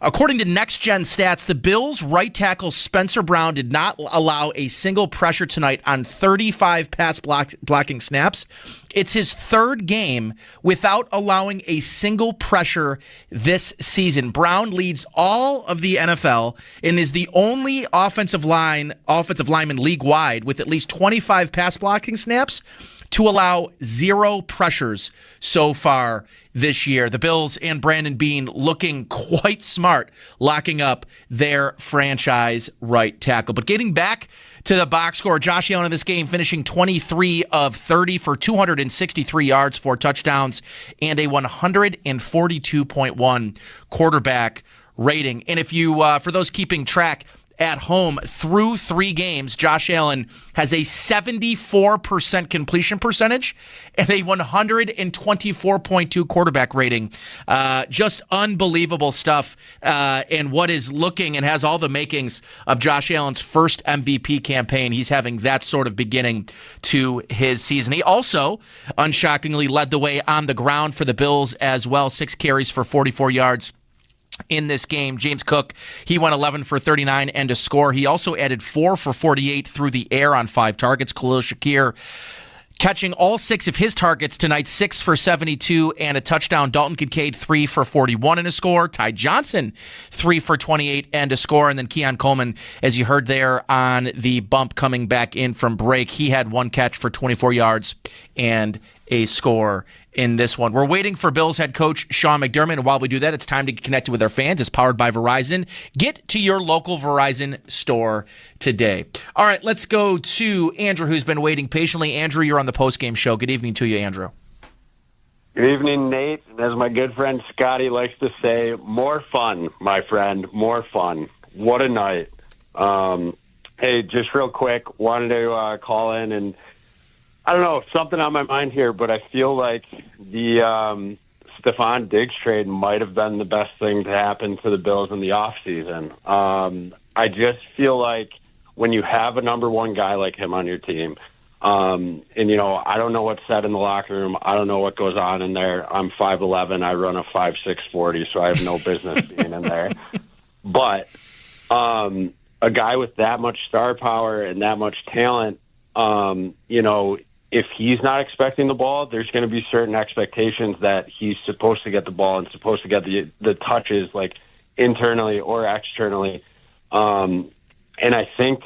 According to Next Gen Stats, the Bills' right tackle Spencer Brown did not allow a single pressure tonight on 35 pass blocking snaps. It's his third game without allowing a single pressure this season. Brown leads all of the NFL and is the only offensive lineman league-wide with at least 25 pass blocking snaps to allow 0 pressures so far this year. The Bills and Brandon Beane looking quite smart, locking up their franchise right tackle. But getting back to the box score, Josh Allen in this game finishing 23 of 30 for 263 yards, 4 touchdowns, and a 142.1 quarterback rating. And if you, for those keeping track, at home, through 3 games, Josh Allen has a 74% completion percentage and a 124.2 quarterback rating. Just unbelievable stuff, and what is looking and has all the makings of Josh Allen's first MVP campaign. He's having that sort of beginning to his season. He also, unshockingly, led the way on the ground for the Bills as well, 6 carries for 44 yards. In this game, James Cook, he went 11 for 39 and a score. He also added 4 for 48 through the air on 5 targets. Khalil Shakir catching all 6 of his targets tonight, 6 for 72 and a touchdown. Dalton Kincaid, 3 for 41 and a score. Ty Johnson, 3 for 28 and a score. And then Keon Coleman, as you heard there on the bump coming back in from break, he had 1 catch for 24 yards and a score in this one. We're waiting for Bills head coach Sean McDermott, and while we do that, it's time to get connected with our fans. It's powered by Verizon. Get to your local Verizon store today. All right, let's go to Andrew, who's been waiting patiently. Andrew, you're on the postgame show. Good evening to you, Andrew. Good evening, Nate. And as my good friend Scotty likes to say, more fun, my friend, more fun. What a night. Hey, just real quick, wanted to call in and I don't know, something on my mind here, but I feel like the Stephon Diggs trade might have been the best thing to happen to the Bills in the offseason. I just feel like when you have a number 1 guy like him on your team, and, you know, I don't know what's said in the locker room. I don't know what goes on in there. I'm 5'11". I run a 5'6" 40, so I have no business being in there. But a guy with that much star power and that much talent, you know, if he's not expecting the ball, there's going to be certain expectations that he's supposed to get the ball and supposed to get the touches, like internally or externally. And I think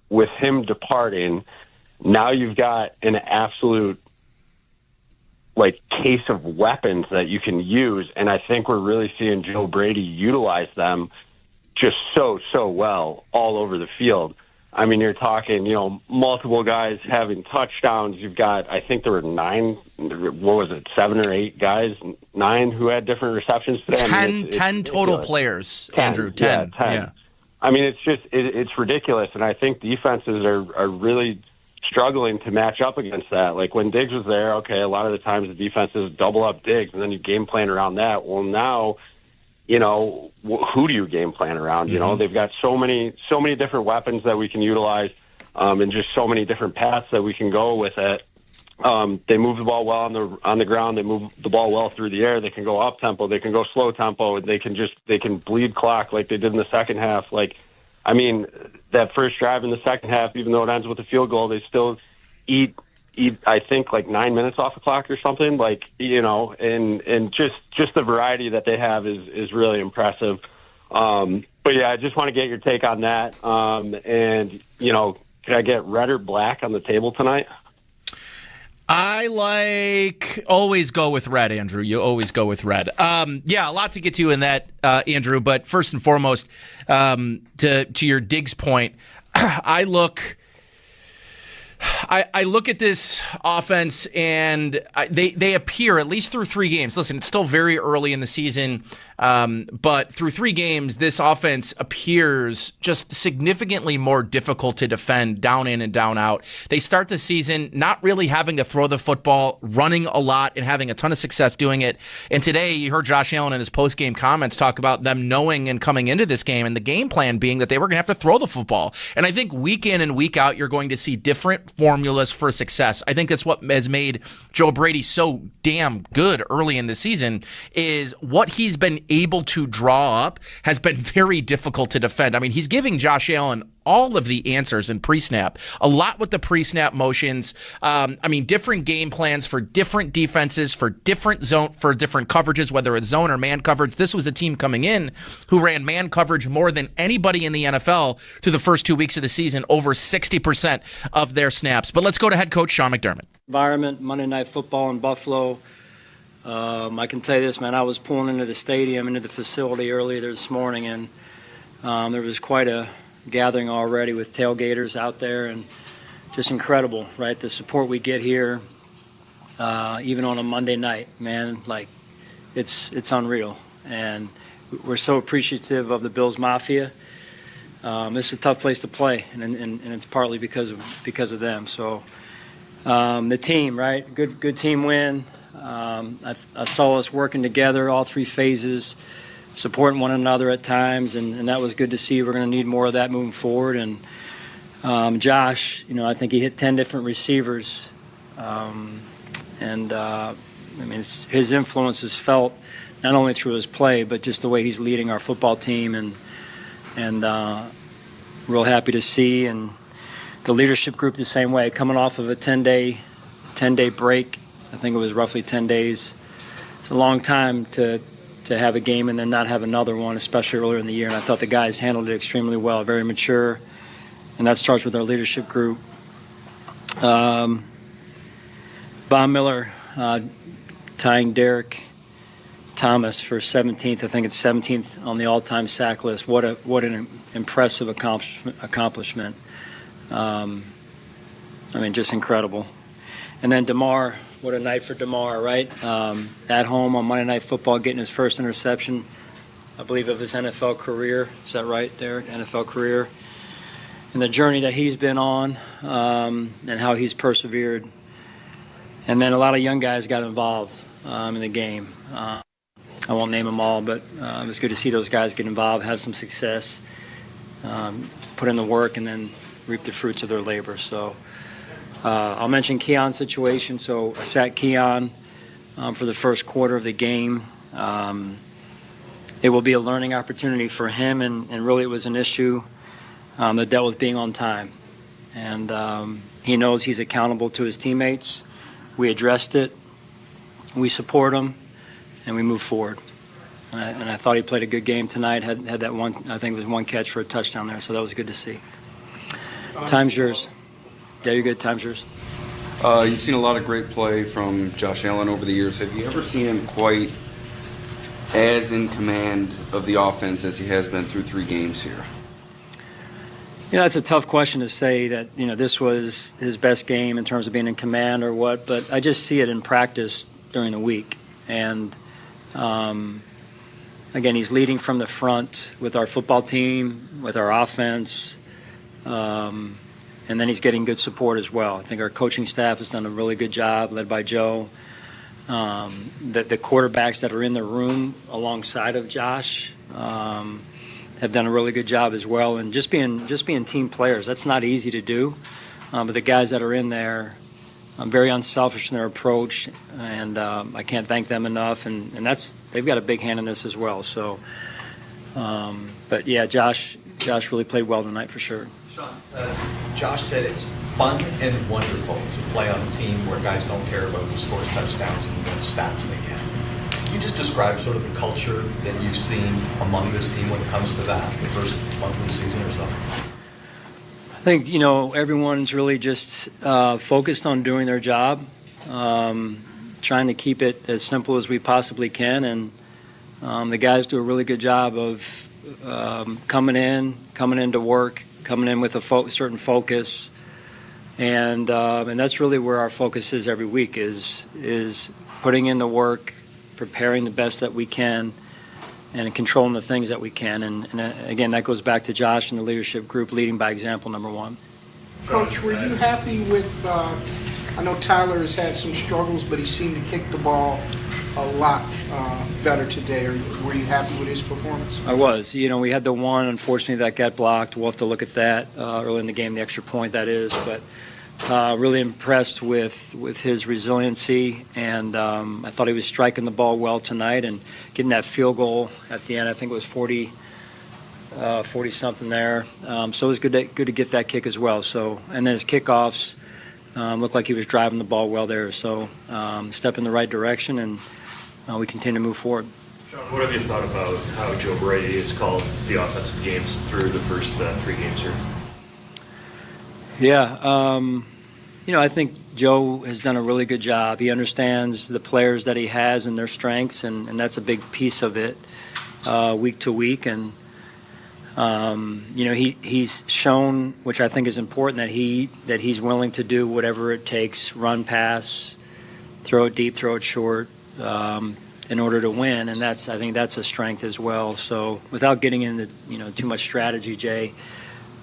with him departing, now you've got an absolute like case of weapons that you can use. And I think we're really seeing Joe Brady utilize them just so well all over the field. I mean, you're talking, you know, multiple guys having touchdowns. You've got, I think there were 7 or 8 guys, 9 who had different receptions today. 10 total players, 10, Andrew, 10. Yeah, 10. Yeah. I mean, it's just, it's ridiculous. And I think defenses are really struggling to match up against that. Like when Diggs was there, okay, a lot of the times the defenses double up Diggs and then you game plan around that. Well, now, you know, who do you game plan around? You know, they've got so many different weapons that we can utilize, and just so many different paths that we can go with it. They move the ball well on the ground. They move the ball well through the air. They can go up tempo. They can go slow tempo. They can bleed clock like they did in the second half. Like, I mean, that first drive in the second half, even though it ends with a field goal, they still eat I think like 9 minutes off the clock or something, like, you know, and just the variety that they have is really impressive. But yeah, I just want to get your take on that. And, you know, can I get red or black on the table tonight? I always go with red, Andrew. You always go with red. Yeah, a lot to get to in that, Andrew. But first and foremost, to your Diggs point, I look at this offense and they appear, at least through 3 games. Listen, it's still very early in the season, but through 3 games, this offense appears just significantly more difficult to defend down in and down out. They start the season not really having to throw the football, running a lot, and having a ton of success doing it. And today, you heard Josh Allen in his post-game comments talk about them knowing and coming into this game and the game plan being that they were going to have to throw the football. And I think week in and week out, you're going to see different formulas for success. I think that's what has made Joe Brady so damn good early in the season, is what he's been able to draw up has been very difficult to defend. I mean, he's giving Josh Allen all of the answers in pre-snap, a lot with the pre-snap motions. Different game plans for different defenses, for different coverages, whether it's zone or man coverage. This was a team coming in who ran man coverage more than anybody in the NFL through the first 2 weeks of the season, over 60% of their snaps. But let's go to head coach Sean McDermott. Environment, Monday Night Football in Buffalo. I can tell you this, man, I was pulling into the stadium, into the facility earlier this morning, and there was quite a gathering already with tailgaters out there, and just incredible, right? The support we get here, even on a Monday night, man, like it's unreal. And we're so appreciative of the Bills Mafia. This is a tough place to play, and it's partly because of them. So the team, right? Good team win. I saw us working together, all three phases, supporting one another at times, and that was good to see. We're going to need more of that moving forward. And Josh, I think he hit 10 different receivers, his influence is felt not only through his play, but just the way he's leading our football team, and real happy to see. And the leadership group the same way, coming off of a 10-day break. I think it was roughly 10 days. It's a long time to have a game and then not have another one, especially earlier in the year. And I thought the guys handled it extremely well, very mature. And that starts with our leadership group. Von Miller tying Derek Thomas for 17th. I think it's 17th on the all-time sack list. What an impressive accomplishment. Just incredible. And then DeMar, what a night for DeMar, right? At home on Monday Night Football, getting his first interception, I believe, of his NFL career. Is that right, Derek? NFL career. And the journey that he's been on, and how he's persevered. And then a lot of young guys got involved in the game. I won't name them all, but it was good to see those guys get involved, have some success, put in the work, and then reap the fruits of their labor. So I'll mention Keon's situation. So I sat Keon for the first quarter of the game. It will be a learning opportunity for him, and really it was an issue that dealt with being on time. And he knows he's accountable to his teammates. We addressed it. We support him, and we move forward. And I thought he played a good game tonight. Had that one, I think it was one catch for a touchdown there, so that was good to see. Time's yours. Yeah, you're good. Time's yours. You've seen a lot of great play from Josh Allen over the years. Have you ever seen him quite as in command of the offense as he has been through 3 games here? It's a tough question to say that, this was his best game in terms of being in command or what, but I just see it in practice during the week. And, again, he's leading from the front with our football team, with our offense, and then he's getting good support as well. I think our coaching staff has done a really good job, led by Joe. The quarterbacks that are in the room alongside of Josh have done a really good job as well. And just being team players, that's not easy to do. But the guys that are in there, very unselfish in their approach, and I can't thank them enough. And they've got a big hand in this as well. So, but yeah, Josh really played well tonight for sure. Sean, Josh said it's fun and wonderful to play on a team where guys don't care about who scores touchdowns and what stats they get. Can you just describe sort of the culture that you've seen among this team when it comes to that, the first month of the season or so? I think, everyone's really just focused on doing their job, trying to keep it as simple as we possibly can. And the guys do a really good job of coming in to work, coming in with a certain focus. And that's really where our focus is every week, is putting in the work, preparing the best that we can, and controlling the things that we can. And again, that goes back to Josh and the leadership group leading by example, number one. Coach, were you happy with, I know Tyler has had some struggles, but he seemed to kick the ball a lot better today. Were you happy with his performance? I was. We had the one, unfortunately, that got blocked. We'll have to look at that early in the game, the extra point that is. But Really impressed with his resiliency, and I thought he was striking the ball well tonight and getting that field goal at the end. I think it was 40 something there. So it was good to get that kick as well. So, and then his kickoffs looked like he was driving the ball well there. So step in the right direction, and we continue to move forward. Sean, what have you thought about how Joe Brady has called the offensive games through the first 3 games here? Yeah, I think Joe has done a really good job. He understands the players that he has and their strengths, and that's a big piece of it week to week. And, he's shown, which I think is important, that he's willing to do whatever it takes, run, pass, throw it deep, throw it short, in order to win. And I think that's a strength as well. So without getting into, too much strategy, Jay,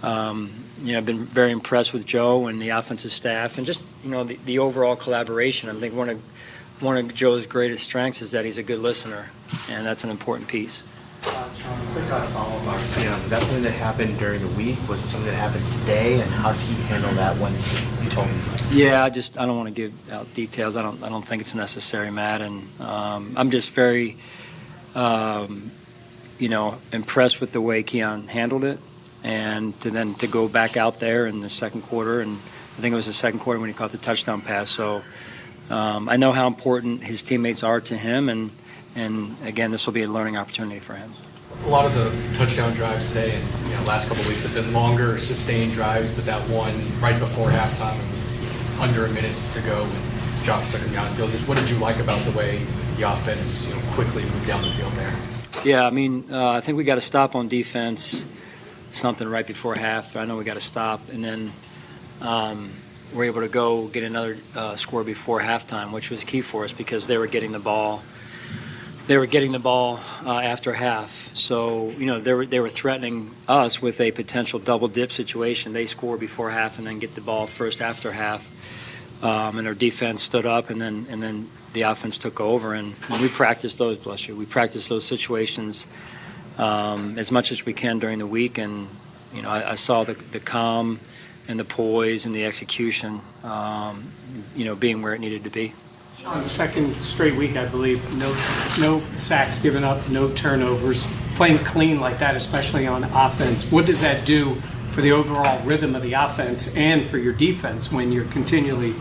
I've been very impressed with Joe and the offensive staff, and just the overall collaboration. I think one of Joe's greatest strengths is that he's a good listener, and that's an important piece. Sean, quick follow-up. Was that something that happened during the week? Was it something that happened today? And how did he handle that when you told him? Yeah, I don't want to give out details. I don't think it's necessary, Matt. And I'm just very, impressed with the way Keon handled it. And to go back out there in the second quarter, and I think it was the second quarter when he caught the touchdown pass. So I know how important his teammates are to him, and again, this will be a learning opportunity for him. A lot of the touchdown drives today and last couple of weeks have been longer, sustained drives, but that one right before halftime, it was under a minute to go when Josh took him downfield. Just what did you like about the way the offense quickly moved down the field there? Yeah, I think we got to stop on defense. Something right before half. I know we got to stop, and then we're able to go get another score before halftime, which was key for us because they were getting the ball. They were getting the ball after half, so they were threatening us with a potential double dip situation. They score before half and then get the ball first after half, and our defense stood up, and then the offense took over, and we practiced those. Bless you. We practiced those situations as much as we can during the week, and I saw the calm and the poise and the execution being where it needed to be. Sean, second straight week, I believe, no sacks given up, no turnovers, playing clean like that, especially on offense. What does that do for the overall rhythm of the offense and for your defense when you're continually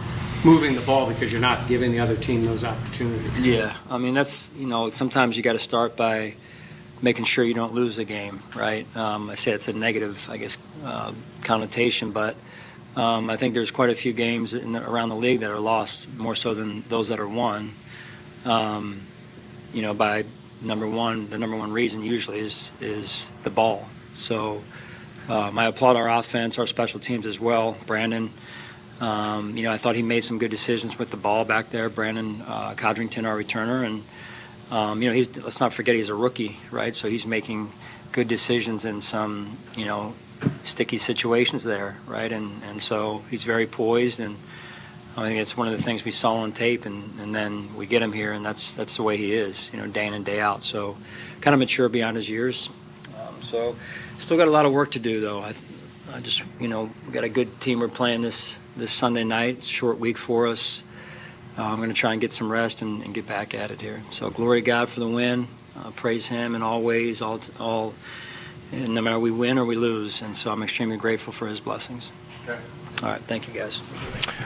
moving the ball because you're not giving the other team those opportunities? Yeah, that's sometimes you got to start by making sure you don't lose the game, right? I say it's a negative, connotation, but I think there's quite a few games around the league that are lost more so than those that are won. By number one, the number one reason usually is the ball. So I applaud our offense, our special teams as well. Brandon, I thought he made some good decisions with the ball back there. Brandon Codrington, our returner, and let's not forget he's a rookie, right? So he's making good decisions in some, sticky situations there, right? And so he's very poised, and I think it's one of the things we saw on tape, and then we get him here, and that's the way he is, day in and day out. So kind of mature beyond his years. So still got a lot of work to do, though. I just, we got a good team we're playing this Sunday night. It's a short week for us. I'm going to try and get some rest and get back at it here. So glory to God for the win. Praise Him in all ways, all, and no matter we win or we lose. And so I'm extremely grateful for His blessings. Okay. All right, thank you, guys.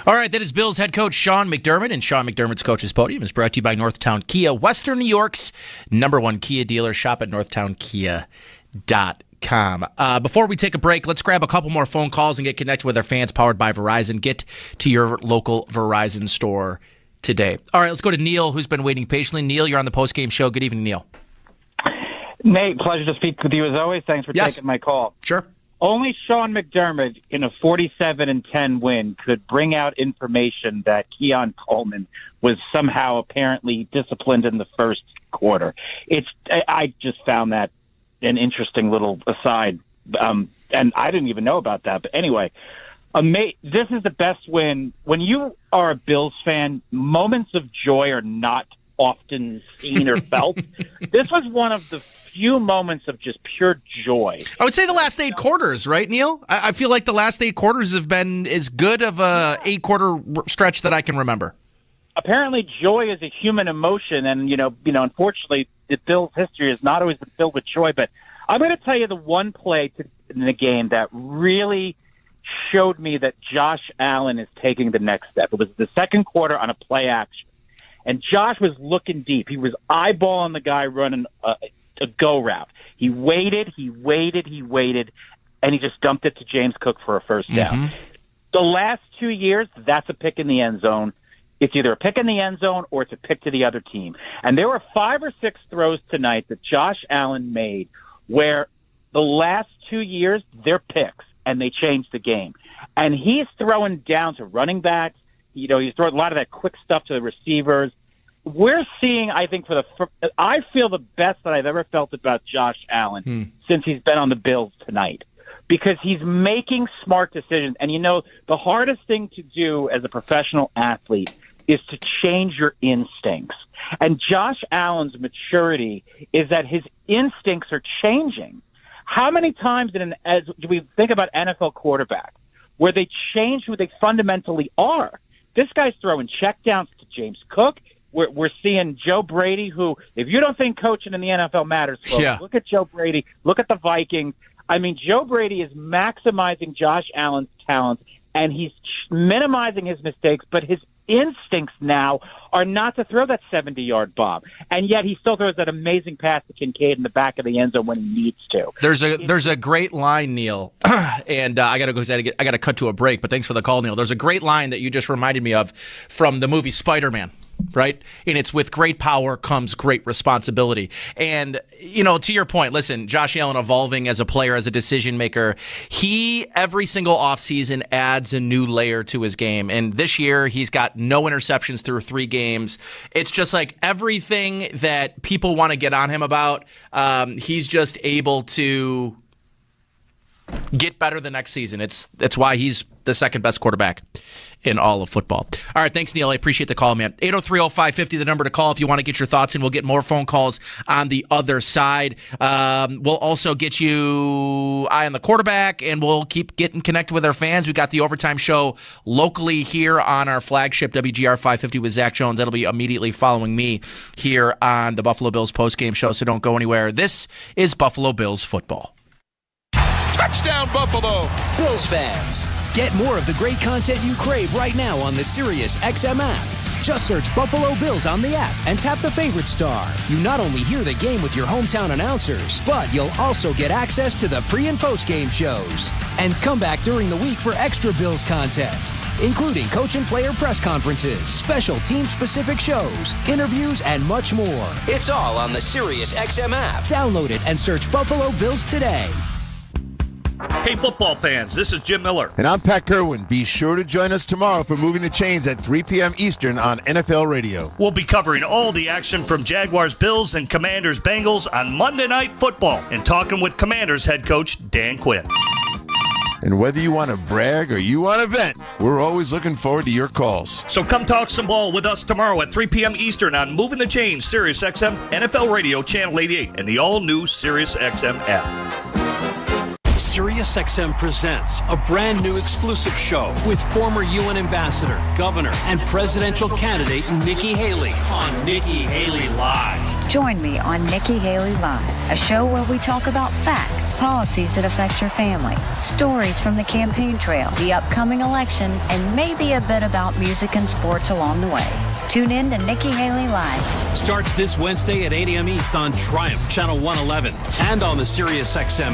All right, that is Bills head coach Sean McDermott, and Sean McDermott's Coach's Podium is brought to you by Northtown Kia, Western New York's #1 Kia dealer. Shop at northtownkia.com. Before we take a break, let's grab a couple more phone calls and get connected with our fans powered by Verizon. Get to your local Verizon store today. All right, let's go to Neil, who's been waiting patiently. Neil, you're on the postgame show. Good evening, Neil. Nate, pleasure to speak with you as always. Thanks for taking my call. Sure. Only Sean McDermott in a 47-10 win could bring out information that Keon Coleman was somehow apparently disciplined in the first quarter. I just found that an interesting little aside, and I didn't even know about that. But anyway, this is the best win. When you are a Bills fan, moments of joy are not often seen or felt. This was one of the few moments of just pure joy. I would say the last 8 quarters, right, Neil? I feel like the last 8 quarters have been as good of a 8-quarter stretch that I can remember. Apparently, joy is a human emotion, and unfortunately, the Bills' history has not always been filled with joy. But I'm going to tell you the one play in the game that really showed me that Josh Allen is taking the next step. It was the second quarter on a play action, and Josh was looking deep. He was eyeballing the guy running a go route. He waited, and he just dumped it to James Cook for a first down. The last 2 years, that's a pick in the end zone. It's either a pick in the end zone or it's a pick to the other team. And there were 5 or 6 throws tonight that Josh Allen made where the last 2 years, they're picks, and they changed the game. And he's throwing down to running backs. He's throwing a lot of that quick stuff to the receivers. We're seeing, I think, I feel the best that I've ever felt about Josh Allen since he's been on the Bills tonight, because he's making smart decisions. And, the hardest thing to do as a professional athlete is to change your instincts. And Josh Allen's maturity is that his instincts are changing. How many times do we think about NFL quarterbacks where they change who they fundamentally are? This guy's throwing checkdowns to James Cook. We're seeing Joe Brady, who, if you don't think coaching in the NFL matters, folks, look at Joe Brady, look at the Vikings. I mean, Joe Brady is maximizing Josh Allen's talents, and he's minimizing his mistakes, but his instincts now are not to throw that 70-yard bomb. And yet he still throws that amazing pass to Kincaid in the back of the end zone when he needs to. There's a great line, Neil, and I got to cut to a break, but thanks for the call, Neil. There's a great line that you just reminded me of from the movie Spider-Man. Right? And it's with great power comes great responsibility. And, to your point, listen, Josh Allen evolving as a player, as a decision maker, he every single offseason adds a new layer to his game. And this year, he's got no interceptions through 3 games. It's just like everything that people want to get on him about, he's just able to get better the next season. That's why he's the second best quarterback in all of football. All right, thanks, Neil. I appreciate the call, man. 803-0550, the number to call if you want to get your thoughts in. We'll get more phone calls on the other side. We'll also get you eye on the quarterback, and we'll keep getting connected with our fans. We've got the Overtime Show locally here on our flagship WGR 550 with Zach Jones. That'll be immediately following me here on the Buffalo Bills postgame show, so don't go anywhere. This is Buffalo Bills football. Touchdown, Buffalo! Bills fans, get more of the great content you crave right now on the Sirius XM app. Just search Buffalo Bills on the app and tap the favorite star. You not only hear the game with your hometown announcers, but you'll also get access to the pre- and post-game shows. And come back during the week for extra Bills content, including coach and player press conferences, special team-specific shows, interviews, and much more. It's all on the Sirius XM app. Download it and search Buffalo Bills today. Hey, football fans, this is Jim Miller. And I'm Pat Kerwin. Be sure to join us tomorrow for Moving the Chains at 3 p.m. Eastern on NFL Radio. We'll be covering all the action from Jaguars, Bills, and Commanders, Bengals on Monday Night Football and talking with Commanders head coach Dan Quinn. And whether you want to brag or you want to vent, we're always looking forward to your calls. So come talk some ball with us tomorrow at 3 p.m. Eastern on Moving the Chains, Sirius XM, NFL Radio, Channel 88, and the all-new Sirius XM app. SiriusXM presents a brand new exclusive show with former UN ambassador, governor, and presidential candidate Nikki Haley on Nikki Haley Live. Join me on Nikki Haley Live, a show where we talk about facts, policies that affect your family, stories from the campaign trail, the upcoming election, and maybe a bit about music and sports along the way. Tune in to Nikki Haley Live. Starts this Wednesday at 8 a.m. East on Triumph, Channel 111, and on the SiriusXM